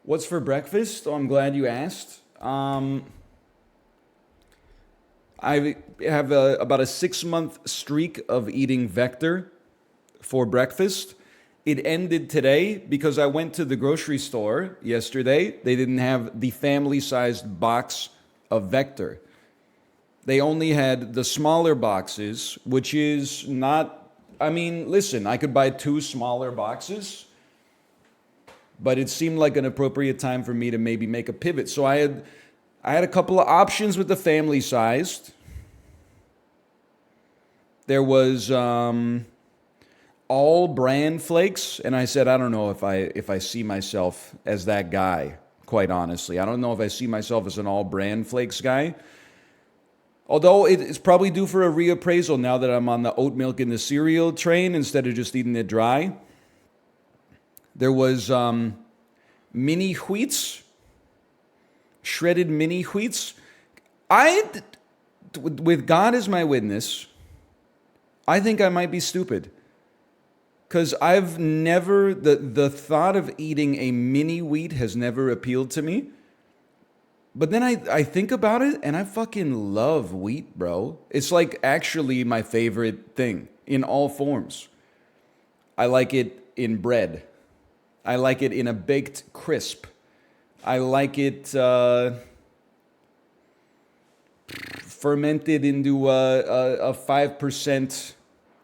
What's for breakfast? Oh, I'm glad you asked. I have about a 6 month streak of eating Vector for breakfast. It ended today because I went to the grocery store yesterday. They didn't have the family sized box of Vector. They only had the smaller boxes, which is not. I mean, listen, I could buy two smaller boxes, but it seemed like an appropriate time for me to maybe make a pivot. So I had a couple of options with the family sized. There was all brand flakes, and I said I don't know if I see myself as that guy. Quite honestly, I don't know if I see myself as an all brand flakes guy. Although it's probably due for a reappraisal now that I'm on the oat milk in the cereal train instead of just eating it dry. There was mini wheats, shredded mini wheats. With God as my witness, I think I might be stupid. Because I've never, the thought of eating a mini wheat has never appealed to me. But then I think about it and I fucking love wheat, bro. It's like actually my favorite thing in all forms. I like it in bread. I like it in a baked crisp. I like it fermented into a 5%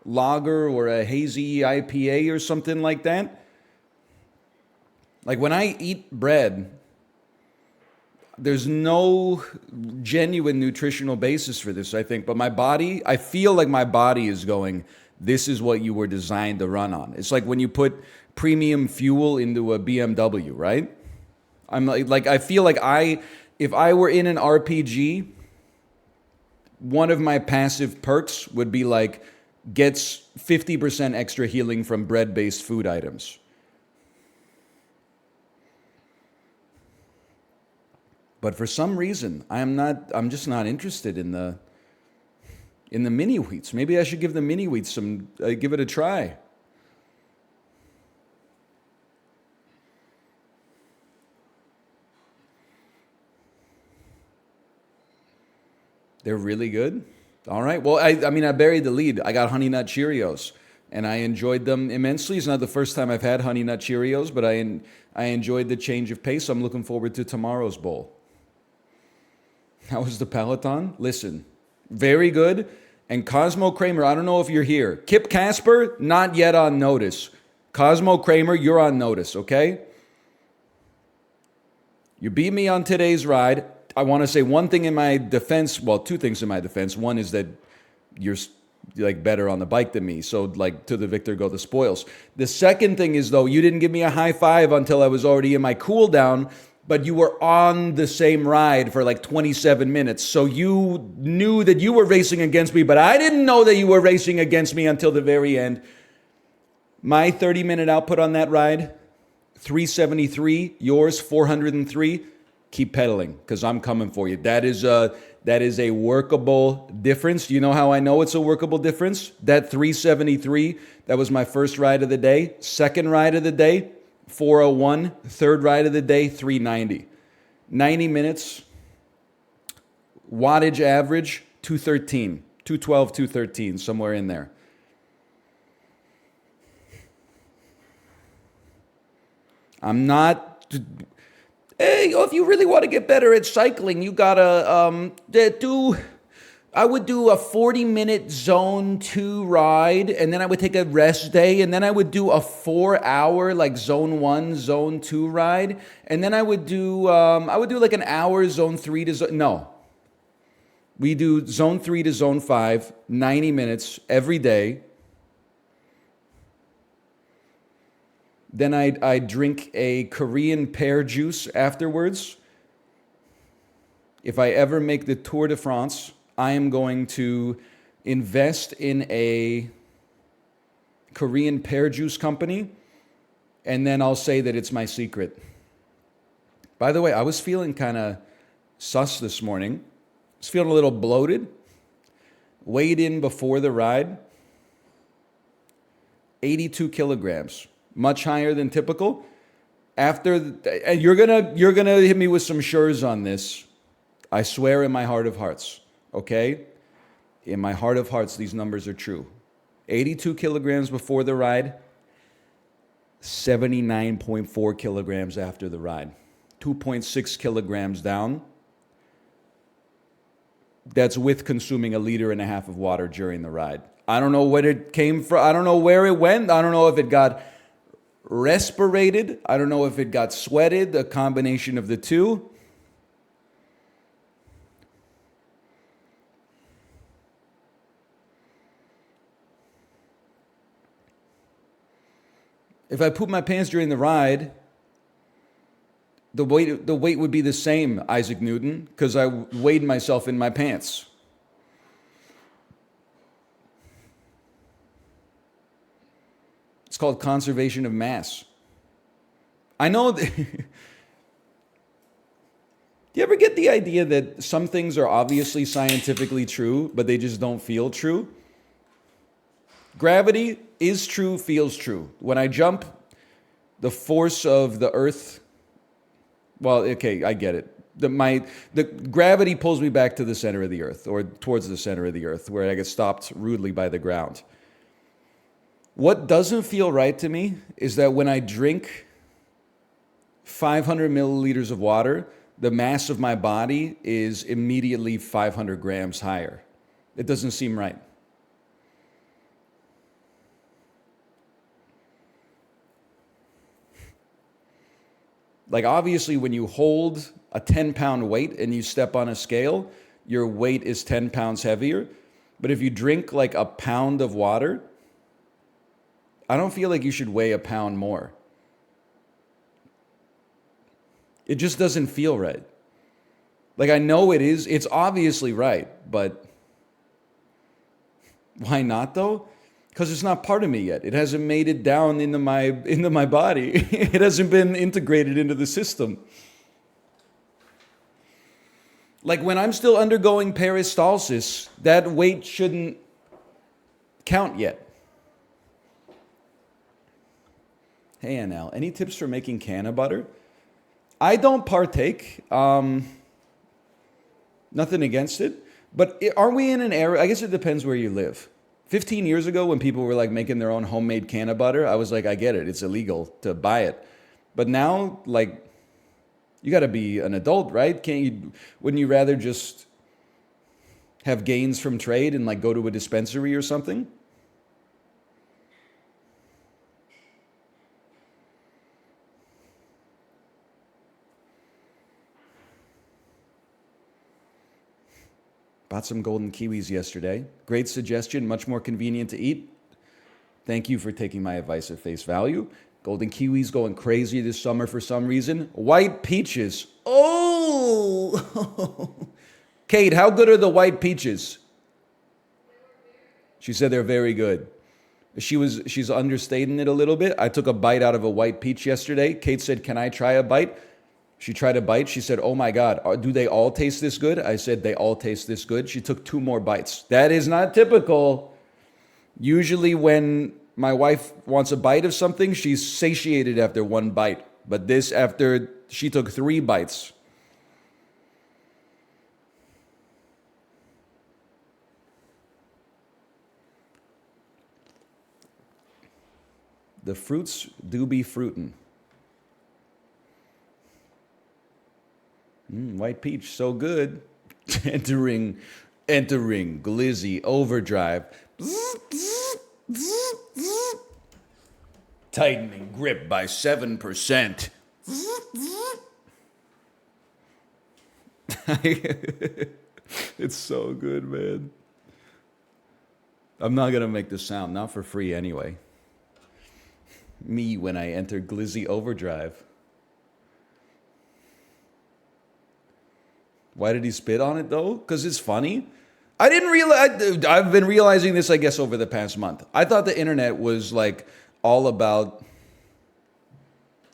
lager or a hazy IPA or something like that. Like when I eat bread, there's no genuine nutritional basis for this, I think. But my body, I feel like my body is going, this is what you were designed to run on. It's like when you put premium fuel into a BMW, right? I'm like I feel like if I were in an RPG, one of my passive perks would be like gets 50% extra healing from bread-based food items. But for some reason, I'm just not interested in the mini wheats. Maybe I should give the mini wheats give it a try. They're really good. All right. Well, I mean, I buried the lead. I got Honey Nut Cheerios, and I enjoyed them immensely. It's not the first time I've had Honey Nut Cheerios, but I enjoyed the change of pace. I'm looking forward to tomorrow's bowl. How was the Peloton? Listen, very good. And Cosmo Kramer, I don't know if you're here. Kip Casper, not yet on notice. Cosmo Kramer, you're on notice, okay? You beat me on today's ride. I want to say one thing in my defense. Well, two things in my defense. One is that you're like better on the bike than me. So like to the victor go the spoils. The second thing is though, you didn't give me a high five until I was already in my cool down, but you were on the same ride for like 27 minutes. So you knew that you were racing against me, but I didn't know that you were racing against me until the very end. My 30-minute output on that ride, 373, yours 403. Keep pedaling because I'm coming for you. That is a workable difference. You know how I know it's a workable difference? That 373, that was my first ride of the day. Second ride of the day, 401. Third ride of the day, 390. 90 minutes. Wattage average, 213. 212, 213, somewhere in there. I'm not... Hey, if you really want to get better at cycling, you gotta I would do a 40-minute zone 2 ride, and then I would take a rest day, and then I would do a 4-hour like zone 1, zone 2 ride, and then I would do like an hour zone 3 to zone. No. We do zone 3 to zone 5, 90 minutes every day. Then I drink a Korean pear juice afterwards. If I ever make the Tour de France, I am going to invest in a Korean pear juice company, and then I'll say that it's my secret. By the way, I was feeling kind of sus this morning. I was feeling a little bloated. Weighed in before the ride, 82 kilograms. Much higher than typical. And you're gonna hit me with some sures on this. I swear in my heart of hearts, okay? In my heart of hearts, these numbers are true. 82 kilograms before the ride, 79.4 kilograms after the ride. 2.6 kilograms down. That's with consuming 1.5 liters of water during the ride. I don't know what it came from. I don't know where it went. I don't know if it got respirated. I don't know if it got sweated, a combination of the two. If I poop my pants during the ride, the weight would be the same, Isaac Newton, because I weighed myself in my pants. It's called conservation of mass. I know that. Do you ever get the idea that some things are obviously scientifically true, but they just don't feel true? Gravity is true, feels true. When I jump, the force of the earth, well, okay, I get it. The gravity pulls me back to the center of the earth, or towards the center of the earth, where I get stopped rudely by the ground. What doesn't feel right to me is that when I drink 500 milliliters of water, the mass of my body is immediately 500 grams higher. It doesn't seem right. Like, obviously, when you hold a 10-pound weight and you step on a scale, your weight is 10 pounds heavier. But if you drink like a pound of water, I don't feel like you should weigh a pound more. It just doesn't feel right. Like, I know it's obviously right, but why not though? Because it's not part of me yet. It hasn't made it down into my body. It hasn't been integrated into the system. Like, when I'm still undergoing peristalsis, that weight shouldn't count yet. Hey, Anal, any tips for making canna butter? I don't partake. Nothing against it. But aren't we in an era? I guess it depends where you live. 15 years ago, when people were like making their own homemade canna butter, I was like, I get it. It's illegal to buy it. But now, like, you got to be an adult, right? Wouldn't you rather just have gains from trade and like go to a dispensary or something? Bought some golden kiwis yesterday. Great suggestion, much more convenient to eat. Thank you for taking my advice at face value. Golden kiwis going crazy this summer for some reason. White peaches. Oh! Kate, how good are the white peaches? She said they're very good. She's understating it a little bit. I took a bite out of a white peach yesterday. Kate said, "Can I try a bite?" She tried a bite. She said, "Oh my God, do they all taste this good?" I said, "They all taste this good." She took 2 more bites. That is not typical. Usually when my wife wants a bite of something, she's satiated after 1 bite. But this, after she took 3 bites. The fruits do be fruitin'. White peach, so good. entering glizzy overdrive. Tightening grip by 7%. It's so good, man. I'm not going to make the sound, not for free anyway. Me when I enter glizzy overdrive. Why did he spit on it though? Because it's funny. I didn't realize. I've been realizing this, I guess, over the past month. I thought the internet was like all about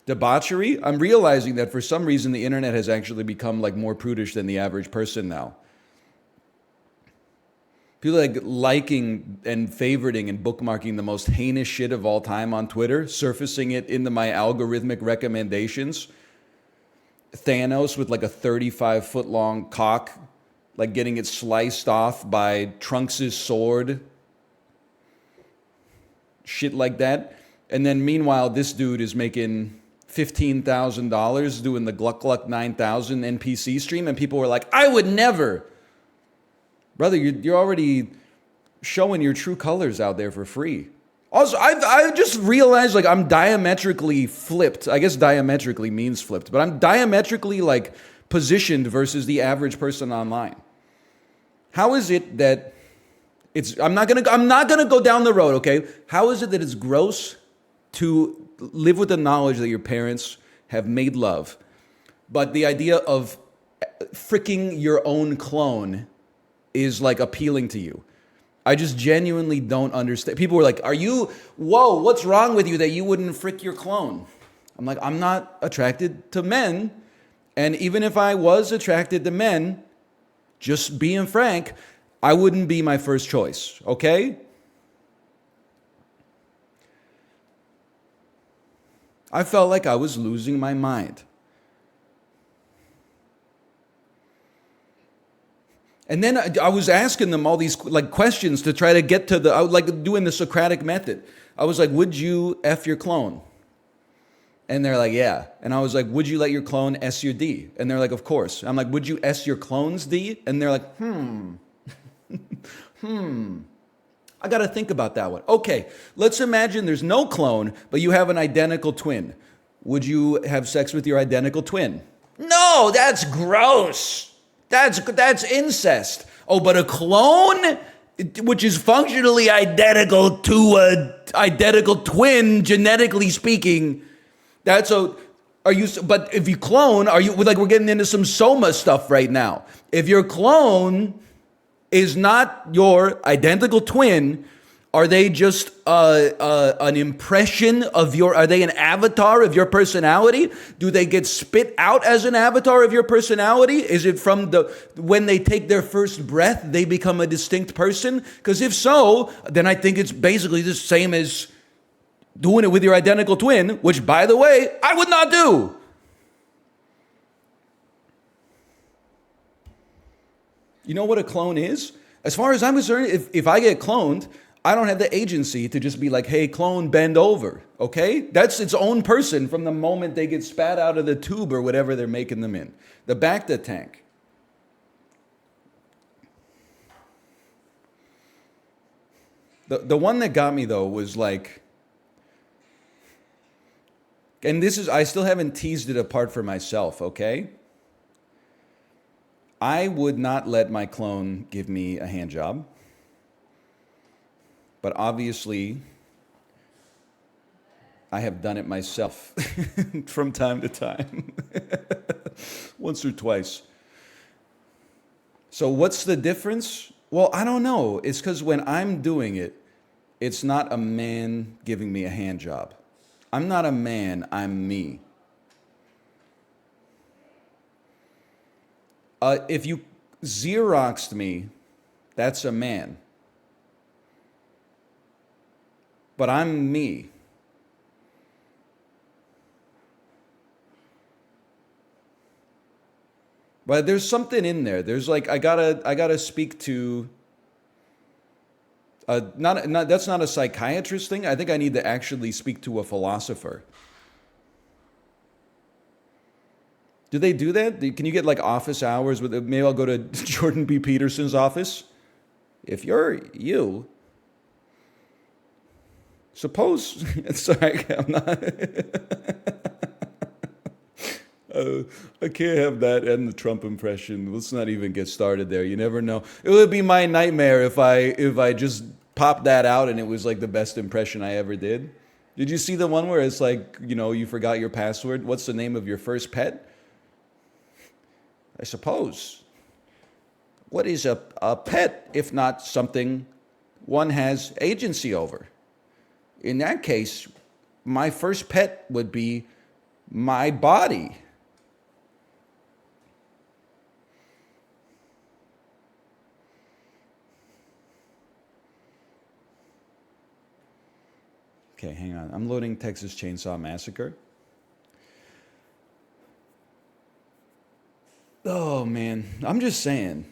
debauchery. I'm realizing that for some reason the internet has actually become like more prudish than the average person now. People like liking and favoriting and bookmarking the most heinous shit of all time on Twitter, surfacing it into my algorithmic recommendations. Thanos with like a 35-foot long cock, like getting it sliced off by Trunks' sword. Shit like that. And then meanwhile, this dude is making $15,000 doing the Gluck Gluck 9000 NPC stream, and people were like, I would never. Brother, you're already showing your true colors out there for free. Also, I just realized like I'm diametrically flipped. I guess diametrically means flipped, but I'm diametrically like positioned versus the average person online. How is it that I'm not gonna go down the road, okay? How is it that it's gross to live with the knowledge that your parents have made love, but the idea of freaking your own clone is like appealing to you? I just genuinely don't understand. People were like, whoa, what's wrong with you that you wouldn't frick your clone? I'm like, I'm not attracted to men. And even if I was attracted to men, just being frank, I wouldn't be my first choice, okay? I felt like I was losing my mind. And then I was asking them all these like questions to try to get to I was like doing the Socratic method. I was like, would you F your clone? And they're like, yeah. And I was like, would you let your clone S your D? And they're like, of course. I'm like, would you S your clone's D? And they're like, I got to think about that one. Okay, let's imagine there's no clone, but you have an identical twin. Would you have sex with your identical twin? No, that's gross. That's incest. Oh, but a clone, which is functionally identical to an identical twin, genetically speaking, but if you clone, we're getting into some soma stuff right now. If your clone is not your identical twin, are they just an impression of are they an avatar of your personality? Do they get spit out as an avatar of your personality? Is it from when they take their first breath, they become a distinct person? Because if so, then I think it's basically the same as doing it with your identical twin, which, by the way, I would not do. You know what a clone is? As far as I'm concerned, if I get cloned, I don't have the agency to just be like, hey, clone, bend over, okay? That's its own person from the moment they get spat out of the tube or whatever they're making them in. The Bacta tank. The one that got me, though, was like, and I still haven't teased it apart for myself, okay? I would not let my clone give me a hand job. But obviously, I have done it myself from time to time, once or twice. So what's the difference? Well, I don't know. It's because when I'm doing it, it's not a man giving me a hand job. I'm not a man, I'm me. If you Xeroxed me, that's a man. But I'm me. But there's something in there. There's like I gotta speak to. That's not a psychiatrist thing. I think I need to actually speak to a philosopher. Do they do that? Can you get like office hours with? Maybe I'll go to Jordan B. Peterson's office. If you're you. Suppose, sorry, I'm not. I can't have that and the Trump impression. Let's not even get started there. You never know. It would be my nightmare if I just popped that out and it was like the best impression I ever did. Did you see the one where it's like, you forgot your password? What's the name of your first pet? I suppose. What is a pet if not something one has agency over? In that case, my first pet would be my body. Okay, hang on. I'm loading Texas Chainsaw Massacre. Oh, man. I'm just saying.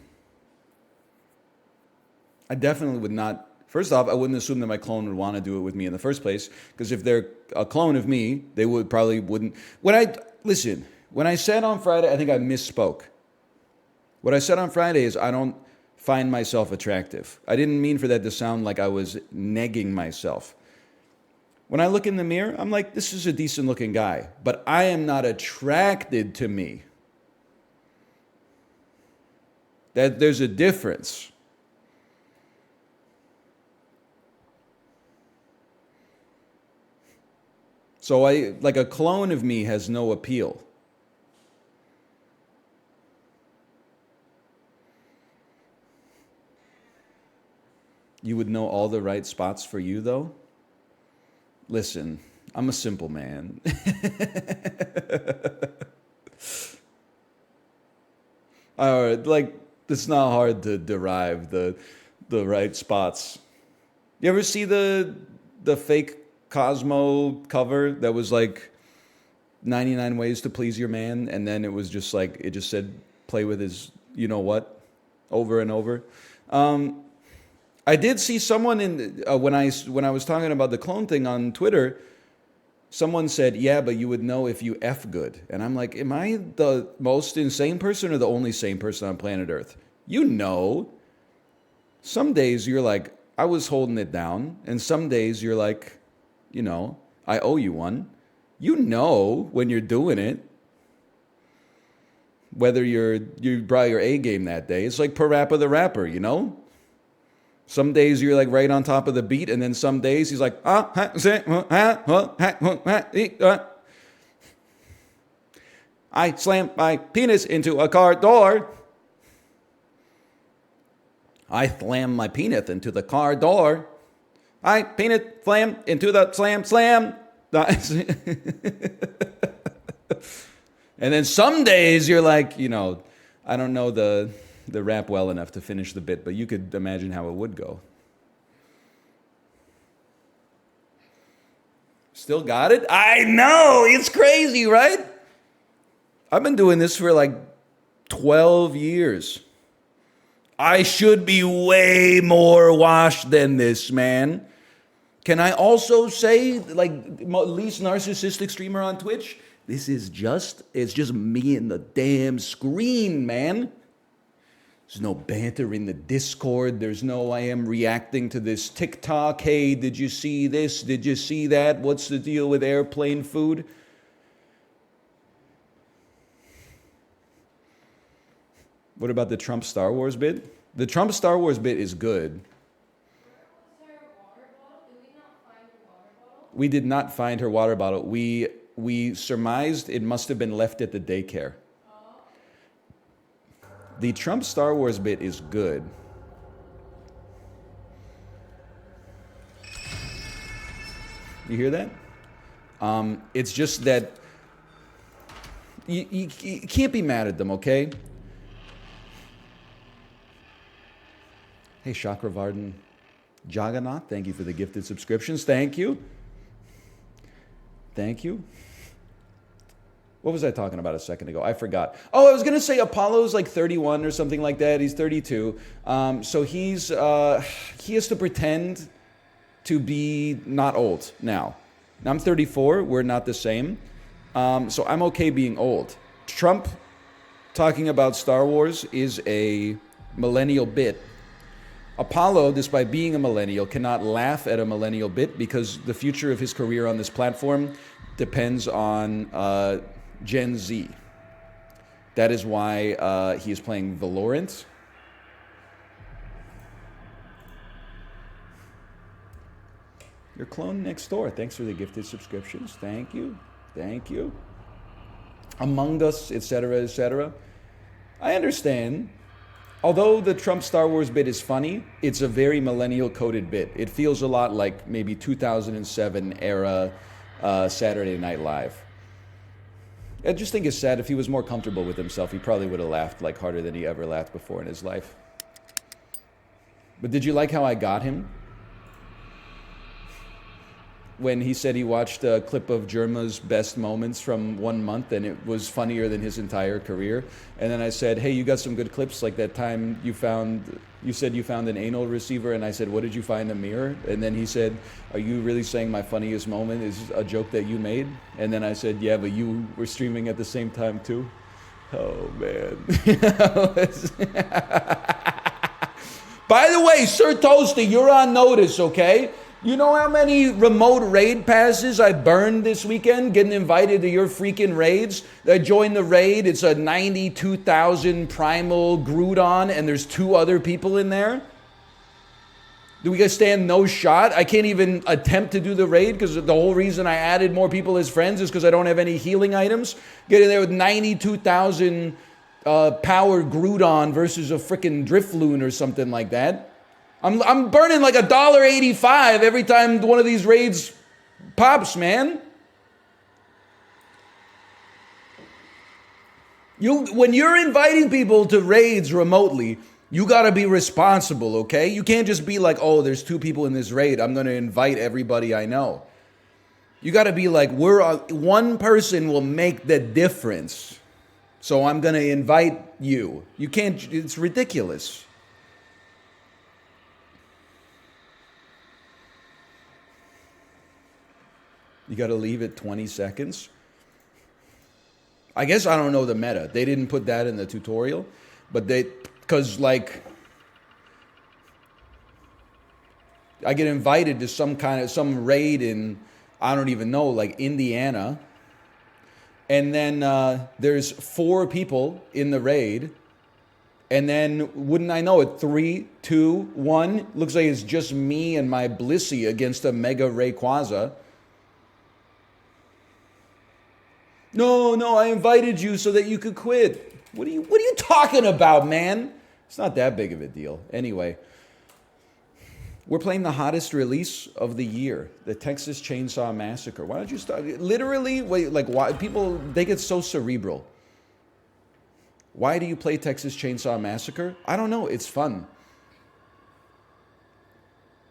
I definitely would not. First off, I wouldn't assume that my clone would want to do it with me in the first place, because if they're a clone of me, they would probably wouldn't. When I said on Friday, I think I misspoke. What I said on Friday is I don't find myself attractive. I didn't mean for that to sound like I was negging myself. When I look in the mirror, I'm like, this is a decent looking guy, but I am not attracted to me. There's a difference. So like a clone of me has no appeal. You would know all the right spots for you, though? Listen, I'm a simple man. Like, it's not hard to derive the right spots. You ever see the fake Cosmo cover that was like 99 ways to please your man, and then it was just like, it just said play with his you know what over and over? I did see someone in when I was talking about the clone thing on Twitter, someone said, yeah, but you would know if you F good. And I'm like, am I the most insane person or the only sane person on planet Earth? You know. Some days you're like, I was holding it down. And some days you're like, you know, I owe you one. You know when you're doing it. Whether you brought your A game that day. It's like Parappa the Rapper, you know? Some days you're like right on top of the beat, and then some days he's like, I slammed my penis into a car door. I slammed my penis into the car door. I penis slam into the slam. And then some days you're like, you know, I don't know the rap well enough to finish the bit, but you could imagine how it would go. Still got it? I know! It's crazy, right? I've been doing this for like 12 years. I should be way more washed than this, man. Can I also say, like, least narcissistic streamer on Twitch? It's just me and the damn screen, man. There's no banter in the Discord. There's no I am reacting to this TikTok. Hey, did you see this? Did you see that? What's the deal with airplane food? What about the Trump Star Wars bit? The Trump Star Wars bit is good. We did not find her water bottle. We surmised it must have been left at the daycare. The Trump Star Wars bit is good. You hear that? It's just that you can't be mad at them, okay? Hey, Chakravardan Jagannath, thank you for the gifted subscriptions. Thank you. Thank you. What was I talking about a second ago? I forgot. Oh, I was going to say Apollo's like 31 or something like that. He's 32. So he has to pretend to be not old now. I'm 34. We're not the same. So I'm okay being old. Trump talking about Star Wars is a millennial bit. Apollo, despite being a millennial, cannot laugh at a millennial bit because the future of his career on this platform depends on Gen Z. That is why he is playing Valorant. Your clone next door. Thanks for the gifted subscriptions. Thank you. Thank you. Among Us, etc., etc. I understand. Although the Trump Star Wars bit is funny, it's a very millennial-coded bit. It feels a lot like maybe 2007 era Saturday Night Live. I just think it's sad. If he was more comfortable with himself, he probably would have laughed like harder than he ever laughed before in his life. But did you like how I got him? when he said he watched a clip of Germa's best moments from 1 month and it was funnier than his entire career. And then I said, hey, you got some good clips, like that time you said you found an anal receiver, and I said, what did you find? A mirror? And then he said, are you really saying my funniest moment is a joke that you made? And then I said, yeah, but you were streaming at the same time too. Oh man. By the way, Sir Toasty, you're on notice, okay? You know how many remote raid passes I burned this weekend getting invited to your freaking raids? I joined the raid. It's a 92,000 primal Groudon, and there's 2 other people in there. Do we guys stand no shot? I can't even attempt to do the raid because the whole reason I added more people as friends is because I don't have any healing items. Get in there with 92,000 power Groudon versus a freaking Drifloon or something like that. I'm burning like $1.85 every time one of these raids pops, man. When you're inviting people to raids remotely, you got to be responsible, okay? You can't just be like, oh, there's 2 people in this raid, I'm going to invite everybody I know. You got to be like, one person will make the difference, so I'm going to invite you. You can't, it's ridiculous. You got to leave it 20 seconds. I guess I don't know the meta. They didn't put that in the tutorial, but because like, I get invited to some raid in, I don't even know, like Indiana. And then there's 4 people in the raid. And then, wouldn't I know it, 3, 2, 1. Looks like it's just me and my Blissey against a Mega Rayquaza. No, I invited you so that you could quit. What are you talking about, man? It's not that big of a deal. Anyway, we're playing the hottest release of the year, the Texas Chainsaw Massacre. Why don't you start? Literally, wait, like why people they get so cerebral. Why do you play Texas Chainsaw Massacre? I don't know. It's fun.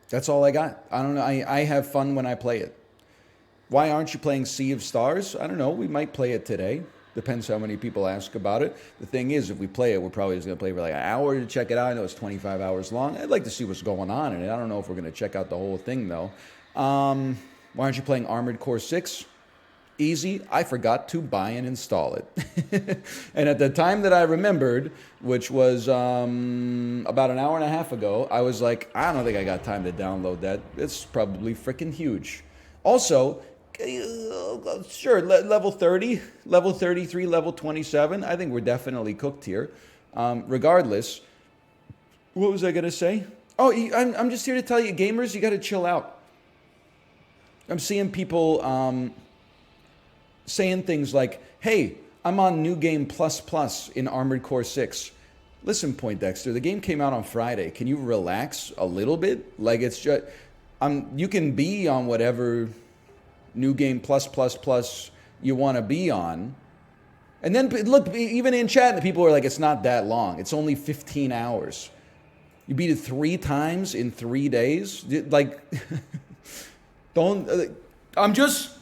That's all I got. I don't know. I have fun when I play it. Why aren't you playing Sea of Stars? I don't know. We might play it today. Depends how many people ask about it. The thing is, if we play it, we're probably just going to play for like an hour to check it out. I know it's 25 hours long. I'd like to see what's going on in it. I don't know if we're going to check out the whole thing, though. Why aren't you playing Armored Core 6? Easy. I forgot to buy and install it. And at the time that I remembered, which was about an hour and a half ago, I was like, I don't think I got time to download that. It's probably freaking huge. Also, sure, level 30, level 33, level 27. I think we're definitely cooked here. Regardless, what was I going to say? Oh, I'm just here to tell you, gamers, you got to chill out. I'm seeing people saying things like, hey, I'm on New Game Plus Plus in Armored Core 6. Listen, Poindexter, the game came out on Friday. Can you relax a little bit? Like, it's just, you can be on whatever New Game Plus you want to be on. And then look, even in chat, the people are like, it's not that long. It's only 15 hours. You beat it 3 times in 3 days? Like, don't, I'm just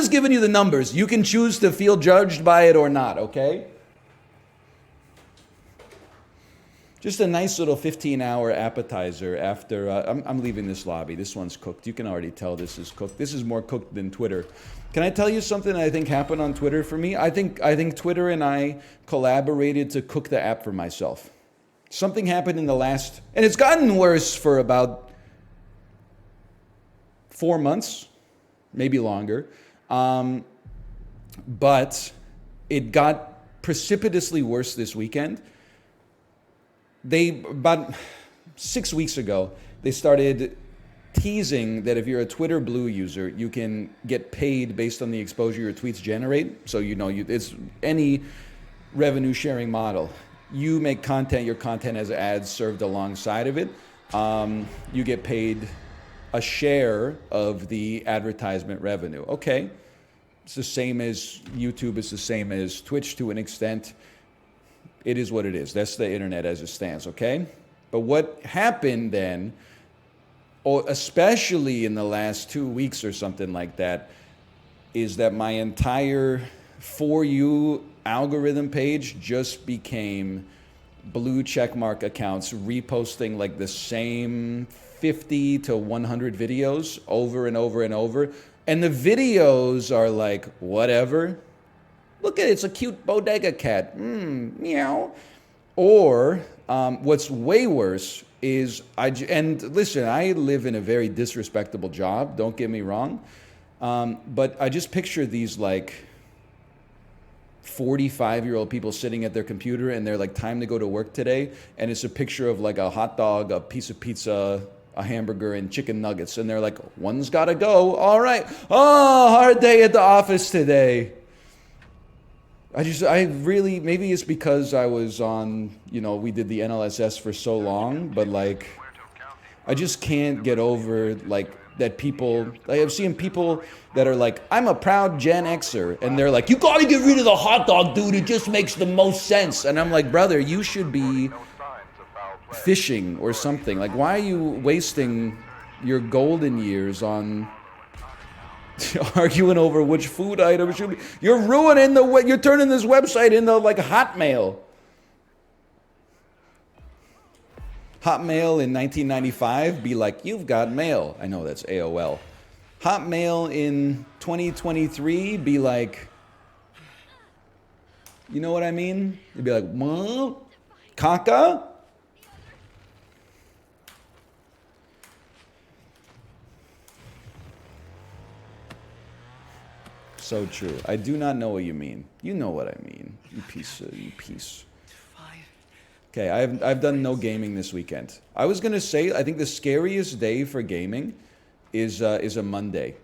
giving you the numbers. You can choose to feel judged by it or not, okay? Just a nice little 15-hour appetizer after, I'm leaving this lobby. This one's cooked. You can already tell this is cooked. This is more cooked than Twitter. Can I tell you something I think happened on Twitter for me? I think Twitter and I collaborated to cook the app for myself. Something happened in the last, and it's gotten worse for about 4 months, maybe longer. But it got precipitously worse this weekend. About 6 weeks ago, they started teasing that if you're a Twitter Blue user, you can get paid based on the exposure your tweets generate. So, it's any revenue sharing model. You make content, your content has ads served alongside of it. You get paid a share of the advertisement revenue. Okay. It's the same as YouTube. It's the same as Twitch to an extent. It is what it is. That's the internet as it stands, okay? But what happened then or especially in the last 2 weeks or something like that, is that my entire For You algorithm page just became blue checkmark accounts reposting like the same 50 to 100 videos over and over and over. And the videos are like, whatever. Look at it, it's a cute bodega cat. Meow. Or what's way worse is and listen, I live in a very disrespectable job, don't get me wrong. But I just picture these like 45-year-old people sitting at their computer and they're like, time to go to work today. And it's a picture of like a hot dog, a piece of pizza, a hamburger, and chicken nuggets. And they're like, one's got to go. All right. Oh, hard day at the office today. I really, maybe it's because I was on, we did the NLSS for so long, but like, I just can't get over like that people, like I've seen people that are like, I'm a proud Gen Xer, and they're like, you gotta get rid of the hot dog, dude, it just makes the most sense. And I'm like, brother, you should be fishing or something. Like, why are you wasting your golden years on arguing over which food item should be? You're ruining you're turning this website into like Hotmail. Hotmail in 1995 be like, you've got mail. I know that's AOL. Hotmail in 2023 be like, you know what I mean? It'd be like, Mom? Caca? So true. I do not know what you mean. You know what I mean. You piece. Okay, I've done no gaming this weekend. I was gonna say, I think the scariest day for gaming is a Monday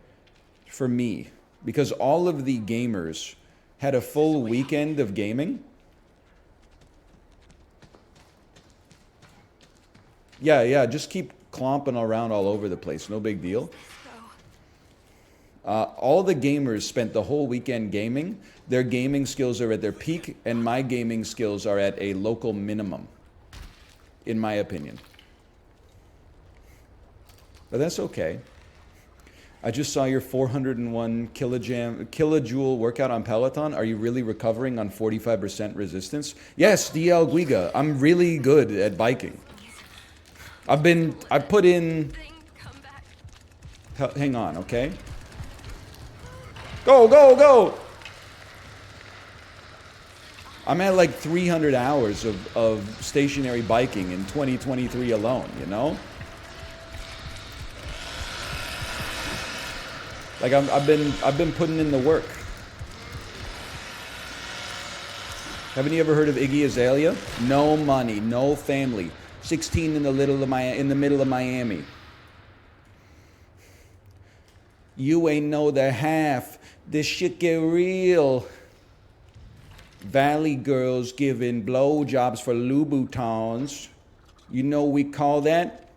for me, because all of the gamers had a full weekend of gaming. Yeah, just keep clomping around all over the place. No big deal. All the gamers spent the whole weekend gaming. Their gaming skills are at their peak, and my gaming skills are at a local minimum, in my opinion. But that's okay. I just saw your 401 kilojoule workout on Peloton. Are you really recovering on 45% resistance? Yes, DL Guiga. I'm really good at biking. I put in... Hang on, okay? Go! I'm at like 300 hours of stationary biking in 2023 alone, you know? Like I've been putting in the work. Haven't you ever heard of Iggy Azalea? No money, no family. 16 in the middle of Miami. You ain't know the half. This shit get real. Valley girls giving blowjobs for Louboutins. You know we call that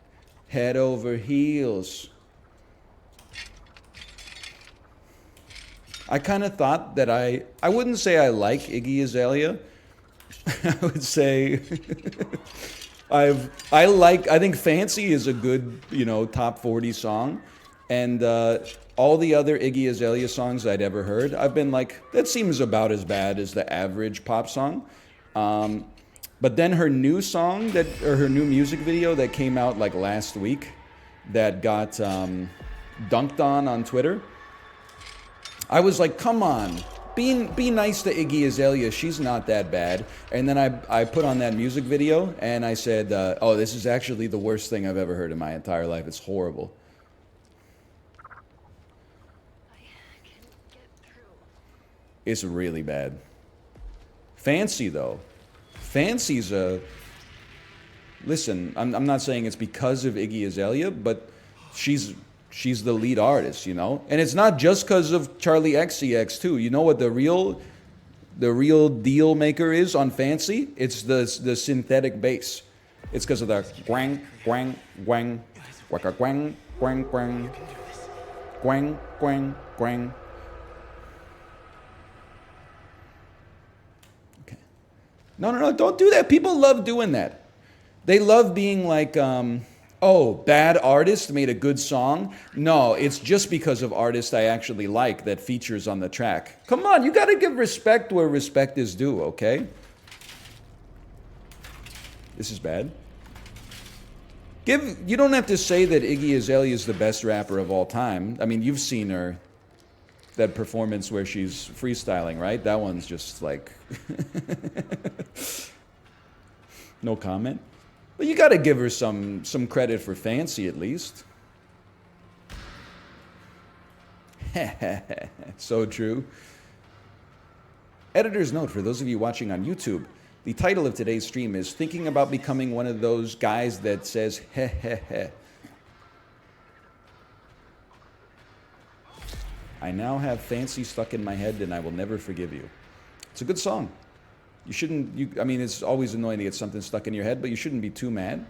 head over heels. I kind of thought that I wouldn't say I like Iggy Azalea. I would say I think Fancy is a good, top 40 song. And all the other Iggy Azalea songs I'd ever heard, I've been like, that seems about as bad as the average pop song. But then her new song, her new music video that came out like last week, that got dunked on Twitter, I was like, come on, be nice to Iggy Azalea. She's not that bad. And then I put on that music video and I said, oh, this is actually the worst thing I've ever heard in my entire life. It's horrible. It's really bad. Fancy, though. Fancy's listen, I'm not saying it's because of Iggy Azalea, but she's the lead artist, And it's not just because of Charlie XCX, too. You know what the real deal maker is on Fancy? It's the synthetic bass. It's because of the gwang, gwang, gwang, waka gwang, gwang, gwang, gwang, gwang, gwang. Okay. No, don't do that. People love doing that. They love being like, Oh, bad artist made a good song? No, it's just because of artists I actually like that features on the track. Come on, you gotta give respect where respect is due, okay? This is bad. You don't have to say that Iggy Azalea is the best rapper of all time. I mean, you've seen her, that performance where she's freestyling, right? That one's just like, no comment. But you got to give her some credit for Fancy at least. So true. Editor's note for those of you watching on YouTube. The title of today's stream is Thinking About Becoming One of Those Guys That Says heh heh heh. I now have Fancy stuck in my head and I will never forgive you. It's a good song. You shouldn't, I mean, it's always annoying to get something stuck in your head, but you shouldn't be too mad.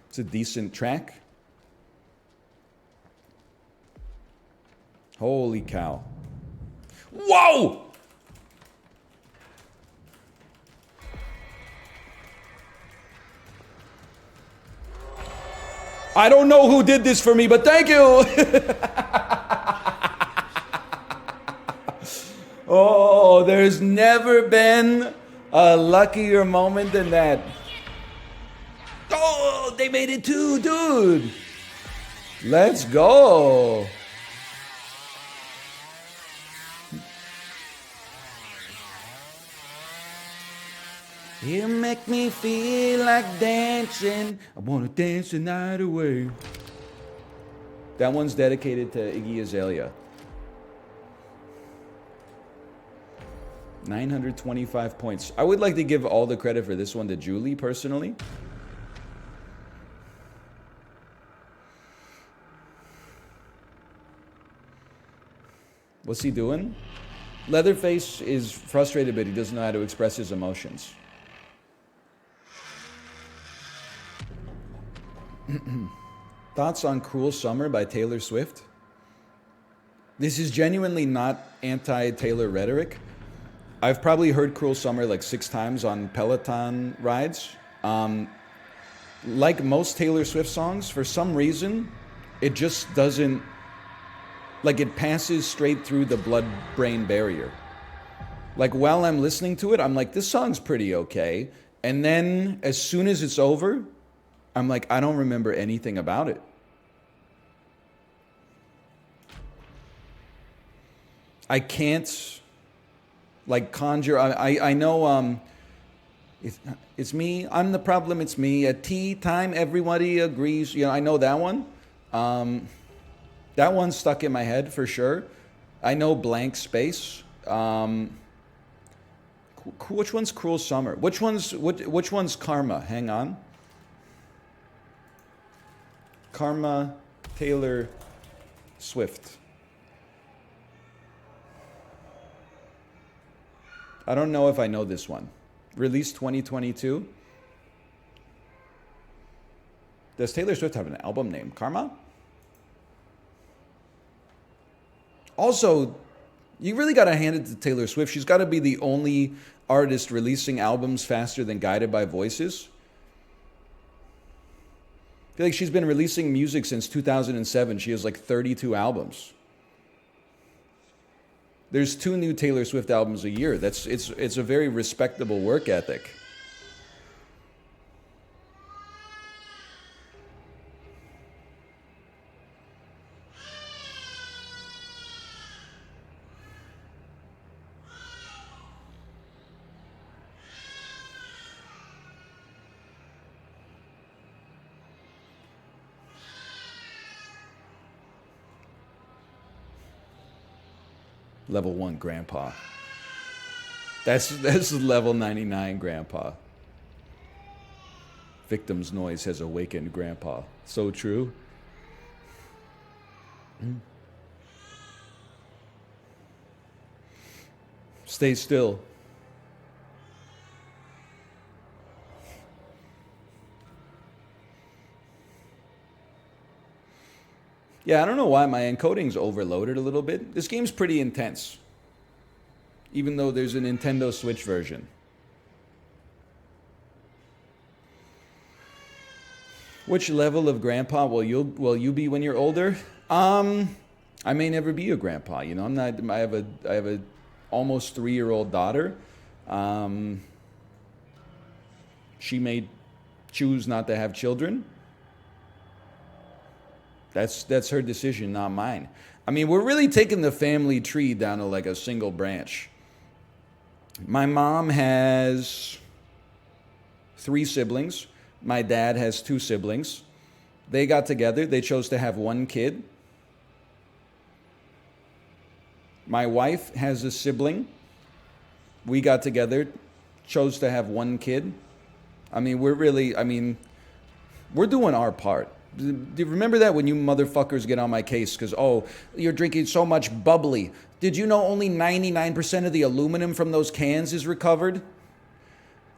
It's a decent track. Holy cow. Whoa! I don't know who did this for me, but thank you! Oh, there's never been a luckier moment than that. Oh, they made it too, dude. Let's go. You make me feel like dancing. I want to dance the night away. That one's dedicated to Iggy Azalea. 925 points. I would like to give all the credit for this one to Julie, personally. What's he doing? Leatherface is frustrated, but he doesn't know how to express his emotions. Thoughts on Cruel Summer by Taylor Swift? This is genuinely not anti-Taylor rhetoric. I've probably heard Cruel Summer like 6 times on Peloton rides. Like most Taylor Swift songs, for some reason, it just doesn't, like it passes straight through the blood-brain barrier. Like while I'm listening to it, I'm like, this song's pretty okay. And then as soon as it's over, I'm like, I don't remember anything about it. I can't like conjure. I know it's me. I'm the problem. It's me. At tea time, everybody agrees. You know, I know that one. That one's stuck in my head for sure. I know Blank Space. Which one's Cruel Summer? Which one's Karma? Hang on. Karma, Taylor Swift. I don't know if I know this one. Released 2022. Does Taylor Swift have an album named Karma? Also, you really got to hand it to Taylor Swift. She's got to be the only artist releasing albums faster than Guided by Voices. I feel like she's been releasing music since 2007. She has like 32 albums. There's 2 new Taylor Swift albums a year. It's a very respectable work ethic. Level 1 grandpa. That's level 99 grandpa. Victim's noise has awakened grandpa. So true. Stay still. Yeah, I don't know why my encoding's overloaded a little bit. This game's pretty intense, even though there's a Nintendo Switch version. Which level of grandpa will you be when you're older? I may never be a grandpa. You know, I'm not. I have a almost 3-year-old daughter. She may choose not to have children. That's her decision, not mine. I mean, we're really taking the family tree down to like a single branch. My mom has 3 siblings. My dad has 2 siblings. They got together. They chose to have 1 kid. My wife has a sibling. We got together, chose to have 1 kid. I mean, we're doing our part. Do you remember that when you motherfuckers get on my case because, oh, you're drinking so much bubbly? Did you know only 99% of the aluminum from those cans is recovered?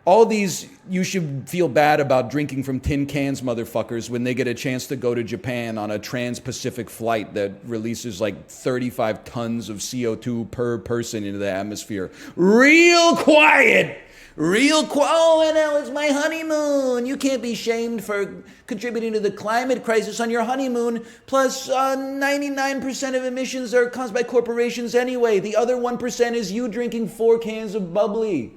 All these, you should feel bad about drinking from tin cans, motherfuckers, when they get a chance to go to Japan on a trans-Pacific flight that releases like 35 tons of CO2 per person into the atmosphere. Real quiet! Oh, and now it's my honeymoon. You can't be shamed for contributing to the climate crisis on your honeymoon. Plus, 99% of emissions are caused by corporations anyway. The other 1% is you drinking 4 cans of bubbly.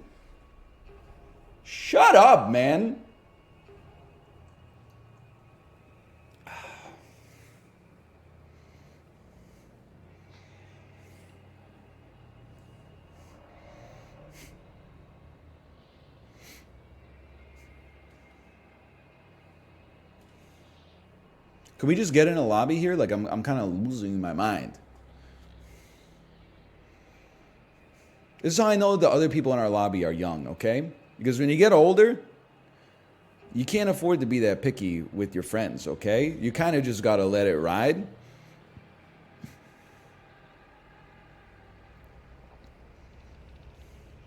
Shut up, man. Can we just get in a lobby here? Like, I'm kind of losing my mind. This is how I know the other people in our lobby are young, okay? Because when you get older, you can't afford to be that picky with your friends, okay? You kind of just got to let it ride.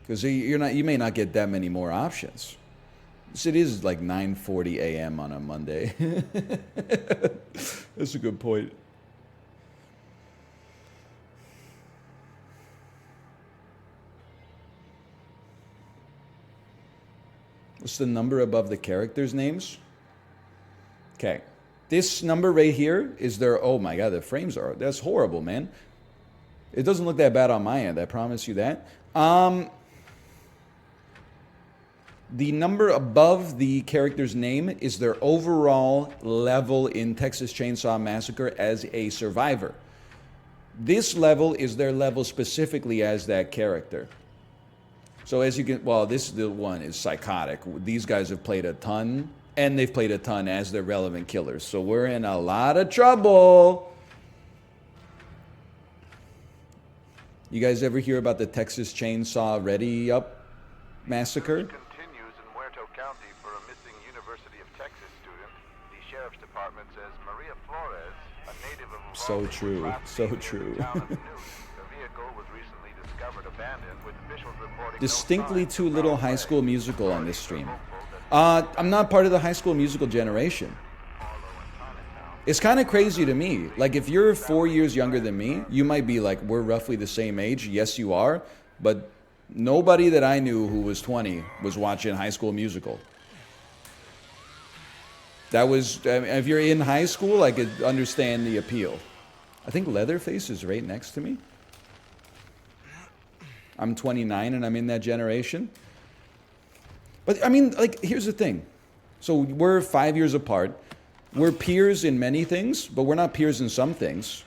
Because you may not get that many more options. So it is like 9:40 a.m. on a Monday. That's a good point. What's the number above the characters' names? Okay. This number right here is their, oh my God, the frames are, that's horrible, man. It doesn't look that bad on my end, I promise you that. The number above the character's name is their overall level in Texas Chainsaw Massacre as a survivor. This level is their level specifically as that character. So as you can, well, this one is psychotic. These guys have played a ton, and they've played a ton as their relevant killers. So we're in a lot of trouble. You guys ever hear about the Texas Chainsaw Ready Up massacre? Continues in Muerto County for a missing University of Texas student. The sheriff's department says Maria Flores, a native of So true, so true. Distinctly too little High School Musical on this stream. I'm not part of the High School Musical generation. It's kind of crazy to me. Like, if you're 4 years younger than me, you might be like, we're roughly the same age. Yes, you are. But nobody that I knew who was 20 was watching High School Musical. That was, if you're in high school, I could understand the appeal. I think Leatherface is right next to me. I'm 29 and I'm in that generation. But I mean, like, here's the thing. So we're 5 years apart. We're peers in many things, but we're not peers in some things.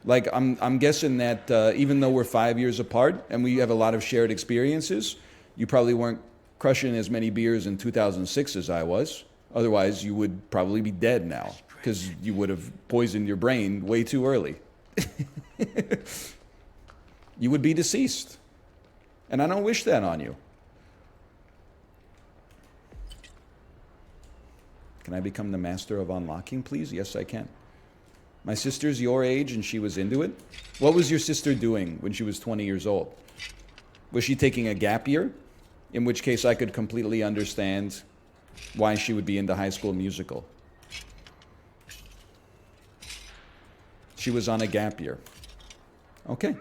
Like, I'm guessing that even though we're 5 years apart and we have a lot of shared experiences, you probably weren't crushing as many beers in 2006 as I was. Otherwise, you would probably be dead now because you would have poisoned your brain way too early. You would be deceased. And I don't wish that on you. Can I become the master of unlocking, please? Yes, I can. My sister's your age and she was into it. What was your sister doing when she was 20 years old? Was she taking a gap year? In which case I could completely understand why she would be into High School Musical. She was on a gap year. Okay.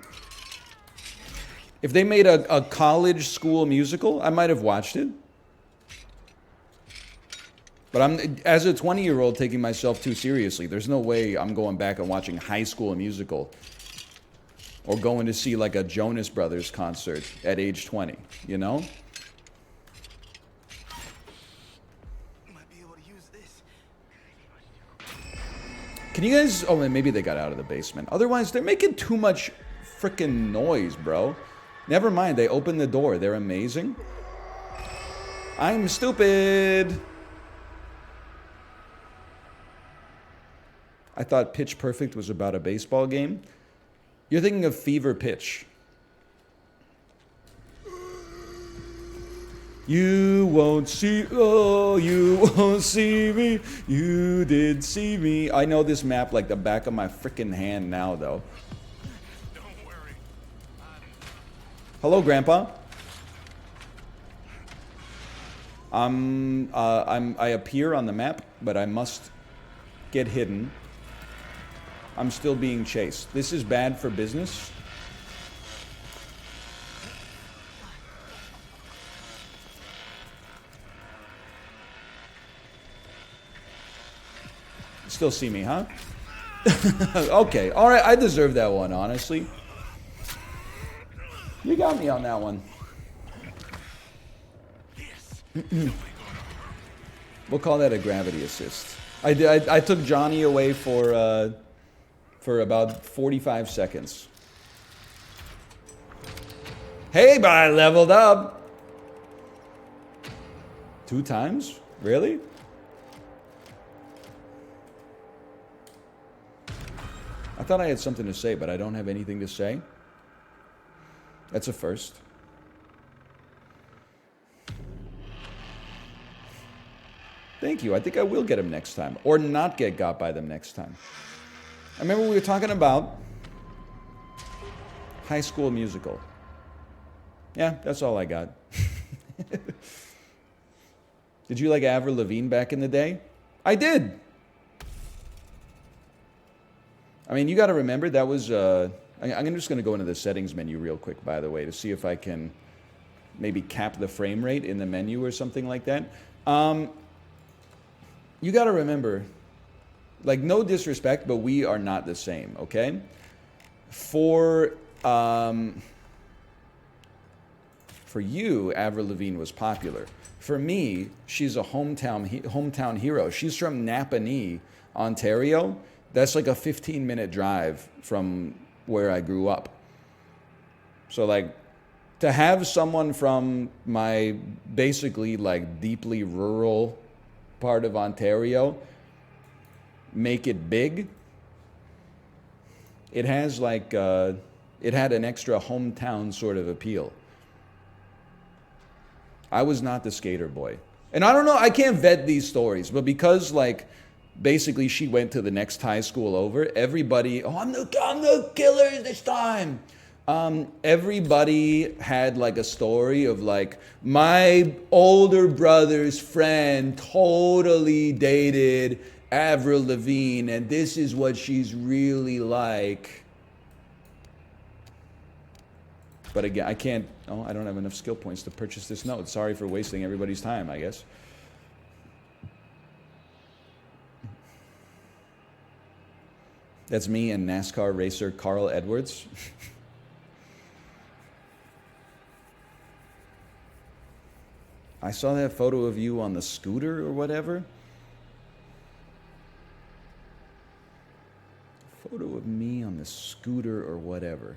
If they made a college school musical, I might have watched it. But I'm, as a 20-year-old, taking myself too seriously. There's no way I'm going back and watching High School Musical or going to see like a Jonas Brothers concert at age 20, you know? Might be able to use this. Can you guys... Oh, maybe they got out of the basement. Otherwise, they're making too much freaking noise, bro. Never mind, they opened the door. They're amazing. I'm stupid. I thought Pitch Perfect was about a baseball game. You're thinking of Fever Pitch. You won't see, oh, you won't see me. You did see me. I know this map like the back of my freaking hand now, though. Don't worry. Hello, Grandpa. I appear on the map, but I must get hidden. I'm still being chased. This is bad for business. Still see me, huh? Okay, all right. I deserve that one, honestly. You got me on that one. We'll call that a gravity assist. I took Johnny away for about 45 seconds. Hey, but I leveled up. 2 times? Really? I thought I had something to say, but I don't have anything to say. That's a first. Thank you. I think I will get him next time. Or not get got by them next time. I remember we were talking about High School Musical. Yeah, that's all I got. Did you like Avril Lavigne back in the day? I did. I mean, you got to remember that was... I'm just going to go into the settings menu real quick, by the way, to see if I can maybe cap the frame rate in the menu or something like that. You got to remember, like, no disrespect, but we are not the same, okay? For you, Avril Lavigne was popular. For me, she's a hometown hero. She's from Napanee, Ontario. That's like a 15-minute drive from where I grew up. So, like, to have someone from my basically, like, deeply rural part of Ontario make it big, it has, like, it had an extra hometown sort of appeal. I was not the skater boy. And I don't know, I can't vet these stories, but because, like, basically she went to the next high school over, everybody, oh, I'm the killer this time. Everybody had like a story of like, my older brother's friend totally dated Avril Lavigne and this is what she's really like. But again, I don't have enough skill points to purchase this note. Sorry for wasting everybody's time, I guess. That's me and NASCAR racer Carl Edwards. I saw that photo of you on the scooter or whatever. Photo of me on the scooter or whatever.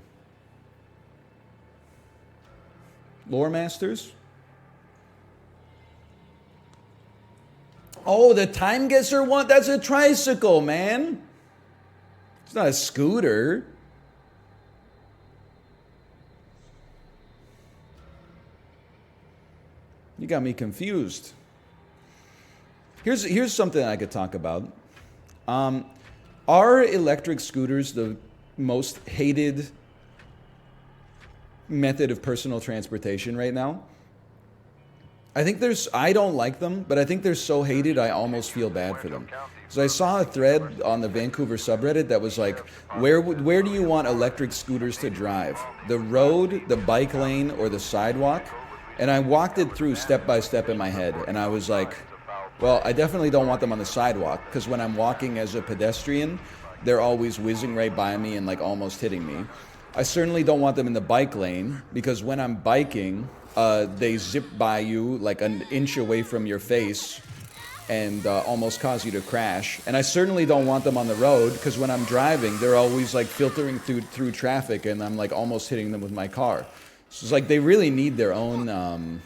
Lore Masters? Oh, the Time Guesser one? That's a tricycle, man. It's not a scooter. You got me confused. Here's something I could talk about. Are electric scooters the most hated method of personal transportation right now? I don't like them, but I think they're so hated I almost feel bad for them. So I saw a thread on the Vancouver subreddit that was like, where do you want electric scooters to drive? The road, the bike lane, or the sidewalk? And I walked it through step by step in my head, and I was like, Well, I definitely don't want them on the sidewalk because when I'm walking as a pedestrian, they're always whizzing right by me and like almost hitting me. I certainly don't want them in the bike lane because when I'm biking, they zip by you like an inch away from your face and almost cause you to crash. And I certainly don't want them on the road because when I'm driving, they're always like filtering through traffic and I'm like almost hitting them with my car. So it's like they really need their own.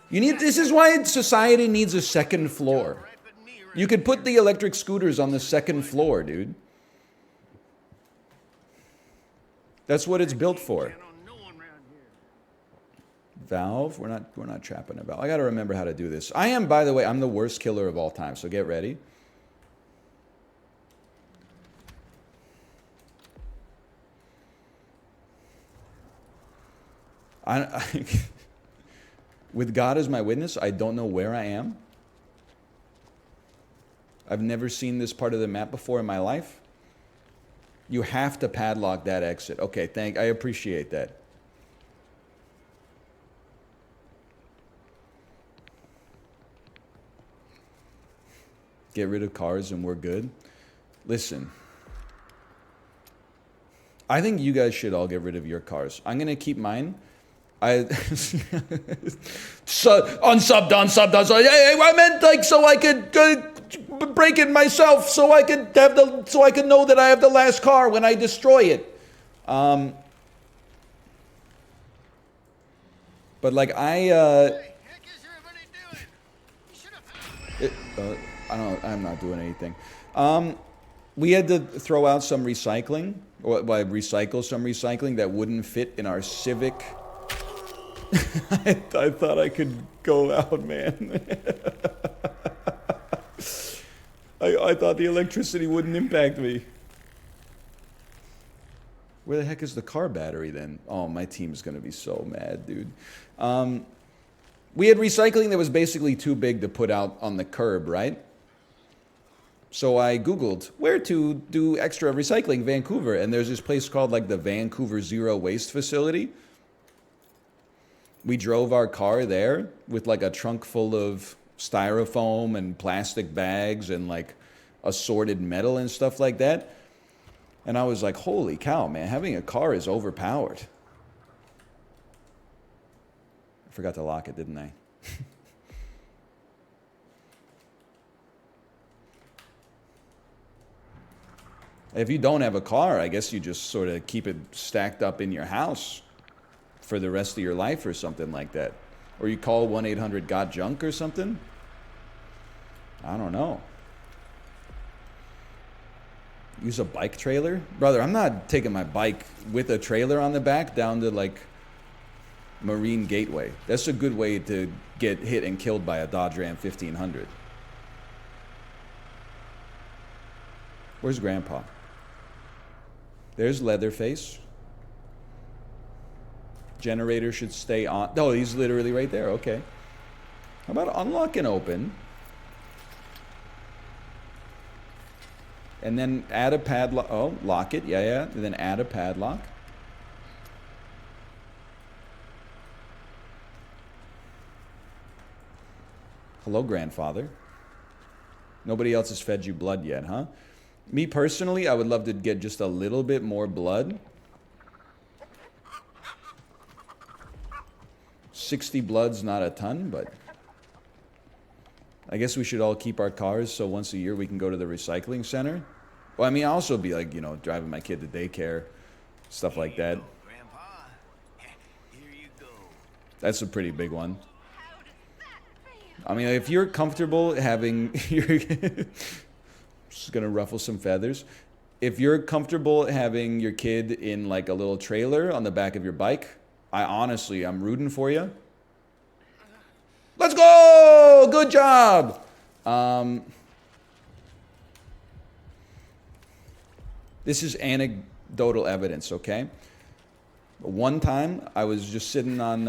This is why society needs a second floor. You could put the electric scooters on the second floor, dude. That's what it's built for. Valve, we're not trapping a valve. I got to remember how to do this. I am, by the way, I'm the worst killer of all time, so get ready. With God as my witness, I don't know where I am. I've never seen this part of the map before in my life. You have to padlock that exit. Okay, I appreciate that. Get rid of cars and we're good. Listen, I think you guys should all get rid of your cars. I'm going to keep mine. Unsubbed. So, I meant like so I could break it myself, so I could know that I have the last car when I destroy it. But like I'm not doing anything. We had to throw out some recycling, or recycle some recycling that wouldn't fit in our Civic. I thought I could go out, man. I thought the electricity wouldn't impact me. Where the heck is the car battery then? Oh, my team's going to be so mad, dude. We had recycling that was basically too big to put out on the curb, right? So I Googled where to do extra recycling, Vancouver. And there's this place called like the Vancouver Zero Waste Facility. We drove our car there with like a trunk full of styrofoam and plastic bags and like assorted metal and stuff like that. And I was like, holy cow, man, having a car is overpowered. I forgot to lock it, didn't I? If you don't have a car, I guess you just sort of keep it stacked up in your house for the rest of your life or something like that. Or you call 1-800-GOT-JUNK or something. I don't know. Use a bike trailer? Brother, I'm not taking my bike with a trailer on the back down to like Marine Gateway. That's a good way to get hit and killed by a Dodge Ram 1500. Where's Grandpa? There's Leatherface. Generator should stay on. Oh, he's literally right there. Okay. How about unlock and open? And then add a padlock. Oh, lock it. Yeah. And then add a padlock. Hello, grandfather. Nobody else has fed you blood yet, huh? Me personally, I would love to get just a little bit more blood. 60 blood's not a ton, but I guess we should all keep our cars so once a year we can go to the recycling center. Well, I mean, I'll also be like, driving my kid to daycare, stuff like that. Grandpa, here you go. That's a pretty big one. I mean, if you're comfortable having your just gonna ruffle some feathers. If you're comfortable having your kid in like a little trailer on the back of your bike, I'm rooting for you. Let's go! Good job! This is anecdotal evidence, okay? One time, I was just sitting on,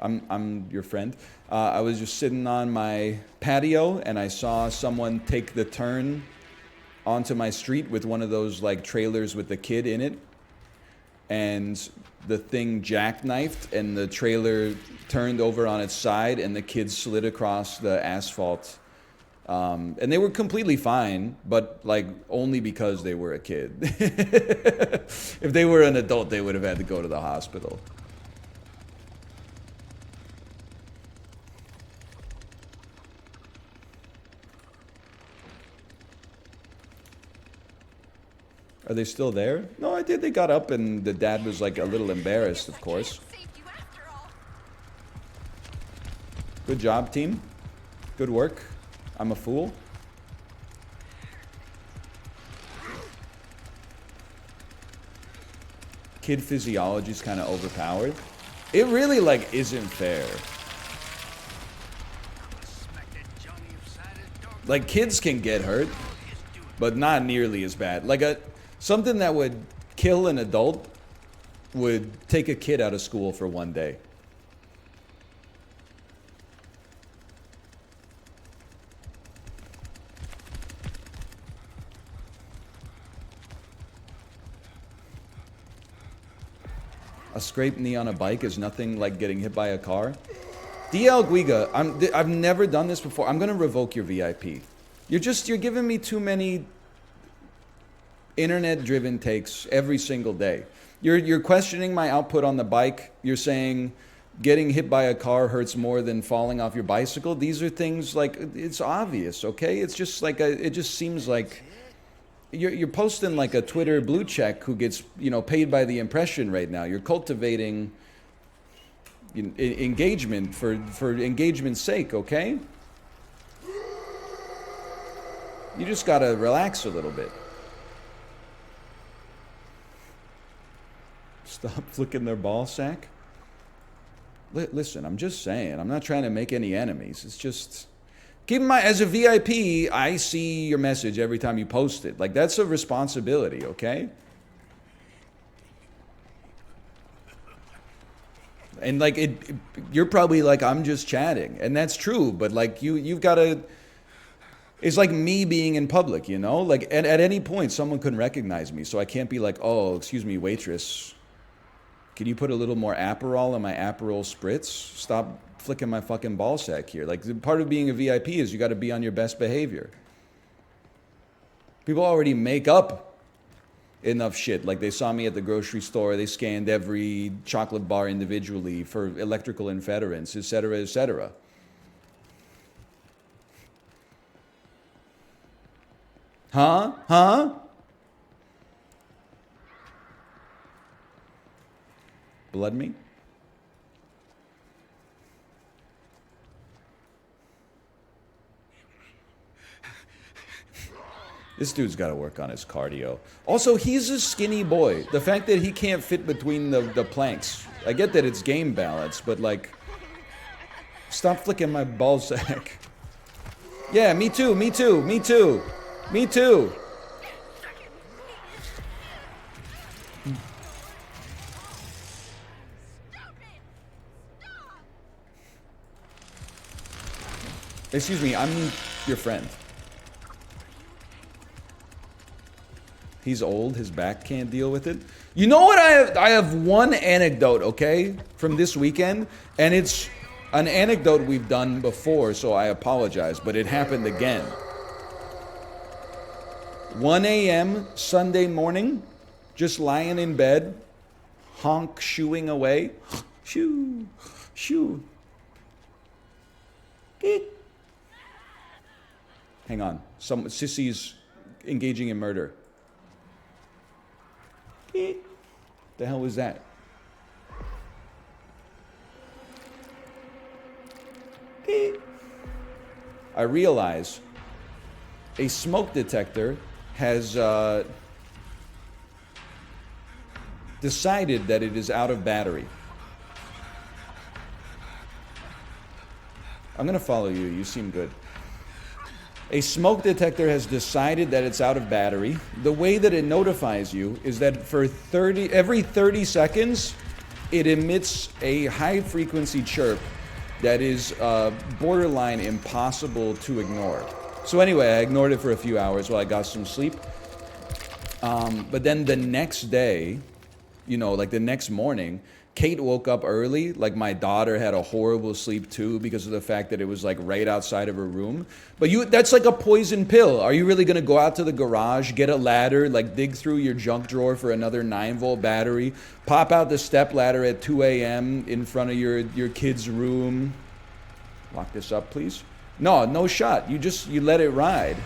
I'm your friend, I was just sitting on my patio and I saw someone take the turn onto my street with one of those like trailers with the kid in it. and the thing jackknifed, and the trailer turned over on its side, and the kids slid across the asphalt. And they were completely fine, but like only because they were a kid. If they were an adult, they would have had to go to the hospital. Are they still there? No, I did. They got up, and the dad was like a little embarrassed, of course. Good job, team. Good work. I'm a fool. Kid physiology is kind of overpowered. It really like isn't fair. Like kids can get hurt, but not nearly as bad. Like something that would kill an adult would take a kid out of school for one day. A scraped knee on a bike is nothing like getting hit by a car. DL Guiga, I've never done this before. I'm gonna revoke your VIP. You're giving me too many internet-driven takes every single day. You're questioning my output on the bike. You're saying getting hit by a car hurts more than falling off your bicycle. These are things like it's obvious, okay? It's just like it just seems like you're posting like a Twitter blue check who gets paid by the impression right now. You're cultivating engagement for engagement's sake, okay? You just gotta relax a little bit. Stop flicking their ball sack. Listen, I'm just saying. I'm not trying to make any enemies. It's just keep in mind, as a VIP, I see your message every time you post it. Like that's a responsibility, okay? And like you're probably like, I'm just chatting, and that's true. But like you've got to. It's like me being in public, Like at any point, someone could recognize me, so I can't be like, oh, excuse me, waitress. Can you put a little more Aperol in my Aperol spritz? Stop flicking my fucking ball sack here. Like part of being a VIP is you got to be on your best behavior. People already make up enough shit. Like they saw me at the grocery store, they scanned every chocolate bar individually for electrical interference, etc., etc. Huh? Blood me? This dude's got to work on his cardio. Also, he's a skinny boy. The fact that he can't fit between the planks. I get that it's game balance, but like, stop flicking my ball sack. Yeah, me too. Excuse me, I'm your friend. He's old, his back can't deal with it. You know what I have one anecdote, okay, from this weekend, and it's an anecdote we've done before, so I apologize, but it happened again. 1 a.m. Sunday morning, just lying in bed, honk shooing away. Shoo. Geek. Hang on. Some sissy's engaging in murder. Beep. The hell was that? Beep. I realize a smoke detector has decided that it is out of battery. I'm going to follow you. You seem good. A smoke detector has decided that it's out of battery. The way that it notifies you is that for every 30 seconds, it emits a high-frequency chirp that is borderline impossible to ignore. So anyway, I ignored it for a few hours while I got some sleep. But then the next day, like the next morning, Kate woke up early. Like my daughter had a horrible sleep too because of the fact that it was like right outside of her room. But that's like a poison pill. Are you really going to go out to the garage, get a ladder, like dig through your junk drawer for another 9-volt battery, pop out the step ladder at 2 a.m. in front of your kid's room? Lock this up, please. No shot. You let it ride.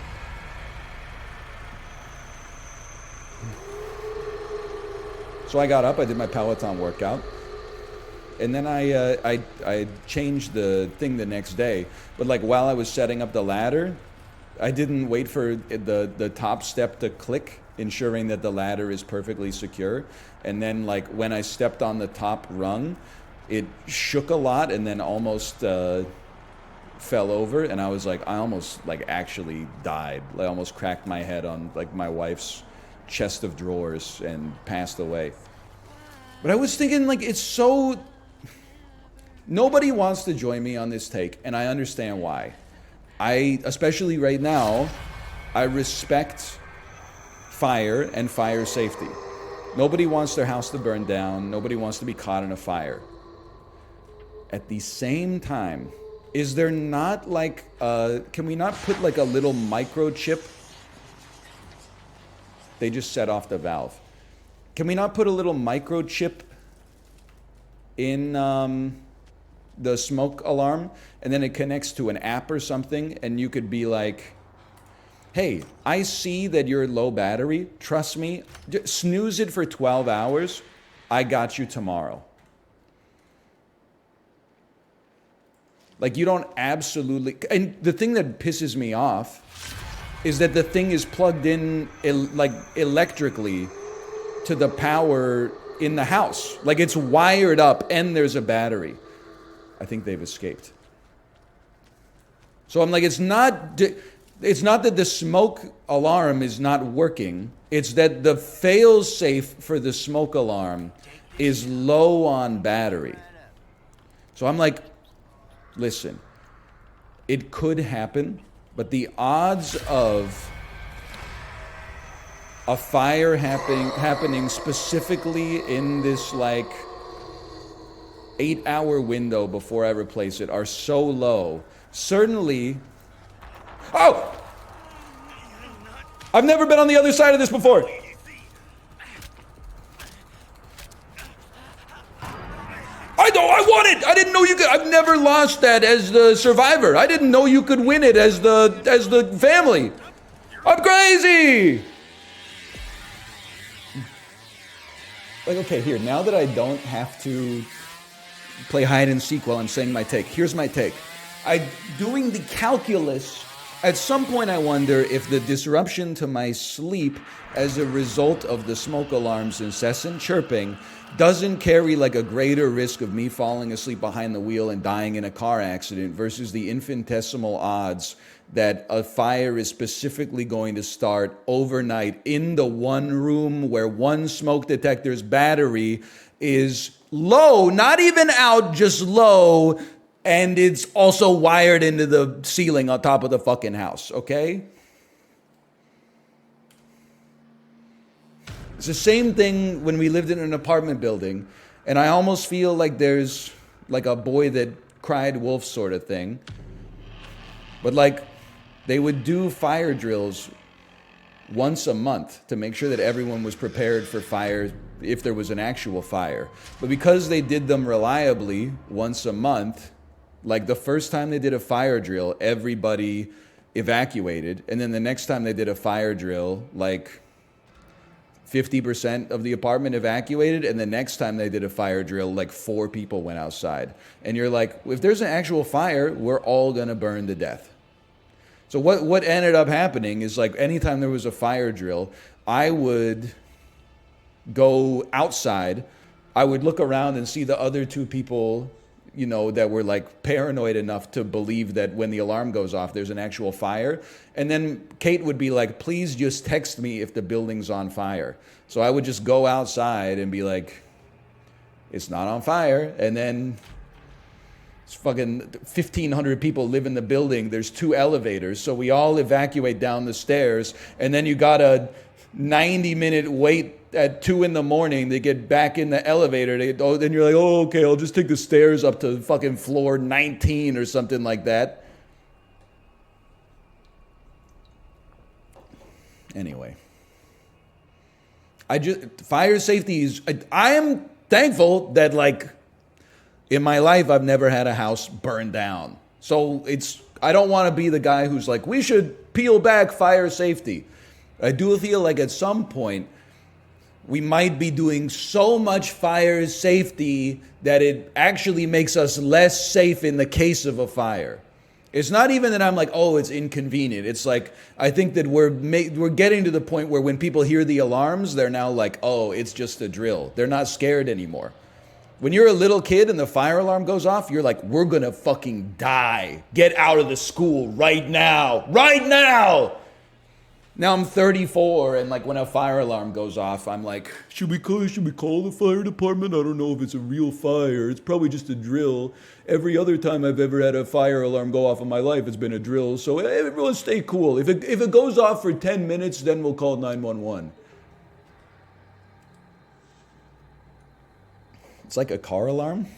So I got up, I did my Peloton workout, and then I changed the thing the next day. But like while I was setting up the ladder, I didn't wait for the top step to click, ensuring that the ladder is perfectly secure. And then like when I stepped on the top rung, it shook a lot and then almost fell over. And I was like, I almost like actually died. I almost cracked my head on like my wife's chest of drawers and passed away. But I was thinking, like, it's so... Nobody wants to join me on this take, and I understand why. Especially right now, I respect fire and fire safety. Nobody wants their house to burn down. Nobody wants to be caught in a fire. At the same time, is there not like... can we not put like a little microchip? They just set off the valve. Can we not put a little microchip in the smoke alarm, and then it connects to an app or something, and you could be like, hey, I see that you're low battery. Trust me, snooze it for 12 hours. I got you tomorrow. Like you don't absolutely... And the thing that pisses me off is that the thing is plugged in like electrically to the power in the house. Like it's wired up and there's a battery. I think they've escaped. So I'm like, it's not that the smoke alarm is not working. It's that the fail-safe for the smoke alarm is low on battery. So I'm like, listen, it could happen, but the odds of a fire happening specifically in this like 8-hour window before I replace it are so low. Certainly, oh! I've never been on the other side of this before. I won it! I didn't know you could. I've never lost that as the survivor. I didn't know you could win it as the family. I'm crazy! Like, okay, here, now that I don't have to play hide and seek while I'm saying my take, here's my take. Doing the calculus, at some point I wonder if the disruption to my sleep as a result of the smoke alarm's incessant chirping doesn't carry like a greater risk of me falling asleep behind the wheel and dying in a car accident versus the infinitesimal odds that a fire is specifically going to start overnight in the one room where one smoke detector's battery is low, not even out, just low, and it's also wired into the ceiling on top of the fucking house, okay? It's the same thing when we lived in an apartment building, and I almost feel like there's like a boy that cried wolf sort of thing. But like, they would do fire drills once a month to make sure that everyone was prepared for fire if there was an actual fire. But because they did them reliably once a month, like the first time they did a fire drill, everybody evacuated. And then the next time they did a fire drill, like 50% of the apartment evacuated. And the next time they did a fire drill, like 4 people went outside. And you're like, if there's an actual fire, we're all gonna burn to death. So what ended up happening is like anytime there was a fire drill, I would go outside, I would look around and see the other 2 people, you know, that were like paranoid enough to believe that when the alarm goes off, there's an actual fire. And then Kate would be like, please just text me if the building's on fire. So I would just go outside and be like, it's not on fire. And then it's fucking 1,500 people live in the building. There's 2 elevators. So we all evacuate down the stairs. And then you got a 90-minute wait at 2 in the morning, they get back in the elevator. Then you're like, oh, okay, I'll just take the stairs up to fucking floor 19 or something like that. Anyway, fire safety is. I am thankful that, like, in my life, I've never had a house burn down. So I don't want to be the guy who's like, we should peel back fire safety. I do feel like at some point, we might be doing so much fire safety that it actually makes us less safe in the case of a fire. It's not even that I'm like, oh, it's inconvenient. It's like, I think that we're getting to the point where when people hear the alarms, they're now like, oh, it's just a drill. They're not scared anymore. When you're a little kid and the fire alarm goes off, you're like, we're gonna fucking die. Get out of the school right now. Right now! Now I'm 34, and like when a fire alarm goes off, I'm like, should we call the fire department? I don't know if it's a real fire. It's probably just a drill. Every other time I've ever had a fire alarm go off in my life, it's been a drill. So everyone stay cool. If it goes off for 10 minutes, then we'll call 911. It's like a car alarm.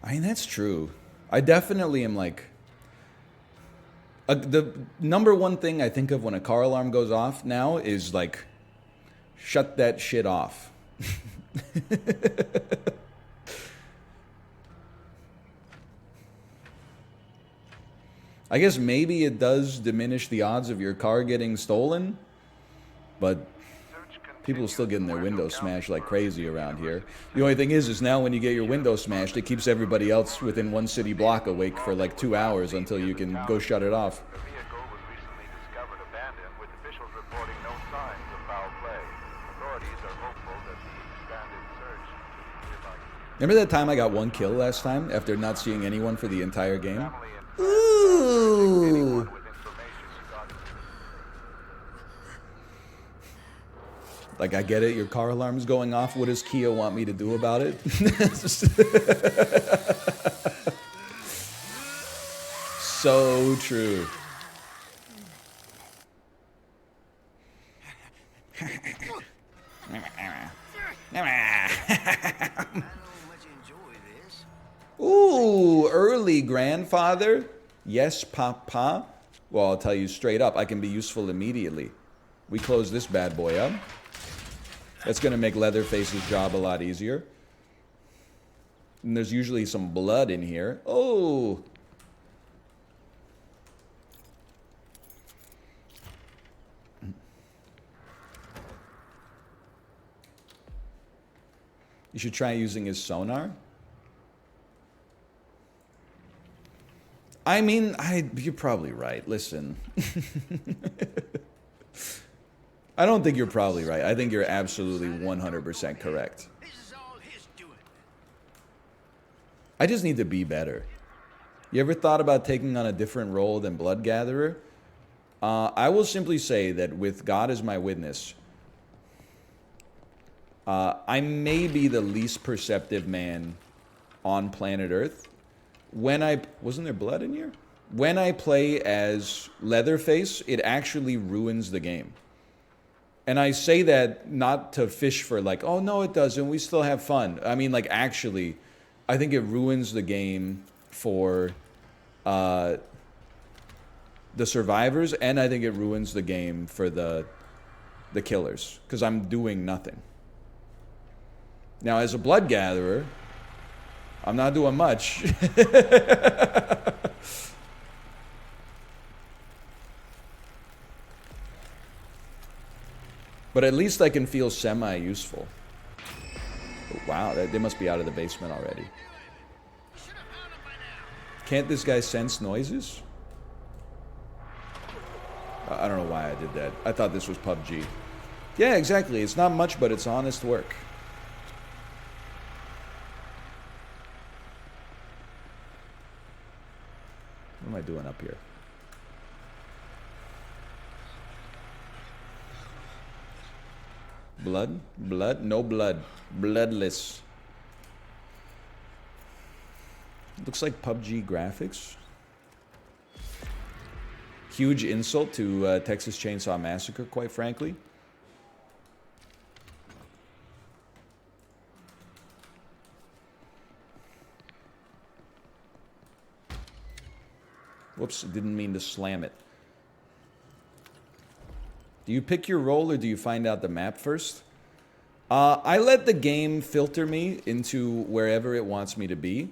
I mean, that's true. I definitely am like... the number one thing I think of when a car alarm goes off now is like, shut that shit off. I guess maybe it does diminish the odds of your car getting stolen, but people are still getting their windows smashed like crazy around here. The only thing is now when you get your window smashed, it keeps everybody else within one city block awake for like 2 hours until you can go shut it off. The vehicle was recently discovered abandoned, with officials reporting no signs of foul play. Authorities are hopeful that the expanded search will Remember that time I got 1 kill last time after not seeing anyone for the entire game? family and Ooh! anyone with information regarding Like, I get it, your car alarm's going off. What does Kia want me to do about it? So true. Ooh, early grandfather. Yes, papa. Well, I'll tell you straight up, I can be useful immediately. We close this bad boy up. That's going to make Leatherface's job a lot easier. And there's usually some blood in here. Oh! You should try using his sonar. I mean, you're probably right. Listen. I don't think you're probably right. I think you're absolutely 100% correct. This is all his doing. I just need to be better. You ever thought about taking on a different role than Blood Gatherer? I will simply say that with God as my witness, I may be the least perceptive man on planet Earth. Wasn't there blood in here? When I play as Leatherface, it actually ruins the game. And I say that not to fish for like, oh no, it doesn't. We still have fun. I mean, like, actually, I think it ruins the game for the survivors, and I think it ruins the game for the killers, because I'm doing nothing. Now, as a Blood Gatherer, I'm not doing much. But at least I can feel semi-useful. Oh, wow, they must be out of the basement already. Can't this guy sense noises? I don't know why I did that. I thought this was PUBG. Yeah, exactly. It's not much, but it's honest work. What am I doing up here? Blood? Blood? No blood. Bloodless. Looks like PUBG graphics. Huge insult to Texas Chainsaw Massacre, quite frankly. Whoops, didn't mean to slam it. Do you pick your role or do you find out the map first? I let the game filter me into wherever it wants me to be.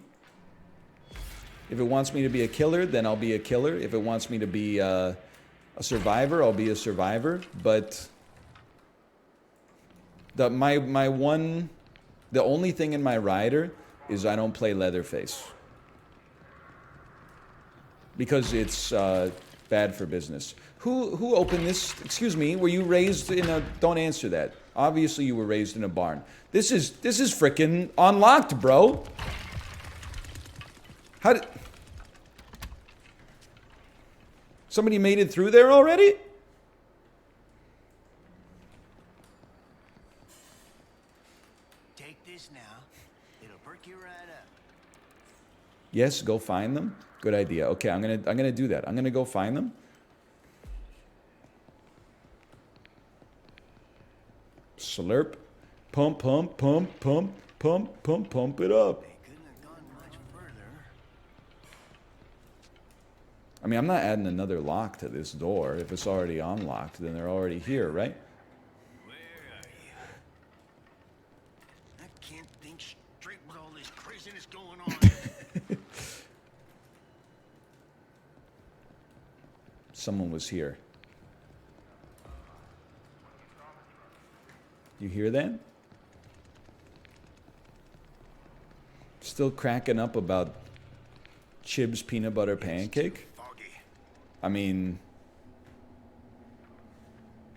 If it wants me to be a killer, then I'll be a killer. If it wants me to be a survivor, I'll be a survivor. But the only thing in my rider is I don't play Leatherface. Because it's bad for business. Who opened this? Excuse me, were you raised in a... Don't answer that. Obviously you were raised in a barn. This is frickin' unlocked, bro. How did... Somebody made it through there already? Take this now. It'll perk you right up. Yes, go find them. Good idea. Okay, I'm gonna do that. I'm gonna go find them. Slurp. Pump, pump, pump, pump, pump, pump, pump it up. They couldn't have gone much further. I mean, I'm not adding another lock to this door. If it's already unlocked, then they're already here, right? Where are you? I can't think straight with all this craziness going on. Someone was here. You hear that? Still cracking up about Chib's peanut butter pancake? Foggy. I mean,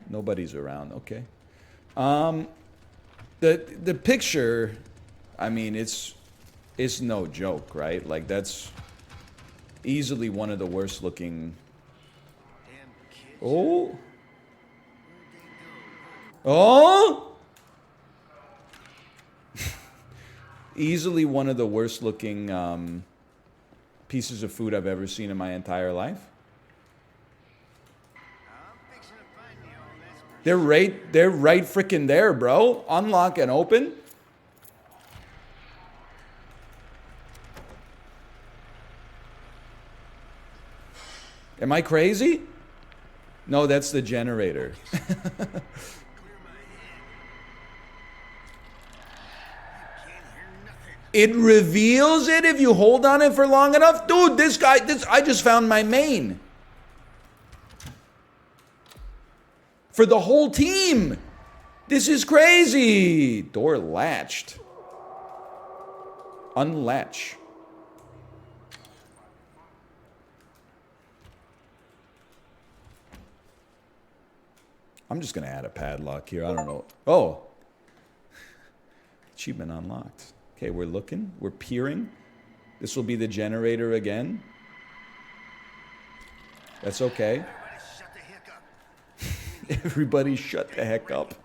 nobody's around. Okay. The picture, I mean, it's no joke, right? Like, that's easily one of the worst looking. Damn kids. Oh. Where'd they go? Oh. Easily one of the worst looking pieces of food I've ever seen in my entire life. I'm fixing to find you all this. They're right freaking there, bro. Unlock and open. Am I crazy? No, that's the generator. Clear my head. I can't hear nothing. It reveals it if you hold on it for long enough. Dude, I just found my main. For the whole team. This is crazy. Door latched. Unlatch. I'm just going to add a padlock here. I don't know. Oh. Achievement unlocked. Okay, we're looking. We're peering. This will be the generator again. That's okay. Everybody shut the heck up. Everybody shut the heck up.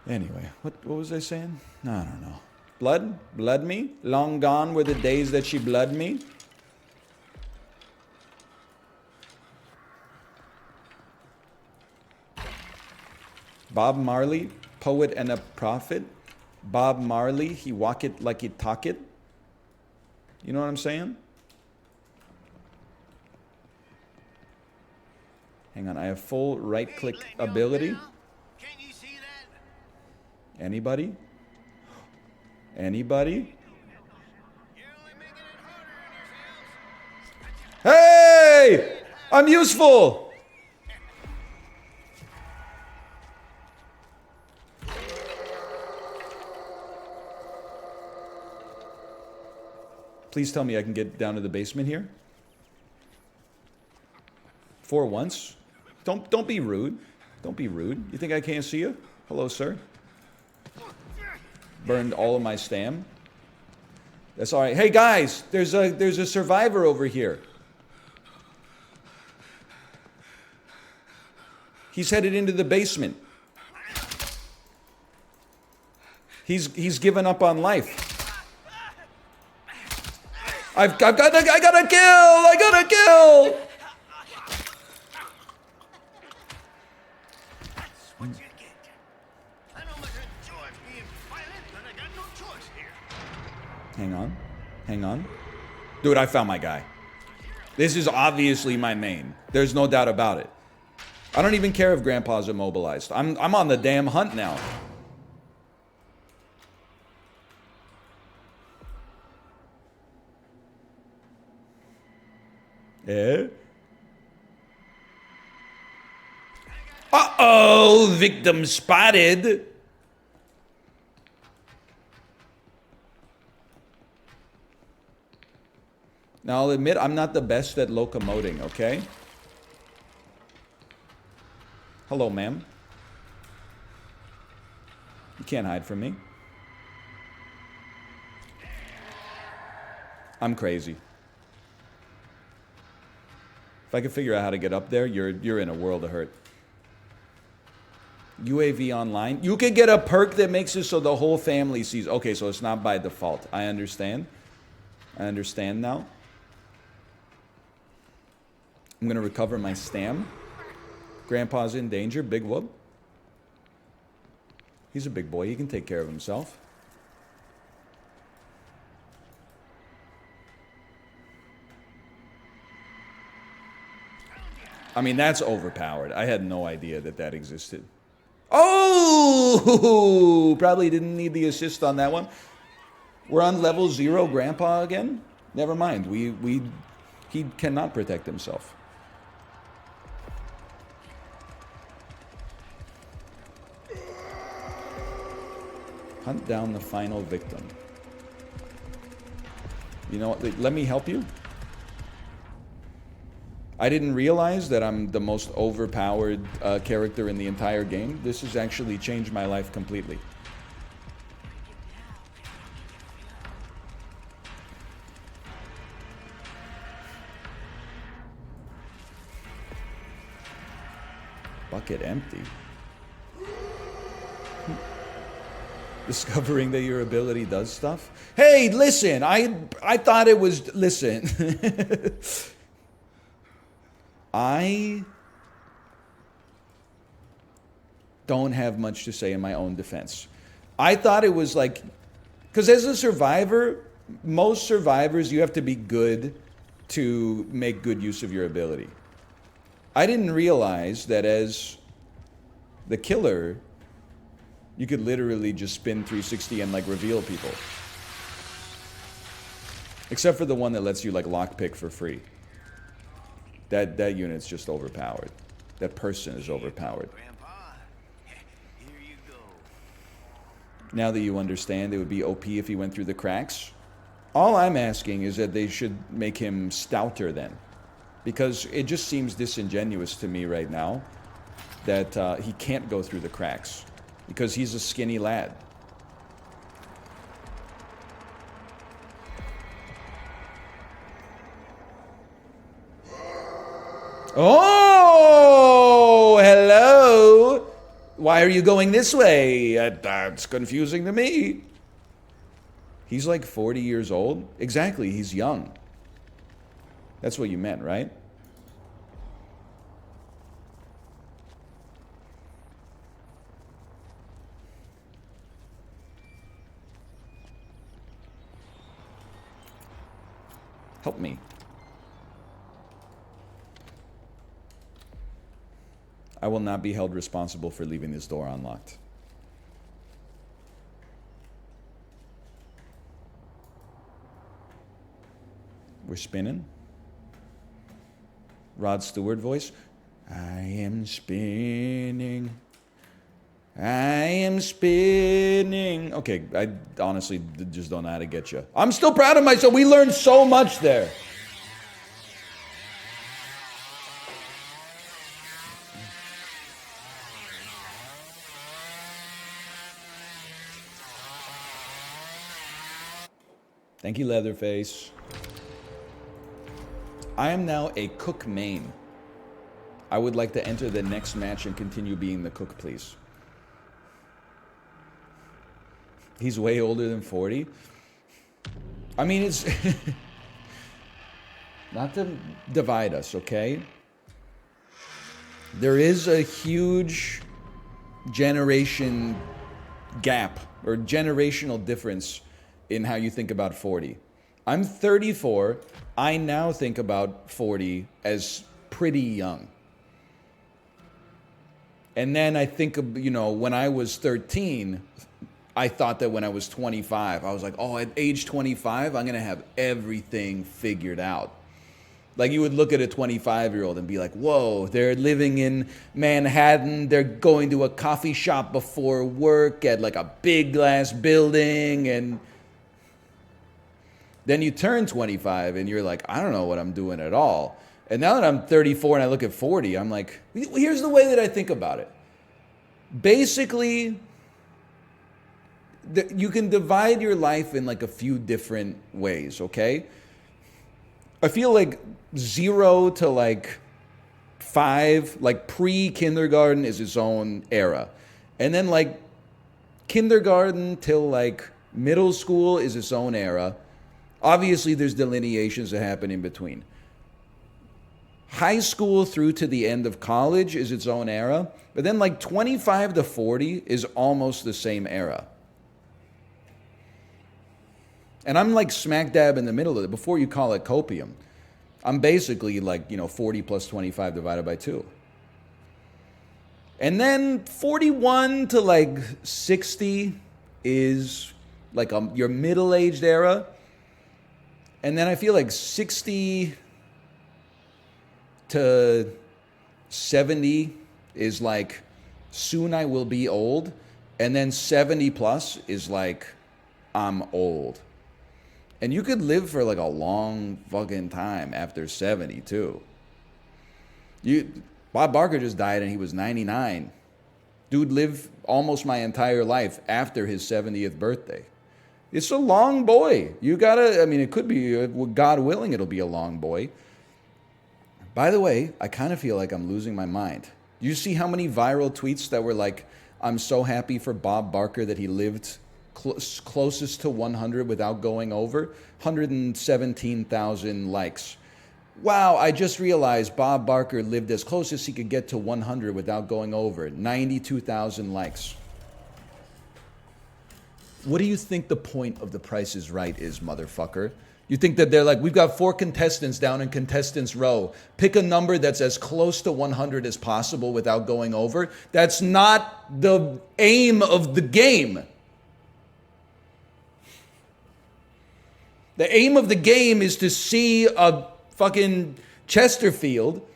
Anyway, what was I saying? I don't know. Blood me? Long gone were the days that she blood me? Bob Marley, poet and a prophet. Bob Marley, he walk it like he talk it. You know what I'm saying? Hang on, I have full right-click ability. Can you see that? Anybody? Anybody? You're only making it harder on yourselves. Hey! I'm useful! Please tell me I can get down to the basement here. For once. Don't be rude. Don't be rude. You think I can't see you? Hello, sir. Burned all of my stam. That's all right. Hey guys, there's a survivor over here. He's headed into the basement. He's given up on life. I got a kill! Hang on. Hang on. Dude, I found my guy. This is obviously my main. There's no doubt about it. I don't even care if Grandpa's immobilized. I'm on the damn hunt now. Eh? Uh-oh! Victim spotted! Now, I'll admit, I'm not the best at locomoting, okay? Hello, ma'am. You can't hide from me. I'm crazy. If I could figure out how to get up there, you're in a world of hurt. UAV online. You could get a perk that makes it so the whole family sees. Okay, so it's not by default. I understand. I understand now. I'm going to recover my stam. Grandpa's in danger. Big whoop. He's a big boy. He can take care of himself. I mean, that's overpowered. I had no idea that that existed. Oh! Probably didn't need the assist on that one. We're on level 0 Grandpa again? Never mind. He cannot protect himself. Hunt down the final victim. You know what? Let me help you. I didn't realize that I'm the most overpowered character in the entire game. This has actually changed my life completely. Bucket empty. Discovering that your ability does stuff. Hey, listen, I thought it was, listen. I don't have much to say in my own defense. I thought it was like, because as a survivor, most survivors, you have to be good to make good use of your ability. I didn't realize that as the killer, you could literally just spin 360 and like reveal people. Except for the one that lets you like lockpick for free. That unit's just overpowered. That person is overpowered. Grandpa, here you go. Now that you understand, it would be OP if he went through the cracks. All I'm asking is that they should make him stouter then. Because it just seems disingenuous to me right now that he can't go through the cracks. Because he's a skinny lad. Oh, hello. Why are you going this way? That's confusing to me. He's like 40 years old. Exactly, he's young. That's what you meant, right? Help me. I will not be held responsible for leaving this door unlocked. We're spinning. Rod Stewart voice. I am spinning. I am spinning. Okay, I honestly just don't know how to get you. I'm still proud of myself. We learned so much there. Thank you, Leatherface. I am now a cook main. I would like to enter the next match and continue being the cook, please. He's way older than 40. I mean, it's... not to divide us, okay? There is a huge generation gap or generational difference in how you think about 40. I'm 34. I now think about 40 as pretty young. And then I think of, when I was 13, I thought that when I was 25, I was like, oh, at age 25, I'm going to have everything figured out. Like you would look at a 25-year-old and be like, whoa, they're living in Manhattan. They're going to a coffee shop before work at like a big glass building. And then you turn 25 and you're like, I don't know what I'm doing at all. And now that I'm 34 and I look at 40, I'm like, here's the way that I think about it. Basically, you can divide your life in like a few different ways, okay? I feel like 0 to like 5, like pre-kindergarten is its own era. And then like kindergarten till like middle school is its own era. Obviously, there's delineations that happen in between. High school through to the end of college is its own era. But then like 25 to 40 is almost the same era. And I'm like smack dab in the middle of it. Before you call it copium, I'm basically like, 40 plus 25 divided by 2. And then 41 to like 60 is like your middle-aged era. And then I feel like 60 to 70 is like soon I will be old. And then 70 plus is like I'm old. And you could live for like a long fucking time after 70 too. Bob Barker just died and he was 99. Dude lived almost my entire life after his 70th birthday. It's a long boy. It could be, God willing, it'll be a long boy. By the way, I kind of feel like I'm losing my mind. You see how many viral tweets that were like, I'm so happy for Bob Barker that he lived closest to 100 without going over? 117,000 likes. Wow, I just realized Bob Barker lived as close as he could get to 100 without going over. 92,000 likes. What do you think the point of The Price is Right is, motherfucker? You think that they're like, we've got 4 contestants down in contestants row. Pick a number that's as close to 100 as possible without going over? That's not the aim of the game. The aim of the game is to see a fucking Chesterfield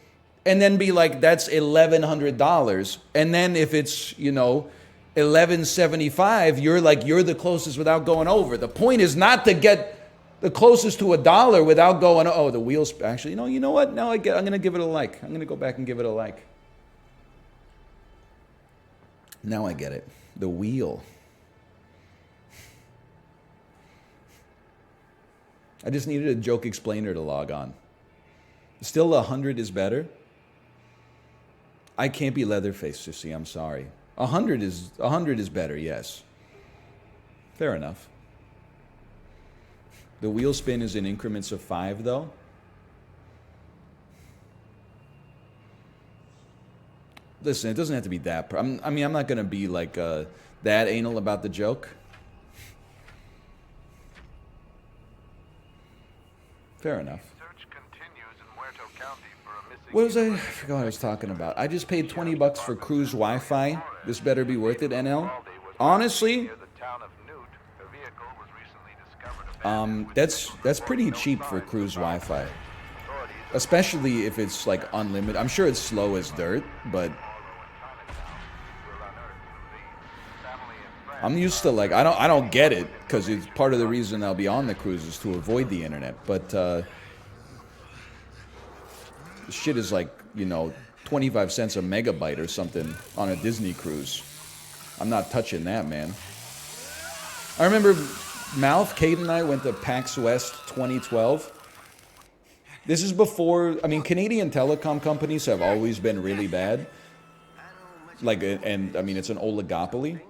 and then be like, that's $1,100. And then if it's, $1,175, you're the closest without going over. The point is not to get the closest to $1 without going, the wheels, actually, you know what? Now I'm going to give it a like. I'm going to go back and give it a like. Now I get it. The wheel. I just needed a joke explainer to log on. Still 100 is better? I can't be Leatherface, Sissy, I'm sorry. 100 is better, yes. Fair enough. The wheel spin is in increments of 5, though. Listen, it doesn't have to be that. I'm not going to be like that anal about the joke. Fair enough. Search continues in Muerto County for a missing What was I forgot what I was talking about. I just paid $20 for Cruise Wi-Fi. This better be worth it, NL. Honestly, near the town of Newt. A vehicle was recently discovered that's pretty cheap for Cruise Wi-Fi. Especially if it's like unlimited. I'm sure it's slow as dirt, but I'm used to like I don't get it because it's part of the reason I'll be on the cruises to avoid the internet. But shit is like 25 cents a megabyte or something on a Disney cruise. I'm not touching that, man. I remember Kate and I went to PAX West 2012. This is before, Canadian telecom companies have always been really bad. It's an oligopoly.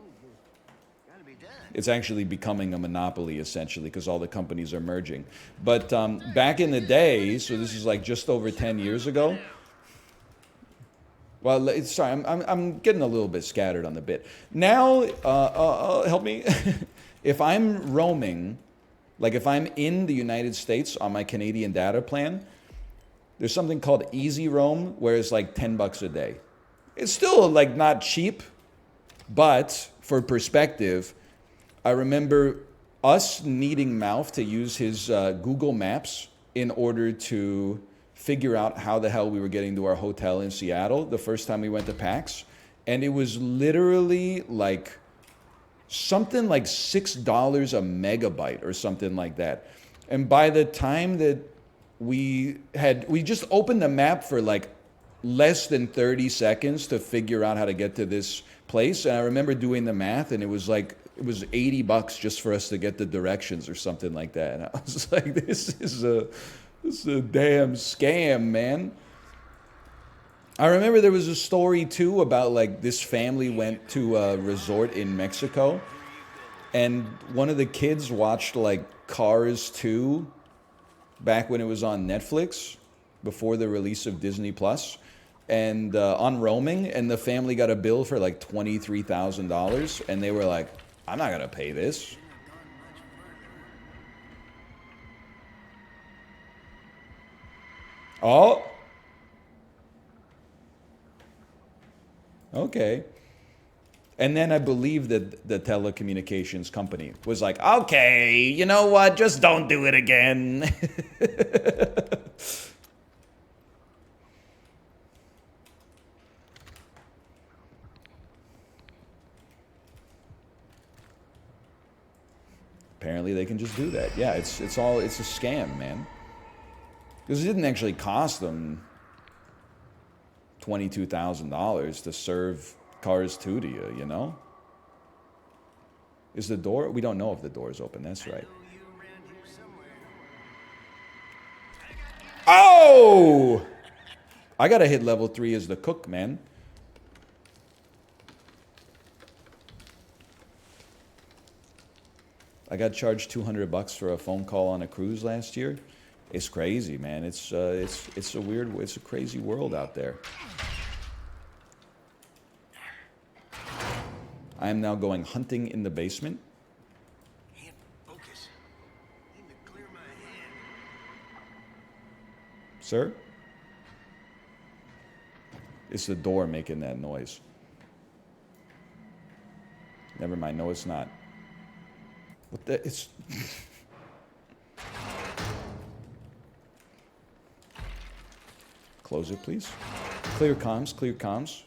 It's actually becoming a monopoly, essentially, because all the companies are merging. But back in the day, so this is like just over 10 years ago. Well, sorry, I'm getting a little bit scattered on the bit. Now, help me. If I'm roaming Like if I'm in the United States on my Canadian data plan, there's something called Easy Roam, where it's like $10 a day. It's still like not cheap, but for perspective, I remember us needing Mouth to use his Google Maps in order to figure out how the hell we were getting to our hotel in Seattle the first time we went to PAX. And it was literally like something like $6 a megabyte or something like that. And by the time that we just opened the map for like less than 30 seconds to figure out how to get to this place. And I remember doing the math, and it was $80 just for us to get the directions or something like that. And I was like, this is a damn scam, man. I remember there was a story too about like this family went to a resort in Mexico, and one of the kids watched like Cars 2 back when it was on Netflix before the release of Disney Plus, and on roaming, and the family got a bill for like $23,000, and they were like, I'm not gonna pay this. Oh. Okay. And then I believe that the telecommunications company was like, okay, you know what? Just don't do it again. Apparently they can just do that. Yeah, it's a scam, man. Because it didn't actually cost them $22,000 to serve Cars 2 to you, you know? Is the door? We don't know if the door is open. That's right. Oh! I gotta hit level 3 as the cook, man. I got charged $200 for a phone call on a cruise last year. It's crazy, man. It's a crazy world out there. I am now going hunting in the basement. Can't focus. Need to clear my head. Sir? It's the door making that noise. Never mind. No, it's not. What the? It's. Close it, please. Clear comms, clear comms.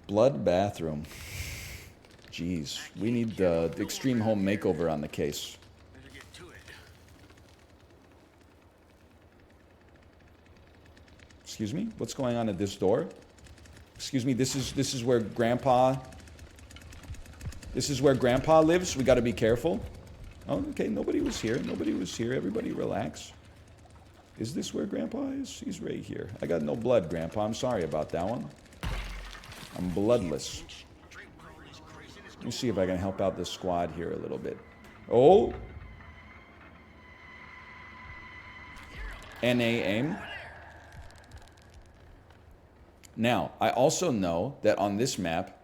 Blood bathroom. Jeez, we need the extreme home makeover on the case. Better get to it. Excuse me? What's going on at this door? Excuse me, this is where Grandpa... This is where Grandpa lives? We gotta be careful. Oh, okay, nobody was here. Nobody was here. Everybody relax. Is this where Grandpa is? He's right here. I got no blood, Grandpa. I'm sorry about that one. I'm bloodless. Let me see if I can help out the squad here a little bit. Oh! NA aim. Now, I also know that on this map,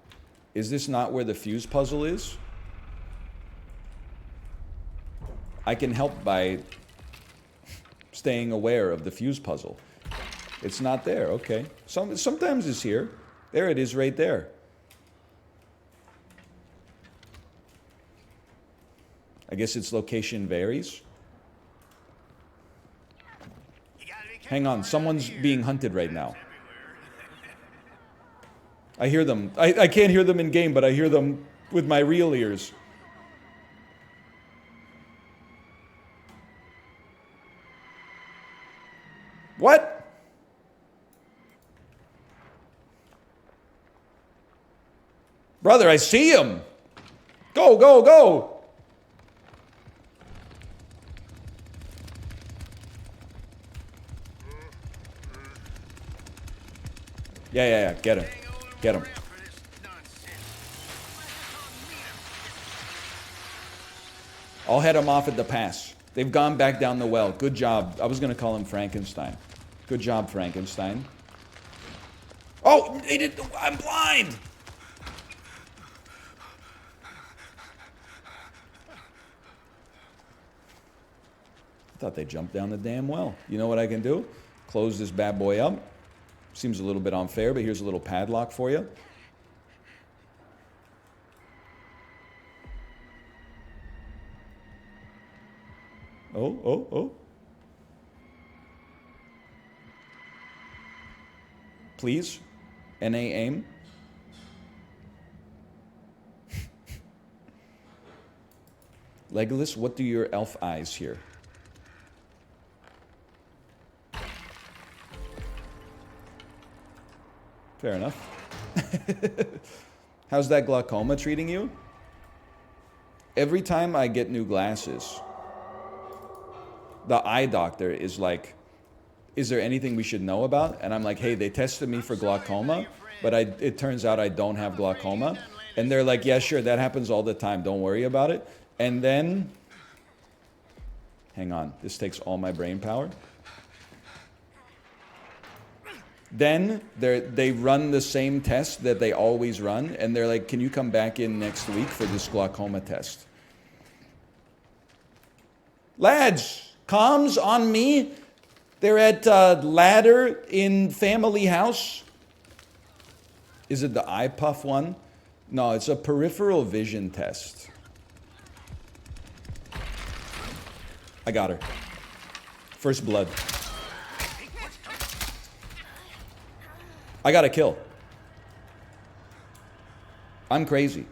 is this not where the fuse puzzle is? I can help by staying aware of the fuse puzzle. It's not there, okay. Sometimes it's here. There it is right there. I guess its location varies. Hang on, someone's being hunted right now. I hear them. I can't hear them in game, but I hear them with my real ears. What? Brother, I see him. Go, go, go. Yeah. Get him. Get him. I'll head him off at the pass. They've gone back down the well. Good job. I was going to call him Frankenstein. Good job, Frankenstein. Oh, they did. I'm blind. thought they jumped down the damn well. You know what I can do? Close this bad boy up. Seems a little bit unfair, but here's a little padlock for you. Oh, oh, oh. Please. NA aim. Legolas, what do your elf eyes hear? Fair enough. How's that glaucoma treating you? Every time I get new glasses, the eye doctor is like, is there anything we should know about? And I'm like, hey, they tested me for glaucoma, but it turns out I don't have glaucoma. And they're like, yeah, sure, that happens all the time. Don't worry about it. And then, hang on, this takes all my brain power. Then they run the same test that they always run, and they're like, can you come back in next week for this glaucoma test? Lads, comms on me. They're at Ladder in Family House. Is it the eye puff one? No, it's a peripheral vision test. I got her. First blood. I got a kill. I'm crazy.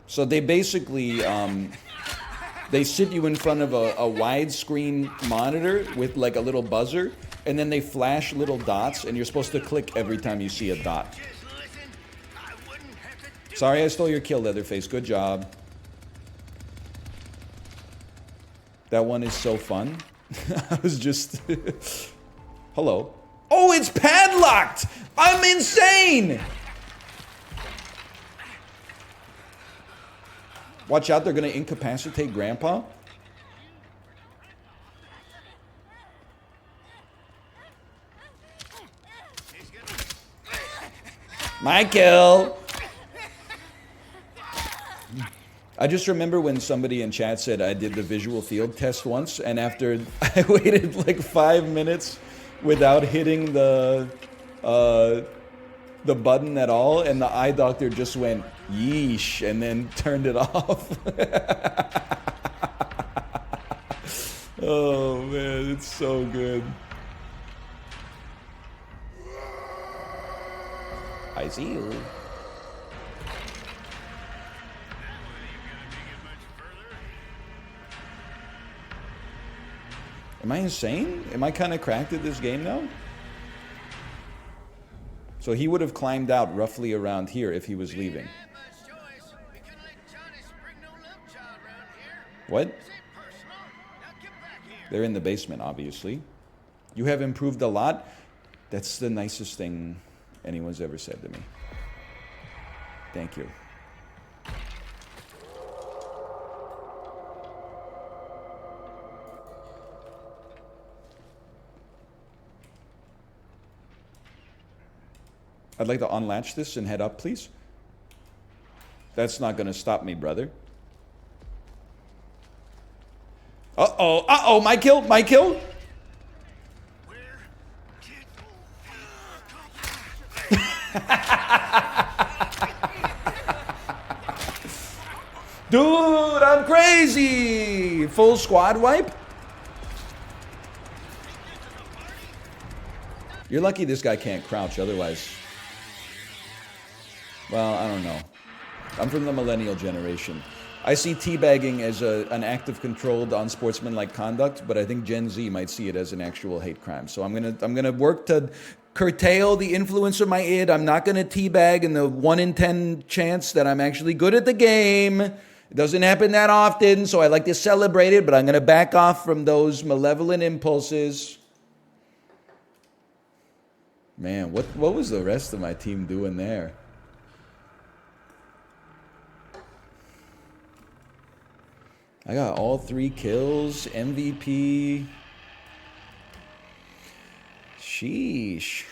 So they basically, they sit you in front of a widescreen monitor with like a little buzzer, and then they flash little dots, and you're supposed to click every time you see a dot. Sorry I stole your kill, Leatherface. Good job. That one is so fun. I was just... Hello. Oh, it's padlocked! I'm insane! Watch out, they're gonna incapacitate Grandpa. My kill! I just remember when somebody in chat said I did the visual field test once, and after I waited like 5 minutes without hitting the button at all, and the eye doctor just went yeesh and then turned it off. Oh man, it's so good. I see you. Am I insane? Am I kind of cracked at this game now? So he would have climbed out roughly around here if he was leaving. What? They're in the basement, obviously. You have improved a lot. That's the nicest thing anyone's ever said to me. Thank you. I'd like to unlatch this and head up, please. That's not going to stop me, brother. Uh-oh, uh-oh, my kill, my kill. Dude, I'm crazy. Full squad wipe? You're lucky this guy can't crouch, otherwise... Well, I don't know. I'm from the millennial generation. I see teabagging as an act of controlled, unsportsmanlike conduct, but I think Gen Z might see it as an actual hate crime. So I'm gonna work to curtail the influence of my id. I'm not gonna teabag in the 1 in 10 chance that I'm actually good at the game. It doesn't happen that often, so I like to celebrate it, but I'm gonna back off from those malevolent impulses. Man, what was the rest of my team doing there? I got all 3 kills, MVP. Sheesh.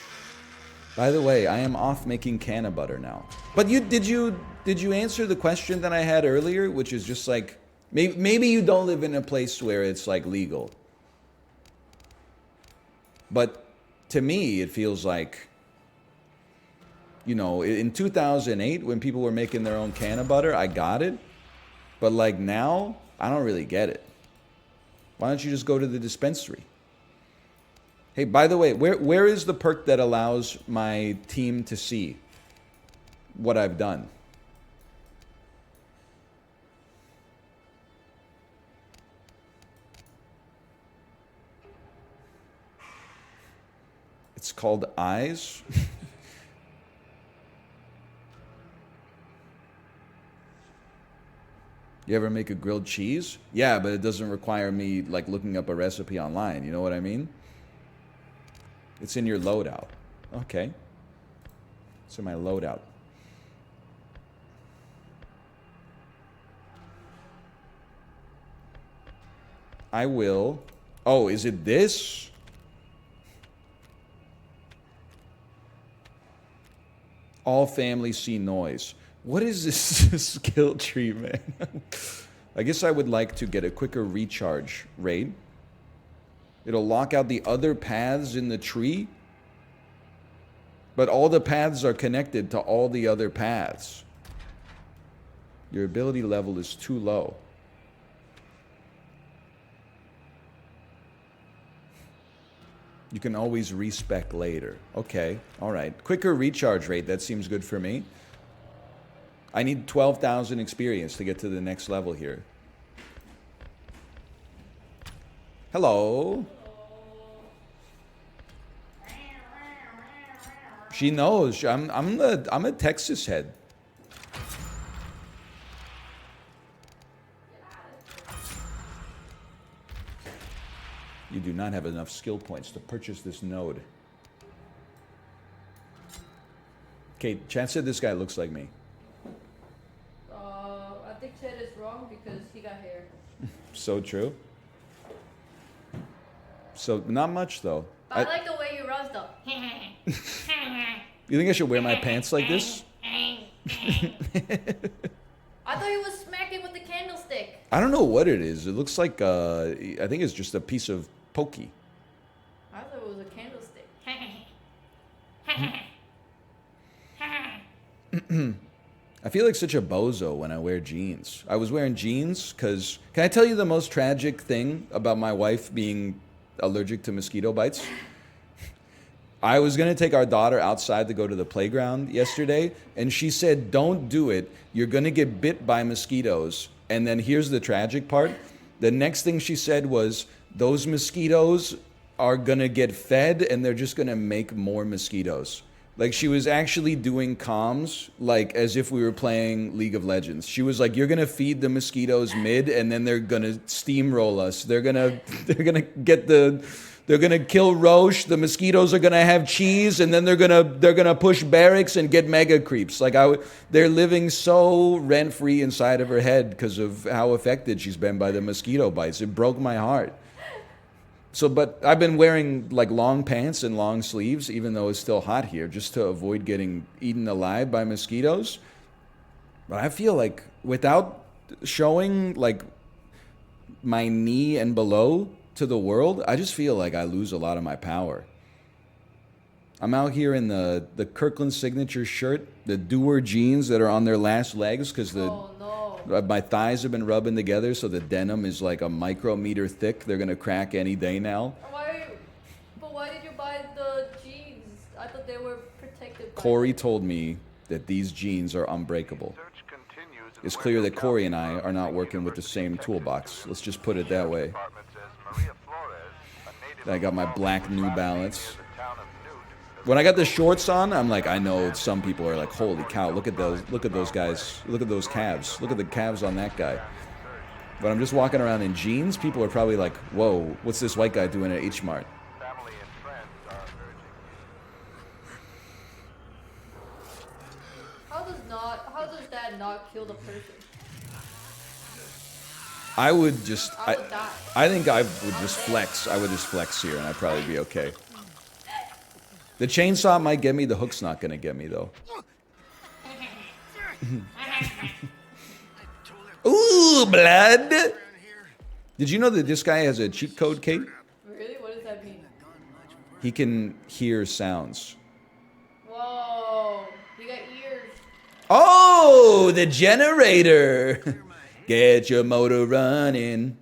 By the way, I am off making canna butter now. But did you answer the question that I had earlier, which is just like maybe you don't live in a place where it's like legal. But to me, it feels like, you know, in 2008 when people were making their own can of butter, I got it. But like now, I don't really get it. Why don't you just go to the dispensary? Hey, by the way, where is the perk that allows my team to see what I've done? It's called eyes. You ever make a grilled cheese? Yeah, but it doesn't require me like looking up a recipe online. You know what I mean? It's in your loadout. Okay. It's in my loadout. I will. Oh, is it this? All families see noise. What is this skill tree, man? I guess I would like to get a quicker recharge rate. It'll lock out the other paths in the tree. But all the paths are connected to all the other paths. Your ability level is too low. You can always respec later. Okay, all right. Quicker recharge rate, that seems good for me. I need 12,000 experience to get to the next level here. Hello. She knows. I'm a Texas head. You do not have enough skill points to purchase this node. Okay, Chad said this guy looks like me. I think Chad is wrong because he got hair. So true. So, not much though. I like the way you roast though. You think I should wear my pants like this? I thought he was smacking with the candlestick. I don't know what it is. It looks like, I think it's just a piece of pokey. I thought it was a candlestick. I feel like such a bozo when I wear jeans. I was wearing jeans because, can I tell you the most tragic thing about my wife being allergic to mosquito bites? I was going to take our daughter outside to go to the playground yesterday, and she said, don't do it. You're going to get bit by mosquitoes. And then here's the tragic part. The next thing she said was, those mosquitoes are going to get fed, and they're just going to make more mosquitoes. Like, she was actually doing comms, like, as if we were playing League of Legends. She was like, you're going to feed the mosquitoes mid, and then they're going to steamroll us. They're going to kill Roche. The mosquitoes are going to have cheese, and then they're going to push barracks and get mega creeps. Like, they're living so rent-free inside of her head because of how affected she's been by the mosquito bites. It broke my heart. So, but I've been wearing like long pants and long sleeves, even though it's still hot here, just to avoid getting eaten alive by mosquitoes. But I feel like without showing like my knee and below to the world, I just feel like I lose a lot of my power. I'm out here in the Kirkland signature shirt, the Doer jeans that are on their last legs because my thighs have been rubbing together, so the denim is like a micrometer thick. They're gonna crack any day now. Why did you buy the jeans? I thought they were protected. Corey told me that these jeans are unbreakable. It's clear that Corey and I are not working with the same toolbox. Let's just put it that way. I got my black New Balance. When I got the shorts on, I'm like, I know some people are like, holy cow, look at those guys, look at those calves, look at the calves on that guy. But I'm just walking around in jeans, people are probably like, whoa, what's this white guy doing at H Mart? How does that not kill the person? I think I would Okay. just flex. I would just flex here and I'd probably be okay. The chainsaw might get me, the hook's not gonna get me though. Ooh, blood! Did you know that this guy has a cheat code, Kate? Really? What does that mean? He can hear sounds. Whoa. He got ears. Oh, the generator. Get your motor running.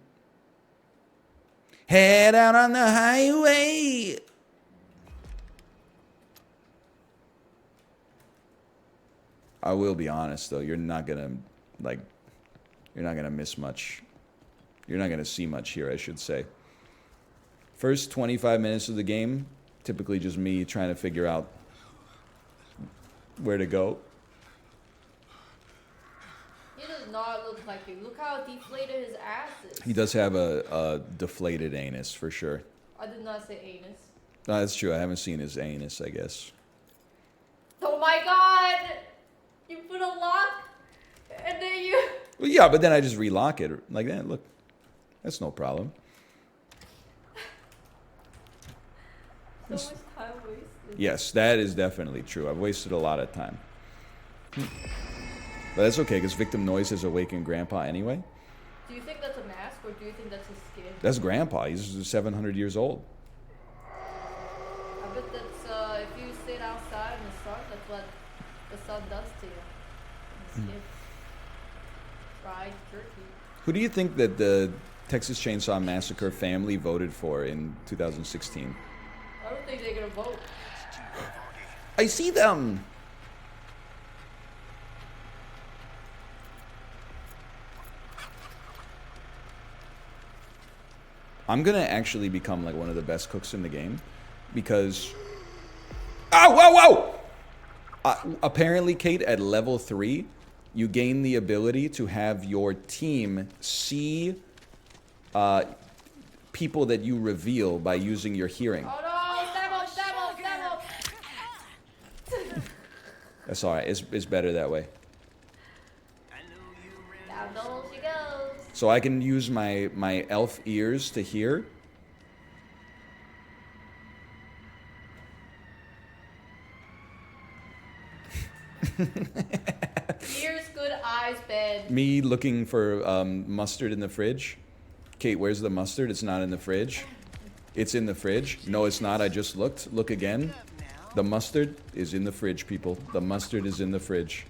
Head out on the highway. I will be honest though, you're not gonna miss much. You're not gonna see much here, I should say. First 25 minutes of the game, typically just me trying to figure out where to go. He does not look like you. Look how deflated his ass is. He does have a deflated anus for sure. I did not say anus. No, that's true. I haven't seen his anus, I guess. Oh my god! You put a lock and then you... Well, yeah, but then I just relock it like that. Look, that's no problem. So much time wasted. Yes, that is definitely true. I've wasted a lot of time. But that's okay, because victim noise has awakened Grandpa anyway. Do you think that's a mask or do you think that's his skin? That's Grandpa. He's 700 years old. I bet that's, if you sit outside in the sun, that's what the sun does to you. The skin. Fried turkey. Who do you think that the Texas Chainsaw Massacre family voted for in 2016? I don't think they're gonna vote. I see them! I'm gonna actually become like one of the best cooks in the game because... Oh, whoa, whoa! Apparently, Kate, at level 3, you gain the ability to have your team see people that you reveal by using your hearing. Oh no! Stab him! That's alright, it's better that way. Down the hole she goes. So I can use my elf ears to hear. Ears good, eyes bad. Me looking for mustard in the fridge. Kate, where's the mustard? It's not in the fridge. It's in the fridge. No, it's not. I just looked. Look again. The mustard is in the fridge, people. The mustard is in the fridge.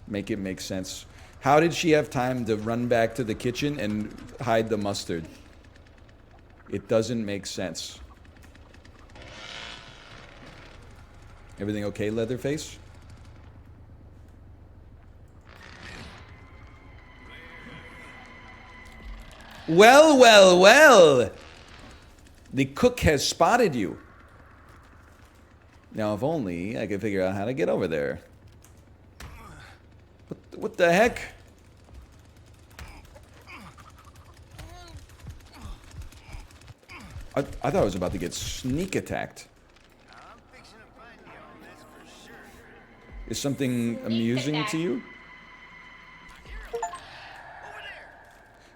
Make it make sense. How did she have time to run back to the kitchen and hide the mustard? It doesn't make sense. Everything okay, Leatherface? Well, well, well! The cook has spotted you. Now, if only I could figure out how to get over there. What the heck? I thought I was about to get sneak attacked. Is something amusing to you?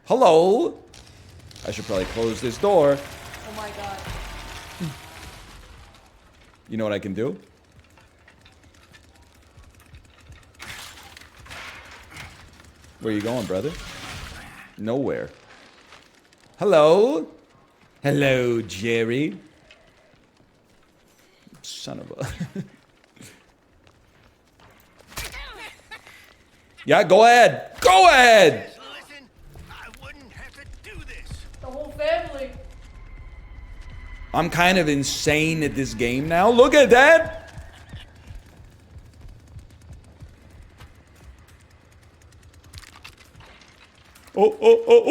Hello? I should probably close this door. Oh my god. You know what I can do? Where you going, brother? Nowhere. Hello? Hello, Jerry. Son of a... Yeah, go ahead. Go ahead. Listen, I wouldn't have to do this. The whole family. I'm kind of insane at this game now. Look at that. Oh,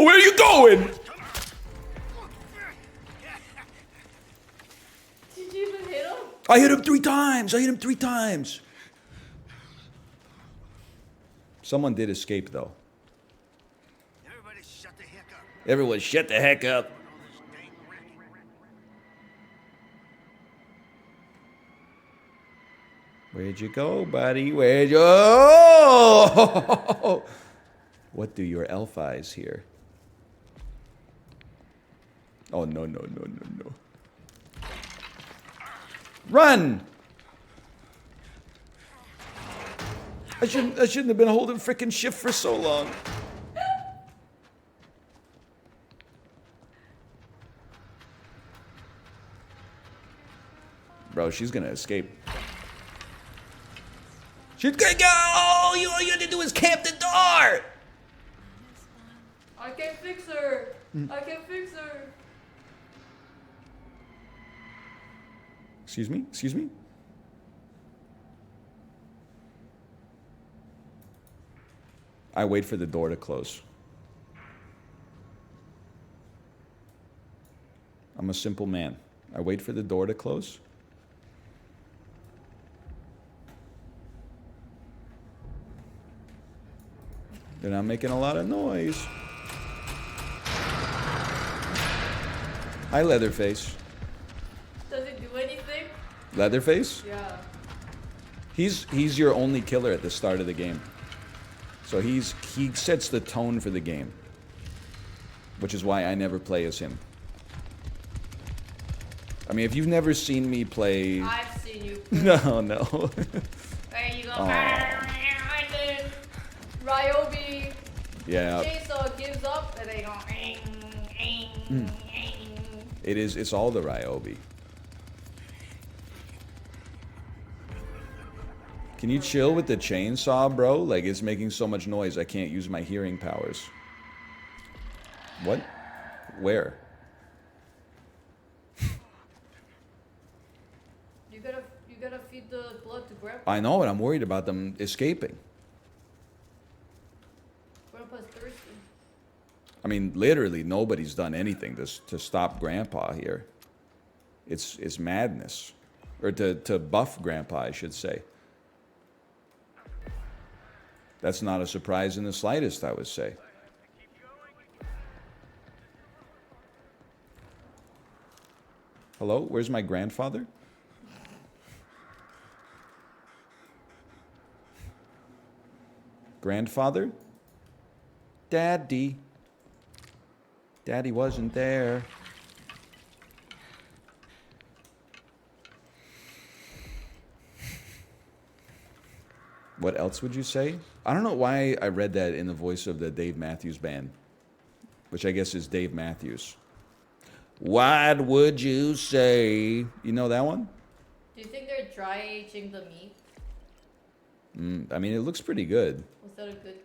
where are you going? Did you even hit him? I hit him 3 times. I hit him 3 times. Someone did escape, though. Everybody shut the heck up. Everyone shut the heck up. Where'd you go, buddy? Where'd you... Oh! What do your elf eyes hear? Oh, no, no, no, no, no. Run! I shouldn't have been holding frickin' shift for so long. Bro, she's gonna escape. She's gonna go! All you had to do is camp the door! I can fix her. I can fix her. Excuse me? Excuse me? I wait for the door to close. I'm a simple man. I wait for the door to close. They're not making a lot of noise. Hi, Leatherface. Does it do anything? Leatherface? Yeah. He's your only killer at the start of the game. So he sets the tone for the game. Which is why I never play as him. I mean, if you've never seen me play... I've seen you play. No. There you go. Aw. And then Ryobi Yeah. Chainsaw gives up and they go. It's all the Ryobi. Can you chill with the chainsaw, bro? Like, it's making so much noise, I can't use my hearing powers. What? Where? You gotta feed the blood to Grandpa. I know, and I'm worried about them escaping. Grandpa's thirsty. I mean, literally, nobody's done anything to stop Grandpa here. It's madness. Or to buff Grandpa, I should say. That's not a surprise in the slightest, I would say. Hello? Where's my grandfather? Grandfather? Daddy. Daddy wasn't there. What else would you say? I don't know why I read that in the voice of the Dave Matthews Band, which I guess is Dave Matthews. What would you say? You know that one? Do you think they're dry aging the meat? I mean, it looks pretty good. Was that a good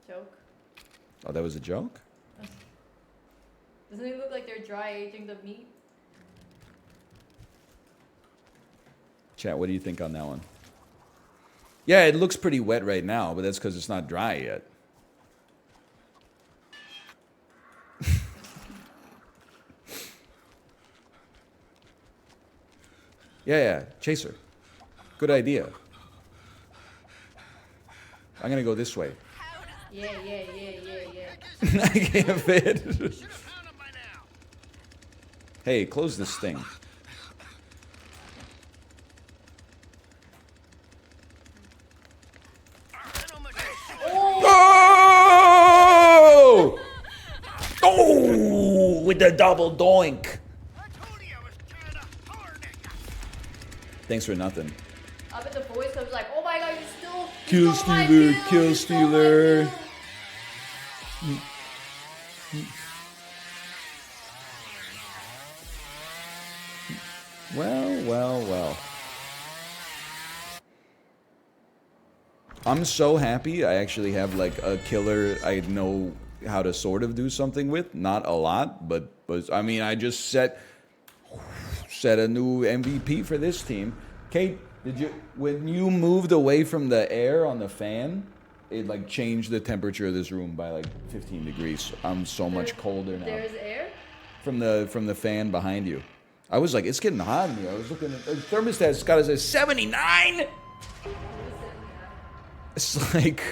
joke? Oh, that was a joke? Doesn't it look like they're dry aging the meat? Chat, what do you think on that one? Yeah, it looks pretty wet right now, but that's because it's not dry yet. Yeah, Chaser. Good idea. I'm gonna go this way. Yeah. I can't fit. Hey, close this thing. Oh! Oh! With the double doink. Thanks for nothing. I bet the voice comes like, oh my god, you still Kill stole my stealer, kill, kill you stole my stealer. kill." Well. I'm so happy I actually have like a killer I know how to sort of do something with. Not a lot, but I mean, I just set a new MVP for this team. Kate, when you moved away from the air on the fan, it like changed the temperature of this room by like 15 degrees. I'm so much colder now. There's air? From the fan behind you. I was like, it's getting hot in here. I was looking at the thermostat's got us at 79. It's like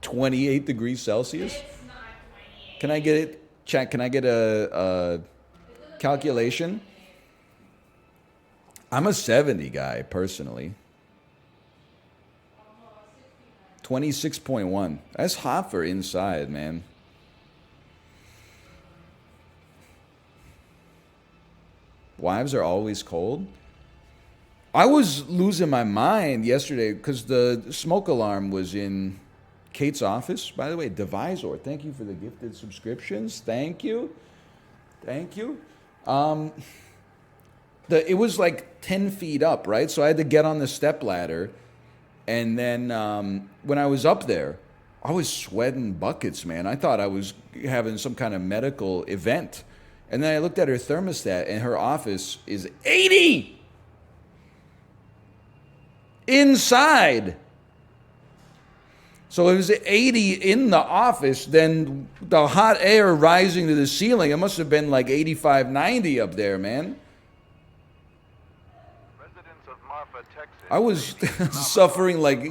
28 degrees Celsius. It's not 28. Can I get it? Chat, can I get a calculation? I'm a 70 guy, personally. 26.1. That's hot for inside, man. Wives are always cold. I was losing my mind yesterday because the smoke alarm was in Kate's office. By the way, Devisor, thank you for the gifted subscriptions. Thank you. It was like 10 feet up, right? So I had to get on the step ladder. And then when I was up there, I was sweating buckets, man. I thought I was having some kind of medical event. And then I looked at her thermostat, and her office is 80 inside. So it was 80 in the office, then the hot air rising to the ceiling. It must have been like 85, 90 up there, man. Residents of Marfa, Texas, I was suffering like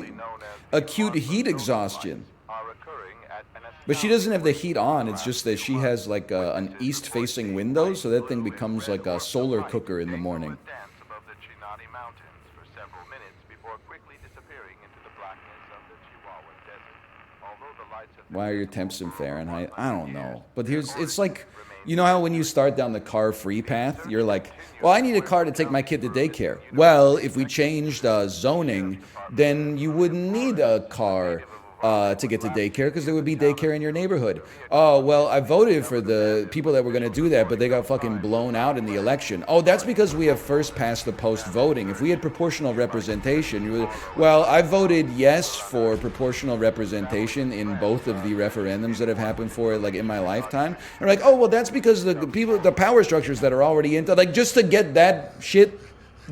acute heat exhaustion. are occurring at an But she doesn't have the heat on. It's just that she has like an east-facing window, so that thing becomes like a solar cooker in the morning. dance above the Chinati Mountains for several minutes before quickly disappearing into the blackness of the Chihuahua Desert. Although the lights have Why are your temps in Fahrenheit? I don't know. But it's like, you know how when you start down the car-free path, you're like, well, I need a car to take my kid to daycare. Well, if we changed zoning, then you wouldn't need a car to get to daycare because there would be daycare in your neighborhood. Oh, well, I voted for the people that were going to do that, but they got fucking blown out in the election. Oh, that's because we have first past the post voting. If we had proportional representation, you would, well, I voted yes for proportional representation in both of the referendums that have happened for like in my lifetime. And we're like, oh, well, that's because the people, the power structures that are already into, like, just to get that shit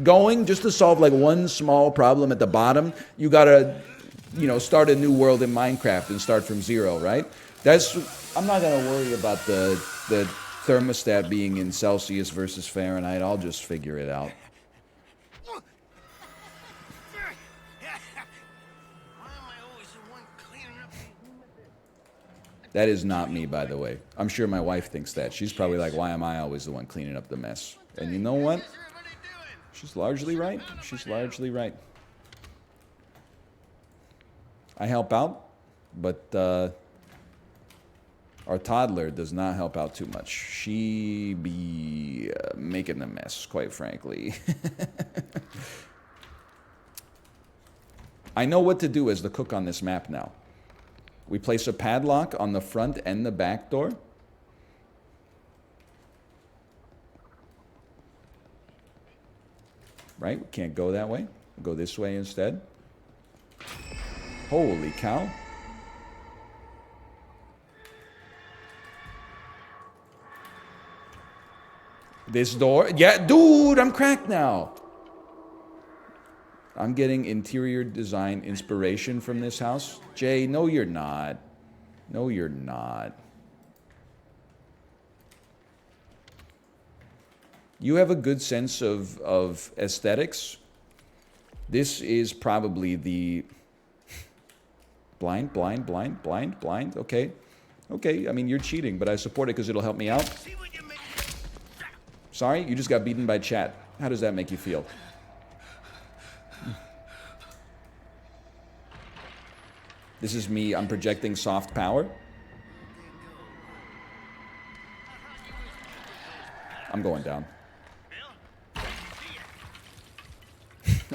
going, just to solve like one small problem at the bottom, you gotta, you know, start a new world in Minecraft and start from zero, right? I'm not gonna worry about the thermostat being in Celsius versus Fahrenheit. I'll just figure it out. Why am I always the one cleaning up? That is not me, by the way. I'm sure my wife thinks that. She's probably like, why am I always the one cleaning up the mess? And you know what? What's everybody doing? She's largely right. She's largely right. I help out, but our toddler does not help out too much. She be making a mess, quite frankly. I know what to do as the cook on this map now. We place a padlock on the front and the back door. Right? We can't go that way. We'll go this way instead. Holy cow. This door, yeah, dude, I'm cracked now. I'm getting interior design inspiration from this house. Jay, no you're not. No you're not. You have a good sense of aesthetics. This is probably the... Blind. Okay. Okay, I mean, you're cheating, but I support it because it'll help me out. See what you make. Sorry, you just got beaten by chat. How does that make you feel? This is me, I'm projecting soft power. I'm going down.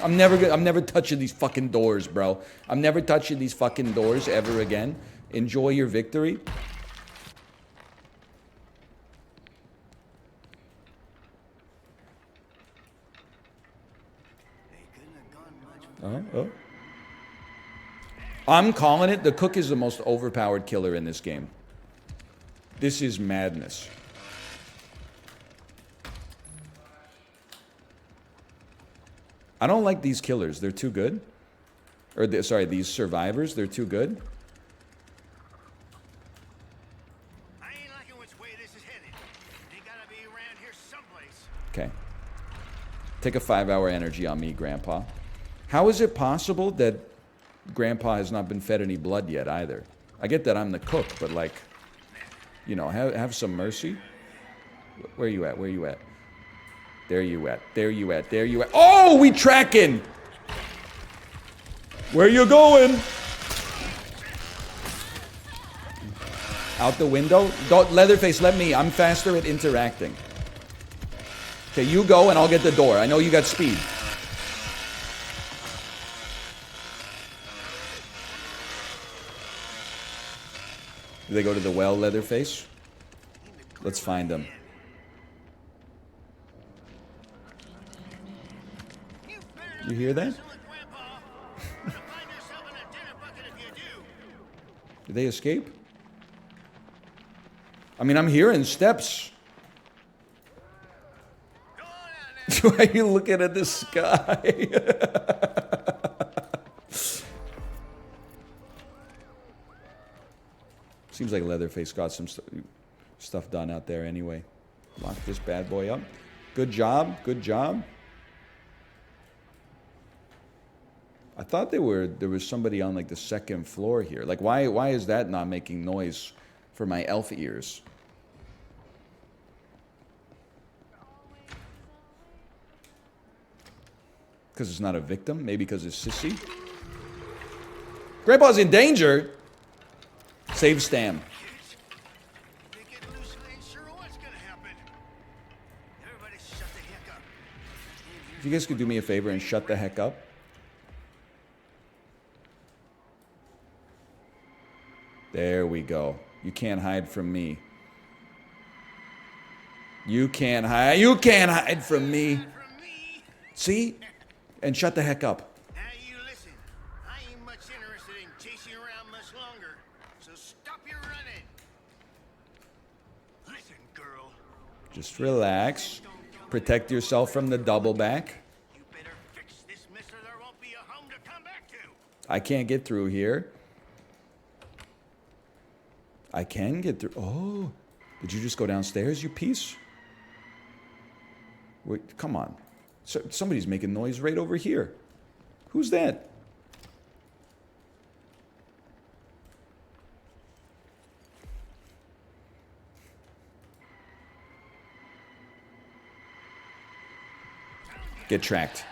I'm never touching these fucking doors, bro. I'm never touching these fucking doors ever again. Enjoy your victory. They couldn't have gone much. Oh. I'm calling it. The cook is the most overpowered killer in this game. This is madness. I don't like these killers. They're too good. Or, sorry, these survivors. They're too good. I ain't liking which way this is headed. They gotta be around here someplace. Okay. Take a 5-hour energy on me, Grandpa. How is it possible that Grandpa has not been fed any blood yet either? I get that I'm the cook, but like, you know, have some mercy. Where you at? Where you at? There you at. There you at. There you at. Oh, we tracking! Where you going? Out the window? Don't, Leatherface, let me. I'm faster at interacting. Okay, you go and I'll get the door. I know you got speed. Do they go to the well, Leatherface? Let's find them. You hear that? Listen with Grandpa. You're gonna find yourself in a dinner bucket if you do. Did they escape? I mean, I'm hearing steps. Go on out now. Why are you looking at the sky? Seems like Leatherface got some stuff done out there anyway. Lock this bad boy up. Good job. Good job. I thought there was somebody on like the second floor here. Like why is that not making noise for my elf ears? Because it's not a victim? Maybe because it's sissy? Grandpa's in danger! Save Stam. They get loose, I ain't sure what's gonna happen. Everybody shut the heck up. If you guys could do me a favor and shut the heck up. There we go. You can't hide from me. You can't hide. You can't hide from me. From me. See? And shut the heck up. Now you listen. I ain't much interested in chasing you around much longer. So stop your running. Listen, girl. Just relax. Protect yourself from the double back. You better fix this mess or there won't be a home to come back to. I can't get through here. I can get through. Oh, did you just go downstairs, you piece? Wait, come on. So, somebody's making noise right over here. Who's that? Get tracked.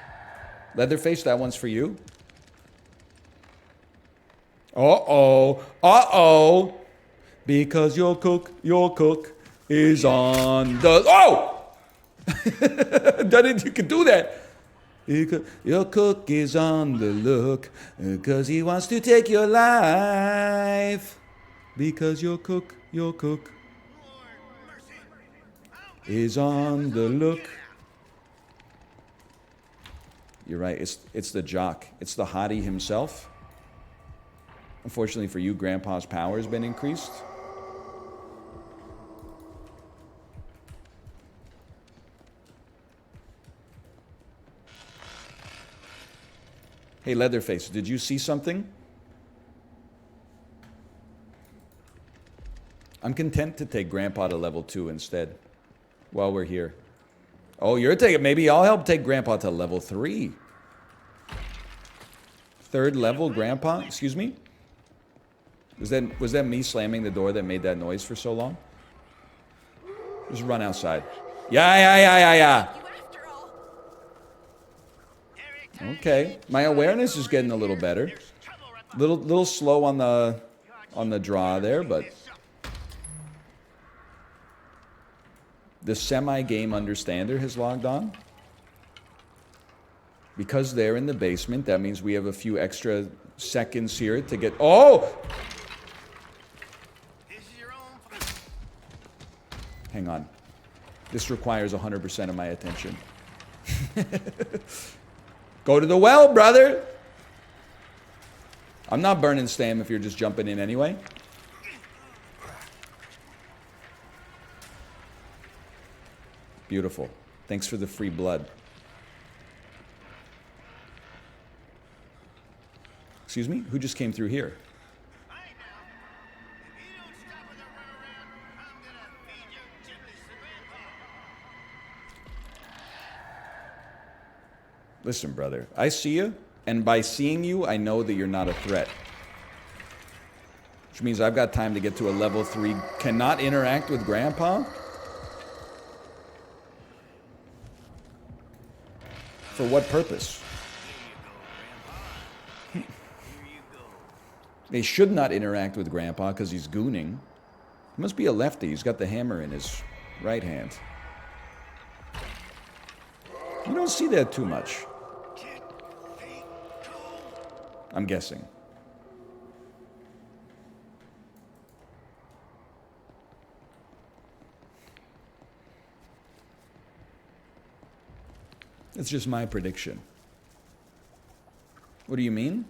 Leatherface, that one's for you. Uh-oh. Uh-oh. Because your cook is on the... Oh! You can do that. Your cook is on the look because he wants to take your life. Because your cook Lord mercy. is on the look. You're right. It's the jock. It's the hottie himself. Unfortunately for you, Grandpa's power has been increased. Hey, Leatherface, did you see something? I'm content to take Grandpa to level 2 instead, while we're here. Oh, you're taking... Maybe I'll help take Grandpa to level 3. Third level, Grandpa? Excuse me? Was that me slamming the door that made that noise for so long? Just run outside. Yeah. Okay, my awareness is getting a little better. Little slow on the draw there, but the semi-game understander has logged on. Because they're in the basement, that means we have a few extra seconds here to get... Oh! This is your own fault. Hang on. This requires 100% of my attention. Go to the well, brother! I'm not burning Stam if you're just jumping in anyway. Beautiful. Thanks for the free blood. Excuse me? Who just came through here? Right now, if you don't stop with the runaround, I'm gonna feed your kidneys to Grandpa. Listen, brother. I see you, and by seeing you, I know that you're not a threat. Which means I've got time to get to a level 3. Cannot interact with Grandpa? For what purpose? They should not interact with Grandpa because he's gooning. He must be a lefty. He's got the hammer in his right hand. You don't see that too much. I'm guessing. It's just my prediction. What do you mean?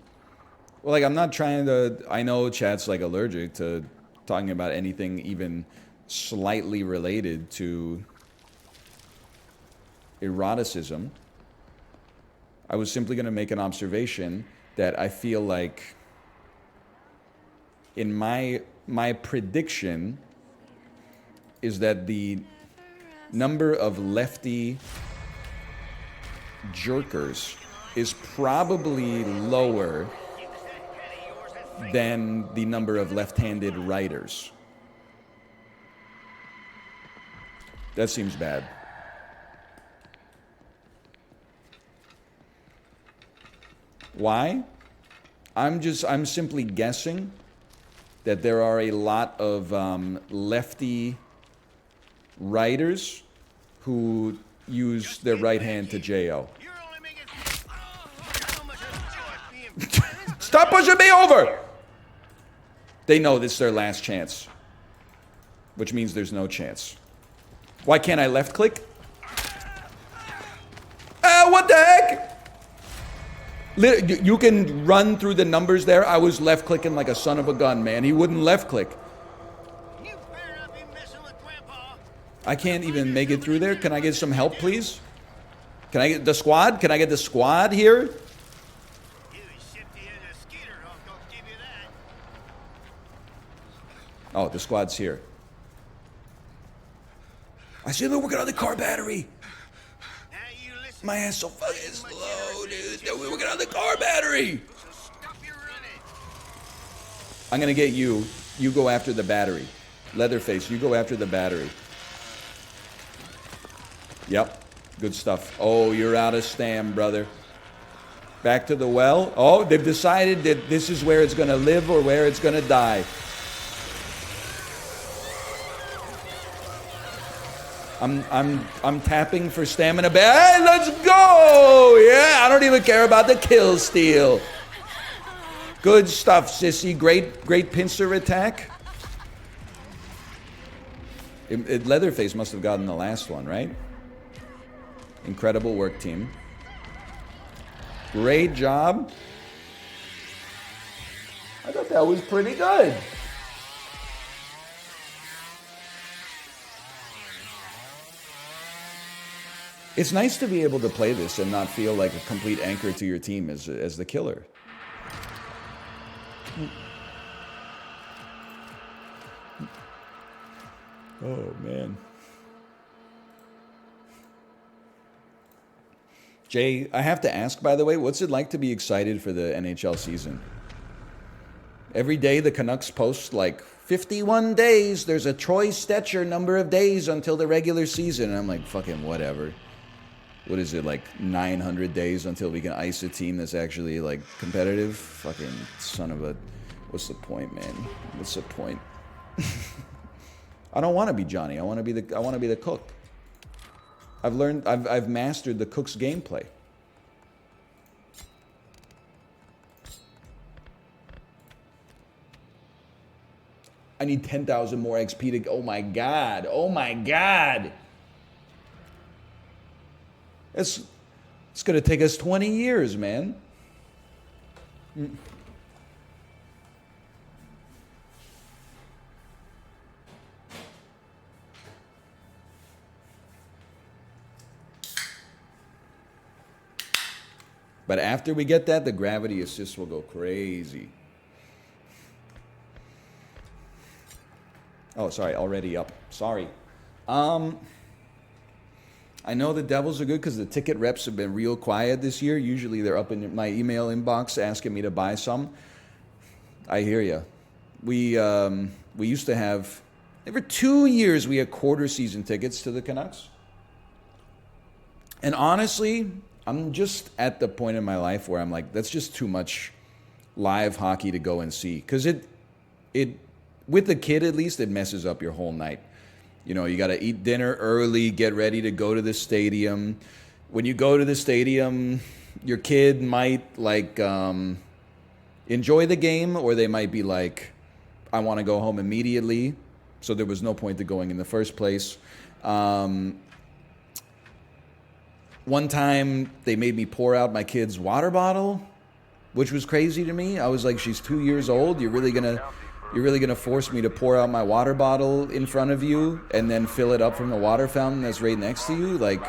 Well, like, I'm not trying to. I know chat's like allergic to talking about anything even slightly related to eroticism. I was simply going to make an observation that I feel like in my prediction is that the number of lefty jerkers is probably lower than the number of left-handed writers. That seems bad. Why? I'm simply guessing that there are a lot of lefty writers who use their right hand to JO. You're only making. Oh, how much I enjoy being. Stop pushing me over! They know this is their last chance, which means there's no chance. Why can't I left click? Ah, what the heck? You can run through the numbers there. I was left clicking like a son of a gun, man. He wouldn't left click. You better not be messing with Grandpa. I can't even make it through there. Can I get some help, please? Can I get the squad? Can I get the squad here? You shifty as a skeeter, I'll give you that. Oh, the squad's here. I see they're working on the car battery. Now you listen. My ass so fucking slow, dude. We're working on the car battery. So stop your running. I'm gonna get you. You go after the battery. Leatherface, you go after the battery. Yep. Good stuff. Oh, you're out of stam, brother. Back to the well. Oh, they've decided that this is where it's gonna live or where it's gonna die. I'm tapping for stamina. Hey, let's go! Yeah, I don't even care about the kill steal. Good stuff, sissy. Great pincer attack. Leatherface must have gotten the last one, right? Incredible work, team. Great job. I thought that was pretty good. It's nice to be able to play this and not feel like a complete anchor to your team as the killer. Oh, man. Jay, I have to ask, by the way, what's it like to be excited for the NHL season? Every day the Canucks post like 51 days. There's a Troy Stetcher number of days until the regular season. And I'm like, fucking whatever. What is it, like 900 days until we can ice a team that's actually like competitive? Fucking son of a... What's the point, man? What's the point? I don't want to be Johnny. I want to be the cook. I've mastered the cook's gameplay. I need 10,000 more XP to... Oh my god. Oh my god. It's going to take us 20 years, man. But after we get that, the gravity assist will go crazy. Oh, sorry, already up. Sorry. I know the Devils are good because the ticket reps have been real quiet this year. Usually they're up in my email inbox asking me to buy some. I hear you. We used to have, every 2 years we had quarter season tickets to the Canucks. And honestly, I'm just at the point in my life where I'm like, that's just too much live hockey to go and see. Because it with the kid at least, it messes up your whole night. You know, you got to eat dinner early, get ready to go to the stadium. When you go to the stadium, your kid might like enjoy the game, or they might be like, I want to go home immediately. So there was no point to going in the first place. One time they made me pour out my kid's water bottle. which was crazy to me. I was like, she's 2 years old. You're really gonna force me to pour out my water bottle in front of you and then fill it up from the water fountain that's right next to you, like.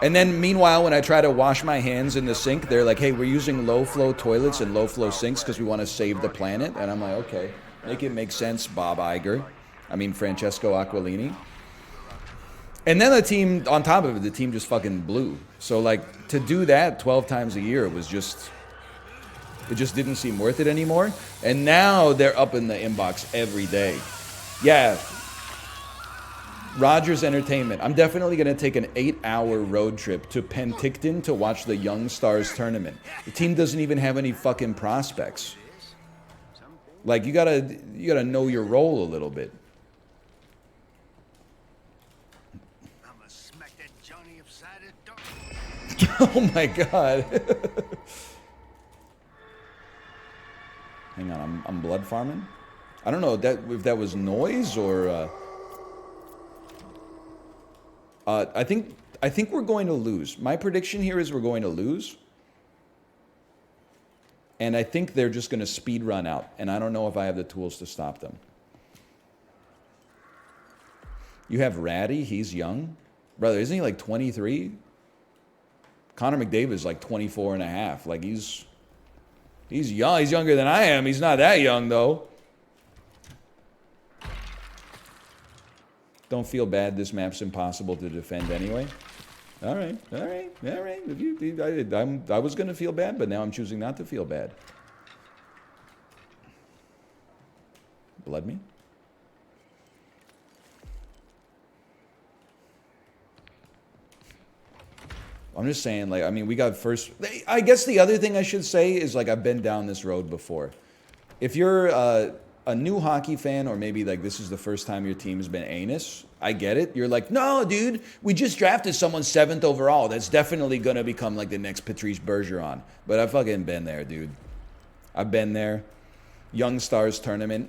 And then meanwhile, when I try to wash my hands in the sink, they're like, hey, we're using low flow toilets and low flow sinks because we want to save the planet. And I'm like, okay, make it make sense, Bob Iger. I mean, Francesco Aquilini. And then the team, on top of it, the team just fucking blew. So, like, to do that 12 times a year was just, it just didn't seem worth it anymore. And now they're up in the inbox every day. Yeah. Rogers Entertainment. I'm definitely going to take an 8-hour road trip to Penticton to watch the Young Stars tournament. The team doesn't even have any fucking prospects. Like, you gotta know your role a little bit. I'm gonna smack that Johnny upside the door. Oh my god. Hang on, I'm blood farming. I don't know if that was noise or. I think we're going to lose. My prediction here is we're going to lose. And I think they're just going to speed run out. And I don't know if I have the tools to stop them. You have Ratty. He's young. Brother, isn't he like 23? Connor McDavid is like 24 and a half. Like he's young. He's younger than I am. He's not that young though. Don't feel bad. This map's impossible to defend anyway. All right. I was going to feel bad, but now I'm choosing not to feel bad. Blood me? I'm just saying, like, I mean, we got first. I guess the other thing I should say is, like, I've been down this road before. If you're a new hockey fan, or maybe like this is the first time your team's been anus, I get it. You're like, no, dude, we just drafted someone 7th overall. That's definitely going to become like the next Patrice Bergeron. But I've fucking been there, dude. I've been there. Young Stars tournament.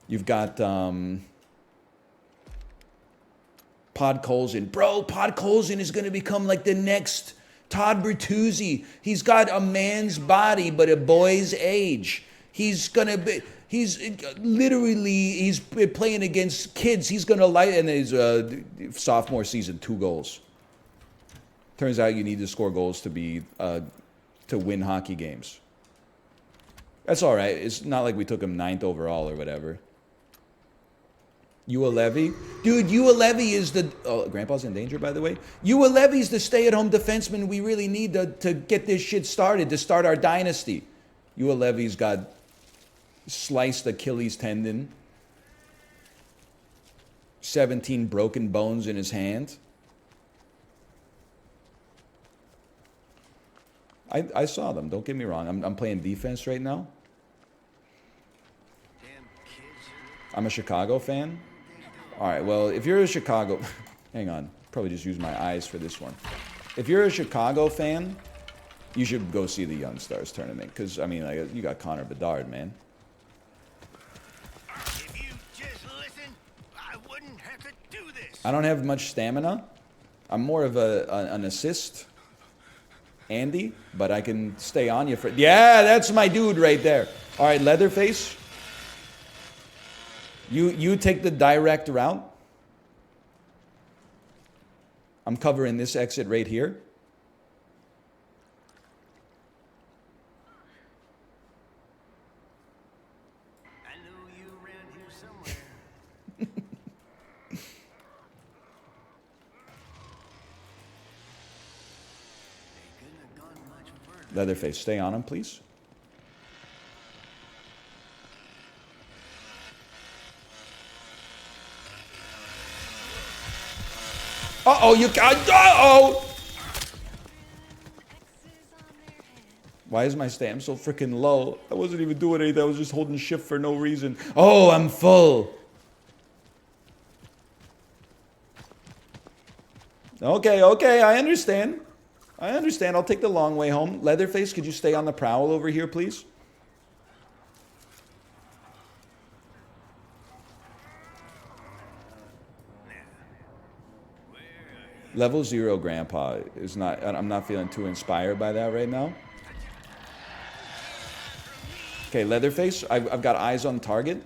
You've got Podkolzin. Bro, Podkolzin is going to become like the next Todd Bertuzzi. He's got a man's body, but a boy's age. He's playing against kids. He's going to light, and his sophomore season, 2 goals. Turns out you need to score goals to win hockey games. That's all right. It's not like we took him 9th overall or whatever. Ua Levy? Dude, Ua Levy is the... Oh, Grandpa's in danger, by the way. Ua Levy's the stay-at-home defenseman we really need to get this shit started, to start our dynasty. Ua Levy's got sliced Achilles tendon, 17 broken bones in his hand. I saw them. Don't get me wrong. I'm playing defense right now. I'm a Chicago fan. All right, well, if you're a Chicago... Hang on. Probably just use my eyes for this one. If you're a Chicago fan, you should go see the Young Stars tournament. Because, I mean, like, you got Connor Bedard, man. If you just listen, I wouldn't have to do this. I don't have much stamina. I'm more of an assist, Andy, but I can stay on you for... Yeah, that's my dude right there. All right, Leatherface. You take the direct route. I'm covering this exit right here. I knew you around here somewhere. They couldn't have gone much further. Leatherface, stay on him, please. Uh-oh, you got... Uh-oh! Why is my stamina so freaking low? I wasn't even doing anything. I was just holding shift for no reason. Oh, I'm full. Okay, I understand. I'll take the long way home. Leatherface, could you stay on the prowl over here, please? Level 0 Grandpa is not... I'm not feeling too inspired by that right now. Okay, Leatherface, I've got eyes on target.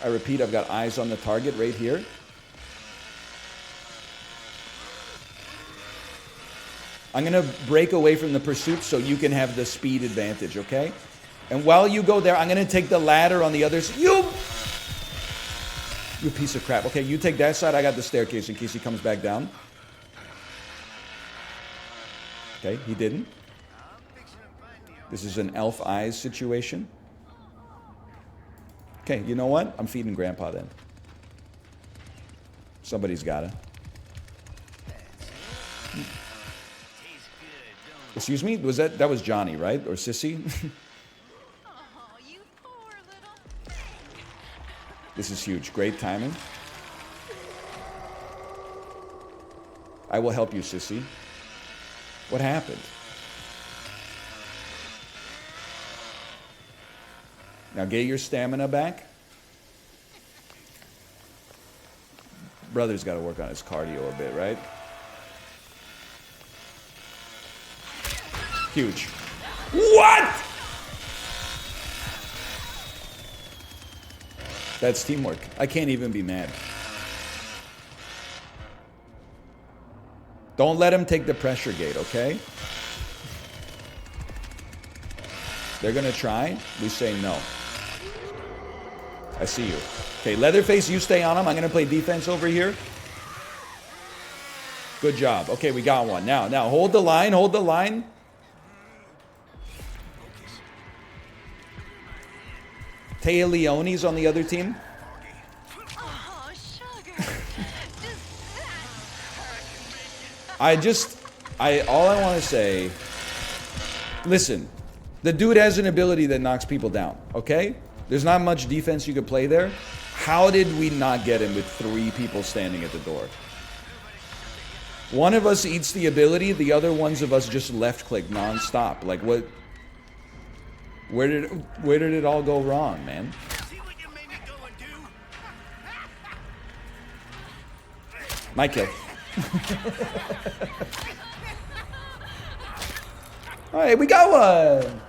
I repeat, I've got eyes on the target right here. I'm going to break away from the pursuit so you can have the speed advantage, okay? And while you go there, I'm going to take the ladder on the other side. You piece of crap. Okay, you take that side. I got the staircase in case he comes back down. Okay, he didn't. This is an elf eyes situation. Okay, you know what? I'm feeding Grandpa then. Somebody's gotta. Excuse me? That was Johnny, right? Or Sissy? Oh, you poor little. This is huge. Great timing. I will help you, Sissy. What happened? Now get your stamina back. Brother's got to work on his cardio a bit, right? Huge. What? That's teamwork. I can't even be mad. Don't let him take the pressure gate, okay? They're going to try. We say no. I see you. Okay, Leatherface, you stay on him. I'm going to play defense over here. Good job. Okay, we got one. Now, hold the line. Hold the line. Taya Leone's on the other team. Oh, sugar. All I want to say, listen, the dude has an ability that knocks people down, okay? There's not much defense you could play there. How did we not get him with 3 people standing at the door? One of us eats the ability, the other ones of us just left click nonstop. Like what? Where did it all go wrong, man? See what you made me go and do? My kill. All right, we got one.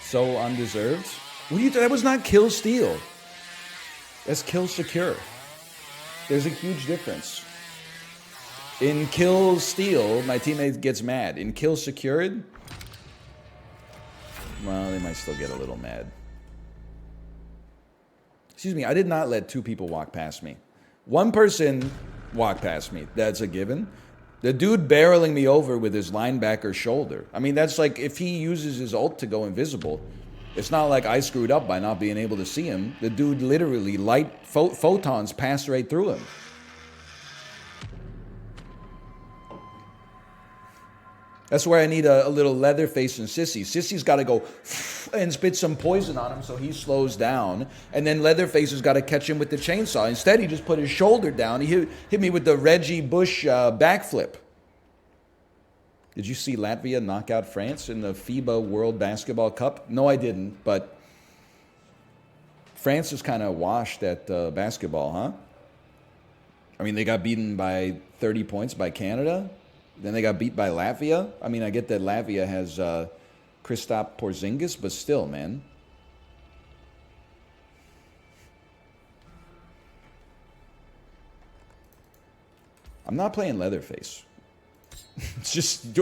So undeserved. What do you? That was not kill steal. That's kill secure. There's a huge difference. In kill steal, my teammate gets mad. In kill secured, well, they might still get a little mad. Excuse me, I did not let 2 people walk past me. 1 person walked past me. That's a given. The dude barreling me over with his linebacker shoulder. I mean, that's like if he uses his ult to go invisible. It's not like I screwed up by not being able to see him. The dude literally light photons passed right through him. That's where I need a little Leatherface and Sissy. Sissy's got to go and spit some poison on him so he slows down. And then Leatherface has got to catch him with the chainsaw. Instead, he just put his shoulder down. He hit me with the Reggie Bush backflip. Did you see Latvia knock out France in the FIBA World Basketball Cup? No, I didn't, but France is kind of washed at basketball, huh? I mean, they got beaten by 30 points by Canada. Then they got beat by Latvia. I mean, I get that Latvia has Kristaps Porzingis, but still, man. I'm not playing Leatherface. It's just,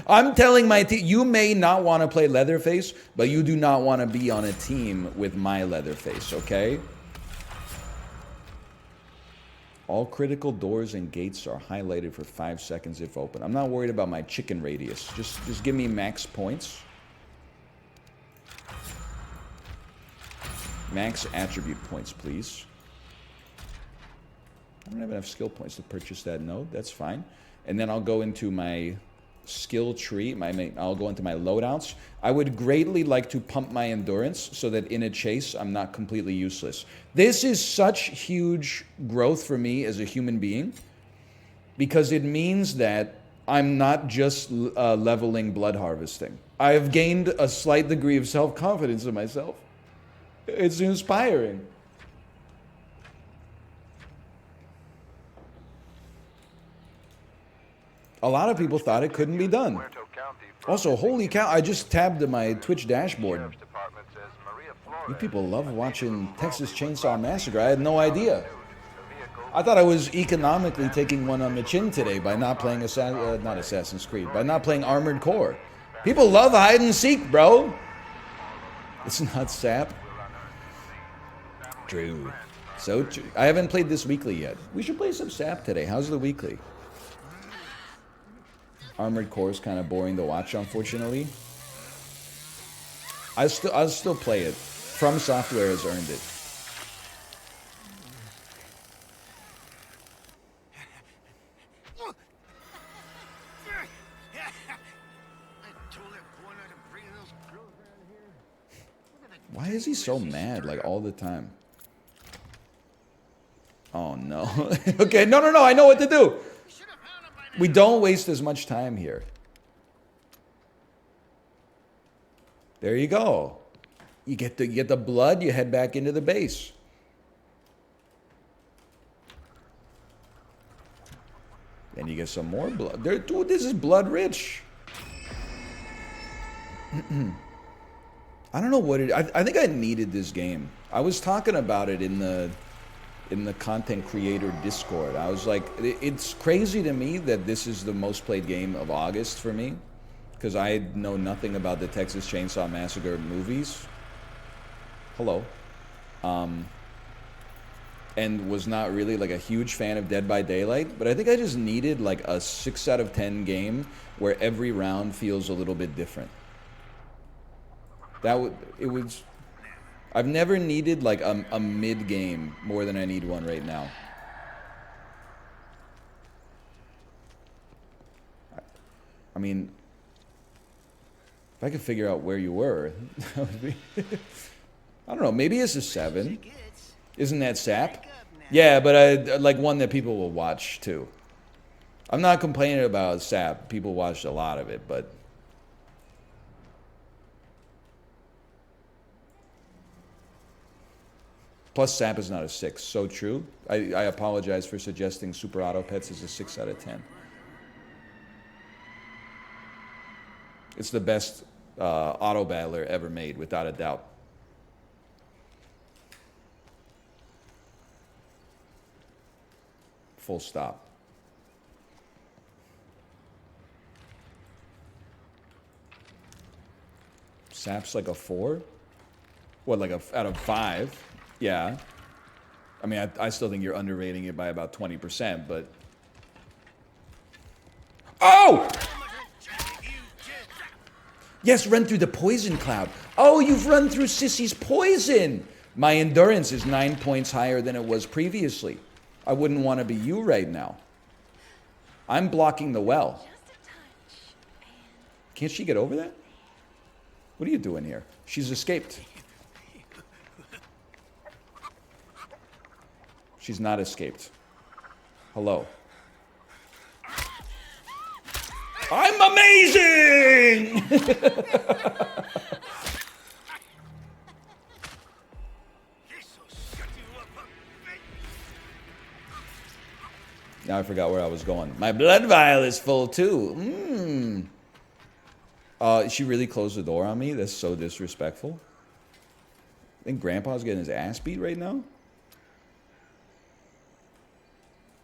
I'm telling my team, you may not want to play Leatherface, but you do not want to be on a team with my Leatherface, okay? All critical doors and gates are highlighted for 5 seconds if open. I'm not worried about my chicken radius. Just give me max points. Max attribute points, please. I don't have enough skill points to purchase that node. That's fine. And then I'll go into my skill tree. I'll go into my loadouts. I would greatly like to pump my endurance so that in a chase, I'm not completely useless. This is such huge growth for me as a human being because it means that I'm not just leveling blood harvesting. I've gained a slight degree of self-confidence in myself. It's inspiring. A lot of people thought it couldn't be done. Puerto County Also, holy cow, I just tabbed to my Twitch dashboard. Sheriff's Department says Maria Flores, You people love watching Texas Chainsaw Massacre. I had no idea. the vehicle I thought I was economically taking one on the chin today by not playing not Assassin's Creed, by not playing Armored Core. People love hide and seek, bro. It's not sap. True. So true. I haven't played this weekly yet. We should play some sap today. How's the weekly? Armored Core is kind of boring to watch, unfortunately. I'll still play it. From Software has earned it. I told that boy not to bring those girls around here. Why is he so mad, like, all the time? Oh, no. Okay, no, I know what to do. Should have found him by now. We don't waste as much time here. There you go. You get the blood, you head back into the base. Then you get some more blood. Dude, this is blood rich. I don't know what it. I think I needed this game. I was talking about it in the content creator Discord. I was like, it's crazy to me that this is the most played game of August for me, because I know nothing about the Texas Chainsaw Massacre movies. Hello. And was not really like a huge fan of Dead by Daylight, but I think I just needed like a 6 out of 10 game where every round feels a little bit different. I've never needed like a mid game more than I need one right now. I mean, if I could figure out where you were, that would be. I don't know. Maybe it's a 7. Isn't that sap? Yeah, but I like one that people will watch too. I'm not complaining about sap. People watched a lot of it, but. Plus, sap is not a 6. So true. I apologize for suggesting Super Auto Pets is a 6 out of 10. It's the best auto battler ever made, without a doubt. Full stop. Sap's like a 4? What, like out of 5? Yeah. I mean, I still think you're underrating it by about 20%, but... Oh! Yes, run through the poison cloud. Oh, you've run through Sissy's poison! My endurance is 9 points higher than it was previously. I wouldn't want to be you right now. I'm blocking the well. Just a touch. Can't she get over that? What are you doing here? She's escaped. She's not escaped. Hello. I'm amazing! Now I forgot where I was going. My blood vial is full too. She really closed the door on me? That's so disrespectful. I think Grandpa's getting his ass beat right now.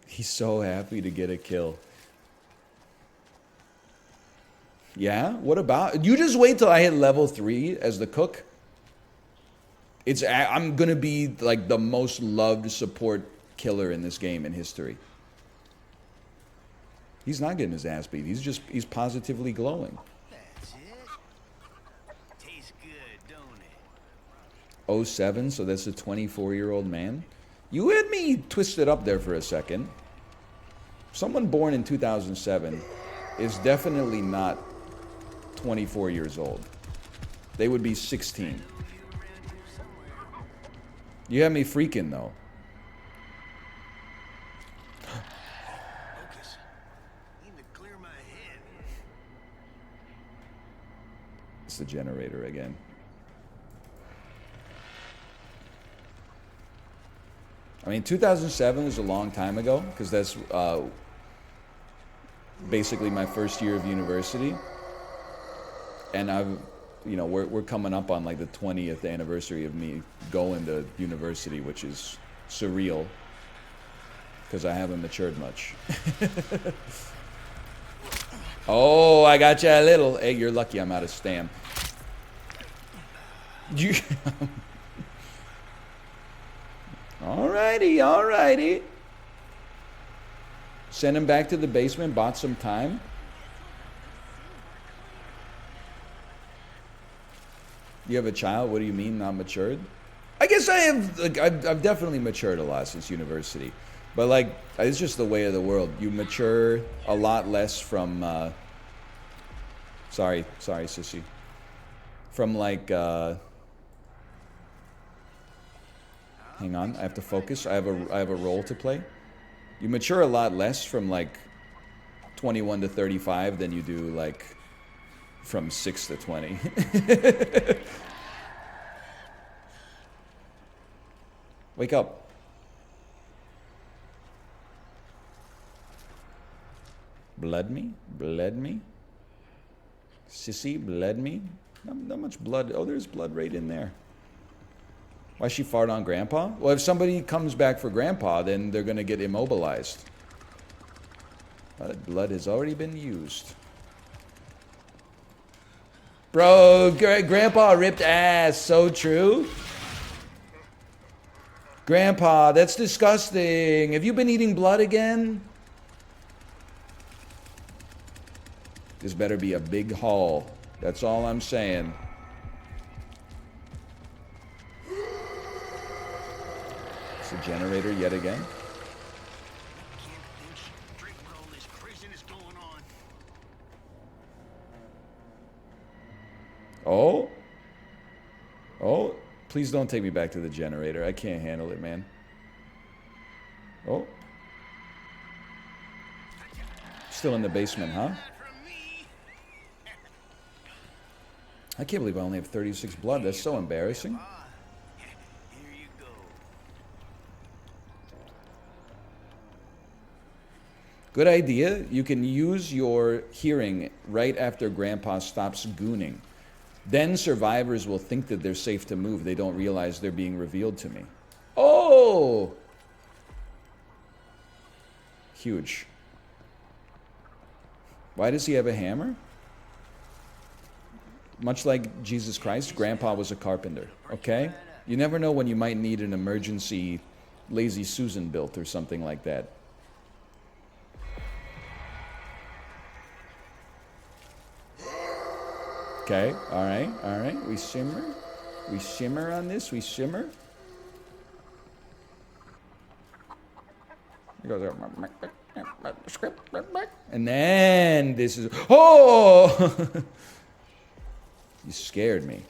He's so happy to get a kill. Yeah? What about... You just wait till I hit level 3 as the cook. I'm gonna be like the most loved support killer in this game in history. He's not getting his ass beat. He's positively glowing. That's it. Tastes good, don't it? 07, so that's a 24-year-old man. You had me twisted up there for a second. Someone born in 2007 is definitely not 24 years old. They would be 16. You have me freaking, though. Focus. Need to clear my head. It's the generator again. I mean, 2007 was a long time ago, because that's basically my first year of university, and we're coming up on like the 20th anniversary of me going to university, which is surreal because I haven't matured much. Oh, I got you a little. Hey, you're lucky I'm out of stam. You. Alrighty. Send him back to the basement, bought some time. You have a child? What do you mean not matured? I guess I have, like, I've definitely matured a lot since university. But, like, it's just the way of the world. You mature a lot less from, sorry, sissy. From, like, hang on, I have to focus. I have a role to play. You mature a lot less from, like, 21 to 35 than you do, like, from 6 to 20. Wake up. Blood me? Sissy, blood me? Not much blood. Oh, there's blood right in there. Why she fart on Grandpa? Well, if somebody comes back for Grandpa, then they're gonna get immobilized. But blood has already been used. Bro, Grandpa ripped ass. So true. Grandpa, that's disgusting. Have you been eating blood again? This better be a big haul. That's all I'm saying. It's a generator yet again. Can't think straight what all this craziness is going on. Oh, please don't take me back to the generator. I can't handle it, man. Oh. Still in the basement, huh? I can't believe I only have 36 blood. That's so embarrassing. Here you go. Good idea. You can use your hearing right after Grandpa stops gooning. Then survivors will think that they're safe to move. They don't realize they're being revealed to me. Oh! Huge. Why does he have a hammer? Much like Jesus Christ, Grandpa was a carpenter, okay? You never know when you might need an emergency Lazy Susan built or something like that. Okay, all right. We simmer on this, we simmer. It goes, and then this is, oh! You scared me.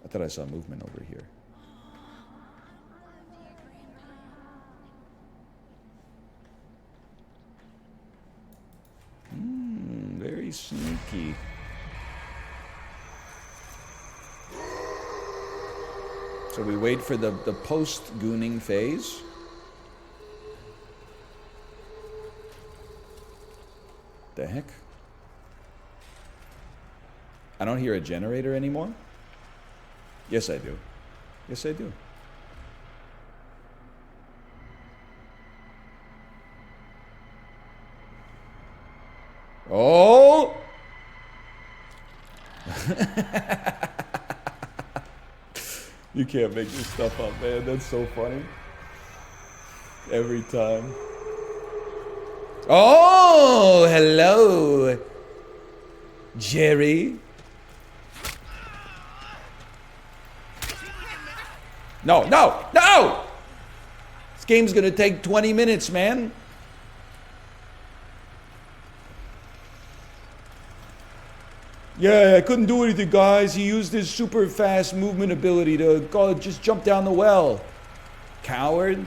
I thought I saw movement over here. Very sneaky. So we wait for the post-gooning phase. The heck? I don't hear a generator anymore? Yes, I do. Yes, I do. Oh! You can't make this stuff up, man. That's so funny. Every time. Oh, hello, Jerry. No! This game's gonna take 20 minutes, man. Yeah, I couldn't do anything, guys. He used his super fast movement ability to just jump down the well. Coward.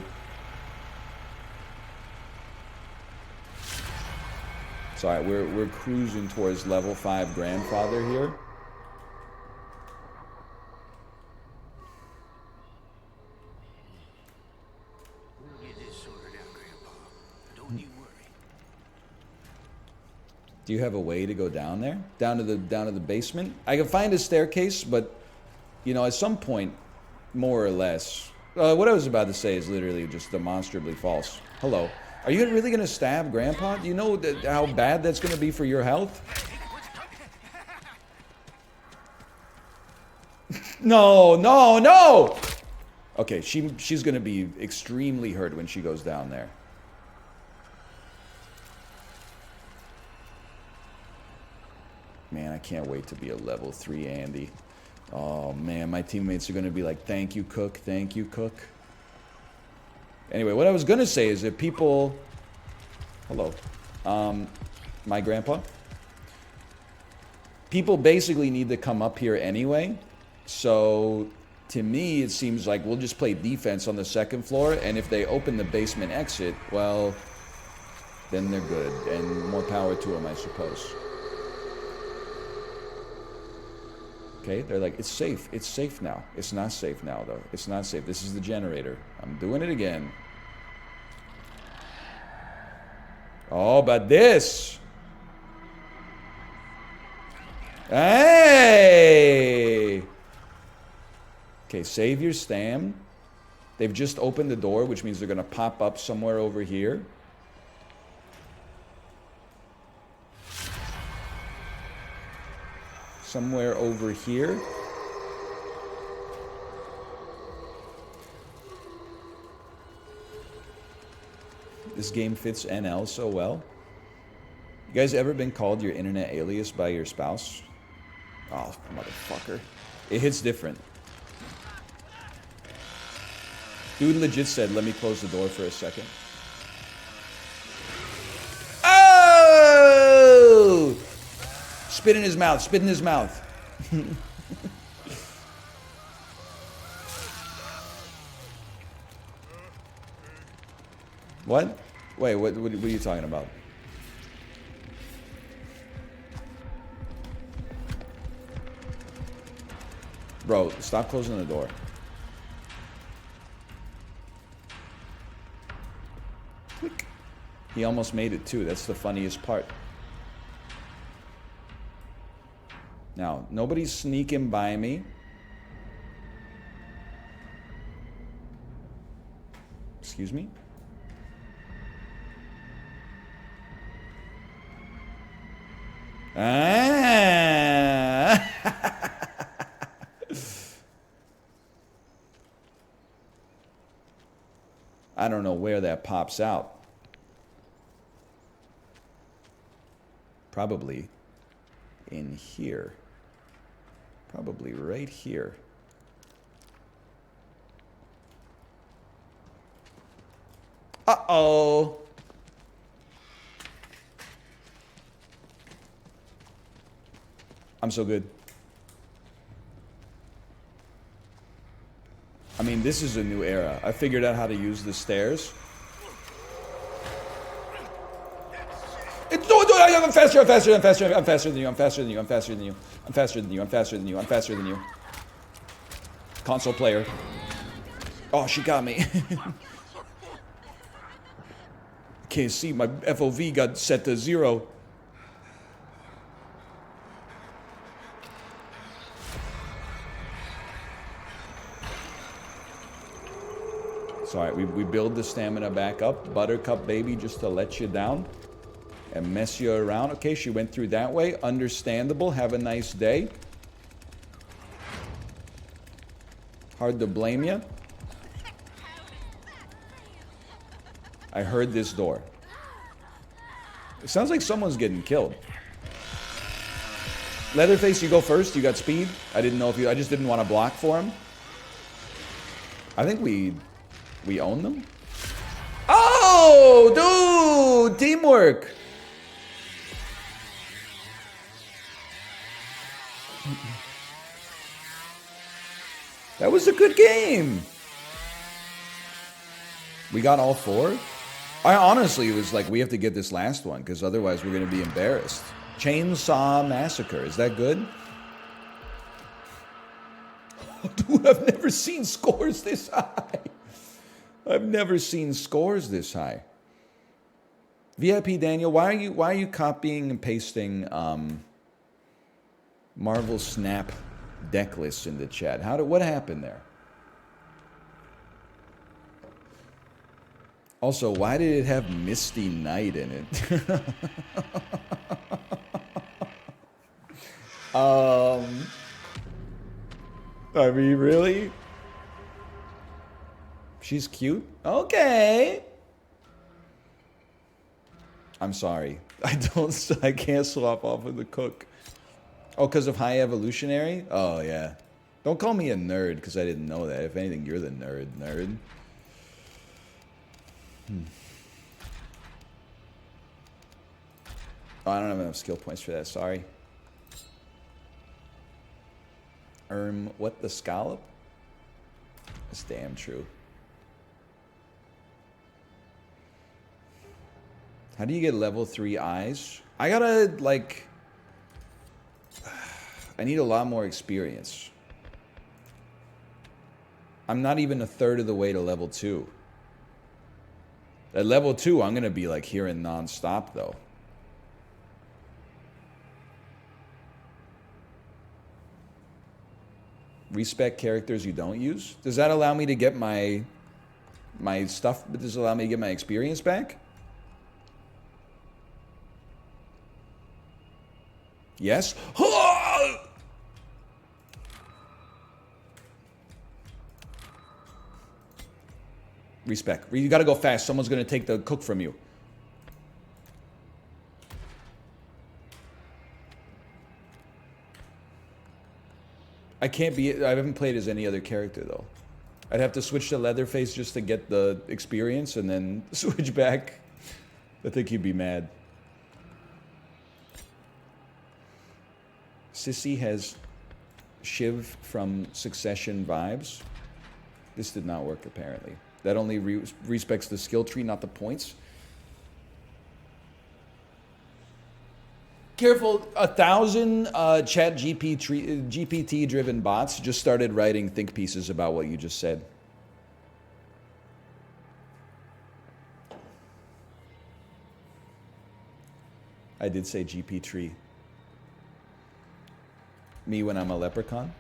Sorry, we're cruising towards level 5 grandfather here. We'll get this sorted out. Do you have a way to go down there? Down to the basement? I can find a staircase, but you know, at some point, more or less. What I was about to say is literally just demonstrably false. Hello. Are you really gonna stab Grandpa? Do you know how bad that's gonna be for your health? No, no, no! Okay, she's gonna be extremely hurt when she goes down there. Man, I can't wait to be a level 3 Andy. Oh man, my teammates are gonna be like, thank you, Cook, thank you, Cook. Anyway, what I was gonna say is that people... Hello. My grandpa? People basically need to come up here anyway. So, to me, it seems like we'll just play defense on the second floor, and if they open the basement exit, well, then they're good, and more power to them, I suppose. Okay, they're like, it's safe now. It's not safe now, though. It's not safe. This is the generator. I'm doing it again. Oh, but this! Hey! Okay, save your stam. They've just opened the door, which means they're going to pop up somewhere over here. Somewhere over here. This game fits NL so well. You guys ever been called your internet alias by your spouse? Oh, motherfucker. It hits different. Dude legit said, let me close the door for a second. Oh! Spit in his mouth, spit in his mouth. What? Wait, what are you talking about? Bro, stop closing the door. Click. He almost made it too. That's the funniest part. Now, nobody's sneaking by me. Excuse me? Ah! I don't know where that pops out. Probably in here. Probably right here. Uh-oh. I'm so good. I mean, this is a new era. I figured out how to use the stairs. I'm faster, I'm faster, I'm faster, I'm faster than you, I'm faster than you, I'm faster than you, I'm faster than you, I'm faster than you, I'm faster than you. Console player. Oh, she got me. Can't see, my FOV got set to 0. It's alright, we build the stamina back up. Buttercup baby just to let you down and mess you around. Okay, she went through that way. Understandable. Have a nice day. Hard to blame you. I heard this door. It sounds like someone's getting killed. Leatherface, you go first. You got speed. I didn't know if you... I just didn't want to block for him. I think we own them. Oh, dude! Teamwork! That was a good game. We got all 4? I honestly was like, we have to get this last one, because otherwise we're going to be embarrassed. Chainsaw Massacre. Is that good? Dude, I've never seen scores this high. I've never seen scores this high. VIP Daniel, why are you copying and pasting Marvel Snap deck lists in the chat? What happened there? Also, why did it have Misty Knight in it? I mean, really? She's cute? Okay. I'm sorry. I can't swap off of the cook. Oh, because of High Evolutionary? Oh, yeah. Don't call me a nerd, because I didn't know that. If anything, you're the nerd. Oh, I don't have enough skill points for that, sorry. What the scallop? That's damn true. How do you get level 3 eyes? I gotta, like... I need a lot more experience. I'm not even a third of the way to level 2. At level 2, I'm gonna be, like, hearing non-stop, though. Respect characters you don't use? Does that allow me to get my stuff? Does it allow me to get my experience back? Yes? Respect. You gotta go fast. Someone's gonna take the cook from you. I can't be... I haven't played as any other character, though. I'd have to switch to Leatherface just to get the experience and then switch back. I think he'd be mad. Sissy has Shiv from Succession vibes. This did not work, apparently. That only respects the skill tree, not the points. Careful, 1,000 chat GPT-driven bots just started writing think pieces about what you just said. I did say GP tree. Me when I'm a leprechaun?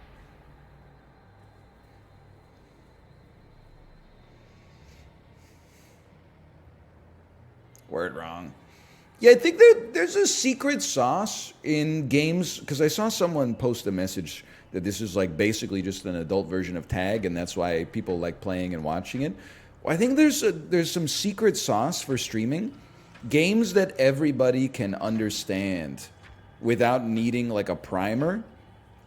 Word wrong. Yeah, I think there's a secret sauce in games, because I saw someone post a message that this is like basically just an adult version of tag, and that's why people like playing and watching it. I think there's some secret sauce for streaming. Games that everybody can understand without needing like a primer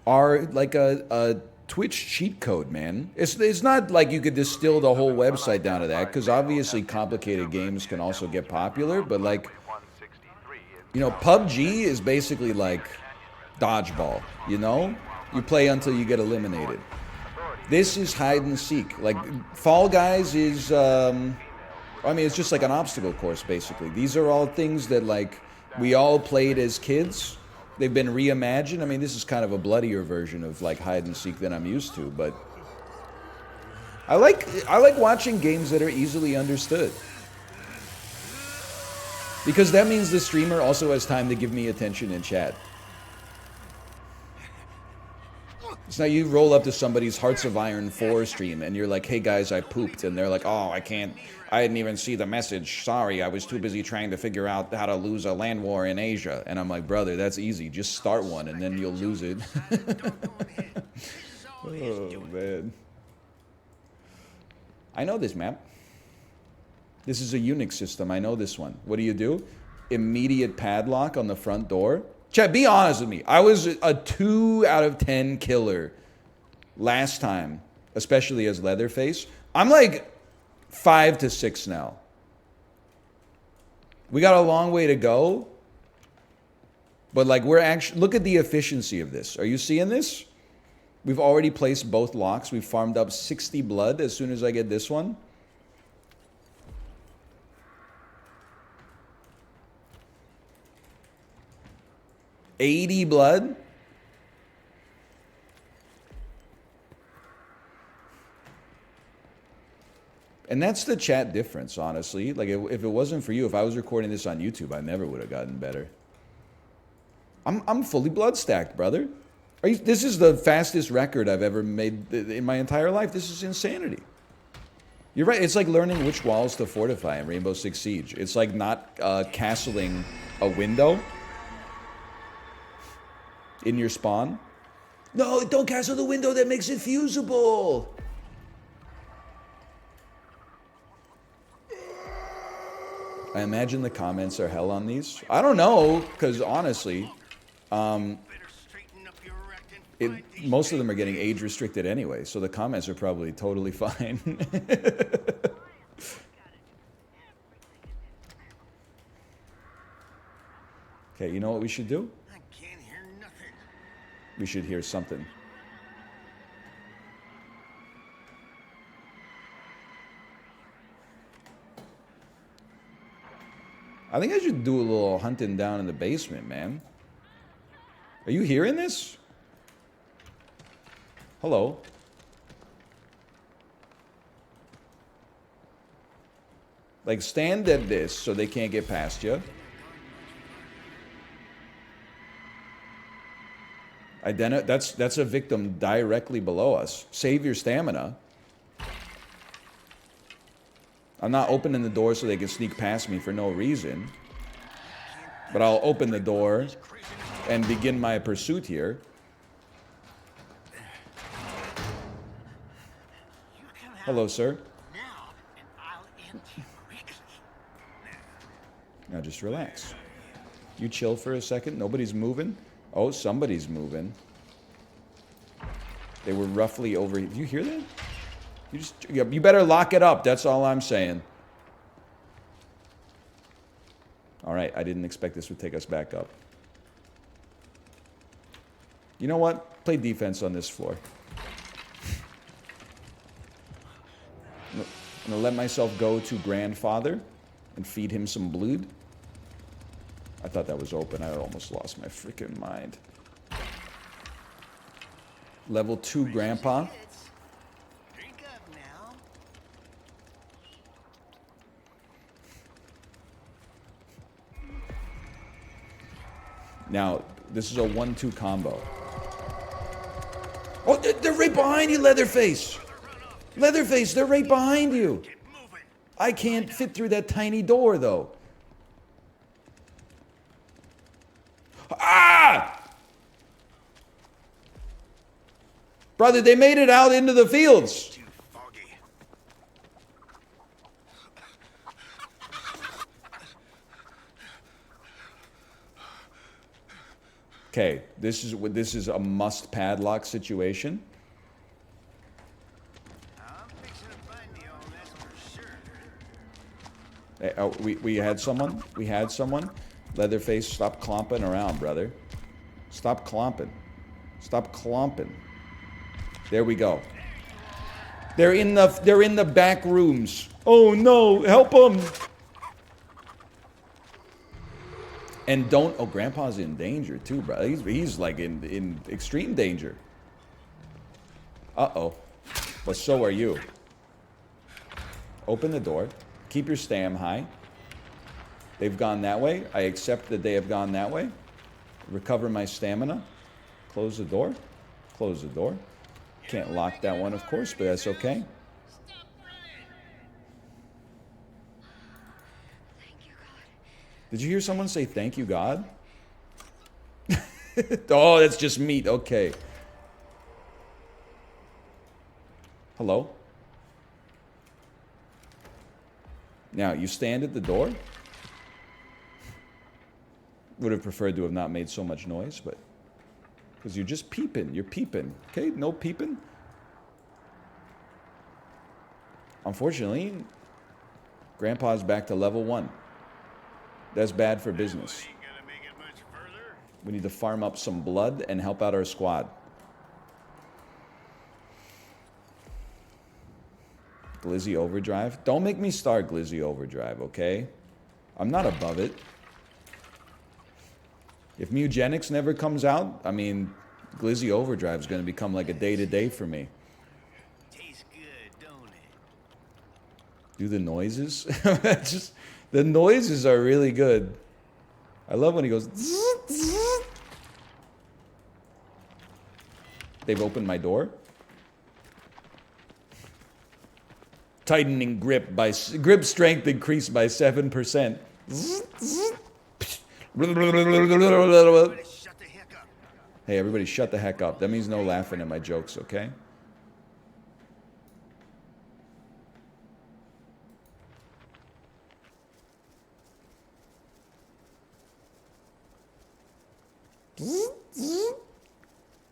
are like a Twitch cheat code, man. It's not like you could distill the whole website down to that, because obviously complicated games can also get popular, but like, you know, PUBG is basically like dodgeball, you know? You play until you get eliminated. This is hide and seek. Like, Fall Guys is, I mean, it's just like an obstacle course, basically. These are all things that, like, we all played as kids. They've been reimagined. I mean, this is kind of a bloodier version of, like, hide and seek than I'm used to, but I like watching games that are easily understood. Because that means the streamer also has time to give me attention in chat. So now you roll up to somebody's Hearts of Iron 4 stream and you're like, hey guys, I pooped. And they're like, oh, I didn't even see the message. Sorry, I was too busy trying to figure out how to lose a land war in Asia. And I'm like, brother, that's easy. Just start one and then you'll lose it. Oh, man. I know this map. This is a Unix system. I know this one. What do? Immediate padlock on the front door. Chat, be honest with me. I was a 2 out of 10 killer last time, especially as Leatherface. I'm like 5 to 6 now. We got a long way to go. But like, we're actually... Look at the efficiency of this. Are you seeing this? We've already placed both locks. We've farmed up 60 blood as soon as I get this one. $80 blood. And that's the chat difference, honestly. Like, if it wasn't for you, if I was recording this on YouTube, I never would have gotten better. I'm fully blood stacked, brother. This is the fastest record I've ever made in my entire life. This is insanity. You're right. It's like learning which walls to fortify in Rainbow Six Siege. It's like not castling a window in your spawn. No, don't castle the window that makes it fusible. I imagine the comments are hell on these. I don't know, because honestly, Better straighten up your act and find these most of them are getting age restricted anyway, so the comments are probably totally fine. Okay, you know what we should do? I can't hear nothing. We should hear something. I think I should do a little hunting down in the basement, man. Are you hearing this? Hello? Like, stand at this so they can't get past you. That's a victim directly below us. Save your stamina. I'm not opening the door so they can sneak past me for no reason. But I'll open the door and begin my pursuit here. Hello, sir. Now, and I'll end you quickly. Now just relax. You chill for a second. Nobody's moving. Oh, somebody's moving. They were roughly over. Do you hear that? You better lock it up. That's all I'm saying. All right, I didn't expect this would take us back up. You know what? Play defense on this floor. I'm gonna let myself go to grandfather and feed him some blood. I thought that was open. I almost lost my freaking mind. Level 2 grandpa. Drink up now. Now, this is a 1-2 combo. Oh, they're right behind you, Leatherface! Leatherface, they're right behind you! Get moving. I can't fit through that tiny door, though. Ah! Brother, they made it out into the fields. Too foggy. Okay, this is a must padlock situation. I'm fixing to find the all that's for sure. Hey, oh, we had someone. We had someone. Leatherface, stop clomping around, brother. Stop clomping. Stop clomping. There we go. They're in the back rooms. Oh no, help them. And don't, oh, Grandpa's in danger too, bro. He's like in extreme danger. Uh-oh. But so are you. Open the door. Keep your stam high. They've gone that way. I accept that they have gone that way. Recover my stamina. Close the door. Close the door. Can't lock that one, of course, but that's okay. Thank you, God. Did you hear someone say thank you, God? Oh, that's just meat. Okay. Hello? Now, you stand at the door. Would have preferred to have not made so much noise, but... Because you're just peeping. You're peeping. Okay? No peeping. Unfortunately, Grandpa's back to level 1. That's bad for business. Ain't gonna make it much further. We need to farm up some blood and help out our squad. Glizzy Overdrive. Don't make me start Glizzy Overdrive, okay? I'm not above it. If Mugenics never comes out, I mean, Glizzy Overdrive is going to become like a day-to-day for me. Tastes good, don't it? Do the noises? Just the noises are really good. I love when he goes. They've opened my door. Tightening grip by grip strength increased by 7%. Everybody shut the heck up. Hey, everybody, shut the heck up. That means no laughing at my jokes, okay?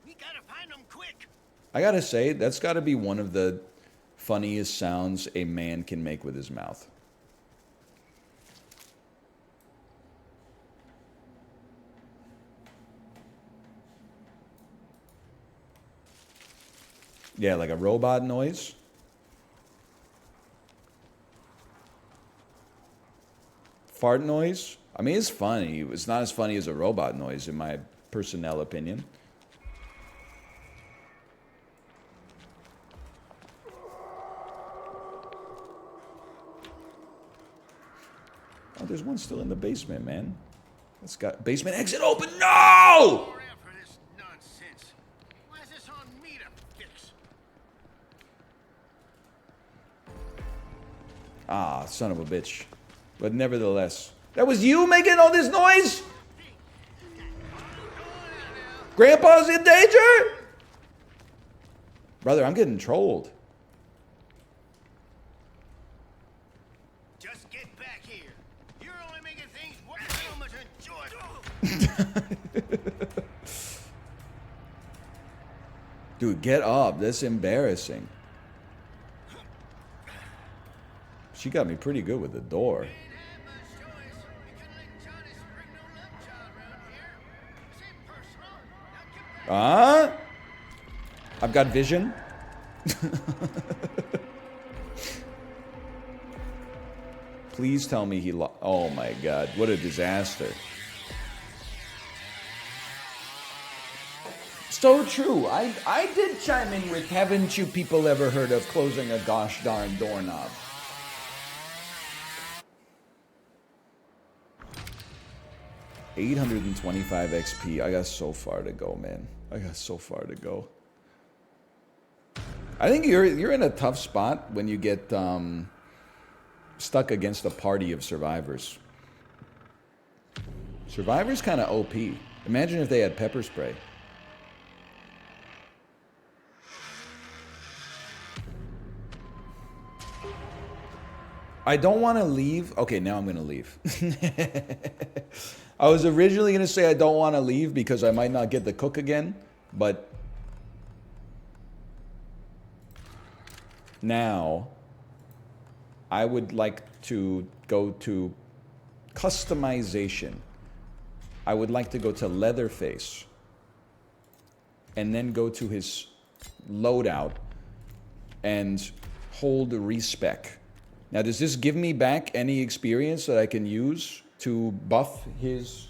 We gotta find them quick. I gotta say, that's gotta be one of the funniest sounds a man can make with his mouth. Yeah, like a robot noise. Fart noise. I mean, it's funny. It's not as funny as a robot noise, in my personnel opinion. Oh, there's one still in the basement, man. It's got basement exit open. No! More out for this nonsense. Why is this on me to fix? Ah, son of a bitch. But nevertheless. That was you making all this noise? Grandpa's in danger? Brother, I'm getting trolled. Just get back here. You're only making things worse. So much enjoyable. Dude, get up. That's embarrassing. She got me pretty good with the door. Ain't had much choice. We couldn't let Johnny spring no love child around here. This ain't personal. Now get back. I've got vision. Please tell me he oh my god, what a disaster. So true. I did chime in with, haven't you people ever heard of closing a gosh darn doorknob? $825 XP. I got so far to go, man. I got so far to go. I think you're in a tough spot when you get stuck against a party of survivors. Survivors kind of OP. Imagine if they had pepper spray. I don't want to leave. Okay, now I'm going to leave. I was originally going to say I don't want to leave because I might not get the cook again, but now I would like to go to customization. I would like to go to Leatherface and then go to his loadout and hold respec. Now, does this give me back any experience that I can use to buff his...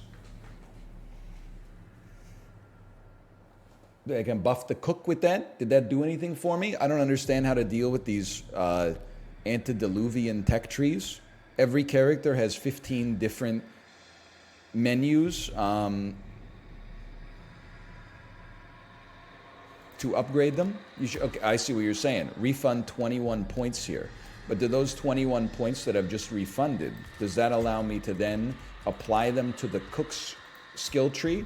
I can buff the cook with that? Did that do anything for me? I don't understand how to deal with these antediluvian tech trees. Every character has 15 different menus to upgrade them. You should, okay, I see what you're saying. Refund 21 points here. But do those 21 points that I've just refunded, does that allow me to then apply them to the cook's skill tree?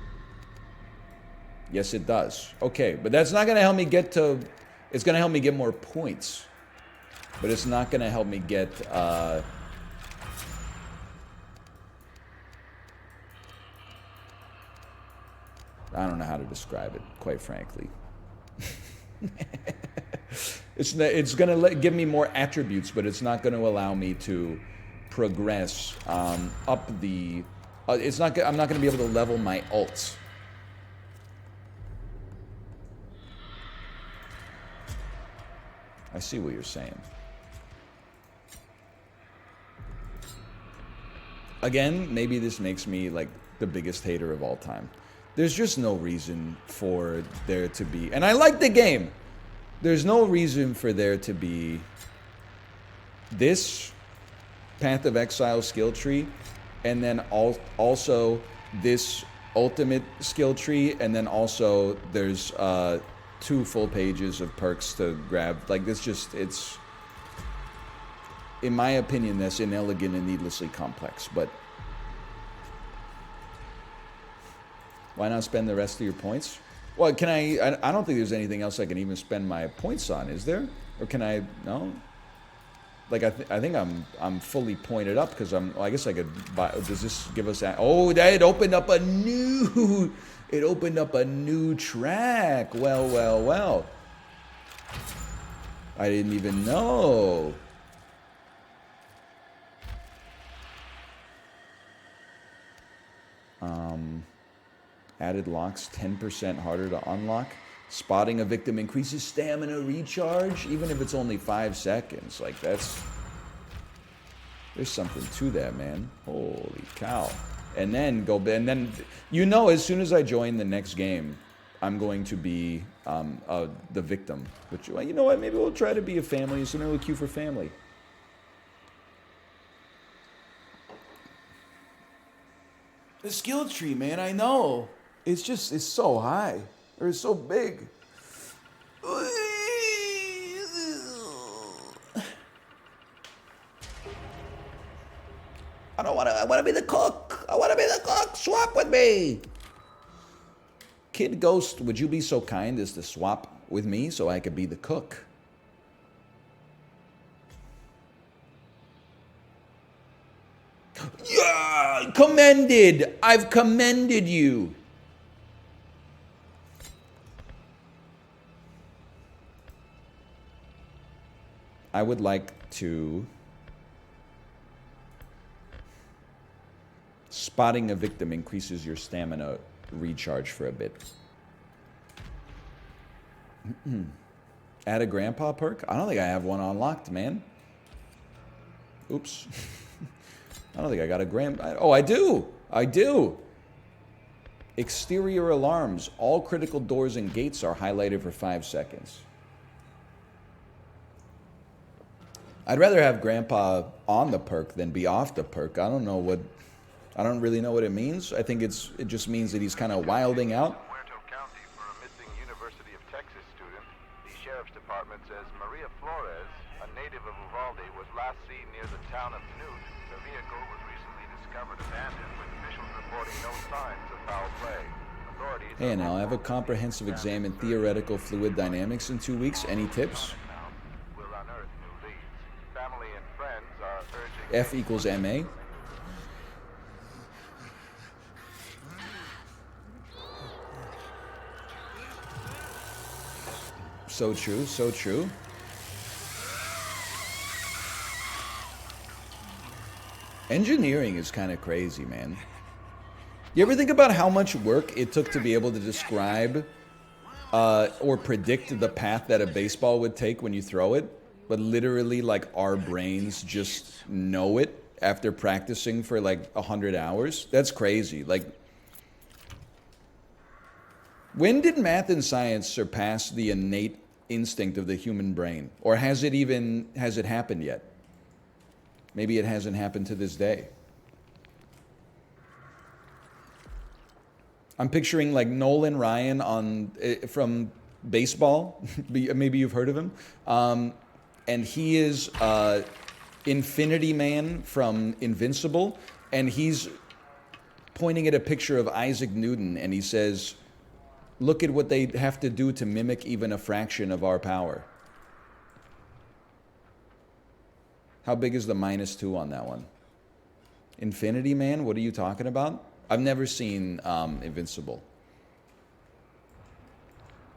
Yes, it does. Okay, but that's not going to help me get to... It's going to help me get more points. But it's not going to help me get... I don't know how to describe it, quite frankly. It's going to give me more attributes, but it's not going to allow me to progress up the... I'm not going to be able to level my alts. I see what you're saying. Again, maybe this makes me like the biggest hater of all time. There's just no reason for there to be... And I like the game. There's no reason for there to be this Path of Exile skill tree, and then also this ultimate skill tree, and then also there's 2 full pages of perks to grab. Like, this just, it's, in my opinion, that's inelegant and needlessly complex. But why not spend the rest of your points? Well, can I don't think there's anything else I can even spend my points on, is there? Or can I? No. Like, I think I'm fully pointed up because well, I guess I could buy. Does this give us that? Oh, that opened up a new. It opened up a new track. Well, well, well. I didn't even know. Added locks 10% harder to unlock. Spotting a victim increases stamina recharge, even if it's only 5 seconds. Like, that's... There's something to that, man. Holy cow. And then you know, as soon as I join the next game, I'm going to be the victim. Which, well, you know what? Maybe we'll try to be a family. So maybe we'll queue for family. The skill tree, man, I know. It's just, it's so high. Or it's so big. I want to be the cook. I want to be the cook. Swap with me. Kid Ghost, would you be so kind as to swap with me so I could be the cook? Yeah, commended. I've commended you. I would like to... Spotting a victim increases your stamina recharge for a bit. Add a grandpa perk? I don't think I have one unlocked, man. Oops. I don't think I got a grandpa. Oh, I do. I do. Exterior alarms. All critical doors and gates are highlighted for 5 seconds. I'd rather have grandpa on the perk than be off the perk. I don't really know what it means. I think it just means that he's kind of wilding out. Puerto County for a missing University of Texas student. The sheriff's department says Maria Flores, a native of Uvalde, was last seen near the town of Newt. The vehicle was recently discovered abandoned, with officials reporting no signs of foul play. Authorities Hey, now I have a comprehensive exam in theoretical fluid dynamics in 2 weeks. Any tips? will unearth new leads. Family and friends are urging F equals MA. So true, so true. Engineering is kind of crazy, man. You ever think about how much work it took to be able to describe or predict the path that a baseball would take when you throw it? But literally, like, our brains just know it after practicing for like 100 hours. That's crazy. Like, when did math and science surpass the innate instinct of the human brain? Or has it happened yet? Maybe it hasn't happened to this day. I'm picturing like Nolan Ryan from baseball. Maybe you've heard of him. And he is Infinity Man from Invincible. And he's pointing at a picture of Isaac Newton, and he says, look at what they have to do to mimic even a fraction of our power. How big is the -2 on that one? Infinity Man? What are you talking about? I've never seen Invincible.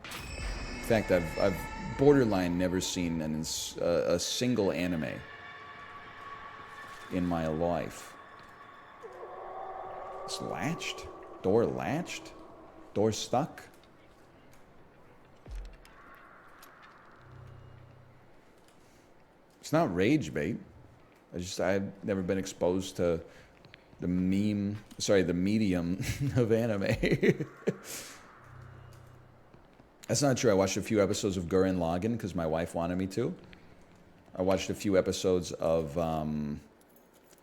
In fact, I've borderline never seen a single anime in my life. It's latched? Door latched? Door stuck? It's not rage bait. I've never been exposed to the medium of anime. That's not true. I watched a few episodes of Gurren Lagann because my wife wanted me to. I watched a few episodes of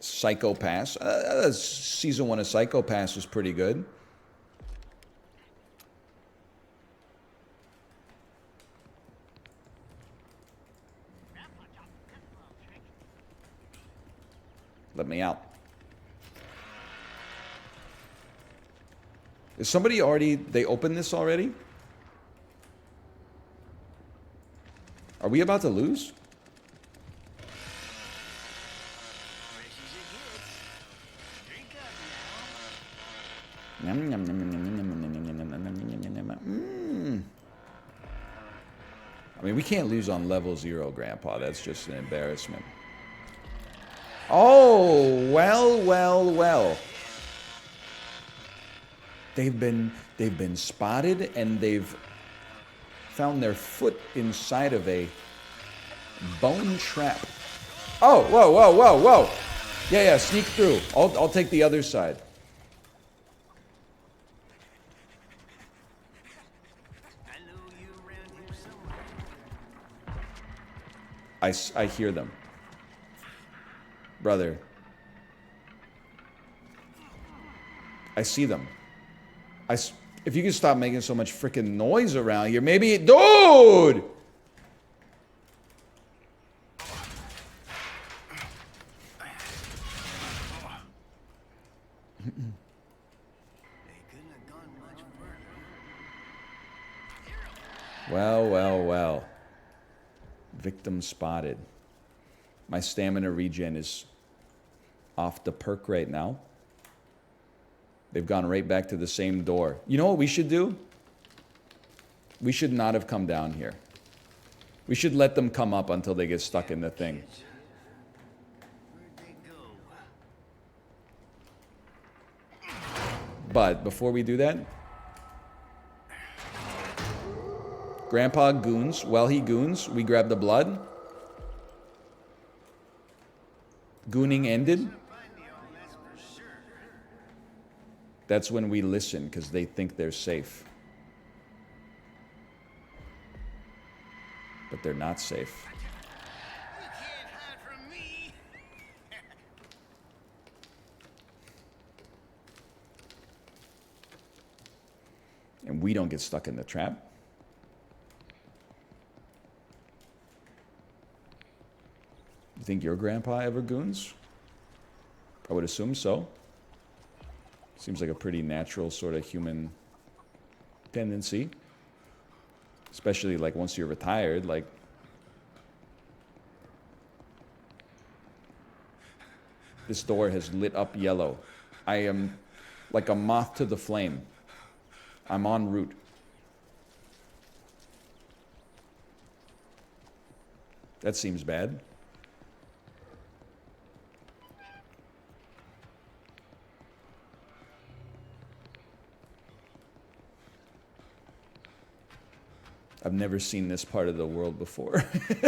Psycho Pass. Season 1 of Psycho Pass was pretty good. Let me out. Is somebody already... They opened this already? Are we about to lose? I mean, we can't lose on level 0, Grandpa. That's just an embarrassment. Oh, well, well, well. They've been spotted, and they've found their foot inside of a bone trap. Oh, whoa, whoa, whoa, whoa. Yeah, sneak through. I'll take the other side. I hear them. Brother. I see them. If you could stop making so much freaking noise around here, maybe... Dude! Well, well, well. Victim spotted. My stamina regen is off the perk right now. They've gone right back to the same door. You know what we should do? We should not have come down here. We should let them come up until they get stuck in the thing. But before we do that, Grandpa goons. While he goons, we grab the blood. Gooning ended. That's when we listen, because they think they're safe. But they're not safe. You can't hide from me. And we don't get stuck in the trap. You think your grandpa ever goons? I would assume so. Seems like a pretty natural sort of human tendency. Especially like once you're retired, like... This door has lit up yellow. I am like a moth to the flame. I'm en route. That seems bad. I've never seen this part of the world before. I'm too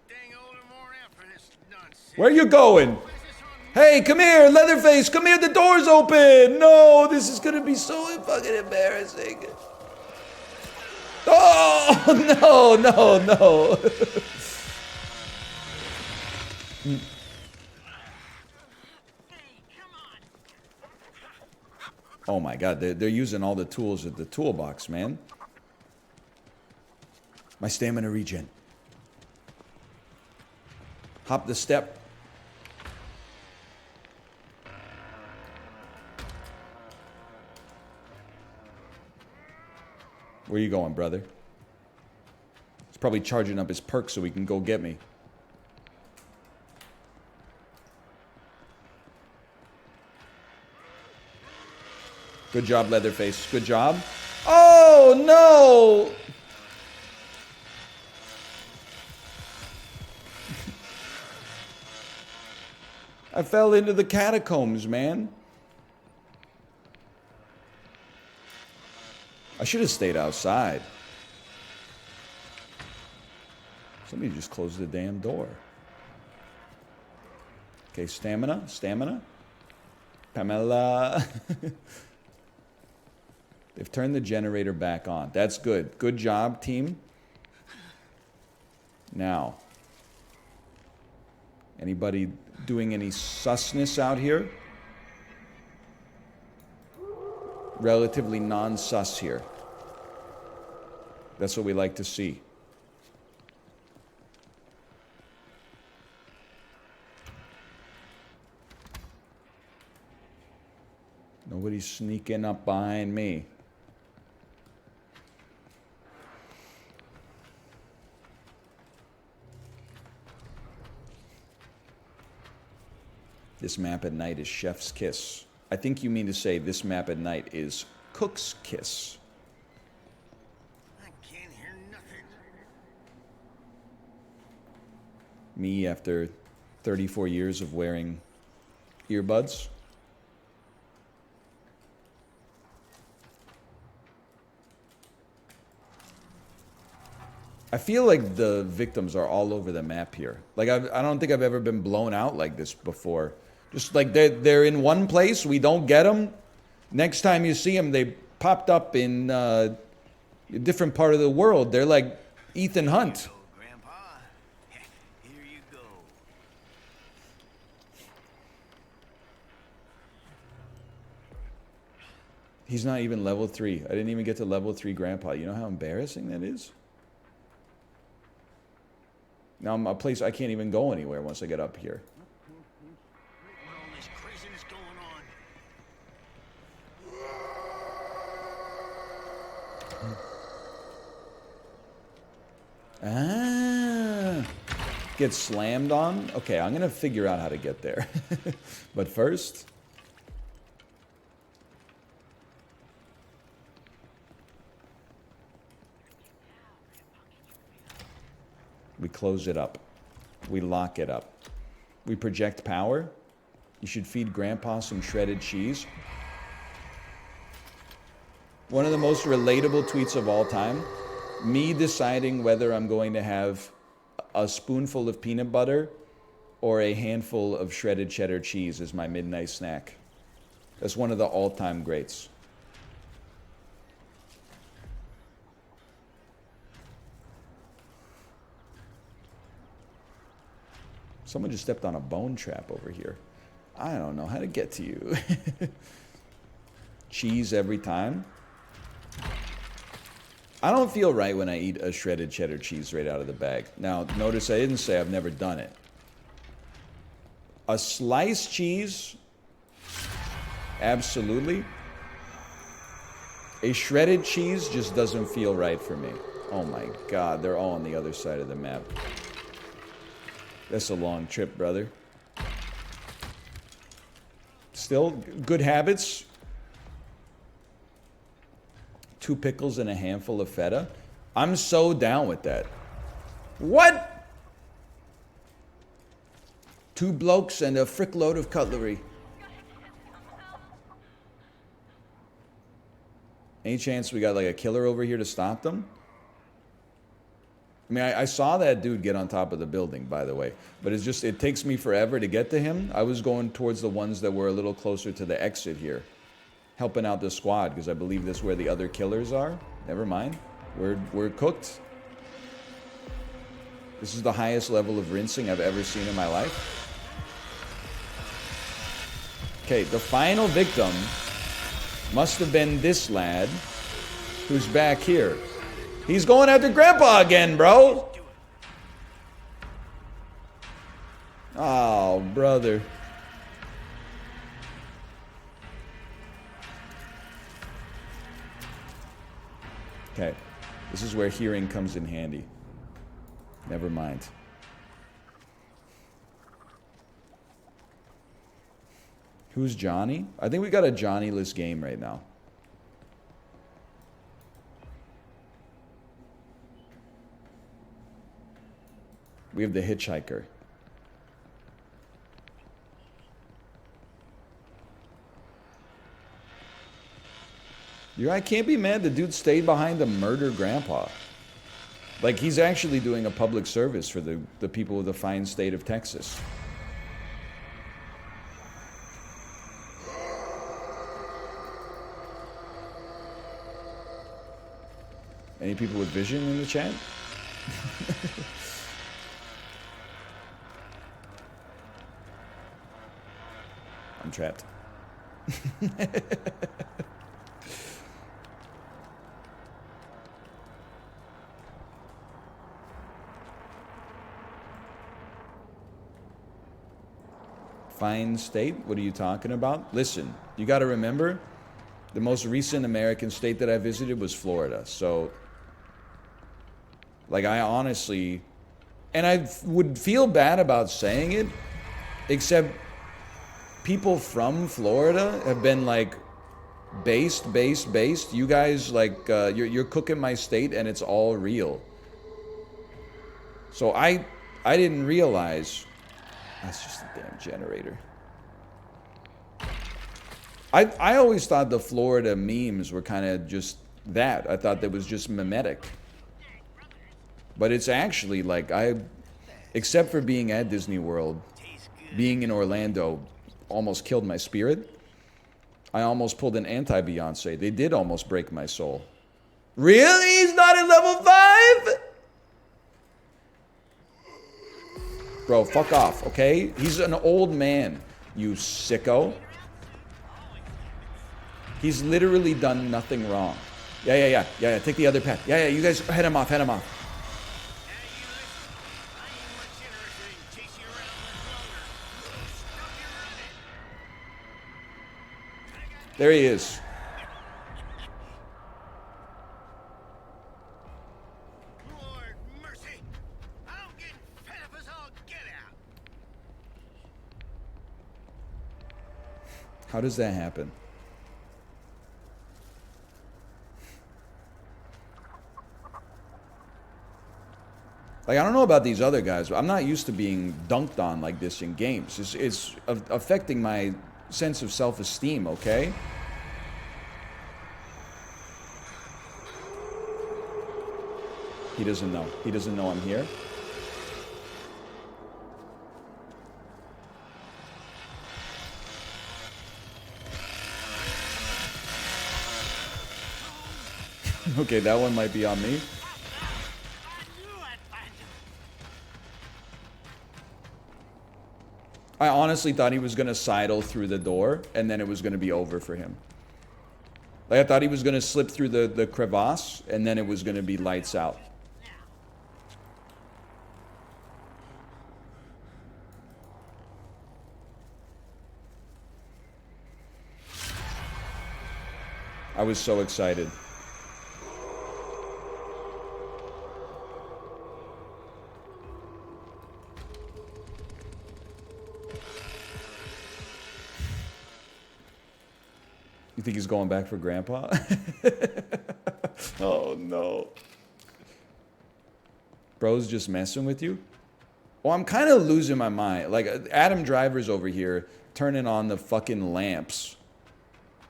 dang old and worn out for this nonsense. Where are you going? Hey, come here, Leatherface, come here, the door's open! No, this is gonna be so fucking embarrassing. Oh, no. Oh my God, they're using all the tools at the toolbox, man. My stamina regen. Hop the step. Where you going, brother? He's probably charging up his perks so he can go get me. Good job, Leatherface. Good job. Oh, no! I fell into the catacombs, man. I should have stayed outside. Somebody just closed the damn door. Okay, stamina. Pamela. They've turned the generator back on. That's good. Good job, team. Now, anybody doing any susness out here? Relatively non-sus here. That's what we like to see. Nobody's sneaking up behind me. This map at night is chef's kiss. I think you mean to say this map at night is cook's kiss. I can't hear nothing. Me after 34 years of wearing earbuds. I feel like the victims are all over the map here. Like, I don't think I've ever been blown out like this before. Just like they're in one place, we don't get them. Next time you see them, they popped up in a different part of the world. They're like Ethan Hunt. Oh, Grandpa. Here you go. He's not even level 3. I didn't even get to level 3 Grandpa. You know how embarrassing that is? Now I'm a place I can't even go anywhere once I get up here. What all this craziness going on? Get slammed on? Okay, I'm gonna figure out how to get there. But first, we close it up. We lock it up. We project power. You should feed Grandpa some shredded cheese. One of the most relatable tweets of all time. Me deciding whether I'm going to have a spoonful of peanut butter or a handful of shredded cheddar cheese as my midnight snack. That's one of the all-time greats. Someone just stepped on a bone trap over here. I don't know how to get to you. Cheese every time. I don't feel right when I eat a shredded cheddar cheese right out of the bag. Now, notice I didn't say I've never done it. A sliced cheese, absolutely. A shredded cheese just doesn't feel right for me. Oh my God, they're all on the other side of the map. That's a long trip, brother. Still, good habits. 2 pickles and a handful of feta. I'm so down with that. What? 2 blokes and a frick load of cutlery. Any chance we got like a killer over here to stop them? I mean, I saw that dude get on top of the building, by the way. But it's just, it takes me forever to get to him. I was going towards the ones that were a little closer to the exit here. Helping out the squad, because I believe this is where the other killers are. Never mind. We're cooked. This is the highest level of rinsing I've ever seen in my life. Okay, the final victim must have been this lad who's back here. He's going after Grandpa again, bro. Oh, brother. Okay, this is where hearing comes in handy. Never mind. Who's Johnny? I think we got a Johnny-less game right now. We have the hitchhiker. I can't be mad the dude stayed behind to murder Grandpa. Like, he's actually doing a public service for the people of the fine state of Texas. Any people with vision in the chat? I'm trapped. Fine state? What are you talking about? Listen, you got to remember, the most recent American state that I visited was Florida. So, like, I honestly, and I would feel bad about saying it, except people from Florida have been like, based. You guys, like, you're cooking my state and it's all real. So I didn't realize. That's just a damn generator. I always thought the Florida memes were kind of just that. I thought that was just mimetic. But it's actually like except for being at Disney World, being in Orlando almost killed my spirit. I almost pulled an anti-Beyonce. They did almost break my soul. Really? He's not in level 5? Bro, fuck off, okay? He's an old man, you sicko. He's literally done nothing wrong. Yeah. Take the other path. Yeah. You guys head him off. There he is. Lord mercy! I'm getting fed up as all get out. How does that happen? Like, I don't know about these other guys, but I'm not used to being dunked on like this in games. It's affecting my sense of self-esteem, okay? He doesn't know. He doesn't know I'm here. Okay, that one might be on me. I honestly thought he was going to sidle through the door, and then it was going to be over for him. Like, I thought he was going to slip through the crevasse, and then it was going to be lights out. I was so excited. You think he's going back for Grandpa? Oh, no. Bro's just messing with you? Well, I'm kind of losing my mind. Like, Adam Driver's over here turning on the fucking lamps.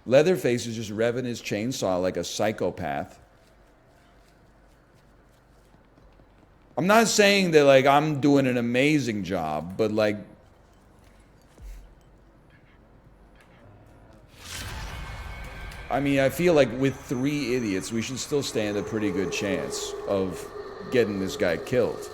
Leatherface is just revving his chainsaw like a psychopath. I'm not saying that, like, I'm doing an amazing job, but, like, I mean, I feel like with 3 idiots, we should still stand a pretty good chance of getting this guy killed.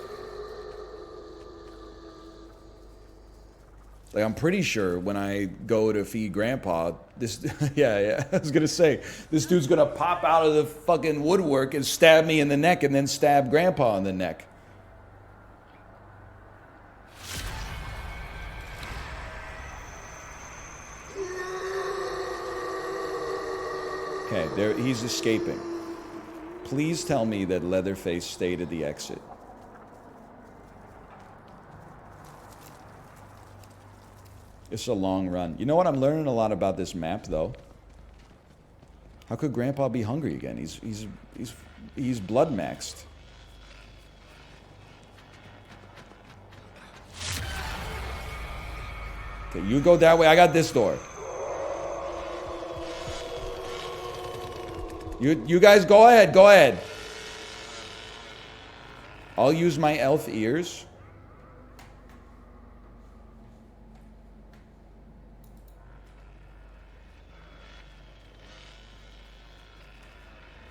Like, I'm pretty sure when I go to feed Grandpa, this, yeah, I was gonna say, this dude's gonna pop out of the fucking woodwork and stab me in the neck and then stab Grandpa in the neck. Okay, there, he's escaping. Please tell me that Leatherface stayed at the exit. It's a long run. You know what? I'm learning a lot about this map, though. How could Grandpa be hungry again? He's blood maxed. Okay, you go that way. I got this door. You guys go ahead. Go ahead. I'll use my elf ears.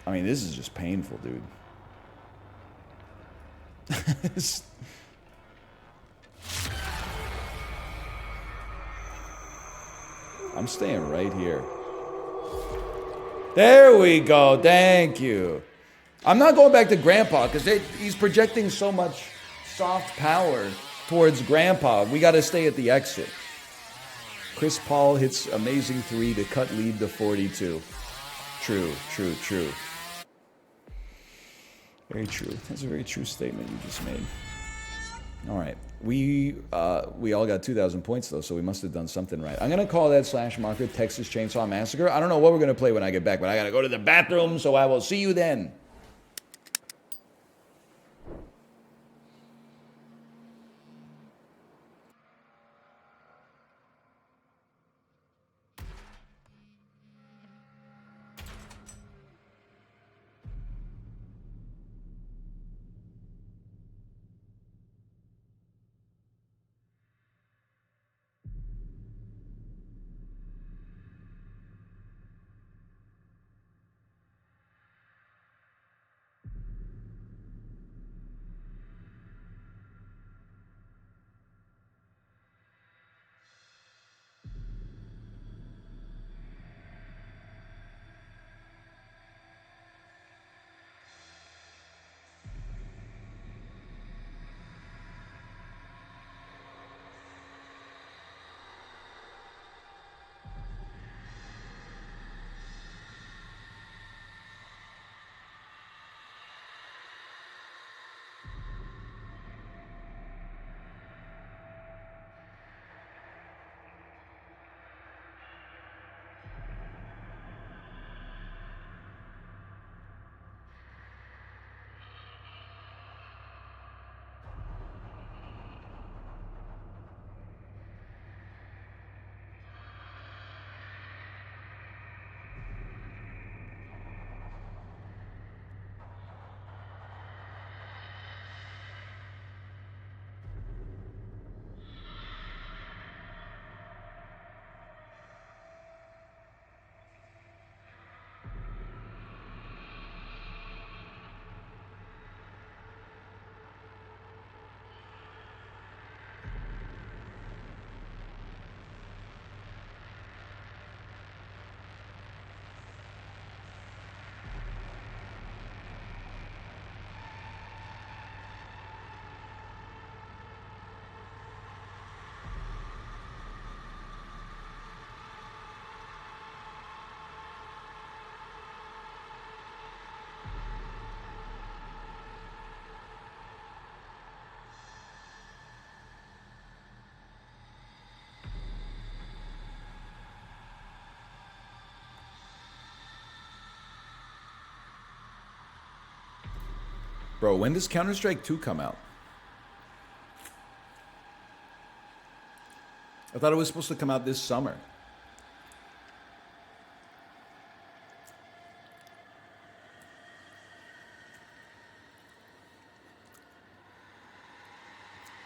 I mean, this is just painful, dude. I'm staying right here. There we go. Thank you. I'm not going back to Grandpa because he's projecting so much soft power towards Grandpa. We got to stay at the exit. Chris Paul hits amazing 3 to cut lead to 42. True. Very true. That's a very true statement you just made. All right. We all got 2,000 points, though, so we must have done something right. I'm going to call that slash marker Texas Chainsaw Massacre. I don't know what we're going to play when I get back, but I got to go to the bathroom, so I will see you then. Bro, when does Counter-Strike 2 come out? I thought it was supposed to come out this summer.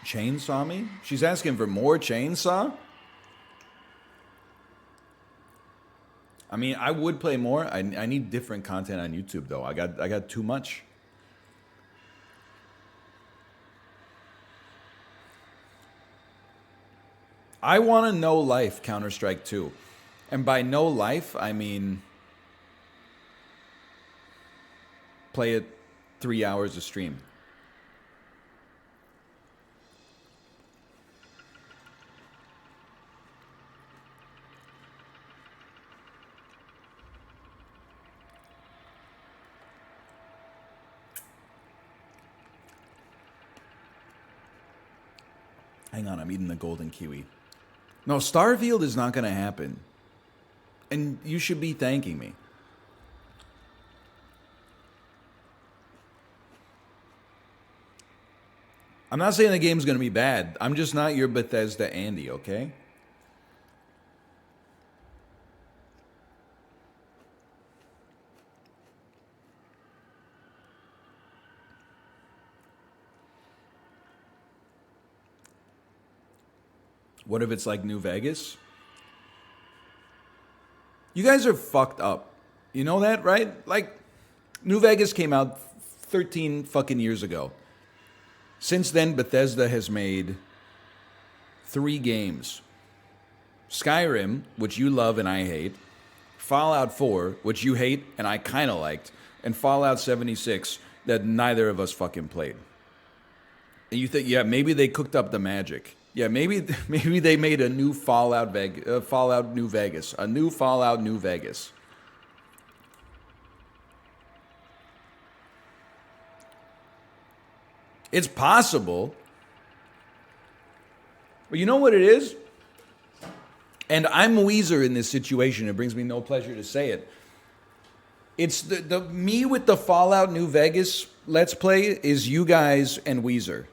Chainsaw me? She's asking for more Chainsaw? I mean, I would play more. I need different content on YouTube, though. I got too much. I want to know life Counter-Strike 2. And by no life, I mean play it 3 hours a stream. Hang on, I'm eating the golden kiwi. No, Starfield is not going to happen. And you should be thanking me. I'm not saying the game's going to be bad. I'm just not your Bethesda Andy, okay? What if it's like New Vegas? You guys are fucked up. You know that, right? Like, New Vegas came out 13 fucking years ago. Since then, Bethesda has made 3 games. Skyrim, which you love and I hate. Fallout 4, which you hate and I kind of liked. And Fallout 76, that neither of us fucking played. And you think, yeah, maybe they cooked up the magic. Yeah, maybe they made a new Fallout New Vegas. A new Fallout New Vegas. It's possible. But you know what it is? And I'm Weezer in this situation. It brings me no pleasure to say it. It's the me with the Fallout New Vegas Let's Play is you guys and Weezer.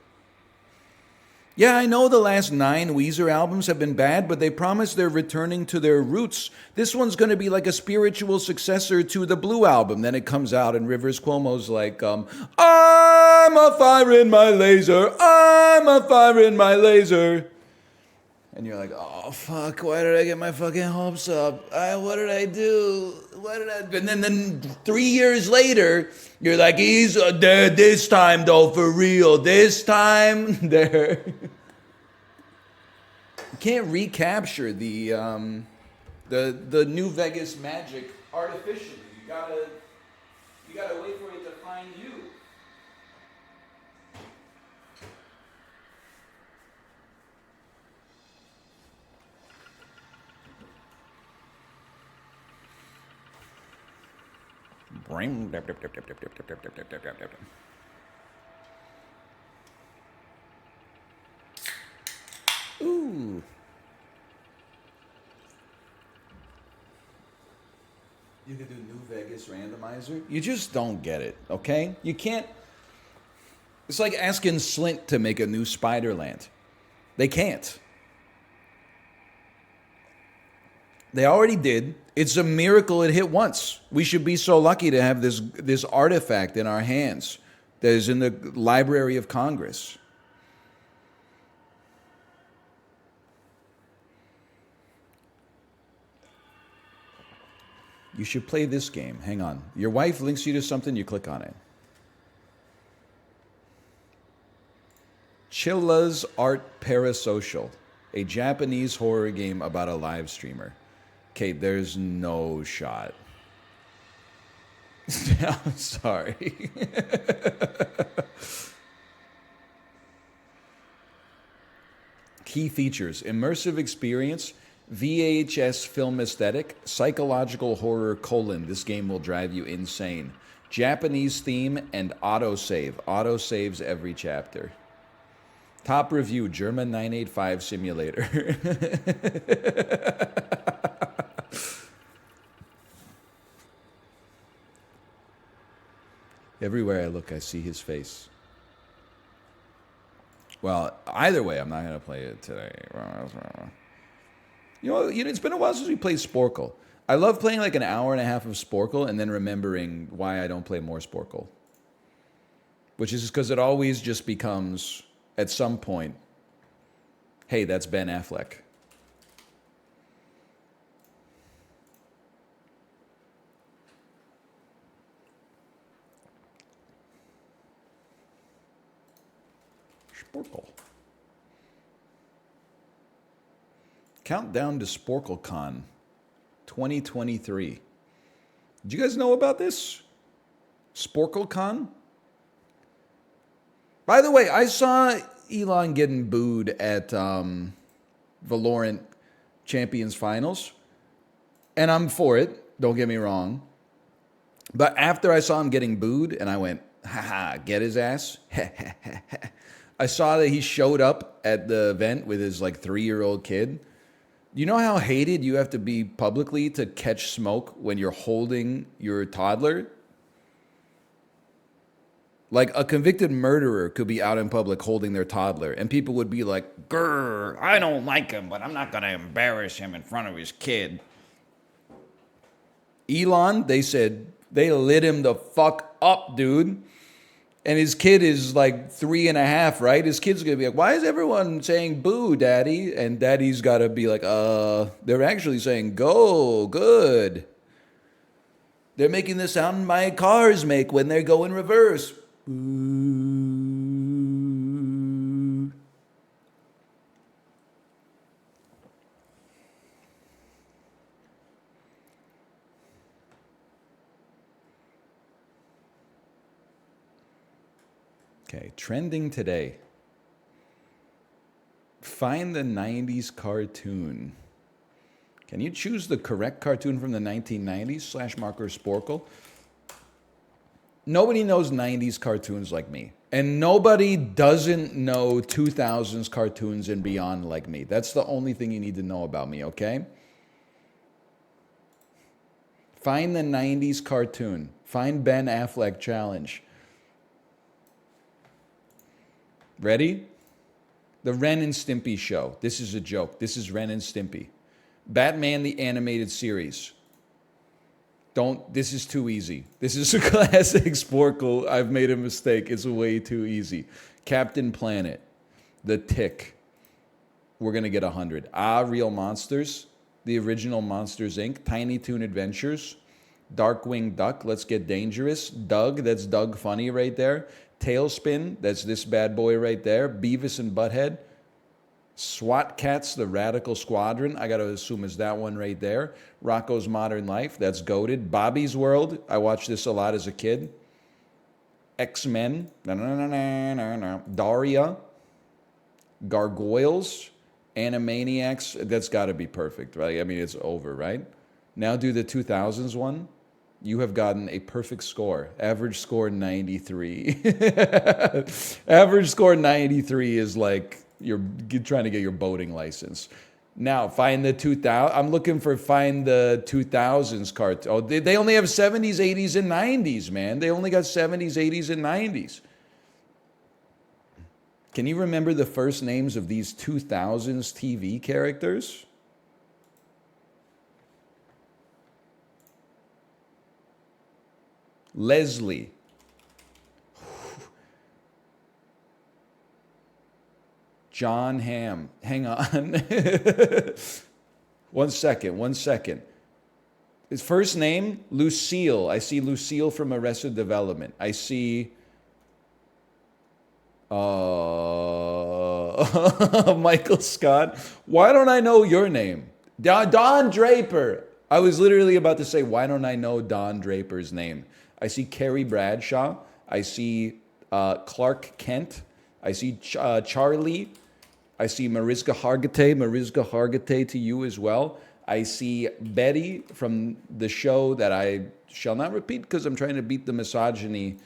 Yeah, I know the last 9 Weezer albums have been bad, but they promise they're returning to their roots. This one's going to be like a spiritual successor to the Blue album. Then it comes out and Rivers Cuomo's like, I'm a fire in my laser, I'm a fire in my laser. And you're like, oh, fuck, why did I get my fucking hopes up? What did I do? And then 3 years later, you're like, he's there this time, though, for real. This time, there. You can't recapture the New Vegas magic artificially. You gotta wait for it to find you. Ooh. You could do New Vegas randomizer. You just don't get it, okay? You can't. It's like asking Slint to make a new Spiderland. They can't. They already did. It's a miracle it hit once. We should be so lucky to have this artifact in our hands that is in the Library of Congress. You should play this game. Hang on. Your wife links you to something, you click on it. Chilla's Art Parasocial, a Japanese horror game about a live streamer. Okay, there's no shot. I'm sorry. Key features: immersive experience, VHS film aesthetic, psychological horror : this game will drive you insane. Japanese theme and autosave. Autosaves every chapter. Top review: German 985 simulator. Everywhere I look, I see his face. Well, either way, I'm not going to play it today. You know, it's been a while since we played Sporcle. I love playing like an hour and a half of Sporcle and then remembering why I don't play more Sporcle. Which is because it always just becomes, at some point, hey, that's Ben Affleck. Sporcle. Countdown to SporcleCon 2023. Did you guys know about this? SporcleCon? By the way, I saw Elon getting booed at Valorant Champions Finals, and I'm for it, don't get me wrong. But after I saw him getting booed, and I went, haha, get his ass. I saw that he showed up at the event with his like 3-year-old kid. You know how hated you have to be publicly to catch smoke when you're holding your toddler? Like a convicted murderer could be out in public holding their toddler, and people would be like, grr, I don't like him, but I'm not going to embarrass him in front of his kid. Elon, they said, they lit him the fuck up, dude. And his kid is like 3.5, right? His kid's going to be like, why is everyone saying boo, daddy? And daddy's got to be like, they're actually saying go, good. They're making the sound my cars make when they go in reverse. Ooh. Okay, trending today. Find the 90s cartoon. Can you choose the correct cartoon from the 1990s? /marker Sporcle. Nobody knows 90s cartoons like me. And nobody doesn't know 2000s cartoons and beyond like me. That's the only thing you need to know about me, okay? Find the 90s cartoon. Find Ben Affleck challenge. Ready? The Ren and Stimpy show. This is a joke. This is Ren and Stimpy. Batman the Animated Series. This is too easy. This is a classic Sporcle. I've made a mistake. It's way too easy. Captain Planet. The Tick. We're going to get 100. Real Monsters. The original Monsters, Inc. Tiny Toon Adventures. Darkwing Duck. Let's Get Dangerous. Doug. That's Doug Funny right there. Tailspin, that's this bad boy right there. Beavis and Butthead. SWAT Cats, the Radical Squadron. I got to assume is that one right there. Rocco's Modern Life, that's goated. Bobby's World, I watched this a lot as a kid. X-Men. Daria. Gargoyles. Animaniacs. That's got to be perfect, right? I mean, it's over, right? Now do the 2000s one. You have gotten a perfect score. Average score 93. Average score 93 is like you're trying to get your boating license. Now, find the 2000. I'm looking for find the 2000s cartoon. Oh, they only have 70s, 80s, and 90s, man. They only got 70s, 80s, and 90s. Can you remember the first names of these 2000s TV characters? Leslie. John Hamm. Hang on. One second. His first name, Lucille. I see Lucille from Arrested Development. I see Michael Scott. Why don't I know your name? Don Draper. I was literally about to say, why don't I know Don Draper's name? I see Carrie Bradshaw. I see Clark Kent. I see Charlie. I see Mariska Hargitay. Mariska Hargitay to you as well. I see Betty from the show that I shall not repeat because I'm trying to beat the misogyny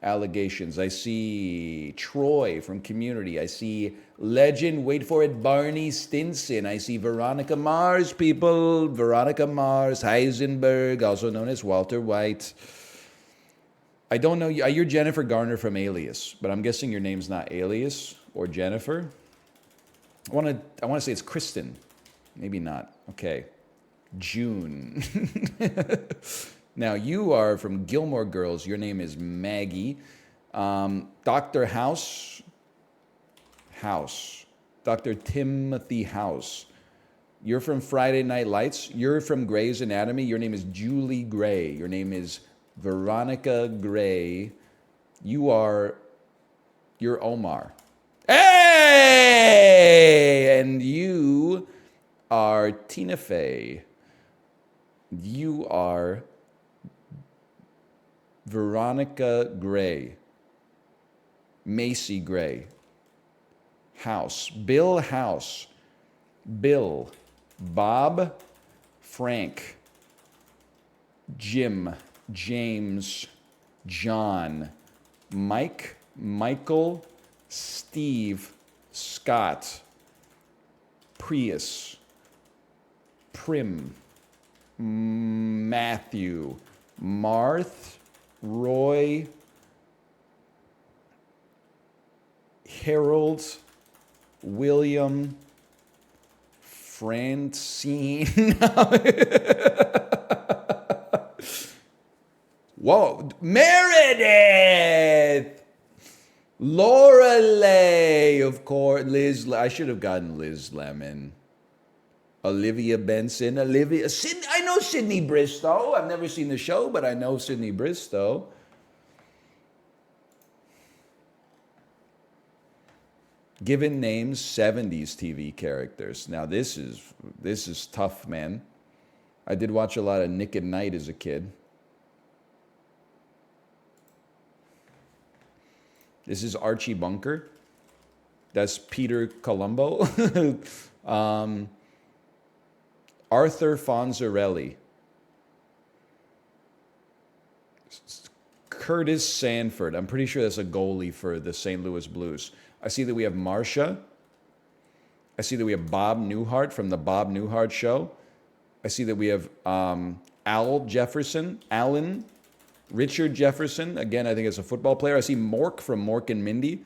allegations. I see Troy from Community. I see legend, wait for it, Barney Stinson. I see Veronica Mars, people. Veronica Mars, Heisenberg, also known as Walter White. I don't know you. You're Jennifer Garner from Alias, but I'm guessing your name's not Alias or Jennifer. I want to say it's Kristen. Maybe not. Okay. June. Now, you are from Gilmore Girls. Your name is Maggie. Dr. House. Dr. Timothy House. You're from Friday Night Lights. You're from Grey's Anatomy. Your name is Julie Gray. Your name is Veronica Gray. You're Omar. Hey! And you are Tina Fey. You are Veronica Gray. Macy Gray. House. Bill House. Bill. Bob. Frank. Jim. James. John. Mike. Michael. Steve. Scott. Prius. Prim. Matthew. Marth. Roy. Harold. William. Francine. Whoa. Meredith. Laura Lay, of course. Liz. I should have gotten Liz Lemon. Olivia Benson. I know Sydney Bristow. I've never seen the show, but I know Sydney Bristow. Given names, 70s TV characters. Now this is tough, man. I did watch a lot of Nick at Night as a kid. This is Archie Bunker. That's Peter Colombo. Arthur Fonzarelli. Curtis Sanford. I'm pretty sure that's a goalie for the St. Louis Blues. I see that we have Marcia. I see that we have Bob Newhart from the Bob Newhart Show. I see that we have Al Jefferson, Alan, Richard Jefferson. Again, I think it's a football player. I see Mork from Mork and Mindy.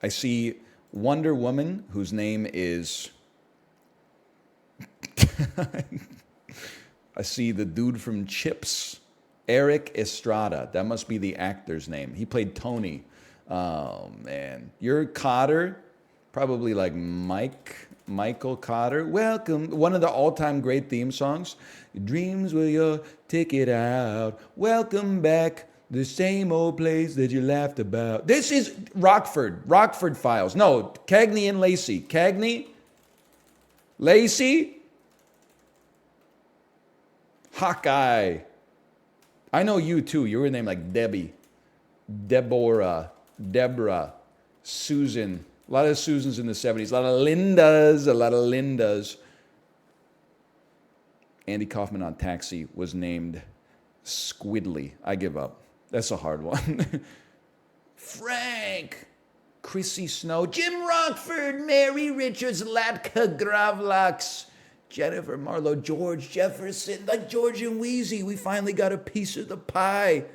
I see Wonder Woman, whose name is... I see the dude from Chips, Eric Estrada. That must be the actor's name. He played Tony. Oh, man. You're Cotter, probably like Michael Cotter. Welcome. One of the all-time great theme songs. Your dreams were your ticket out. Welcome back. The same old place that you laughed about. This is Rockford Files. No, Cagney and Lacey. Cagney? Lacey? Hawkeye. I know you too. You were a name like Debbie, Deborah, Deborah, Susan. A lot of Susans in the 70s. A lot of Lindas. Andy Kaufman on Taxi was named Squidly. I give up. That's a hard one. Frank, Chrissy Snow, Jim Rockford, Mary Richards, Latka Gravlax, Jennifer Marlowe, George Jefferson, like George and Wheezy. We finally got a piece of the pie.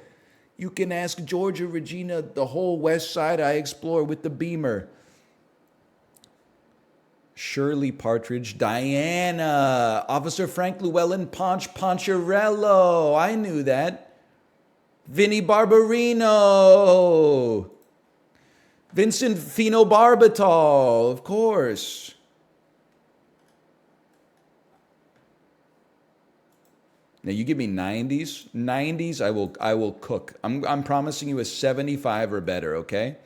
You can ask Georgia Regina the whole West Side I explore with the Beamer. Shirley Partridge, Diana, Officer Frank Llewellyn, Poncherello. I knew that. Vinnie Barbarino. Vincent Phenobarbital, of course. Now you give me 90s. 90s, I will cook. I'm promising you a 75 or better, okay?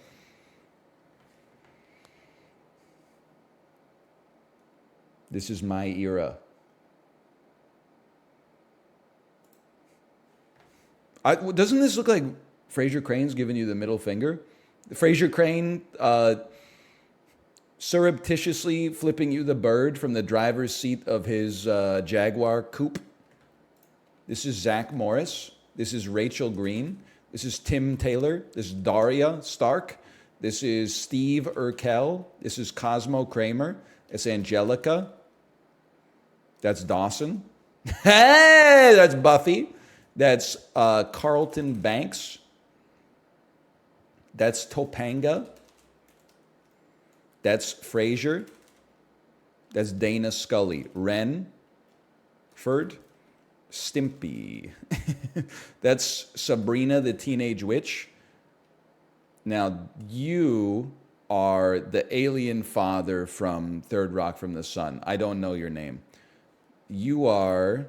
This is my era. Doesn't this look like Fraser Crane's giving you the middle finger? Fraser Crane surreptitiously flipping you the bird from the driver's seat of his Jaguar coupe. This is Zach Morris. This is Rachel Green. This is Tim Taylor. This is Daria Stark. This is Steve Urkel. This is Cosmo Kramer. It's Angelica. That's Dawson. Hey, that's Buffy. That's Carlton Banks. That's Topanga. That's Frasier. That's Dana Scully. Renford. Stimpy. That's Sabrina the Teenage Witch. Now, you are the alien father from Third Rock from the Sun. I don't know your name. You are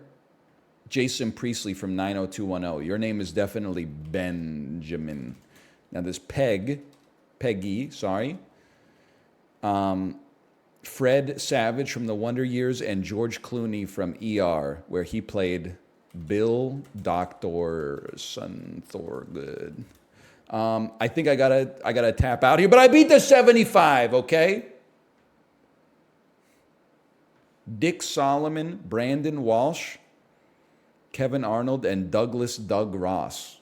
Jason Priestley from 90210. Your name is definitely Benjamin. Now, this Peggy, sorry. Fred Savage from The Wonder Years and George Clooney from ER, where he played Bill Dr. Son Thorgood. I think I gotta tap out here, but I beat the 75, okay? Dick Solomon, Brandon Walsh, Kevin Arnold, and Douglas Doug Ross.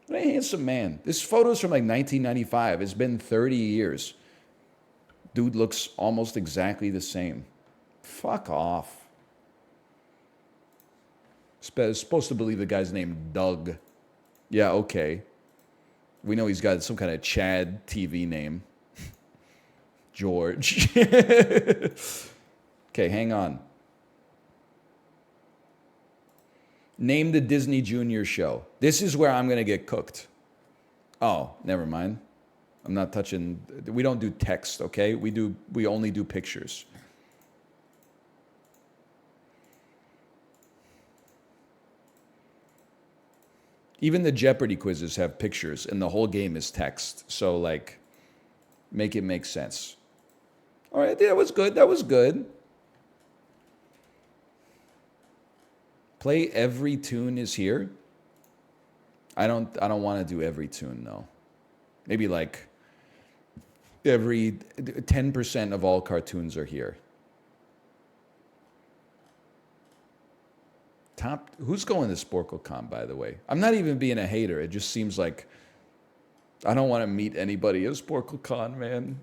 What a handsome man. This photo's from like 1995. It's been 30 years. Dude looks almost exactly the same. Fuck off. Supposed to believe the guy's named Doug. Yeah, okay. We know he's got some kind of Chad TV name. George. Okay, hang on. Name the Disney Junior show. This is where I'm going to get cooked. Oh, never mind. I'm not touching. We don't do text, okay? We only do pictures. Even the Jeopardy quizzes have pictures, and the whole game is text. So, like, make it make sense. All right, that was good. That was good. Play every tune is here. I don't want to do every tune though. Maybe like every 10% of all cartoons are here. Who's going to SporcleCon, by the way? I'm not even being a hater. It just seems like I don't want to meet anybody at SporcleCon, man.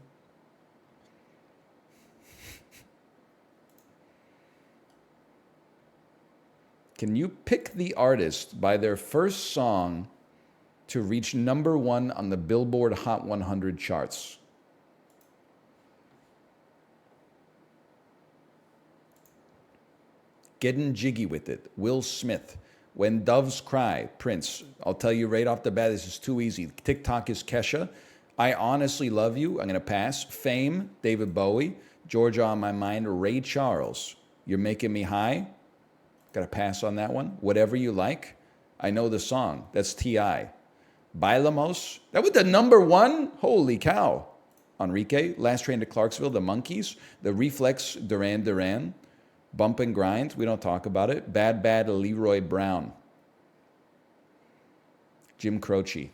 Can you pick the artist by their first song to reach #1 on the Billboard Hot 100 charts? Getting Jiggy with It, Will Smith. When Doves Cry, Prince. I'll tell you right off the bat, this is too easy. TikTok is Kesha. I Honestly Love You, I'm going to pass. Fame, David Bowie. Georgia on My Mind, Ray Charles. You're Making Me High. Got to pass on that one. Whatever You Like. I know the song. That's T.I. Bailamos. That was the #1? Holy cow. Enrique. Last Train to Clarksville, The Monkees. The Reflex, Duran Duran. Bump and Grind, we don't talk about it. Bad Bad, Leroy Brown. Jim Croce.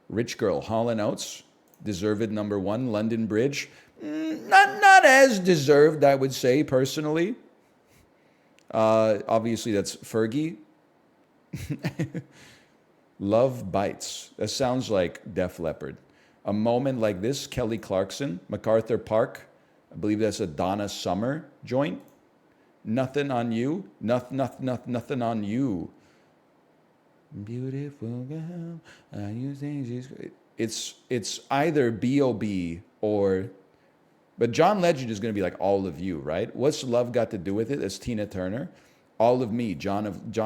Rich Girl, Hall & Oates. Deserved #1, London Bridge. Not as deserved, I would say, personally. Obviously, that's Fergie. Love Bites. That sounds like Def Leppard. A Moment Like This, Kelly Clarkson. MacArthur Park. I believe that's a Donna Summer joint. Nothing on You. Nothing on You. Beautiful girl. You think she's great. It's either B.O.B. or... But John Legend is going to be like All of You, right? What's Love got to do with it? That's Tina Turner. All of Me, John of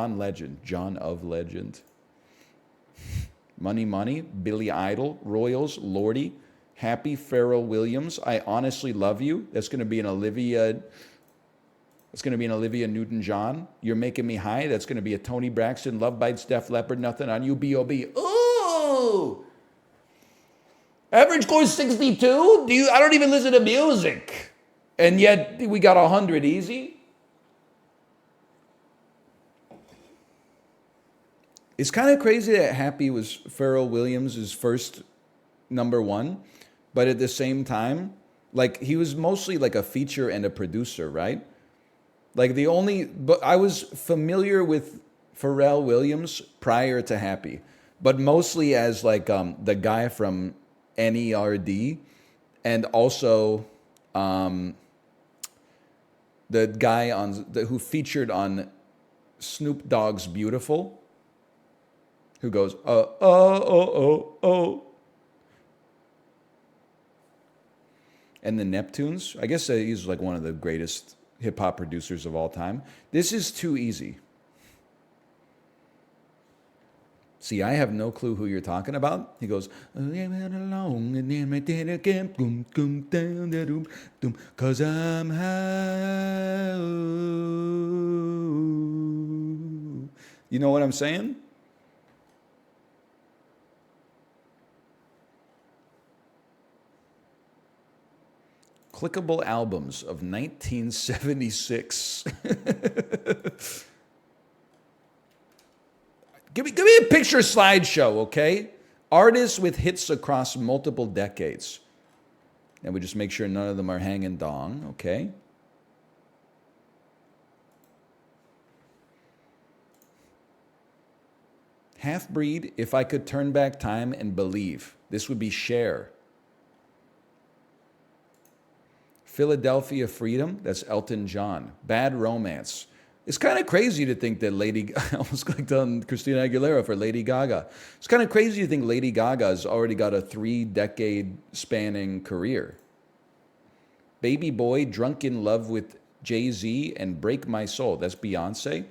Legend. Money Money, Billy Idol, Royals, Lordy, Happy, Pharrell Williams. I Honestly Love You. That's going to be an Olivia Newton-John. You're Making Me High. That's going to be a Tony Braxton. Love Bites, Def Leppard, Nothing on You, B.O.B. Ooh! Average score is 62? I don't even listen to music. And yet we got 100 easy. It's kind of crazy that Happy was Pharrell Williams' first #1, but at the same time, like he was mostly like a feature and a producer, right? But I was familiar with Pharrell Williams prior to Happy, but mostly as like the guy from NERD, and also the guy who featured on Snoop Dogg's Beautiful, who goes, oh. And the Neptunes. I guess he's like one of the greatest hip-hop producers of all time. This is too easy. See, I have no clue who you're talking about. He goes, along and then right there again, boom, boom, down, doom, doom, 'cause I'm high. You know what I'm saying? Clickable albums of 1976. Give me a picture slideshow, okay? Artists with hits across multiple decades. And we just make sure none of them are hanging dong, okay? Half-Breed, If I Could Turn Back Time and Believe. This would be Cher. Philadelphia Freedom, that's Elton John. Bad Romance. It's kind of crazy to think that I almost clicked on Christina Aguilera for Lady Gaga. It's kind of crazy to think Lady Gaga's already got a 3-decade spanning career. Baby Boy, Drunk in Love with Jay-Z, and Break My Soul, that's Beyonce.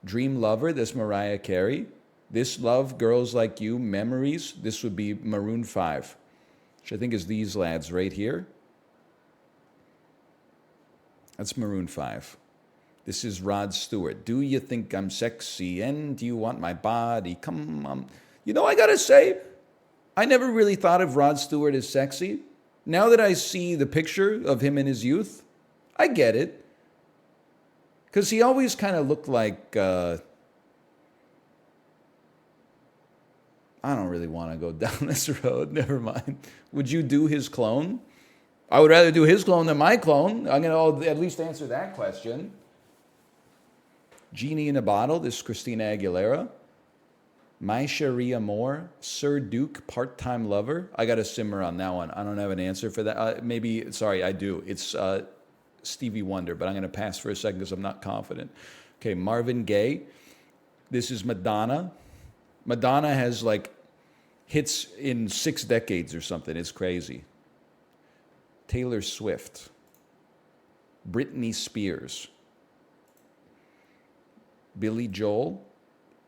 Dream Lover, that's Mariah Carey. This Love, Girls Like You, Memories, this would be Maroon 5. which I think is these lads right here. That's Maroon 5. This is Rod Stewart. Do you think I'm sexy? And do you want my body? Come on. You know, I gotta say, I never really thought of Rod Stewart as sexy. Now that I see the picture of him in his youth, I get it. Because he always kind of looked like, I don't really want to go down this road. Never mind. Would you do his clone? I would rather do his clone than my clone. I'm going to at least answer that question. Genie in a Bottle. This is Christina Aguilera. My Cherie Amour. Sir Duke, Part-Time Lover. I got to simmer on that one. I don't have an answer for that. Maybe, sorry, I do. It's Stevie Wonder, but I'm going to pass for a second because I'm not confident. Okay, Marvin Gaye. This is Madonna. Madonna has like hits in 6 decades or something. It's crazy. Taylor Swift. Britney Spears. Billy Joel.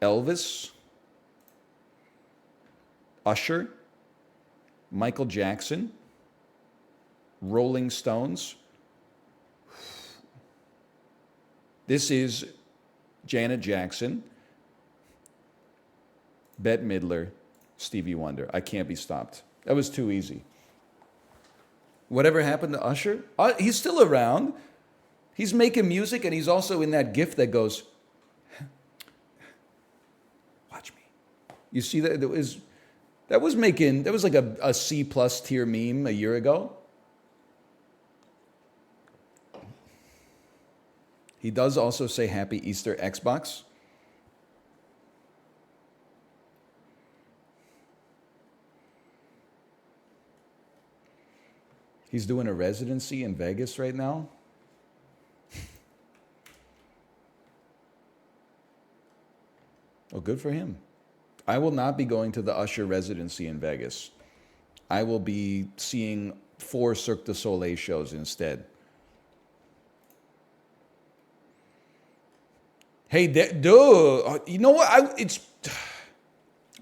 Elvis. Usher. Michael Jackson. Rolling Stones. This is Janet Jackson. Bette Midler, Stevie Wonder. I can't be stopped. That was too easy. Whatever happened to Usher? He's still around. He's making music, and he's also in that gif that goes, watch me. You see that? That was like a C+ tier meme a year ago. He does also say Happy Easter Xbox. He's doing a residency in Vegas right now. Well, good for him. I will not be going to the Usher residency in Vegas. I will be seeing 4 Cirque du Soleil shows instead. Hey, dude, you know what? I don't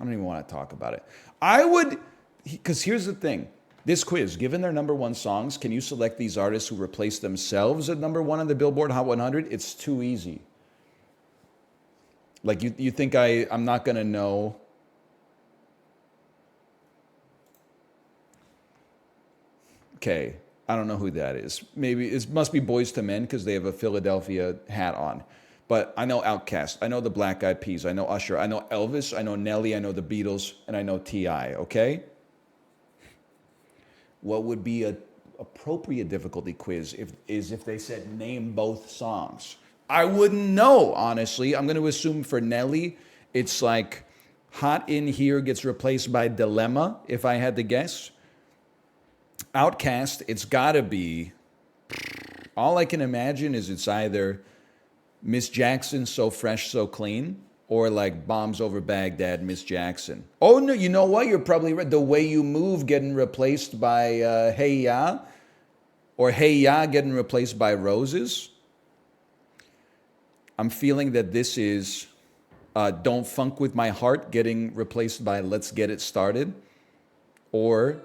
even want to talk about it. I would, because here's the thing. This quiz, given their number 1 songs, can you select these artists who replace themselves at number 1 on the Billboard Hot 100? It's too easy. Like, you think I'm not going to know? Okay, I don't know who that is. Maybe it must be Boyz II Men because they have a Philadelphia hat on. But I know Outkast. I know the Black Eyed Peas. I know Usher. I know Elvis. I know Nelly. I know the Beatles. And I know T.I., okay? What would be an appropriate difficulty quiz if they said name both songs? I wouldn't know, honestly. I'm going to assume for Nelly, it's like Hot in Here gets replaced by Dilemma, if I had to guess. Outkast, it's got to be, all I can imagine is it's either Miss Jackson, So Fresh, So Clean, or like Bombs Over Baghdad, Miss Jackson. Oh, no, you know what? You're probably right. The Way You Move getting replaced by Hey Ya, or Hey Ya getting replaced by Roses. I'm feeling that this is Don't Funk With My Heart getting replaced by Let's Get It Started, or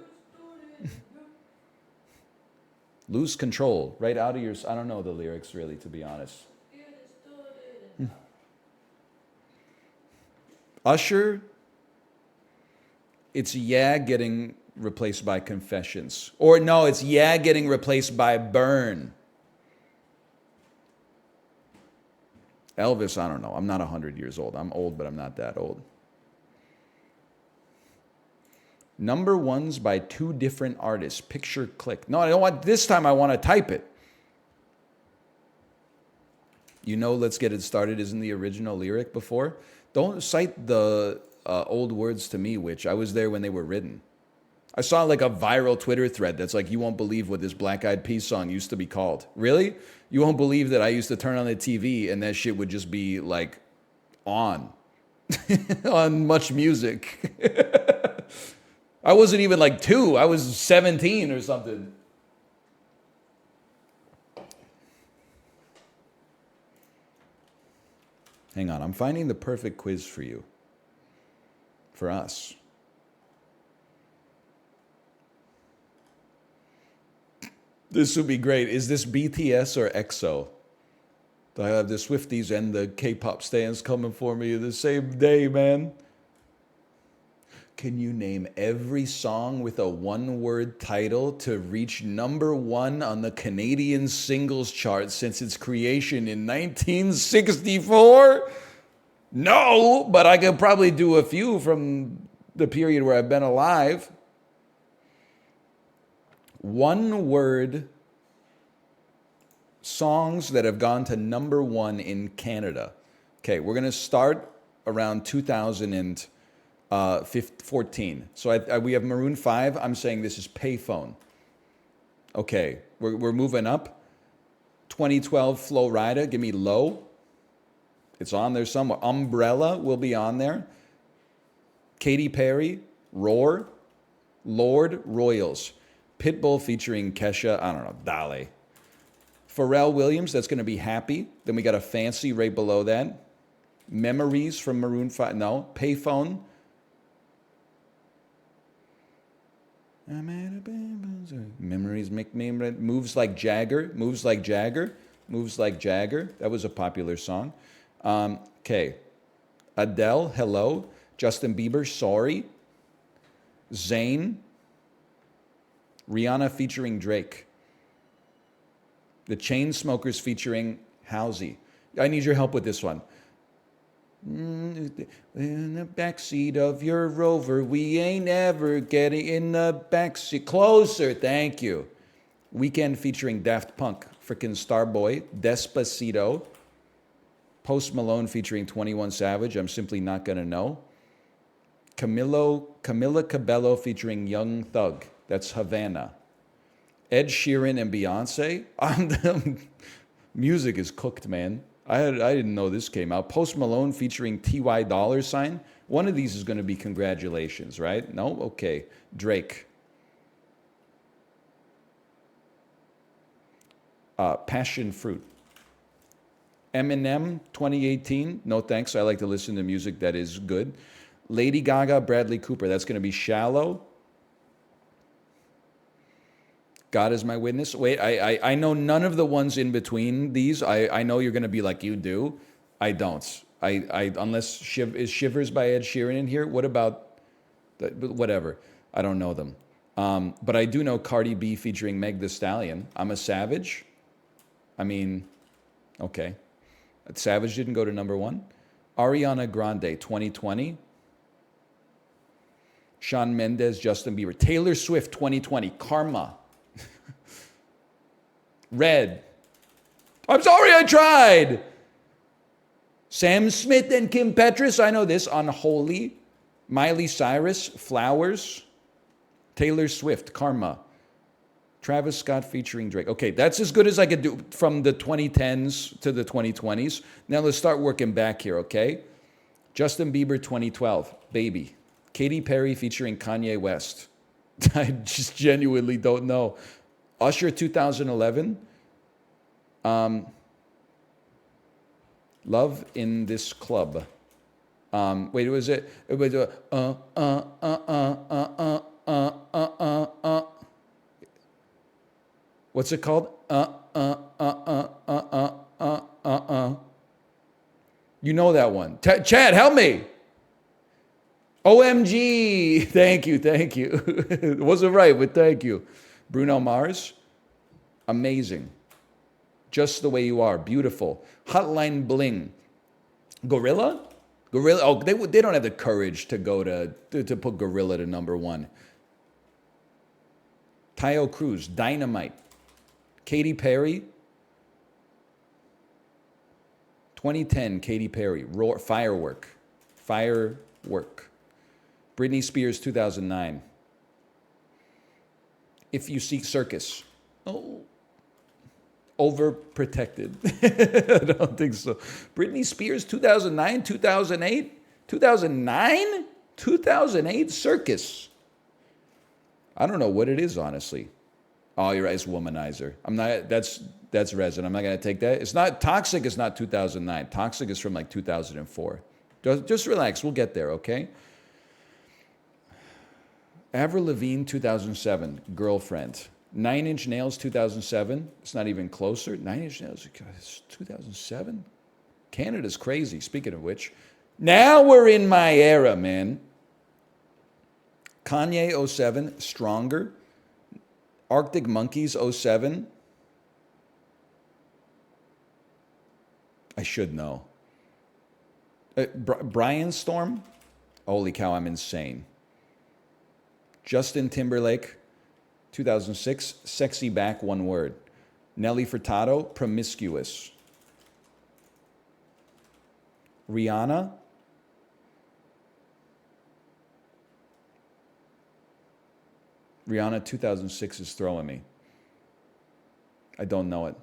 Lose Control, right out of your... I don't know the lyrics really, to be honest. Usher, it's Yeah getting replaced by Confessions. Or no, it's Yeah getting replaced by Burn. Elvis, I don't know. I'm not 100 years old. I'm old, but I'm not that old. Number 1s by 2 different artists. Picture click. No, I don't want... This time I want to type it. You know Let's Get It Started isn't the original lyric before? Don't cite the old words to me, which I was there when they were written. I saw like a viral Twitter thread that's like, you won't believe what this Black Eyed Peas song used to be called. Really? You won't believe that I used to turn on the TV and that shit would just be like on Much Music. I wasn't even like 2. I was 17 or something. Hang on, I'm finding the perfect quiz for you. For us. This would be great. Is this BTS or EXO? I have the Swifties and the K-pop stands coming for me the same day, man. Can you name every song with a one-word title to reach #1 on the Canadian singles chart since its creation in 1964? No, but I could probably do a few from the period where I've been alive. One-word songs that have gone to #1 in Canada. Okay, we're going to start around 2014. So we have Maroon 5. I'm saying this is Payphone. Okay, we're moving up. 2012 Flo Rida, give me Low. It's on there somewhere. Umbrella will be on there. Katy Perry, Roar. Lord, Royals. Pitbull featuring Kesha, I don't know, Dale. Pharrell Williams, that's going to be Happy. Then we got a Fancy right below that. Memories from Maroon 5, no. Payphone. Memories make me moves like Jagger. Moves like Jagger. Moves like Jagger. That was a popular song. Okay. Adele, Hello. Justin Bieber, Sorry. Zayn. Rihanna featuring Drake. The Chainsmokers featuring Halsey. I need your help with this one. In the backseat of your Rover, we ain't ever getting in the backseat. Closer, thank you. Weekend featuring Daft Punk, frickin' Starboy, Despacito. Post Malone featuring 21 Savage, I'm simply not gonna know. Camila Cabello featuring Young Thug, that's Havana. Ed Sheeran and Beyonce. Music is cooked, man. I didn't know this came out. Post Malone featuring T.Y. Dollar Sign. One of these is going to be Congratulations, right? No? Okay. Drake. Passion Fruit. Eminem 2018. No thanks. I like to listen to music that is good. Lady Gaga, Bradley Cooper. That's going to be Shallow. God is my witness. Wait, I know none of the ones in between these. I know you're going to be like, you do. I don't. Unless is Shivers by Ed Sheeran in here? What about, whatever. I don't know them. But I do know Cardi B featuring Meg Thee Stallion. I'm a Savage. I mean, okay. Savage didn't go to #1. Ariana Grande, 2020. Shawn Mendes, Justin Bieber. Taylor Swift, 2020. Karma. Red. I'm sorry I tried. Sam Smith and Kim Petras. I know this. Unholy. Miley Cyrus. Flowers. Taylor Swift. Karma. Travis Scott featuring Drake. Okay, that's as good as I could do from the 2010s to the 2020s. Now let's start working back here, okay? Justin Bieber 2012. Baby. Katy Perry featuring Kanye West. I just genuinely don't know. Usher 2011. Love in This Club. Wait, was it? What's it called? You know that one. Chad, help me. OMG. Thank you. It wasn't right, but thank you. Bruno Mars. Amazing. Just the Way You Are. Beautiful. Hotline Bling. Gorilla? Oh, they don't have the courage to go to put Gorilla to #1. Tayo Cruz. Dynamite. Katy Perry. 2010, Katy Perry. Roar, Firework. Britney Spears, 2009. If You Seek Circus. Oh. Overprotected. I don't think so. Britney Spears, 2009, 2008? 2009? 2008? Circus. I don't know what it is, honestly. Oh, you're right. It's Womanizer. I'm not. That's resin. I'm not gonna take that. It's not Toxic. Is not 2009. Toxic is from like 2004. Just relax. We'll get there. Okay. Avril Lavigne, 2007. Girlfriend. Nine Inch Nails, 2007. It's not even closer. Nine Inch Nails, God, it's 2007. Canada's crazy, speaking of which. Now we're in my era, man. Kanye, 07. Stronger. Arctic Monkeys, 07. I should know. Brian Storm? Holy cow, I'm insane. Justin Timberlake, 2006. Sexy Back, one word. Nelly Furtado, Promiscuous. Rihanna. Rihanna 2006 is throwing me. I don't know it.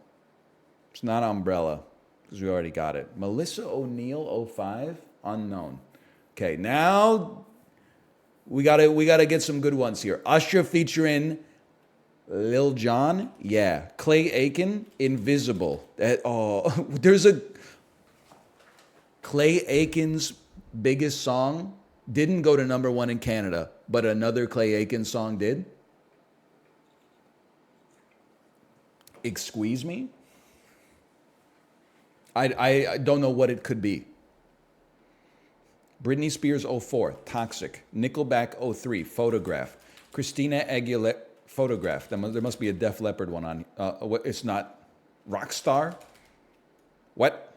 It's not Umbrella, because we already got it. Melissa O'Neill 05, unknown. Okay, now we gotta get some good ones here. Usher featuring Lil Jon, yeah. Clay Aiken, Invisible. There's a Clay Aiken's biggest song didn't go to number one in Canada, but another Clay Aiken song did. Excuse me? I don't know what it could be. Britney Spears 04, Toxic. Nickelback 03, Photograph. Christina Aguilera, Photograph. There must be a Def Leppard one on. It's not. Rockstar? What?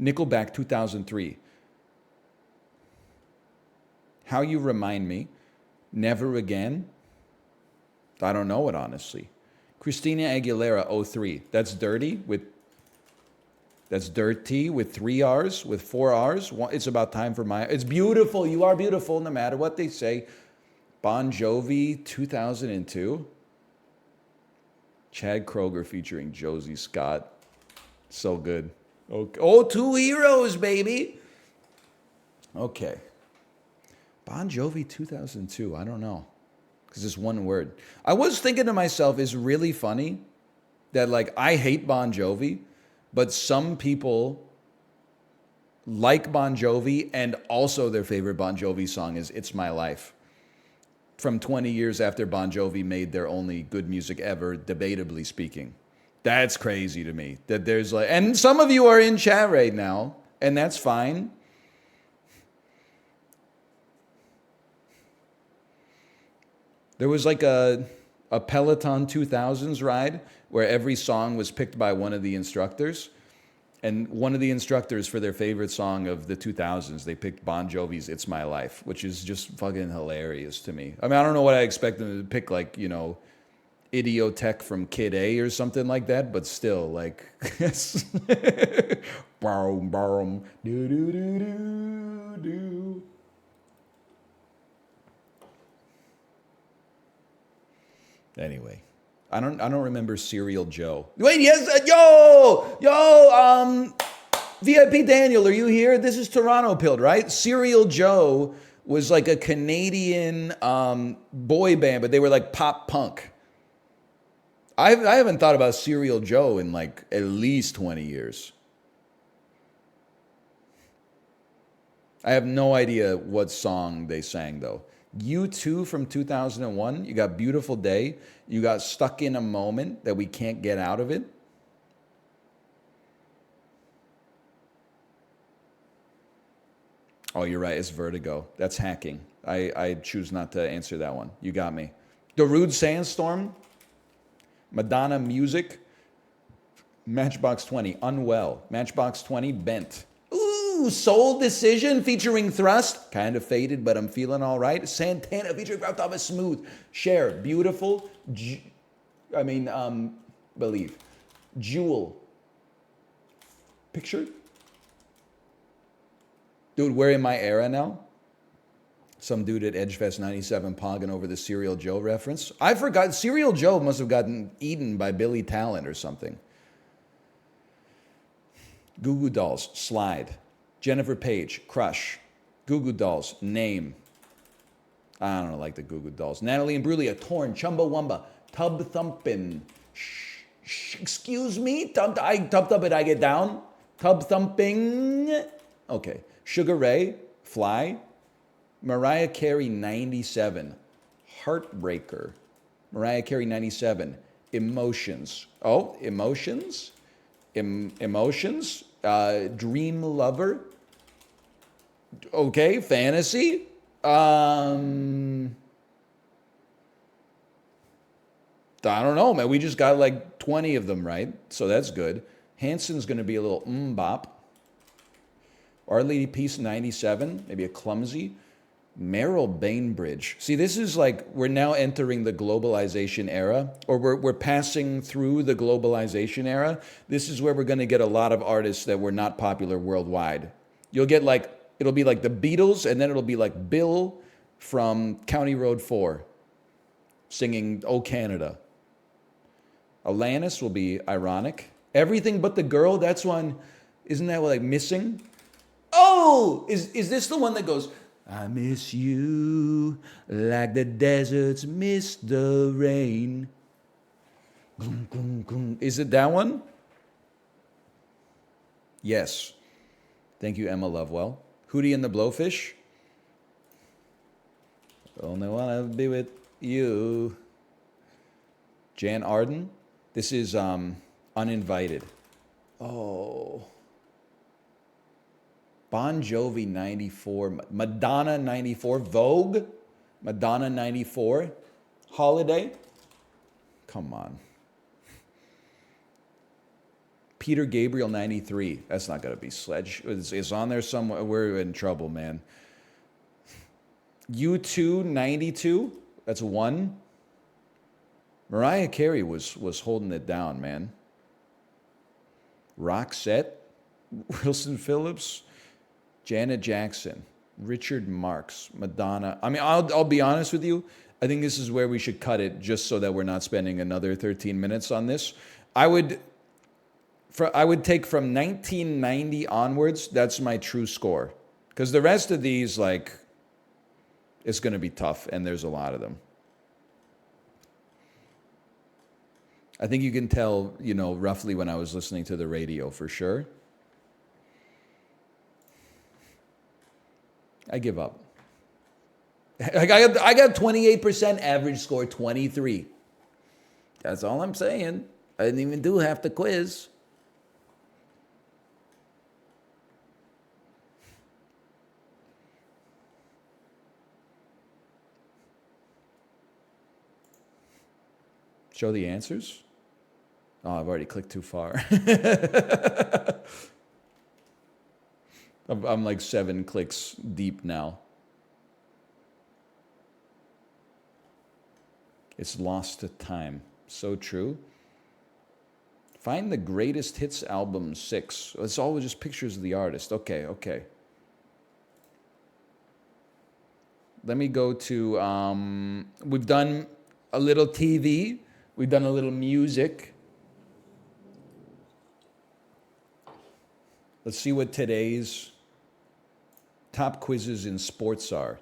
Nickelback 2003. How You Remind Me. Never Again. I don't know it, honestly. Christina Aguilera 03. That's Dirty with 3 R's, with 4 R's. It's about time for my... It's beautiful. You are beautiful no matter what they say. Bon Jovi 2002. Chad Kroeger featuring Josie Scott. So good. Okay. Oh, Two Heroes, baby. Okay. Bon Jovi 2002. I don't know. Because it's one word. I was thinking to myself, it's really funny that, like, I hate Bon Jovi, but some people like Bon Jovi, and also their favorite Bon Jovi song is It's My Life. From 20 years after Bon Jovi made their only good music ever, debatably speaking. That's crazy to me. That there's like, and some of you are in chat right now, and that's fine. There was like a Peloton 2000s ride where every song was picked by one of the instructors. And one of the instructors, for their favorite song of the 2000s, they picked Bon Jovi's It's My Life, which is just fucking hilarious to me. I mean, I don't know what I expect them to pick, like, you know, Idiotech from Kid A or something like that, but still, like, boom, boom, do, do, do, do, do. Anyway, I don't remember Serial Joe. Wait, yes, VIP Daniel, are you here? This is Toronto Pilled, right? Serial Joe was like a Canadian boy band, but they were like pop punk. I haven't thought about Serial Joe in like at least 20 years. I have no idea what song they sang though. U2 from 2001, you got Beautiful Day, you got Stuck in a Moment that we can't get out of it. Oh, you're right, it's Vertigo. That's hacking. I choose not to answer that one. You got me. Darude Sandstorm, Madonna Music, Matchbox 20, Unwell, Matchbox 20, Bent. Ooh, Soul Decision featuring Thrust, kind of faded, but I'm feeling all right. Santana featuring Ralph Thomas, Smooth. Cher, Beautiful. Believe. Jewel. Picture. Dude, we're in my era now. Some dude at Edgefest 97 pogging over the Serial Joe reference. I forgot. Serial Joe must have gotten eaten by Billy Talent or something. Goo Goo Dolls, Slide. Jennifer Page, Crush. Goo Goo Dolls, Name. I don't like the Goo Goo Dolls. Natalie Imbruglia, Torn, Chumbawamba, Tub Thumpin'. Excuse me? Tub Thumpin', I get down. Tub Thumping. Okay. Sugar Ray, Fly. Mariah Carey, 97. Heartbreaker. Mariah Carey, 97. Emotions. Oh, emotions? Emotions? Dream Lover? Okay, fantasy? I don't know, man. We just got like 20 of them right, so that's good. Hanson's going to be a little bop. Our Lady Peace, 97. Maybe a clumsy. Meryl Bainbridge. See, this is like we're now entering the globalization era, or we're passing through the globalization era. This is where we're going to get a lot of artists that were not popular worldwide. You'll get like, it'll be like the Beatles, and then it'll be like Bill from County Road 4 singing Oh Canada. Alanis will be ironic. Everything But the Girl, that's one, isn't that like Missing? Oh, is this the one that goes, I miss you like the deserts miss the rain. Is it that one? Yes. Thank you, Emma Lovewell. Hootie and the Blowfish. Only wanna be with you. Jan Arden. This is Uninvited. Oh. Bon Jovi, 94. Madonna, 94. Vogue, Madonna, 94. Holiday. Come on. Peter Gabriel, 93. That's not going to be Sledge. It's on there somewhere. We're in trouble, man. U2, 92. That's one. Mariah Carey was holding it down, man. Roxette, Wilson Phillips, Janet Jackson, Richard Marx, Madonna. I mean, I'll be honest with you. I think this is where we should cut it, just so that we're not spending another 13 minutes on this. I would take from 1990 onwards. That's my true score, because the rest of these, like, it's going to be tough, and there's a lot of them. I think you can tell, roughly when I was listening to the radio, for sure. I give up. I got 28%, average score 23. That's all I'm saying. I didn't even do half the quiz. Show the answers? Oh, I've already clicked too far. I'm like 7 clicks deep now. It's lost to time. So true. Find the greatest hits album 6. It's always just pictures of the artist. Okay. Let me go to, we've done a little TV. We've done a little music. Let's see what today's top quizzes in sports are.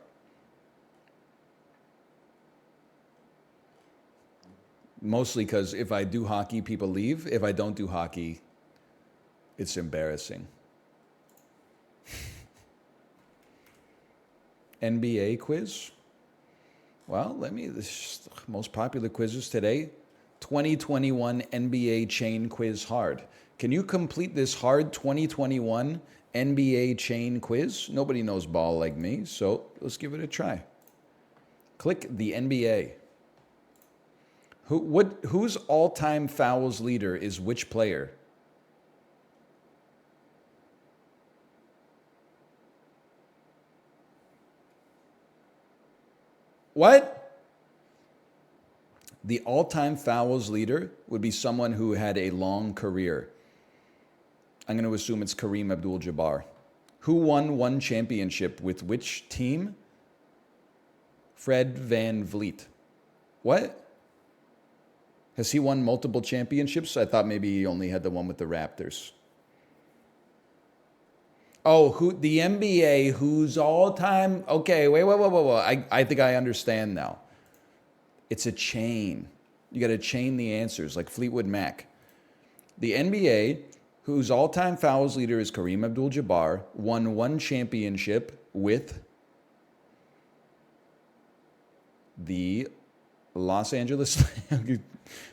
Mostly because if I do hockey, people leave. If I don't do hockey, it's embarrassing. NBA quiz. Well, this is the most popular quizzes today. 2021 NBA chain quiz hard. Can you complete this hard 2021 NBA chain quiz? Nobody knows ball like me, so let's give it a try. Click the NBA. Whose all-time fouls leader is which player? What? The all-time fouls leader would be someone who had a long career. I'm going to assume it's Kareem Abdul-Jabbar. Who won one championship with which team? Fred VanVleet. What? Has he won multiple championships? I thought maybe he only had the one with the Raptors. Oh, the NBA, who's all-time... Okay, wait. I think I understand now. It's a chain. You got to chain the answers, like Fleetwood Mac. The NBA, whose all-time fouls leader is Kareem Abdul-Jabbar, won one championship with the Los Angeles.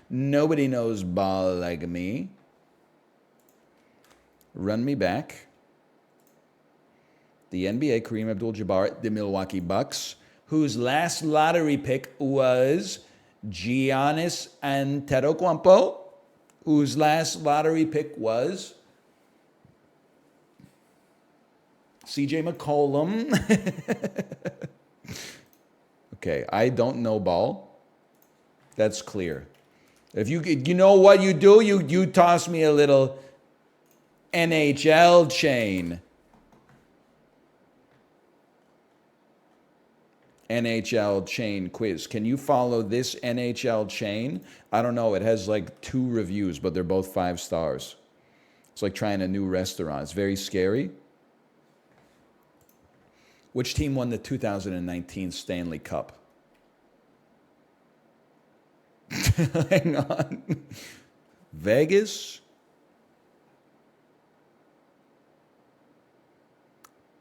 Nobody knows ball like me. Run me back. The NBA, Kareem Abdul-Jabbar, the Milwaukee Bucks, whose last lottery pick was Giannis Antetokounmpo, whose last lottery pick was CJ McCollum. Okay, I don't know ball. That's clear. If you know what you do, you toss me a little NHL chain. NHL chain quiz. Can you follow this NHL chain? I don't know. It has like 2 reviews, but they're both 5 stars. It's like trying a new restaurant. It's very scary. Which team won the 2019 Stanley Cup? Hang on. Vegas?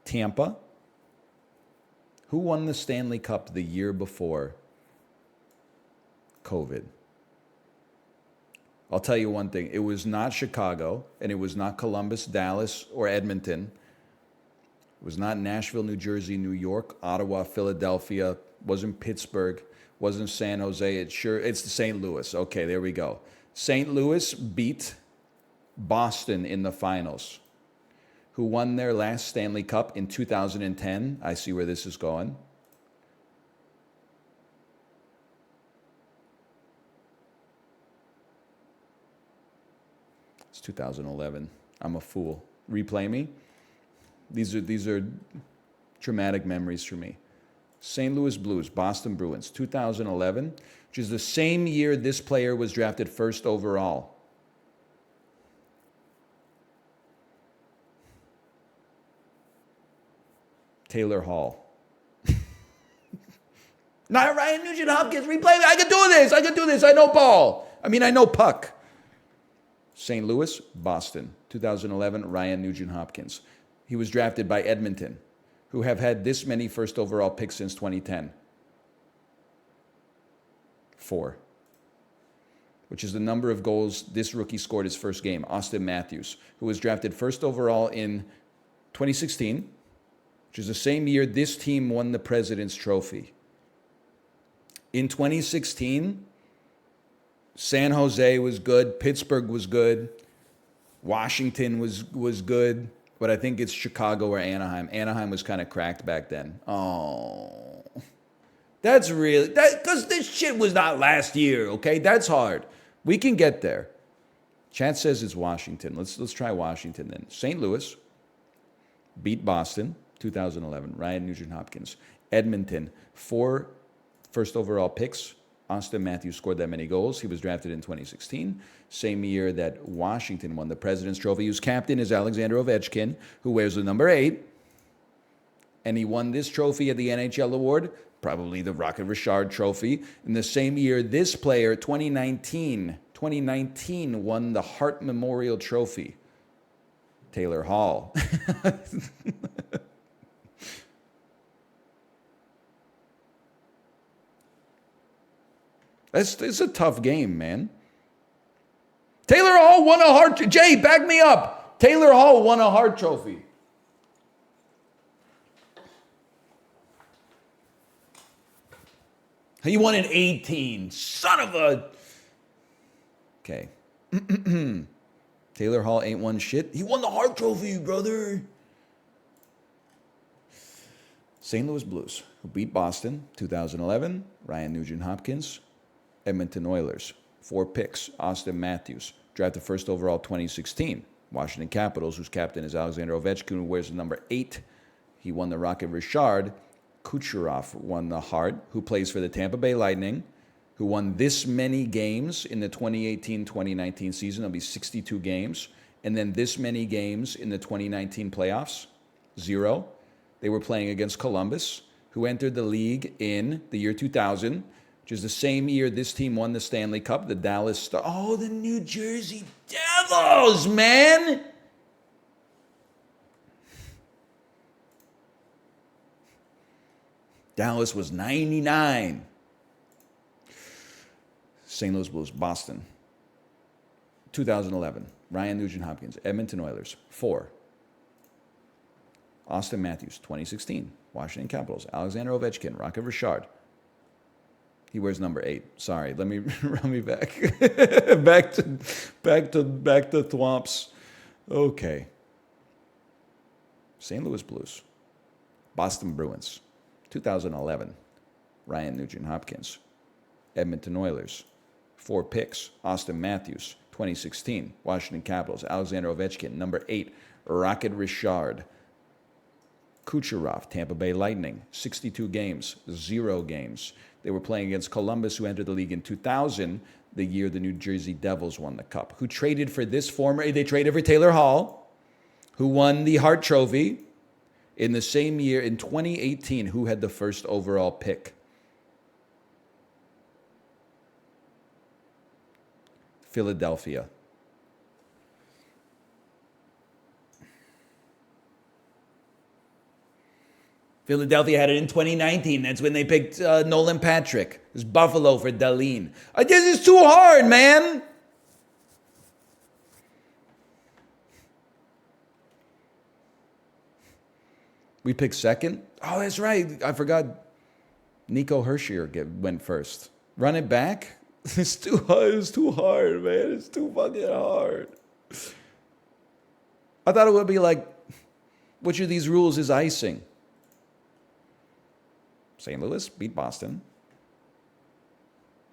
Tampa? Who won the Stanley Cup the year before COVID? I'll tell you one thing. It was not Chicago, and it was not Columbus, Dallas, or Edmonton. It was not Nashville, New Jersey, New York, Ottawa, Philadelphia. Wasn't Pittsburgh. Wasn't San Jose. It's the St. Louis. Okay, there we go. St. Louis beat Boston in the finals. Who won their last Stanley Cup in 2010. I see where this is going. It's 2011. I'm a fool. Replay me. These are traumatic memories for me. St. Louis Blues, Boston Bruins, 2011, which is the same year this player was drafted first overall. Taylor Hall. Not Ryan Nugent-Hopkins. Replay me. I can do this. I know ball. I know puck. St. Louis, Boston, 2011, Ryan Nugent-Hopkins. He was drafted by Edmonton, who have had this many first overall picks since 2010. 4. Which is the number of goals this rookie scored his first game. Austin Matthews, who was drafted first overall in 2016, which is the same year this team won the President's Trophy. In 2016, San Jose was good, Pittsburgh was good, Washington was good, but I think it's Chicago or Anaheim. Anaheim was kind of cracked back then. Oh. That's really, because this shit was not last year, okay? That's hard. We can get there. Chat says it's Washington. Let's try Washington then. St. Louis beat Boston, 2011. Ryan Nugent-Hopkins. Edmonton, 4 first overall picks. Austin Matthews scored that many goals. He was drafted in 2016, same year that Washington won the President's Trophy, whose captain is Alexander Ovechkin, who wears the number 8. And he won this trophy at the NHL award, probably the Rocket Richard Trophy. In the same year, this player, 2019 won the Hart Memorial Trophy. Taylor Hall. It's a tough game, man. Taylor Hall won a Hart. Jay, back me up. Taylor Hall won a Hart Trophy. He won in 18. Son of a. Okay. Taylor Hall ain't won shit. He won the Hart Trophy, brother. St. Louis Blues, who beat Boston, 2011. Ryan Nugent-Hopkins. Edmonton Oilers, 4 picks. Austin Matthews, drafted first overall 2016. Washington Capitals, whose captain is Alexander Ovechkin, who wears the number 8. He won the Rocket Richard. Kucherov won the Hart, who plays for the Tampa Bay Lightning, who won this many games in the 2018-2019 season. It'll be 62 games. And then this many games in the 2019 playoffs, 0. They were playing against Columbus, who entered the league in the year 2000, which is the same year this team won the Stanley Cup, the Dallas Stars. Oh, the New Jersey Devils, man! Dallas was 99. St. Louis Blues, Boston. 2011, Ryan Nugent-Hopkins, Edmonton Oilers. 4. Austin Matthews, 2016, Washington Capitals, Alexander Ovechkin, Rocket Richard. He wears number 8. Sorry, let me run me back. back to Thwomps. Okay. St. Louis Blues, Boston Bruins, 2011, Ryan Nugent-Hopkins, Edmonton Oilers. 4 picks, Austin Matthews, 2016, Washington Capitals, Alexander Ovechkin, number 8, Rocket Richard. Kucherov, Tampa Bay Lightning, 62 games, 0 games. They were playing against Columbus, who entered the league in 2000, the year the New Jersey Devils won the Cup. Who traded for this former, they traded for Taylor Hall, who won the Hart Trophy. In the same year, in 2018, who had the first overall pick? Philadelphia. Philadelphia had it in 2019. That's when they picked Nolan Patrick. It was Buffalo for Dahlin. This is too hard, man. We picked second. Oh, that's right. I forgot. Nico Hershier went first. Run it back. It's too hard. It's too hard, man. It's too fucking hard. I thought it would be like, which of these rules is icing? St. Louis beat Boston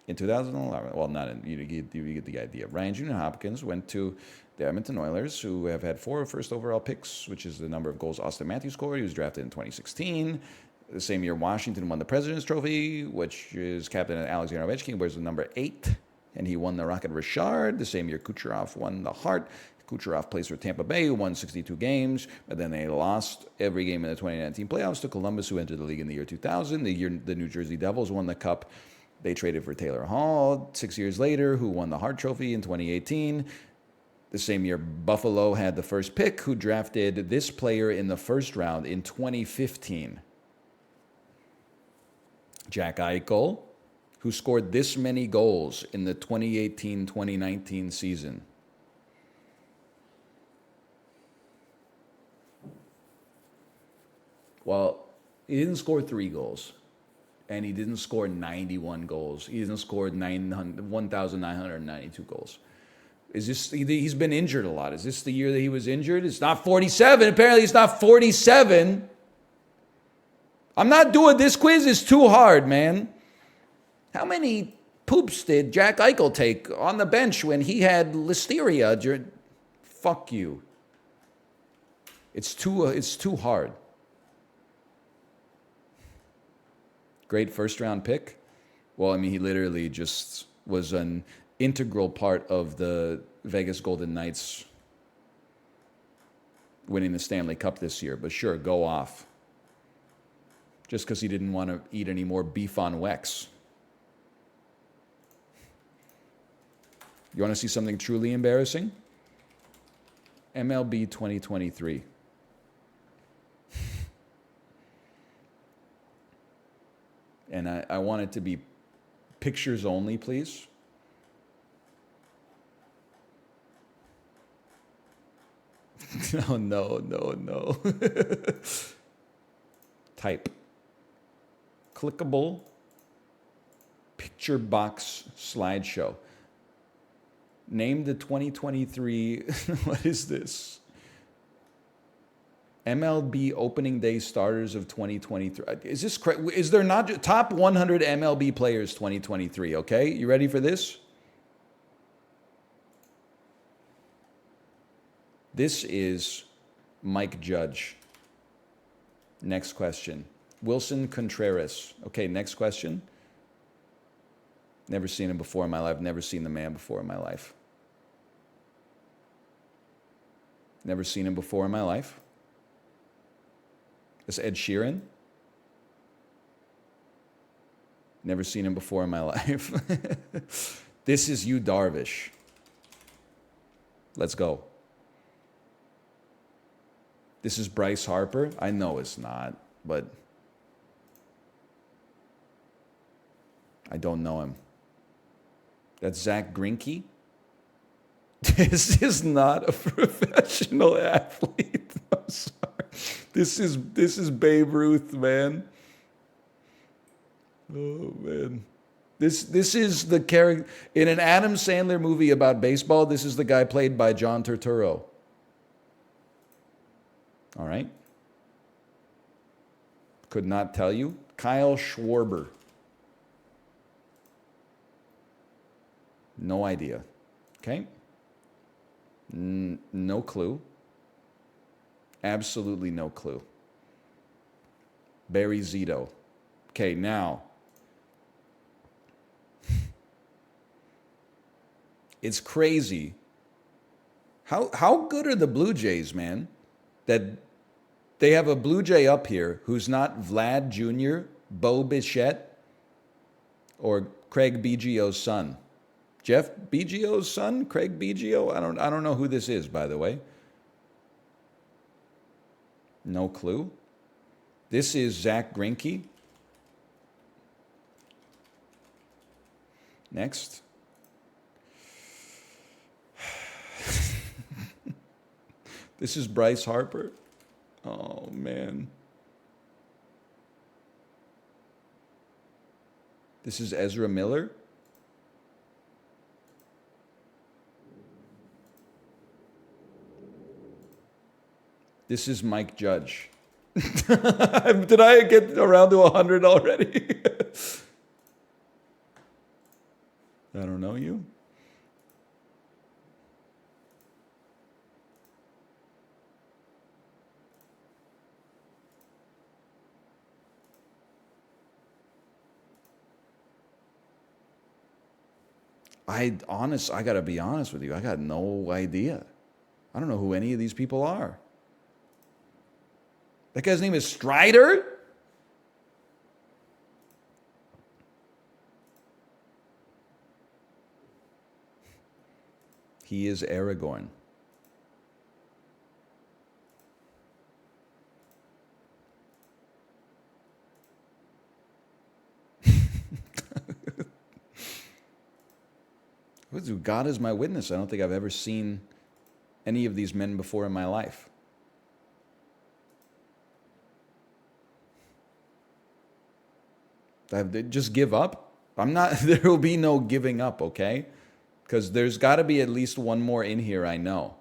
in 2011. Well, not in, you get the idea. Ryan Jr. Hopkins went to the Edmonton Oilers, who have had 4 first overall picks, which is the number of goals Austin Matthews scored. He was drafted in 2016. The same year, Washington won the President's Trophy, which is captain Alexander Ovechkin, wears the number 8, and he won the Rocket Richard. The same year, Kucherov won the Hart. Kucherov plays for Tampa Bay, who won 62 games, but then they lost every game in the 2019 playoffs to Columbus, who entered the league in the year 2000. The year the New Jersey Devils won the Cup, they traded for Taylor Hall 6 years later, who won the Hart Trophy in 2018. The same year, Buffalo had the first pick, who drafted this player in the first round in 2015. Jack Eichel, who scored this many goals in the 2018-2019 season. Well, he didn't score 3 goals, and he didn't score 91 goals. He didn't score 1,992 goals. Is this? He's been injured a lot. Is this the year that he was injured? It's not 47. Apparently, it's not 47. I'm not doing this quiz. It's too hard, man. How many poops did Jack Eichel take on the bench when he had listeria? Fuck you. It's too hard. Great first-round pick. Well, I mean, he literally just was an integral part of the Vegas Golden Knights winning the Stanley Cup this year. But sure, go off. Just because he didn't want to eat any more beef on Wex. You want to see something truly embarrassing? MLB 2023. And I want it to be pictures only, please. No. Type. Clickable picture box slideshow. Name the 2023, what is this? MLB opening day starters of 2023. Is this correct? Is there not top 100 MLB players 2023? Okay, you ready for this? This is Mike Judge. Next question. Wilson Contreras. Okay, next question. Never seen him before in my life. Never seen the man before in my life. Never seen him before in my life. This Ed Sheeran. Never seen him before in my life. This is Yu Darvish. Let's go. This is Bryce Harper. I know it's not, but I don't know him. That's Zach Greinke. This is not a professional athlete. I'm sorry. This is Babe Ruth, man. Oh man. This is the character in an Adam Sandler movie about baseball. This is the guy played by John Turturro. All right. Could not tell you. Kyle Schwarber. No idea. Okay. No clue. Absolutely no clue. Barry Zito. Okay, now. It's crazy. How good are the Blue Jays, man? That they have a Blue Jay up here who's not Vlad Jr., Bo Bichette, or Craig Biggio's son. Jeff Biggio's son? Craig Biggio? I don't know who this is, by the way. No clue. This is Zach Greinke. Next. This is Bryce Harper. Oh, man. This is Ezra Miller. This is Mike Judge. Did I get around to 100 already? I don't know you. I gotta be honest with you. I got no idea. I don't know who any of these people are. That guy's name is Strider? He is Aragorn. God is my witness. I don't think I've ever seen any of these men before in my life. Just give up. There will be no giving up, okay? Because there's got to be at least one more in here I know.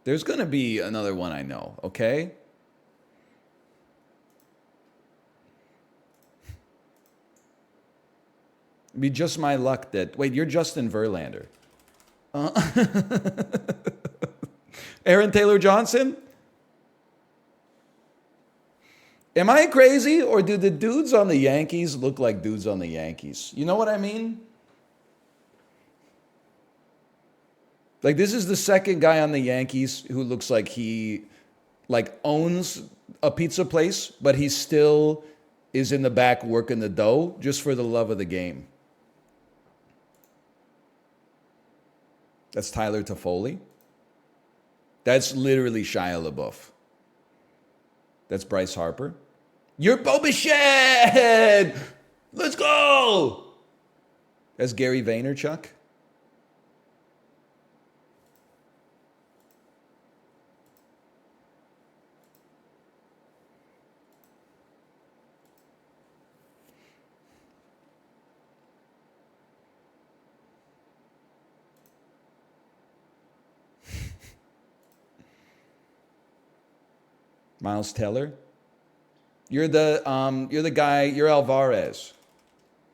There's going to be another one I know, okay? It'd be just my luck that... Wait, you're Justin Verlander. Aaron Taylor Johnson? Am I crazy, or do the dudes on the Yankees look like dudes on the Yankees? You know what I mean? Like, this is the second guy on the Yankees who looks like he, owns a pizza place, but he still is in the back working the dough just for the love of the game. That's Tyler Toffoli. That's literally Shia LaBeouf. That's Bryce Harper. You're Bo Bichette! Let's go! That's Gary Vaynerchuk. Miles Teller. You're the guy, you're Alvarez.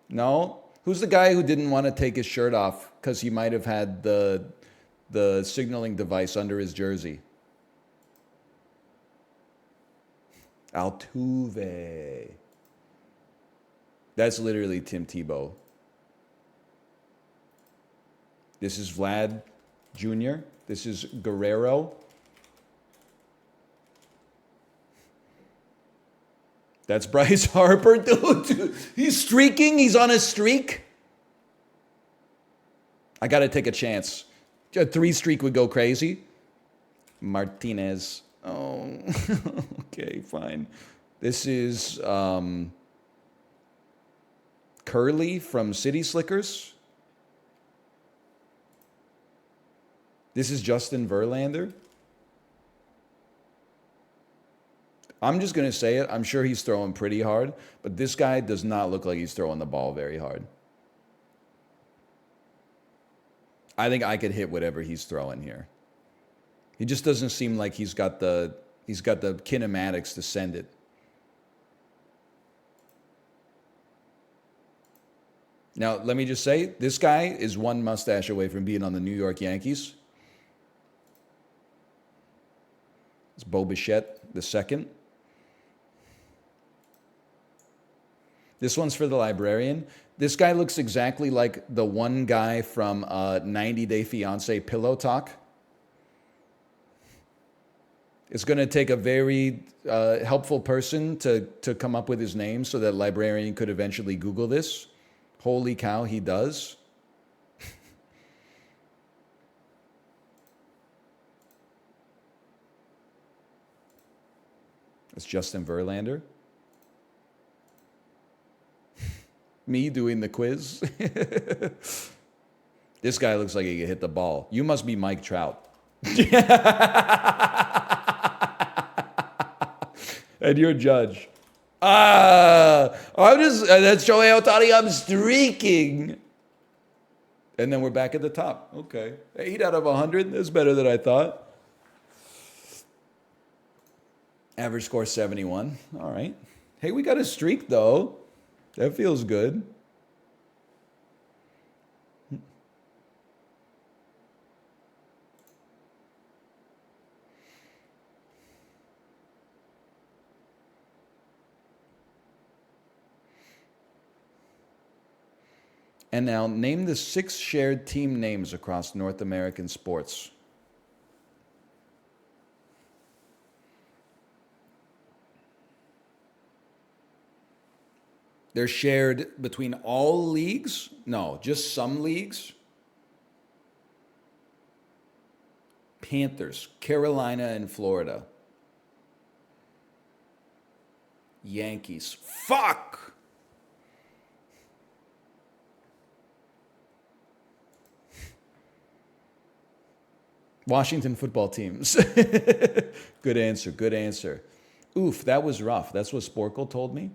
No? Who's the guy who didn't want to take his shirt off because he might have had the signaling device under his jersey? Altuve. That's literally Tim Tebow. This is Vlad Jr. This is Guerrero. That's Bryce Harper. Dude, he's streaking. He's on a streak. I got to take a chance. A 3 streak would go crazy. Martinez. Oh, okay, fine. This is Curly from City Slickers. This is Justin Verlander. I'm just going to say it. I'm sure he's throwing pretty hard, but this guy does not look like he's throwing the ball very hard. I think I could hit whatever he's throwing here. He just doesn't seem like he's got the kinematics to send it. Now, let me just say, this guy is one mustache away from being on the New York Yankees. It's Bo Bichette II. This one's for the librarian. This guy looks exactly like the one guy from 90 Day Fiancé Pillow Talk. It's going to take a very helpful person to come up with his name so that librarian could eventually Google this. Holy cow, he does. It's Justin Verlander. Me doing the quiz. This guy looks like he could hit the ball. You must be Mike Trout. And you're judge. That's Shohei Ohtani. I'm streaking. And then we're back at the top. Okay. 8 out of 100. That's better than I thought. Average score 71. All right. Hey, we got a streak, though. That feels good. And now, name the 6 shared team names across North American sports. They're shared between all leagues? No, just some leagues. Panthers, Carolina and Florida. Yankees. Fuck! Washington football teams. Good answer, good answer. Oof, that was rough. That's what Sporcle told me.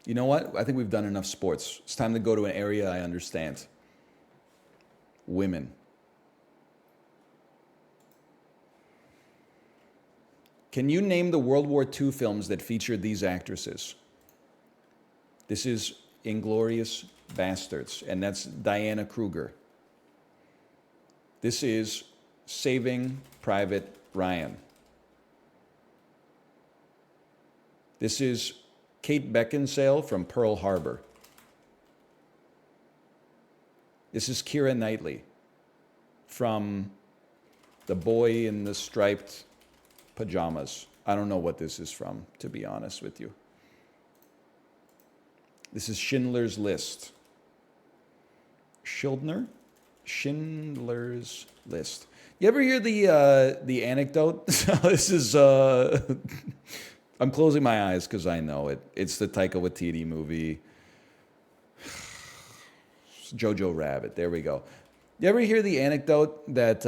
You know what? I think we've done enough sports. It's time to go to an area I understand. Women. Can you name the World War II films that featured these actresses? This is Inglourious Bastards, and that's Diana Kruger. This is Saving Private Ryan. This is Kate Beckinsale from Pearl Harbor. This is Keira Knightley from The Boy in the Striped Pajamas. I don't know what this is from, to be honest with you. This is Schindler's List. Schindler's List. You ever hear the anecdote? This is I'm closing my eyes because I know it. It's the Taika Waititi movie. Jojo Rabbit. There we go. You ever hear the anecdote that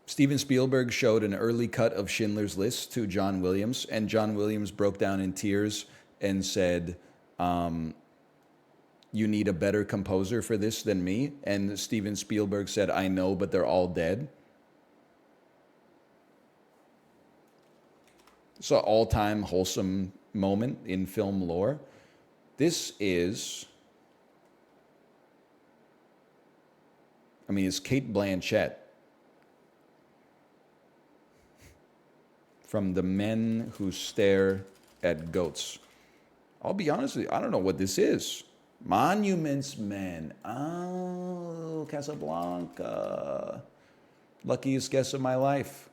Steven Spielberg showed an early cut of Schindler's List to John Williams, and John Williams broke down in tears and said, you need a better composer for this than me? And Steven Spielberg said, I know, but they're all dead. It's an all-time wholesome moment in film lore. This is, it's Cate Blanchett from The Men Who Stare at Goats. I'll be honest with you, I don't know what this is. Monuments Men. Oh, Casablanca. Luckiest guess of my life.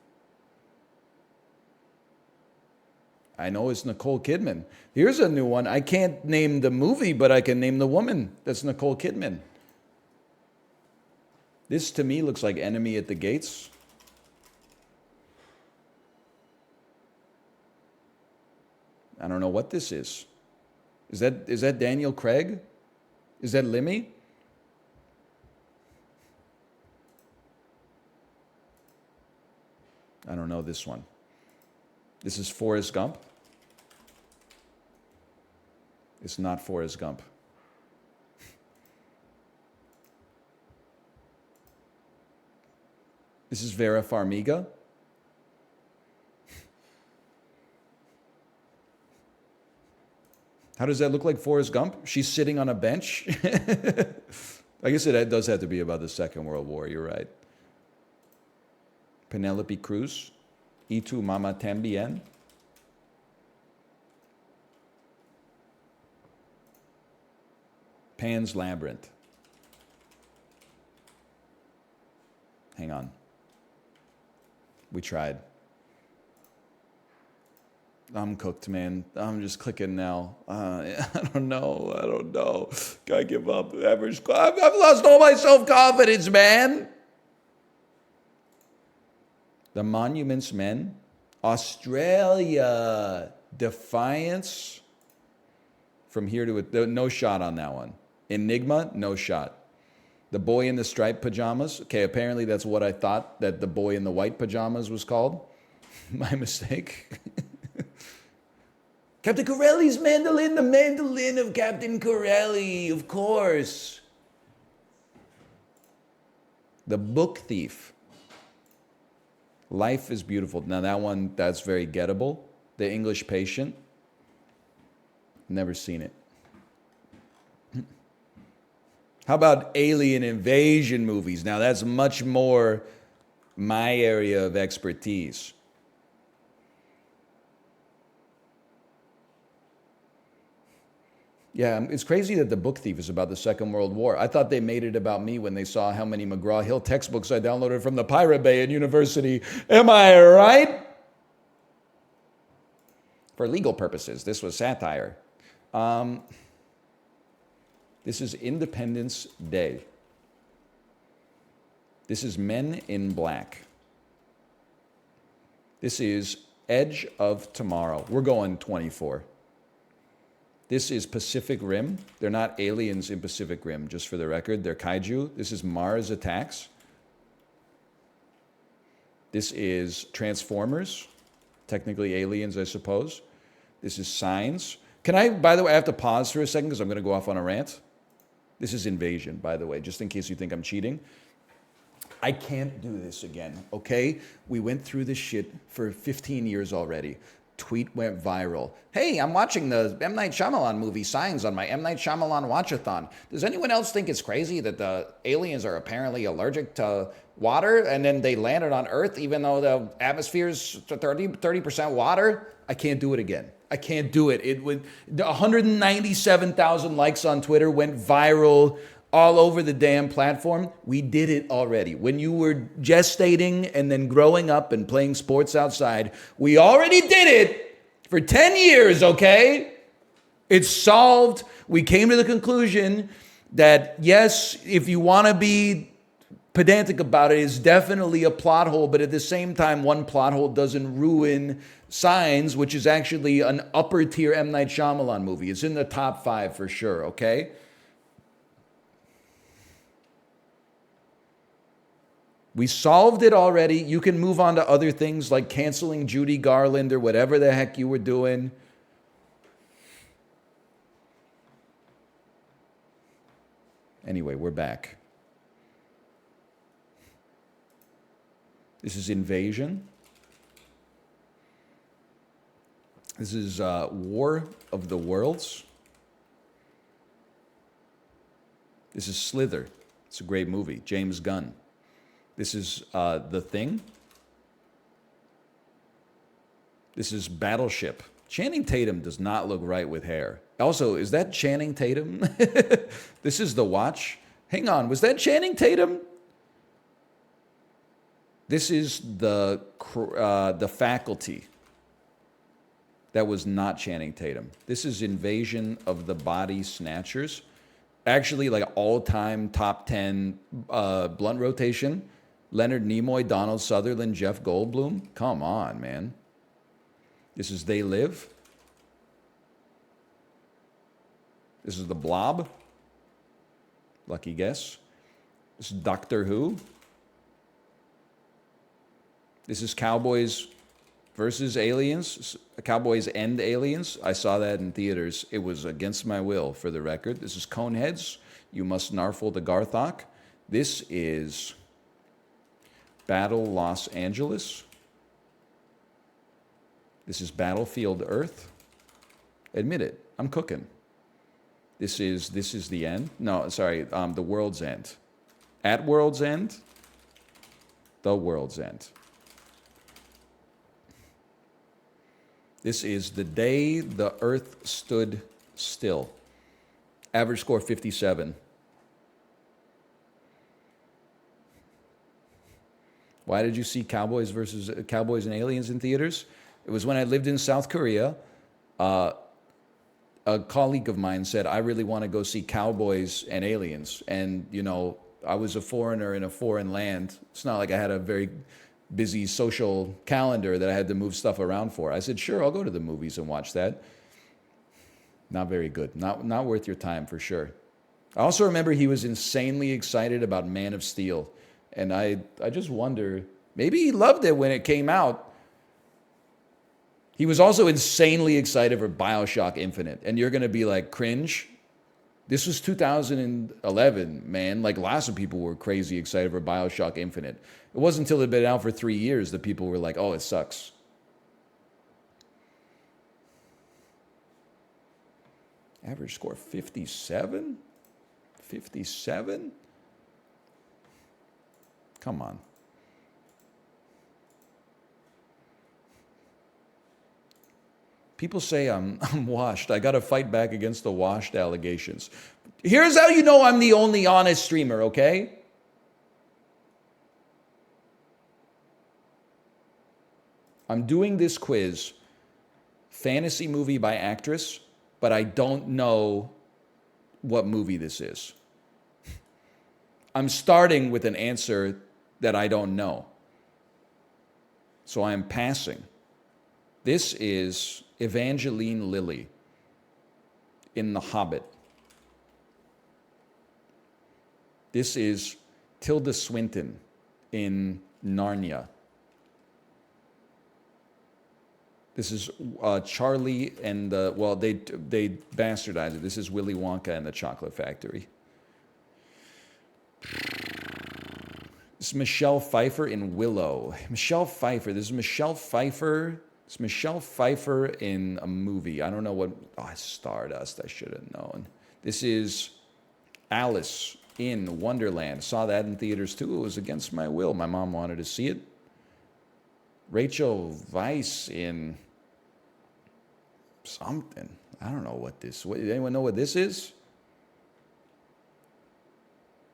I know it's Nicole Kidman. Here's a new one. I can't name the movie, but I can name the woman. That's Nicole Kidman. This to me looks like Enemy at the Gates. I don't know what this is. Is that Daniel Craig? Is that Lemmy? I don't know this one. This is Forrest Gump. It's not Forrest Gump. This is Vera Farmiga. How does that look like Forrest Gump? She's sitting on a bench. I guess it does have to be about the Second World War. You're right. Penelope Cruz. Y tu mama tambien. Pan's Labyrinth. Hang on. We tried. I'm cooked, man. I'm just clicking now. I don't know. Gotta give up. I've lost all my self-confidence, man. The Monuments Men. Australia. Defiance. From here to it. No shot on that one. Enigma. No shot. The Boy in the Striped Pajamas. Okay, apparently that's what I thought that the Boy in the White Pajamas was called. My mistake. Captain Corelli's mandolin, the mandolin of Captain Corelli, of course. The Book Thief. Life is Beautiful. Now that one, that's very gettable. The English Patient. Never seen it. How about alien invasion movies? Now that's much more my area of expertise. Yeah, it's crazy that The Book Thief is about the Second World War. I thought they made it about me when they saw how many McGraw-Hill textbooks I downloaded from the Pirate Bay at university. Am I right? For legal purposes, this was satire. This is Independence Day. This is Men in Black. This is Edge of Tomorrow. We're going 24. This is Pacific Rim. They're not aliens in Pacific Rim, just for the record. They're kaiju. This is Mars Attacks. This is Transformers. Technically aliens, I suppose. This is Signs. Can I, by the way, I have to pause for a second because I'm going to go off on a rant. This is Invasion, by the way, just in case you think I'm cheating. I can't do this again, okay? We went through this shit for 15 years already. Tweet went viral. Hey, I'm watching the M. Night Shyamalan movie Signs on my M. Night Shyamalan watch-a-thon. Does anyone else think it's crazy that the aliens are apparently allergic to water and then they landed on Earth even though the atmosphere is 30% water? I can't do it again. I can't do it. It would 197,000 likes on Twitter, went viral all over the damn platform. We did it already. When you were gestating and then growing up and playing sports outside, we already did it for 10 years, okay? It's solved. We came to the conclusion that, yes, if you want to be pedantic about it, it's definitely a plot hole, but at the same time, one plot hole doesn't ruin Signs, which is actually an upper tier M. Night Shyamalan movie. It's in the top 5 for sure, okay? We solved it already. You can move on to other things like canceling Judy Garland or whatever the heck you were doing. Anyway, we're back. This is Invasion. This is War of the Worlds. This is Slither. It's a great movie. James Gunn. This is The Thing. This is Battleship. Channing Tatum does not look right with hair. Also, is that Channing Tatum? This is The Watch. Hang on, was that Channing Tatum? This is the Faculty. That was not Channing Tatum. This is Invasion of the Body Snatchers. Actually, like all-time top 10 blunt rotation. Leonard Nimoy, Donald Sutherland, Jeff Goldblum. Come on, man. This is They Live. This is The Blob. Lucky guess. This is Doctor Who. This is Cowboys versus Aliens. Cowboys and Aliens. I saw that in theaters. It was against my will, for the record. This is Coneheads. You Must Narfle the Garthok. This is Battle Los Angeles. This is Battlefield Earth. Admit it, I'm cooking. This is the end. No, sorry, The World's End. At World's End. The World's End. This is The Day the Earth Stood Still. Average score 57. Why did you see Cowboys and Aliens in theaters? It was when I lived in South Korea. A colleague of mine said, I really want to go see Cowboys and Aliens. And, you know, I was a foreigner in a foreign land. It's not like I had a very busy social calendar that I had to move stuff around for. I said, sure, I'll go to the movies and watch that. Not very good. Not worth your time, for sure. I also remember he was insanely excited about Man of Steel. And I just wonder, maybe he loved it when it came out. He was also insanely excited for BioShock Infinite. And you're going to be like, cringe? This was 2011, man. Like, lots of people were crazy excited for BioShock Infinite. It wasn't until it had been out for 3 years that people were like, oh, it sucks. Average score 57? 57? Come on. People say I'm washed. I got to fight back against the washed allegations. Here's how you know I'm the only honest streamer, okay? I'm doing this quiz, fantasy movie by actress, but I don't know what movie this is. I'm starting with an answer that I don't know. So I am passing. This is Evangeline Lilly in The Hobbit. This is Tilda Swinton in Narnia. This is Charlie and the, well, they bastardized it. This is Willy Wonka and the Chocolate Factory. This is Michelle Pfeiffer in Willow. Michelle Pfeiffer. This is Michelle Pfeiffer. It's Michelle Pfeiffer in a movie. I don't know what. Oh, Stardust. I should have known. This is Alice in Wonderland. Saw that in theaters too. It was against my will. My mom wanted to see it. Rachel Weisz in something. I don't know what this. Anyone know what this is?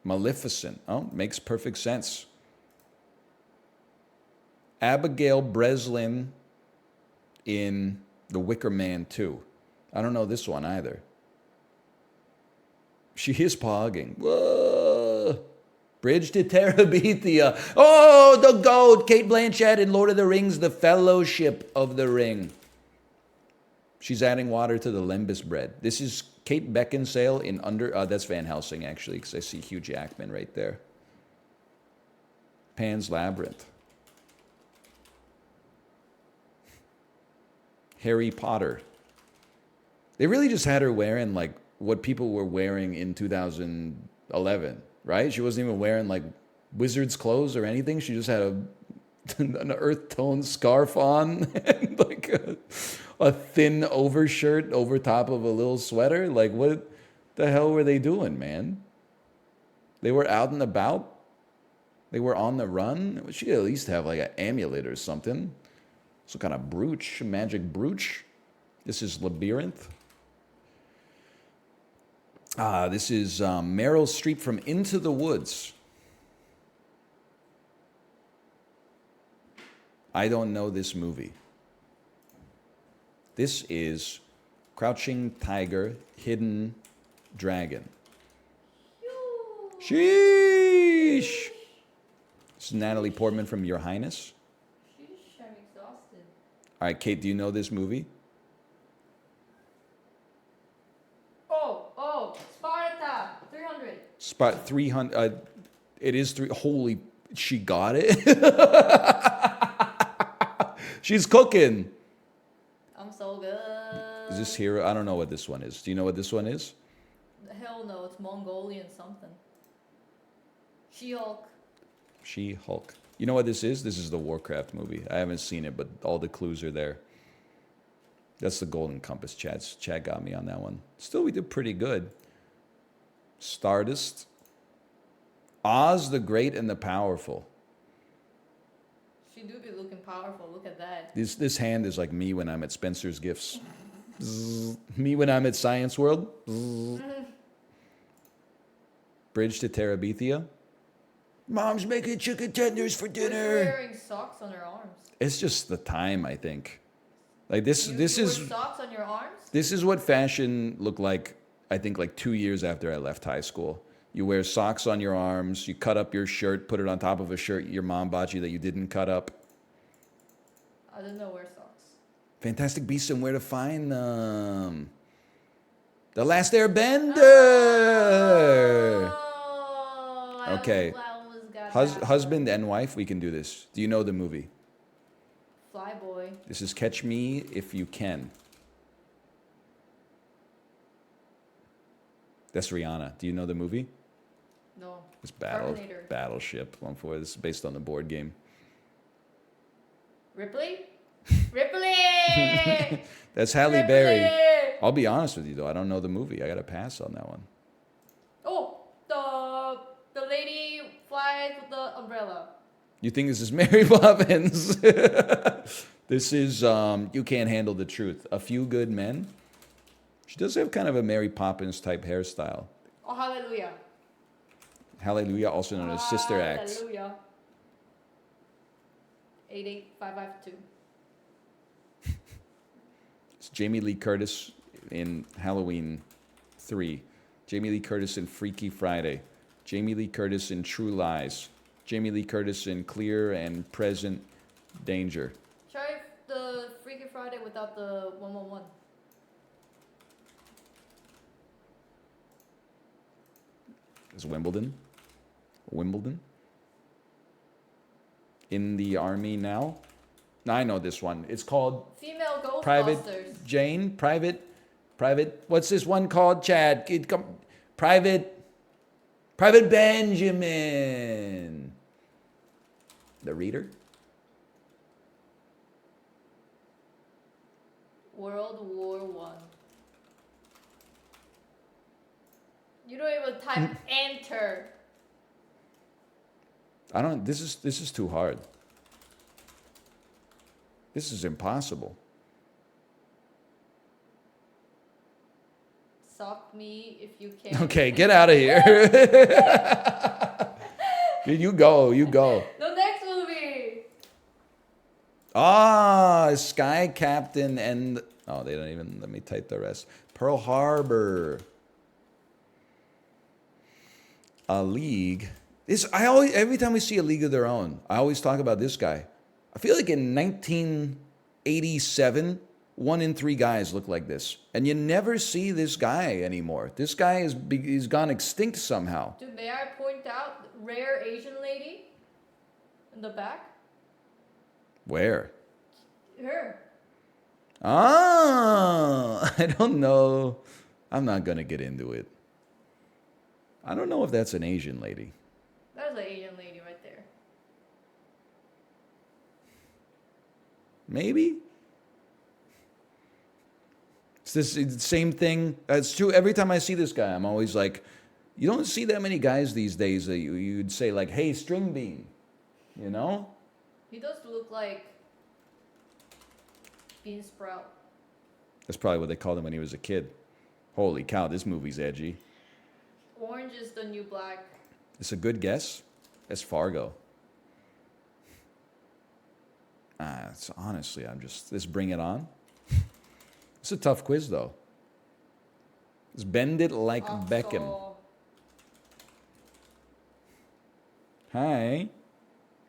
Maleficent. Oh, makes perfect sense. Abigail Breslin in The Wicker Man 2. I don't know this one either. She is pogging. Whoa. Bridge to Terabithia. Oh, the goat. Kate Blanchett in Lord of the Rings, The Fellowship of the Ring. She's adding water to the lembas bread. This is Kate Beckinsale in that's Van Helsing, actually, because I see Hugh Jackman right there. Pan's Labyrinth. Harry Potter. They really just had her wearing like what people were wearing in 2011, right? She wasn't even wearing like wizard's clothes or anything. She just had an earth tone scarf on and like a thin overshirt over top of a little sweater. Like, what the hell were they doing, man? They were out and about. They were on the run. She at least have like an amulet or something. Some kind of brooch, magic brooch. This is Labyrinth. This is Meryl Streep from Into the Woods. I don't know this movie. This is Crouching Tiger, Hidden Dragon. Sheesh. This is Natalie Portman from Your Highness. Sheesh, I'm exhausted. All right, Kate, do you know this movie? Oh, Sparta, 300. Spot 300. It is three. Holy, she got it. She's cooking. I'm so good. Is this here? I don't know what this one is. Do you know what this one is? Hell no, it's Mongolian something. She-Hulk. She-Hulk. You know what this is? This is the Warcraft movie. I haven't seen it, but all the clues are there. That's the Golden Compass. Chad got me on that one. Still, we did pretty good. Stardust. Oz the Great and the Powerful. She do be looking powerful. Look at that. This hand is like me when I'm at Spencer's Gifts. Zzz. Me when I'm at Science World. Zzz. Bridge to Terabithia. Mom's making chicken tenders for Who's dinner. wearing socks on her arms? It's just the time, I think. Like this You is wear socks on your arms? this is what fashion looked like, I think, like 2 years after I left high school. You wear socks on your arms, you cut up your shirt, put it on top of a shirt your mom bought you that you didn't cut up. I don't know wear socks. Fantastic Beasts and Where to Find Them. The Last Airbender. Oh, Okay. I almost got that. Husband and wife, we can do this. Do you know the movie? Flyboy. This is Catch Me If You Can. That's Rihanna. Do you know the movie? No. It's Terminator. Battleship. 1-4. This is based on the board game. Ripley? Ripley! That's Halle Ripley! Berry. I'll be honest with you, though. I don't know the movie. I got to pass on that one. Oh, the lady flies with the umbrella. You think this is Mary Poppins? This is You Can't Handle the Truth. A Few Good Men. She does have kind of a Mary Poppins type hairstyle. Oh, hallelujah. Hallelujah, also known as Sister Act. Hallelujah. 88552. It's Jamie Lee Curtis in Halloween 3. Jamie Lee Curtis in Freaky Friday. Jamie Lee Curtis in True Lies. Jamie Lee Curtis in Clear and Present Danger. Try the Freaky Friday without the 111. Is Wimbledon? Wimbledon? In the Army Now? I know this one. It's called Female Ghostbusters. Private Jane? Private, what's this one called, Chad? Private Benjamin. The Reader? World War One. You don't even type enter. I don't, this is too hard. This is impossible. Sock me if you can. Okay, get out of here. You go. The next movie. Sky Captain and... Oh, they don't even let me type the rest. Pearl Harbor. A League. Every time we see A League of Their Own, I always talk about this guy. I feel like in 1987, 1 in 3 guys look like this. And you never see this guy anymore. This guy he's gone extinct somehow. Dude, may I point out rare Asian lady in the back? Where? Her. I don't know. I'm not going to get into it. I don't know if that's an Asian lady. That's an Asian lady right there. Maybe. It's the same thing. It's true. Every time I see this guy, I'm always like, you don't see that many guys these days that you'd say like, hey, string bean. You know? He does look like Bean Sprout. That's probably what they called him when he was a kid. Holy cow, this movie's edgy. Orange is the new black. It's a good guess. It's Fargo. Honestly, let's bring it on. It's a tough quiz, though. It's Bend It Like Beckham. Also, Hi.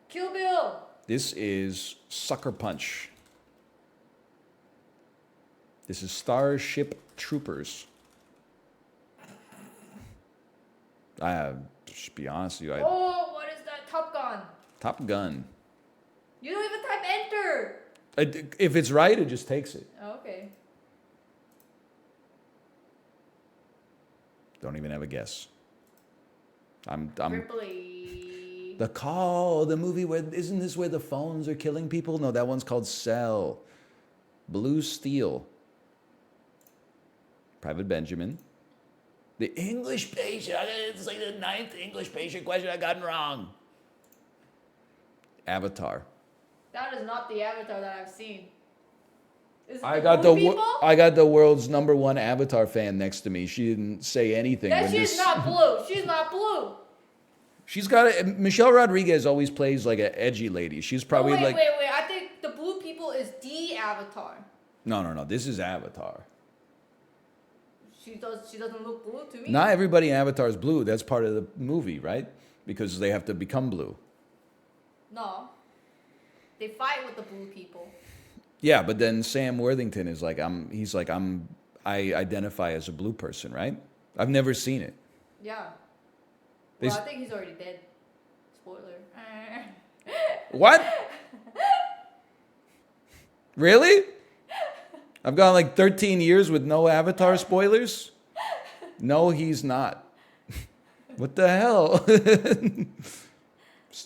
Kill Bill. This is Sucker Punch. This is Starship Troopers. Just be honest with you, Oh, what is that? Top Gun. Top Gun. You don't even type enter. If it's right, it just takes it. Okay. Don't even have a guess. I'm Ripley. The Call, the movie where isn't this where the phones are killing people? No, that one's called Cell. Blue Steel. Private Benjamin. The English Patient. It's like the 9th English Patient question I gotten wrong. Avatar. That is not the Avatar that I've seen. Is it I the got blue the people? I got the world's #1 Avatar fan next to me. She didn't say anything. That when she's this- not blue. She's not blue. She's got a, Michelle Rodriguez always plays like an edgy lady. She's probably wait, like wait. I think the blue people is the Avatar. no. This is Avatar. She doesn't look blue to me. Not everybody in Avatar is blue. That's part of the movie, right? Because they have to become blue. No. They fight with the blue people. Yeah, but then Sam Worthington is like I identify as a blue person, right? I've never seen it. Yeah. They Well, s- I think he's already dead. Spoiler. What? Really? I've gone like 13 years with no Avatar spoilers? No, he's not. What the hell?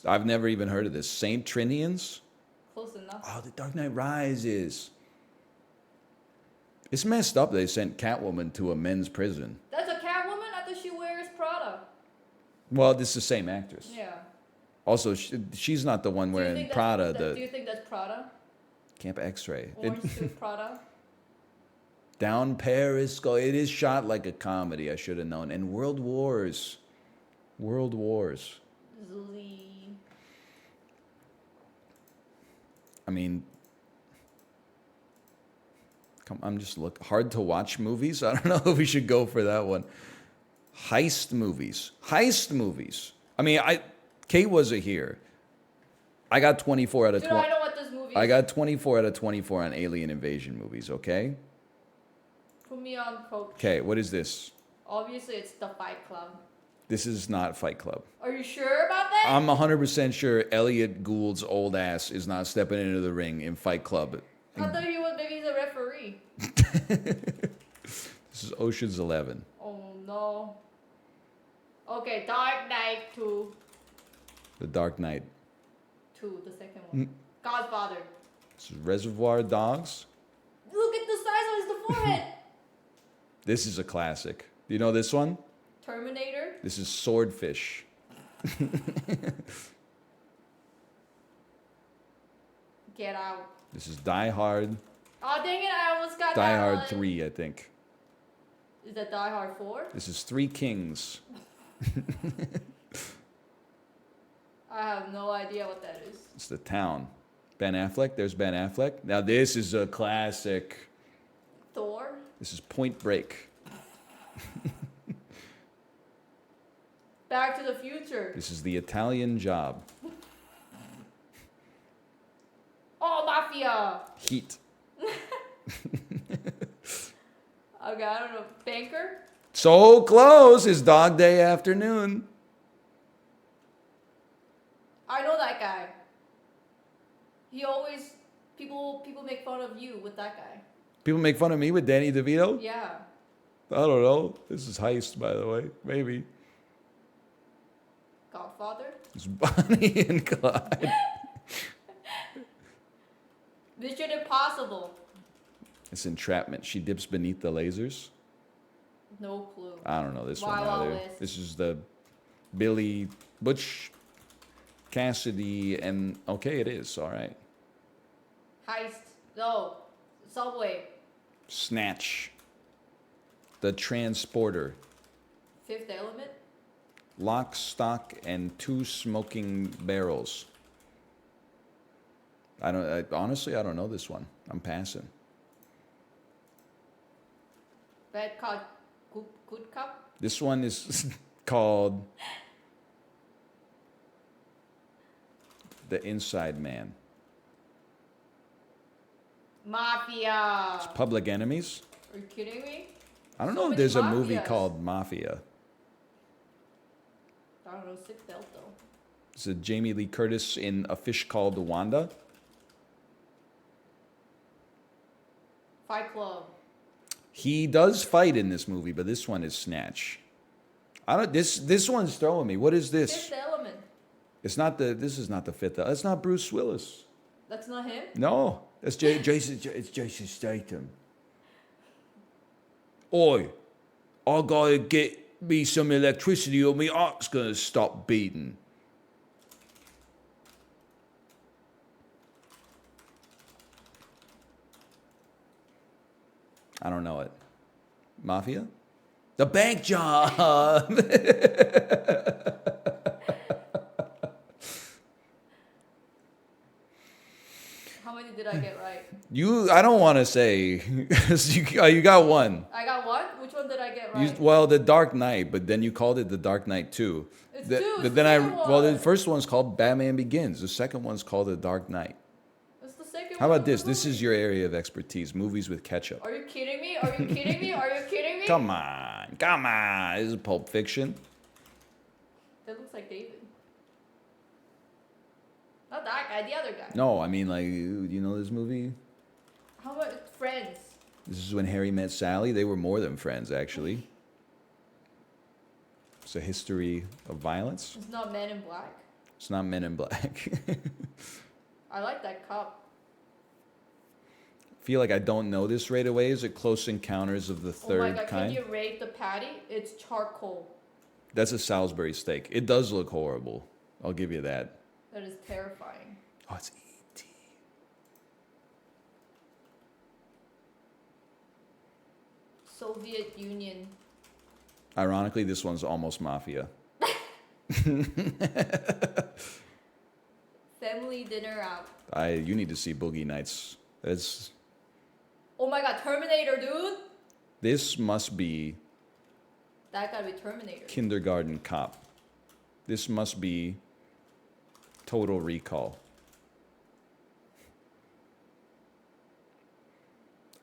I've never even heard of this. Saint Trinians? Close enough. Oh, The Dark Knight Rises. It's messed up they sent Catwoman to a men's prison. That's a Catwoman? I thought she wears Prada. Well, this is the same actress. Yeah. Also, she's not the one Do you wearing think Prada, do the you think that's Prada? Camp X-Ray. Orange suit Prada? Down Paris Go. It is shot like a comedy, I should have known. And World Wars. World Wars. Zuli. I mean, I'm just hard to watch movies. I don't know if we should go for that one. Heist movies. I mean, Kate wasn't here. I got 24 out of Dude, 20. I know what this movie is. I got 24 out of 24 on alien invasion movies, okay? Put me on, coach. Okay, what is this? Obviously, it's the Fight Club. This is not Fight Club. Are you sure about that? I'm 100% sure Elliot Gould's old ass is not stepping into the ring in Fight Club. I thought he was maybe he's a referee. This is Ocean's 11. Oh no. Okay, Dark Knight 2. The Dark Knight. 2, the second one. Godfather. This is Reservoir Dogs. Look at the size of his forehead. This is a classic. Do you know this one? Terminator. This is Swordfish. Get Out. This is Die Hard. Oh dang it! I almost got Die that Hard one. 3, I think. Is that Die Hard 4? This is Three Kings. I have no idea what that is. It's The Town. Ben Affleck. There's Ben Affleck. Now this is a classic. Thor. This is Point Break. Back to the Future. This is The Italian Job. Oh, Mafia. Heat. Okay, I don't know. Banker. So close is Dog Day Afternoon. I know that guy. He always people make fun of you with that guy. People make fun of me with Danny DeVito? Yeah. I don't know. This is Heist, by the way. Maybe. Godfather. It's Bonnie and Clyde. Mission Impossible. It's Entrapment. She dips beneath the lasers. No clue. I don't know this Wild one Wild either. West. This is the Billy Butch Cassidy and okay, it is. All right. Heist. No. Subway. Snatch. The Transporter. Fifth Element. Lock, Stock, and Two Smoking Barrels. Honestly, I don't know this one. I'm passing. Bad cop, good cop. This one is called The Inside Man. Mafia. It's Public Enemies. Are you kidding me? I don't So know if many there's a movie mafias. called Mafia. I don't know, sick belt though. It's a Jamie Lee Curtis in A Fish Called Wanda. Fight Club. He does fight in this movie, but this one is Snatch. I don't. This one's throwing me. What is this? Fifth Element. It's not the. This is not the fifth. It's not Bruce Willis. That's not him? No, that's Jason. It's Jason Statham. Oi, I gotta get me some electricity, or my heart's gonna stop beating. I don't know it. Mafia? The bank job. How many did I get right? I don't want to say. You got one. I got one? Which one did I get right? Well, The Dark Knight, but then you called it The Dark Knight 2. It's The- two, but it's then the second well, the one. first one's called Batman Begins. The second one's called The Dark Knight. That's the second How one about of the this? This movie. is your area of expertise. Movies with ketchup. Are you kidding me? Are you kidding me? Are you kidding me? Come on. Come on. This is Pulp Fiction. That looks like David. Not that guy, the other guy. No, I mean, like, you know this movie? How about Friends? This is When Harry Met Sally. They were more than friends, actually. It's a history of violence. It's not Men in Black. It's not Men in Black. I like that cop. Feel like I don't know this right away. Is it Close Encounters of the Oh my Third god, Kind? can you rate the patty? It's charcoal. That's a Salisbury steak. It does look horrible. I'll give you that. That is terrifying. Oh, it's E.T. Soviet Union. Ironically, this one's almost Mafia. Family dinner out. You need to see Boogie Nights. Oh my god, Terminator, dude! This must be That gotta be Terminator. Kindergarten Cop. This must be Total Recall.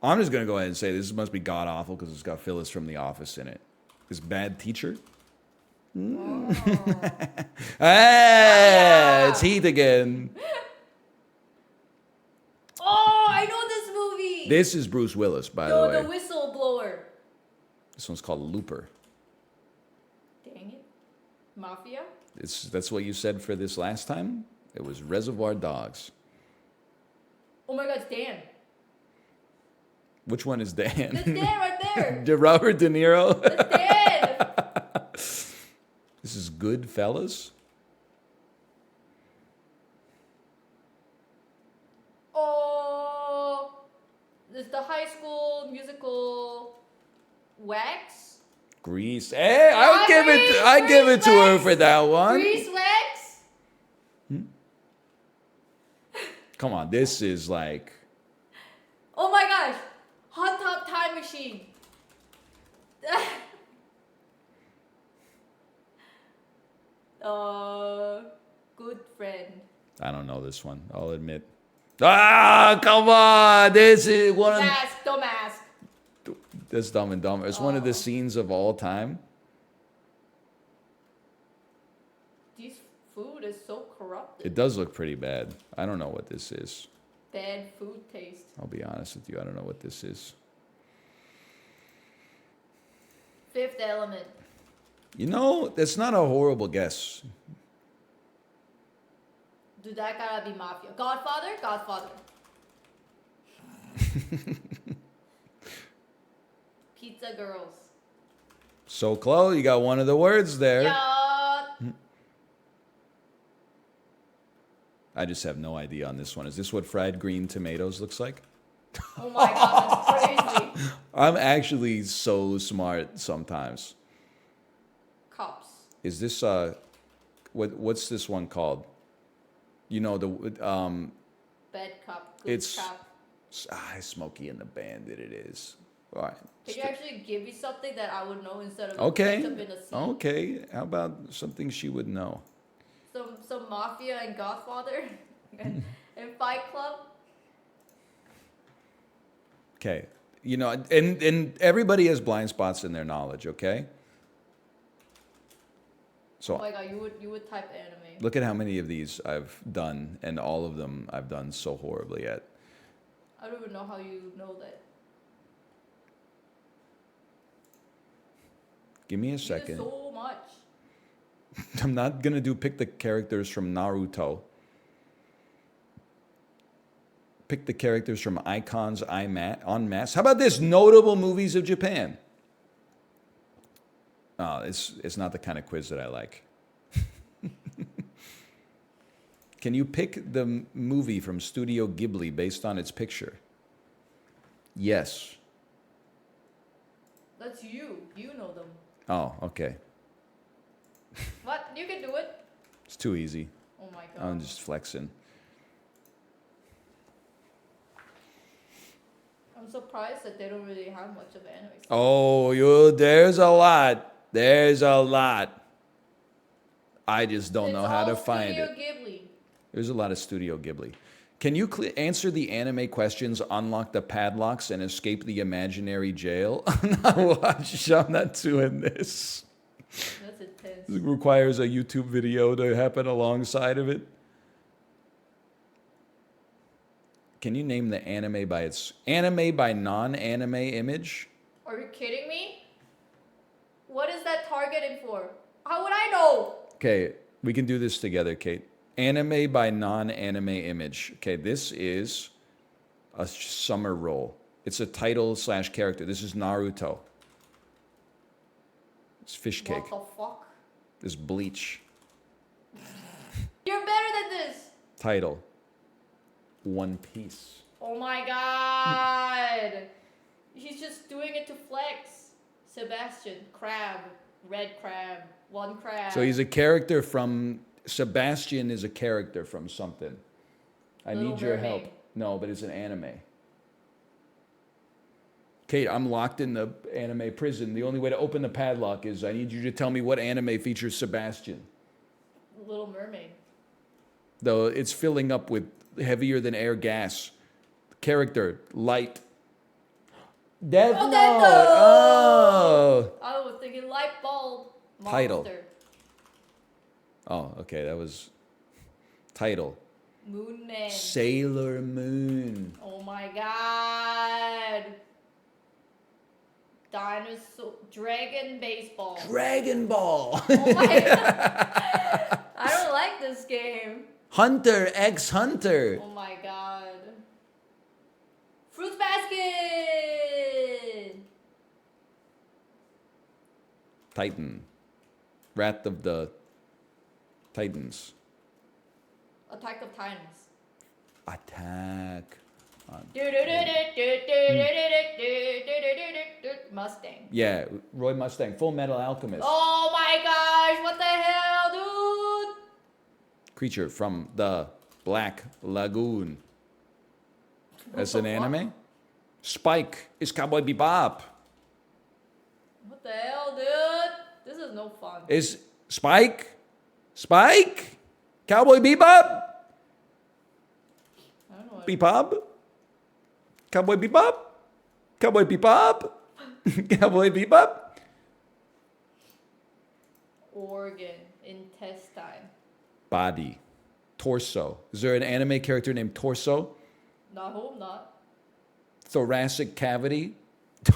I'm just gonna go ahead and say this must be god awful because it's got Phyllis from The Office in it. This Bad Teacher. Oh. It's Heath again. Oh, I know this movie! This is Bruce Willis, by the Yo, way. the whistleblower. This one's called Looper. Dang it. Mafia? That's what you said for this last time? It was Reservoir Dogs. Oh my god, it's Dan. Which one is Dan? That's Dan right there. Robert De Niro? That's Dan. This is Goodfellas? Oh, this is the high school musical Wax. Grease. Hey, I give it to her for that one. Grease Wax? Come on, this is like Oh my gosh. Hot Top Time Machine. Good friend. I don't know this one, I'll admit. Ah, come on. This is one of Mask, don't mask. That's Dumb and Dumber. It's one of the scenes of all time. This food is so corrupted. It does look pretty bad. I don't know what this is. Bad food taste. I'll be honest with you. I don't know what this is. Fifth Element. You know, that's not a horrible guess. Dude, that gotta be Mafia. Godfather? Godfather. Pizza Girls. So close. You got one of the words there. Yeah. I just have no idea on this one. Is this what fried green tomatoes looks like? Oh my god, that's crazy. I'm actually so smart sometimes. Cops. Is this what's this one called? You know the Bad cop. Good It's- cop. Smokey and the Bandit. It is. All right. Can you actually give me something that I would know instead of Okay. up in a scene? Okay. How about something she would know? Some mafia and Godfather and Fight Club. Okay. You know, and everybody has blind spots in their knowledge, okay? So Oh my god, you would type anime. look at how many of these I've done, and all of them I've done so horribly at. I don't even know how you know that. Give me a You do second. so much. I'm not gonna do pick the characters from Naruto. Pick the characters from Icons on Mass. How about this? Notable movies of Japan. Oh, it's not the kind of quiz that I like. Can you pick the movie from Studio Ghibli based on its picture? Yes. That's you. You know them. Oh, okay. What? You can do it. It's too easy. Oh my god. I'm just flexing. I'm surprised that they don't really have much of anime. Oh, there's a lot. There's a lot. I just don't know how to find it. Ghibli. There's a lot of Studio Ghibli. Can you answer the anime questions, unlock the padlocks, and escape the imaginary jail? I'm not doing this. That's intense. It requires a YouTube video to happen alongside of it. Can you name the anime by its anime by non-anime image? Are you kidding me? What is that targeting for? How would I know? Okay, we can do this together, Kate. Anime by non-anime image. Okay, this is a summer roll. It's a title / character. This is Naruto. It's fish cake. What the fuck? This is Bleach. You're better than this. Title. One Piece. Oh my god. He's just doing it to flex. Sebastian, crab, red crab, one crab. So he's a character from... Sebastian is a character from something. I Little need your Mermaid. help. No, but it's an anime. Kate, I'm locked in the anime prison. The only way to open the padlock is I need you to tell me what anime features Sebastian. Little Mermaid. Though it's filling up with heavier than air gas. Character, light. Death Oh, Note. Death Note! Oh. I was thinking light bulb. Monster. Title. Oh, okay, that was title. Moon Man. Sailor Moon. Oh my god. Dinosaur. Dragon baseball. Dragon Ball. Oh my god. I don't like this game. Hunter x Hunter. Oh my god. Fruits Basket! Titan. Wrath of the Titans. Attack of Titans. Attack. Mustang. Yeah, Roy Mustang. Full Metal Alchemist. Oh my gosh, what the hell, dude? Creature from the Black Lagoon. That's an the fuck? anime? Spike is Cowboy Bebop. What the hell, dude? This is no fun. Is Spike? Spike? Cowboy Bebop? I don't know what Bebop? Cowboy Bebop? Cowboy Bebop? Cowboy Bebop? organ, intestine. Body. Torso. Is there an anime character named Torso? Not hope not. Thoracic cavity?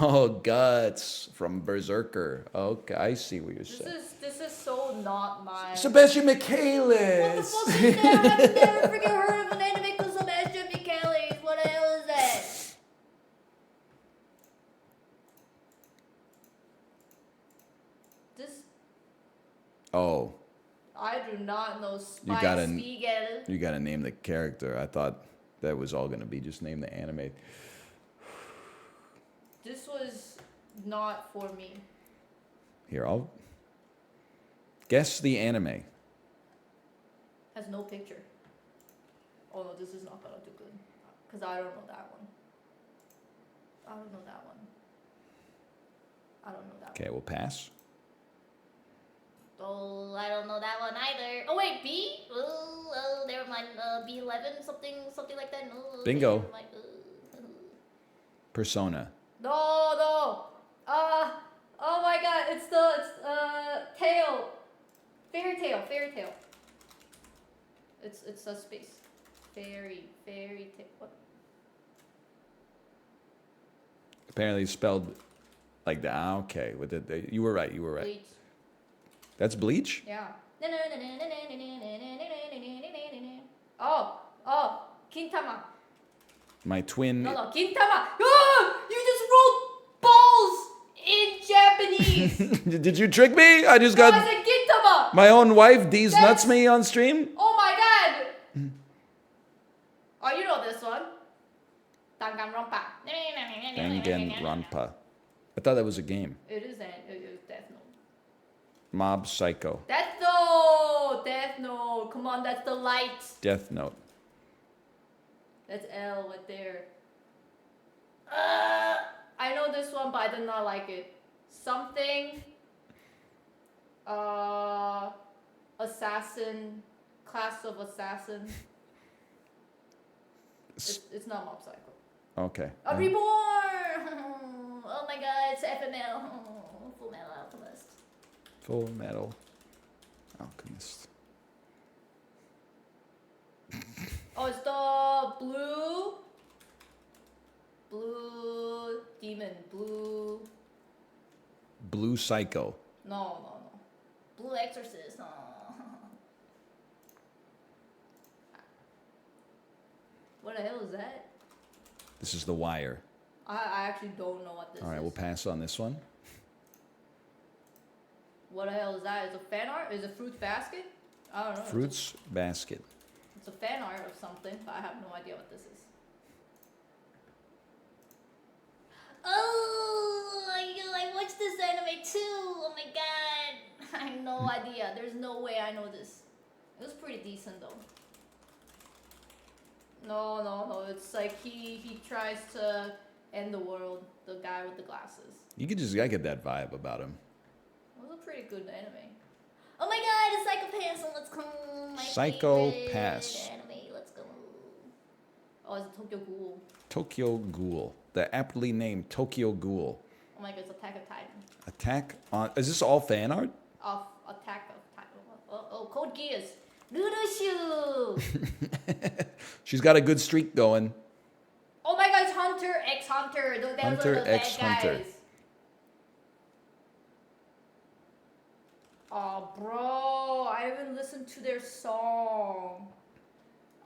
Oh, guts from Berserker. Okay, I see what you're saying. This is so not my. Sebastian What the Michaelis! fuck is that? I've never freaking heard of an anime called Sebastian Michaelis. What the hell is that? This Oh, I do not know. You gotta- Spiegel. you gotta name the character. I thought that was all gonna be just name the anime. This was not for me. Here, I'll guess the anime. Has no picture. Oh no, this is not gonna do good. Cause I don't know that one. I don't know that one. I don't know that Okay, we'll pass. one. Oh, I don't know that one either. Oh wait, B? Oh, never mind. B11, something like that. No, Bingo. never mind. Persona. No. Oh my God, it's tail. Fairy tale. It's a space. Fairy tale. What? Apparently it's spelled like that. Ah, okay. With you were right. Bleach. That's Bleach? Yeah. Oh, Gintama. My twin. No, Gintama. Oh, you just wrote balls in Japanese. Did you trick me? I just No, I got said Gintama. my own wife D's nuts me on stream. Oh my God. Oh, you know this one. Danganronpa. Danganronpa. I thought that was a game. It is Death Note. Mob Psycho. Death Note. Come on, that's the light. Death Note. That's L right there. I know this one, but I did not like it. Something. Assassin. Class of assassin. It's not Mob Psycho. Okay. A Reborn! Oh my God, it's FML. Full Metal Alchemist. Full Metal Alchemist. Oh, it's the blue demon. Blue Psycho. No. Blue Exorcist. No. What the hell is that? This is The Wire. I actually don't know what this is. All right, we'll pass on this one. What the hell is that? Is it fan art? Is it Fruit Basket? I don't know. Fruits Basket. It's a fan art of something, but I have no idea what this is. Oh, I watched this anime too. Oh my God. I have no idea. There's no way I know this. It was pretty decent though. No. It's like he tries to end the world. The guy with the glasses. I get that vibe about him. It was a pretty good anime. Oh my God, it's Psycho Pass. Let's go. My Psycho favorite Pass. anime. Let's go. Oh, it's Tokyo Ghoul. Tokyo Ghoul. The aptly named Tokyo Ghoul. Oh my God, it's Attack of Titan. Attack on. Is this all fan art? Of Attack of Titan. Oh, Code Geass. Rurushu. She's got a good streak going. Oh my God, it's Hunter x Hunter. Those Hunter are the bad x Hunter. guys. Oh, bro, I haven't listened to their song.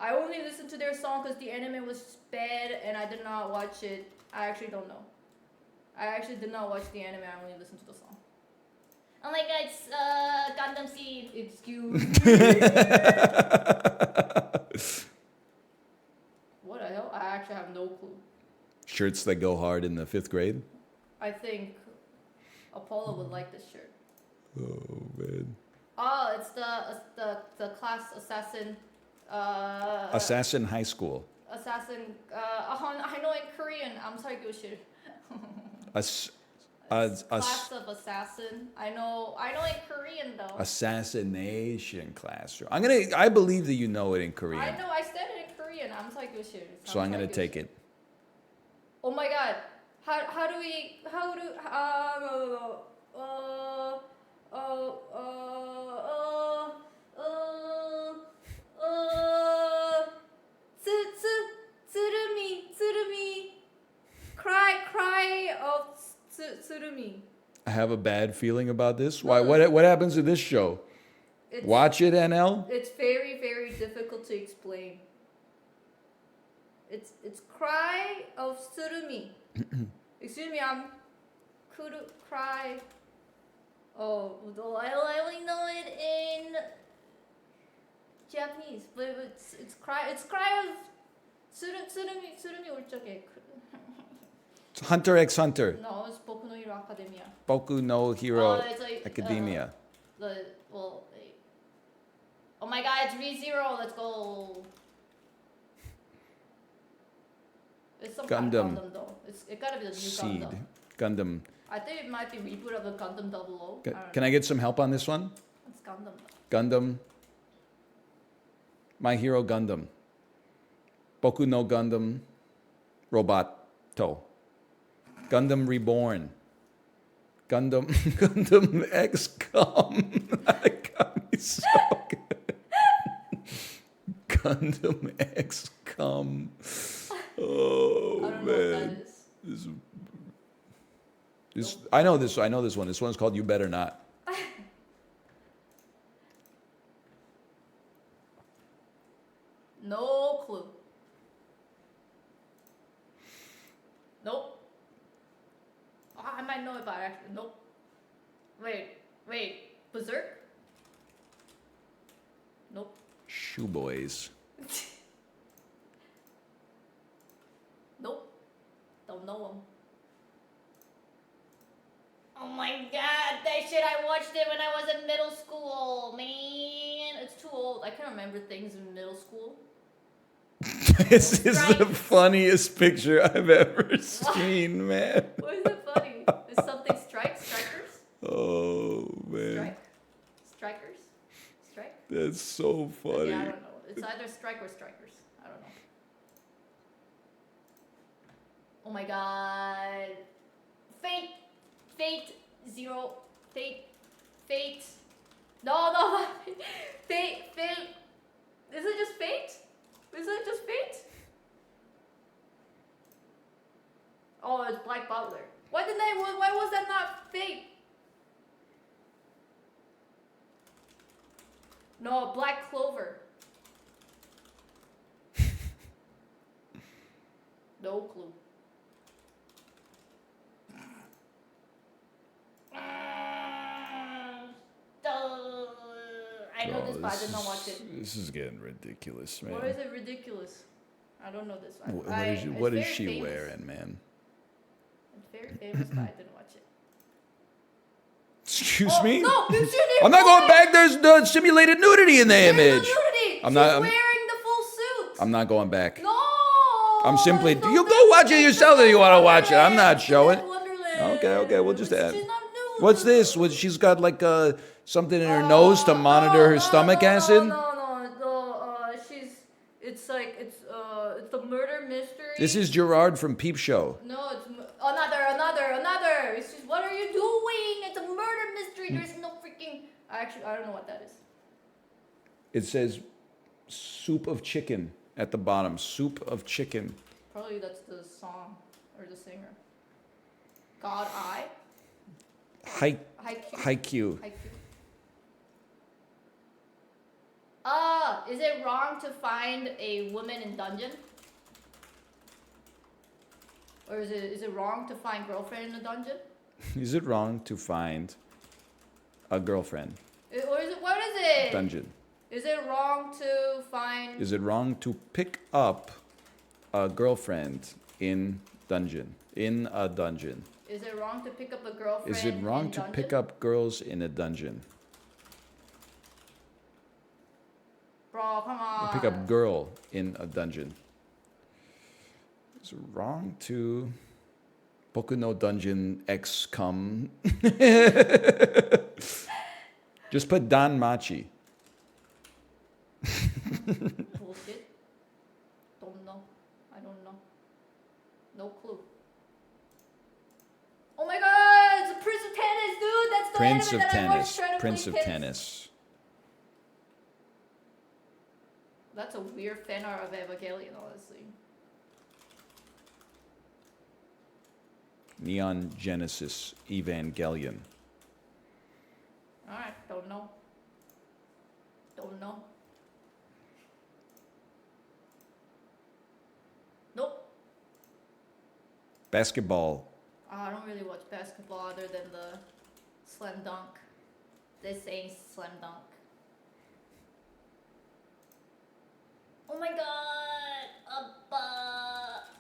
I only listened to their song because the anime was bad and I did not watch it. I actually don't know. I actually did not watch the anime. I only listened to the song. Oh my God, it's Gundam Seed. Excuse me. What the hell? I actually have no clue. Shirts that go hard in the 5th grade. I think Apollo would like this shirt. Oh man. Oh, it's the class assassin. Assassin High School. Assassin. I know in Korean. I'm sorry, Gyoshir. Class Class of assassin. I know in Korean though. Assassination classroom. I believe that you know it in Korean. I know. I said it in Korean. I'm sorry, Gyoshir. So I'm gonna take it. Oh my God. How do Tsurumi. Cry of Tsurumi. I have a bad feeling about this. Why? What happens to this show? Watch it, NL. It's very, very difficult to explain. It's cry of Tsurumi. Excuse me, I'm cry. Oh, I only know it in Japanese, but it's cry of Tsurumi or okay. Hunter x Hunter. No, it's Boku no Hero Academia. Boku no Hero It's like, Academia. Oh my God, it's ReZero. Let's go. It's some kind of Gundam. Gundam though. It gotta be the new Seed. Gundam. Gundam. I think it might be reboot of the Gundam 00. Can I get some help on this one? It's Gundam. Gundam. My Hero Gundam. Boku no Gundam. Roboto. Gundam Reborn. Gundam Gundam XCOM. That got me so good. Gundam XCOM. Oh I don't know what man. that is. I know this one. This one's called You Better Not. No clue. Nope. Oh, I might know it, but actually, nope. Wait. Berserk? Nope. Shoe Boys. Nope. Don't know them. Oh my god, that shit, I watched it when I was in middle school, man. It's too old. I can't remember things in middle school. This is the funniest picture I've ever seen, man. Why is it funny? Is something strikers? Oh man, Strikers? Strike? that's so funny. Yeah, I don't know. It's either strike or strikers. I don't know. Oh my god. Fate. Zero. Fate. No. Fate. Is it just fate? Oh, it's Black Butler. Why was that not fate? No, Black Clover. No clue. I know this, but I did not watch it. This is getting ridiculous, man. What is it ridiculous? I don't know this one. What is It's she very famous. wearing, man? It's very famous, but I didn't watch it. Excuse Oh, me? no, you shouldn't. I'm not going back. There's the simulated nudity in the There's no image. nudity. I'm She's not- wearing the full suit. I'm not going back. No. I'm simply. It's You not go watch it Wonderland. yourself if you want to watch it. I'm not It's showing. Wonderland. Okay, we'll just add. She's not nude. What's this? She's got like something in her nose to monitor her stomach acid. No. It's the murder mystery. This is Gerard from Peep Show. No, it's another. It's just, what are you doing? It's a murder mystery. There's no freaking. I don't know what that is. It says soup of chicken at the bottom. Soup of chicken. Probably that's the song or the singer. God Eye. Haikyuu. Is it wrong to find a woman in dungeon? Or is it wrong to find girlfriend in a dungeon? Is it wrong to find a girlfriend? Or is it, what is it? Dungeon. Is it wrong to find... Is it wrong to pick up a girlfriend in dungeon? In a dungeon. Is it wrong to pick up a girlfriend Is it wrong in to dungeon? pick up girls in a dungeon? Bro, come on. Pick up girl in a dungeon. Is it wrong to Boku no Dungeon X come? Just put Dan Machi. Bullshit. Don't know. I don't know. No clue. Oh my god! It's a Prince of Tennis, dude! That's the Prince anime of that I watched Tennis. trying to Prince play of Tennis. That's a weird fan art of Evangelion, honestly. Neon Genesis Evangelion. Alright, don't know. Nope. Basketball. I don't really watch basketball other than the slam dunk. This ain't slam dunk. Oh my god!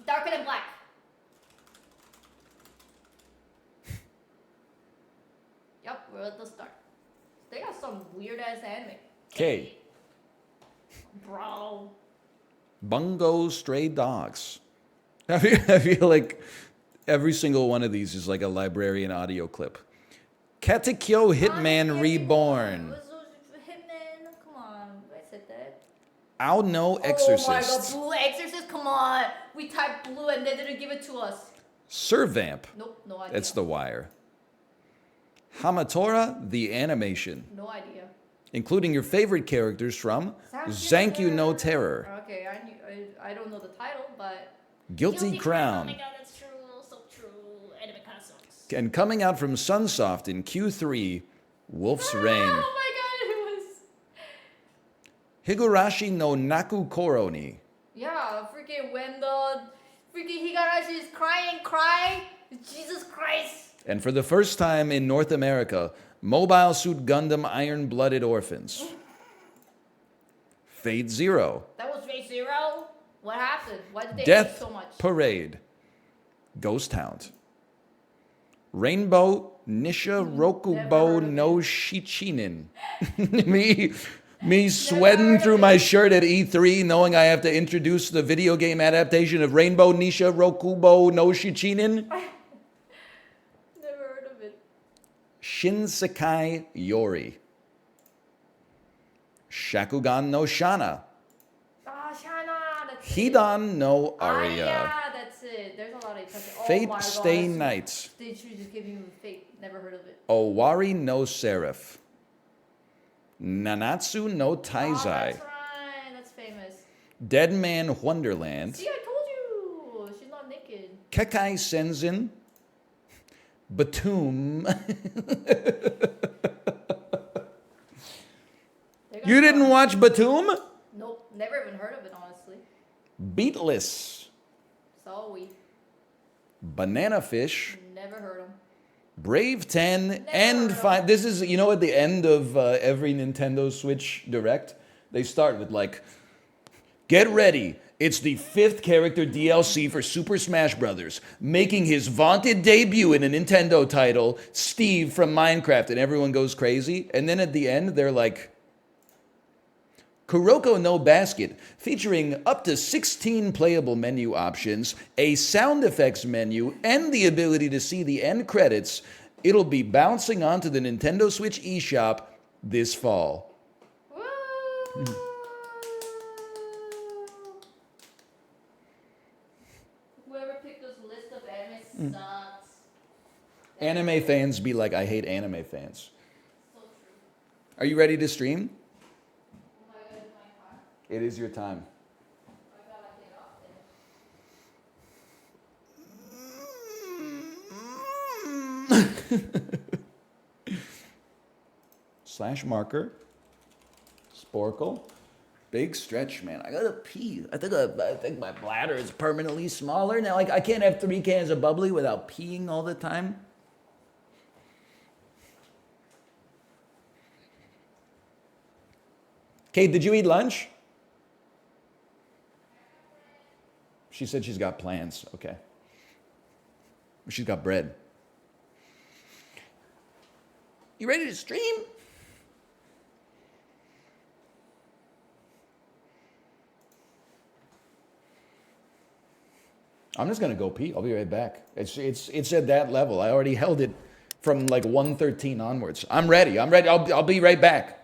Darker Than Black. Yep, we're at the start. They got some weird ass anime. K. Bro. Bungo Stray Dogs. I feel like Every single one of these is like a librarian audio clip. Katekyo Hitman Reborn. Hitman, come on. I said that. Ao no Oh my god, Exorcist. Blue Exorcist, come on. We typed blue and they didn't give it to us. Servamp. Nope, no idea. That's The Wire. Hamatora, the animation. No idea. Including your favorite characters from Zanku no Terror. Okay, I don't know the title, but Guilty Oh Crown. my god, that's true. So true. Anime kind of sucks. And coming out from Sunsoft in Q3, Wolf's Rain. oh my god, it was. Higurashi no Naku Koroni. Yeah, freaking when the freaking Higarashi is crying. Jesus Christ. And for the first time in North America, Mobile Suit Gundam Iron-Blooded Orphans. Fate Zero. That was Phase Zero? What happened? Why did they hate Death so much? Parade. Ghost Hound. Rainbow Nisha Rokubo heard no Shichinin. me sweating through my shirt at E3 knowing I have to introduce the video game adaptation of Rainbow Nisha Rokubo no Shichinin. Never heard of it. Shinsekai Yori. Shakugan no Shana. Ah, Shana, that's it. Hidan no Aria. Yeah, that's it. There's a lot of Fate oh my Stay gosh. Night. They should just give you Fate. Never heard of it. Owari no Seraph. Nanatsu no Oh, Taizai. that's right. That's famous. Dead Man Wonderland. See, I told you. She's not naked. Kekai Senzin. Batum. They're You gonna didn't go- watch Batum? Nope. Never even heard of it, honestly. Beatless. So we Banana Fish. never heard them. Brave 10 Never and heard of 5. This is, at the end of every Nintendo Switch Direct, they start with like, get ready. It's the 5th character DLC for Super Smash Bros. Making his vaunted debut in a Nintendo title, Steve from Minecraft, and everyone goes crazy. And then at the end, they're like, Kuroko no Basket, featuring up to 16 playable menu options, a sound effects menu, and the ability to see the end credits. It'll be bouncing onto the Nintendo Switch eShop this fall. Woo! Whoever picked this list of anime sucks. Anime fans be like, I hate anime fans. So true. Are you ready to stream? Oh my god, my car. It is your time. I gotta get off there. Slash marker. Sporcle. Big stretch, man. I gotta pee. I think my bladder is permanently smaller now. Like I can't have 3 cans of bubbly without peeing all the time. Kate, did you eat lunch? She said she's got plans. Okay. She's got bread. You ready to stream? I'm just gonna go pee. I'll be right back. It's at that level. I already held it from like 1:13 onwards. I'm ready. I'll be right back.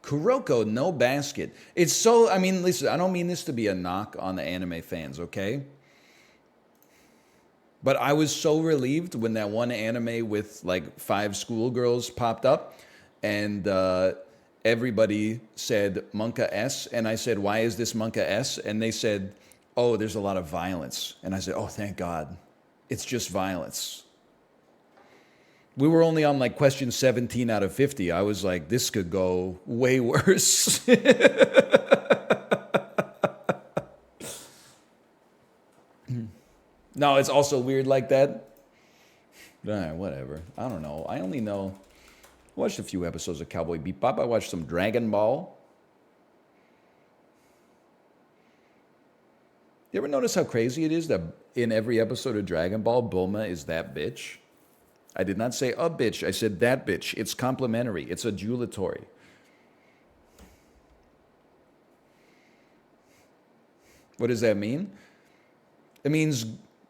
Kuroko, no basket. It's so, I mean, listen, I don't mean this to be a knock on the anime fans, okay? But I was so relieved when that one anime with like 5 schoolgirls popped up, and everybody said Monka S, and I said, why is this Monka S? And they said, oh, there's a lot of violence. And I said, oh, thank God. It's just violence. We were only on like question 17 out of 50. I was like, this could go way worse. No, it's also weird like that. Whatever. I don't know. I only know. I watched a few episodes of Cowboy Bebop. I watched some Dragon Ball. You ever notice how crazy it is that in every episode of Dragon Ball, Bulma is that bitch? I did not say a bitch. I said that bitch. It's complimentary. It's adulatory. What does that mean? It means,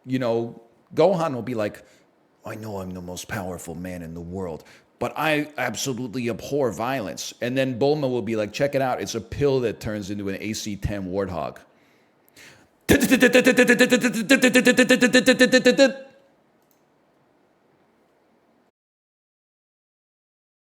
you know, Gohan will be like, I know I'm the most powerful man in the world, but I absolutely abhor violence. And then Bulma will be like, check it out. It's a pill that turns into an AC-10 warthog.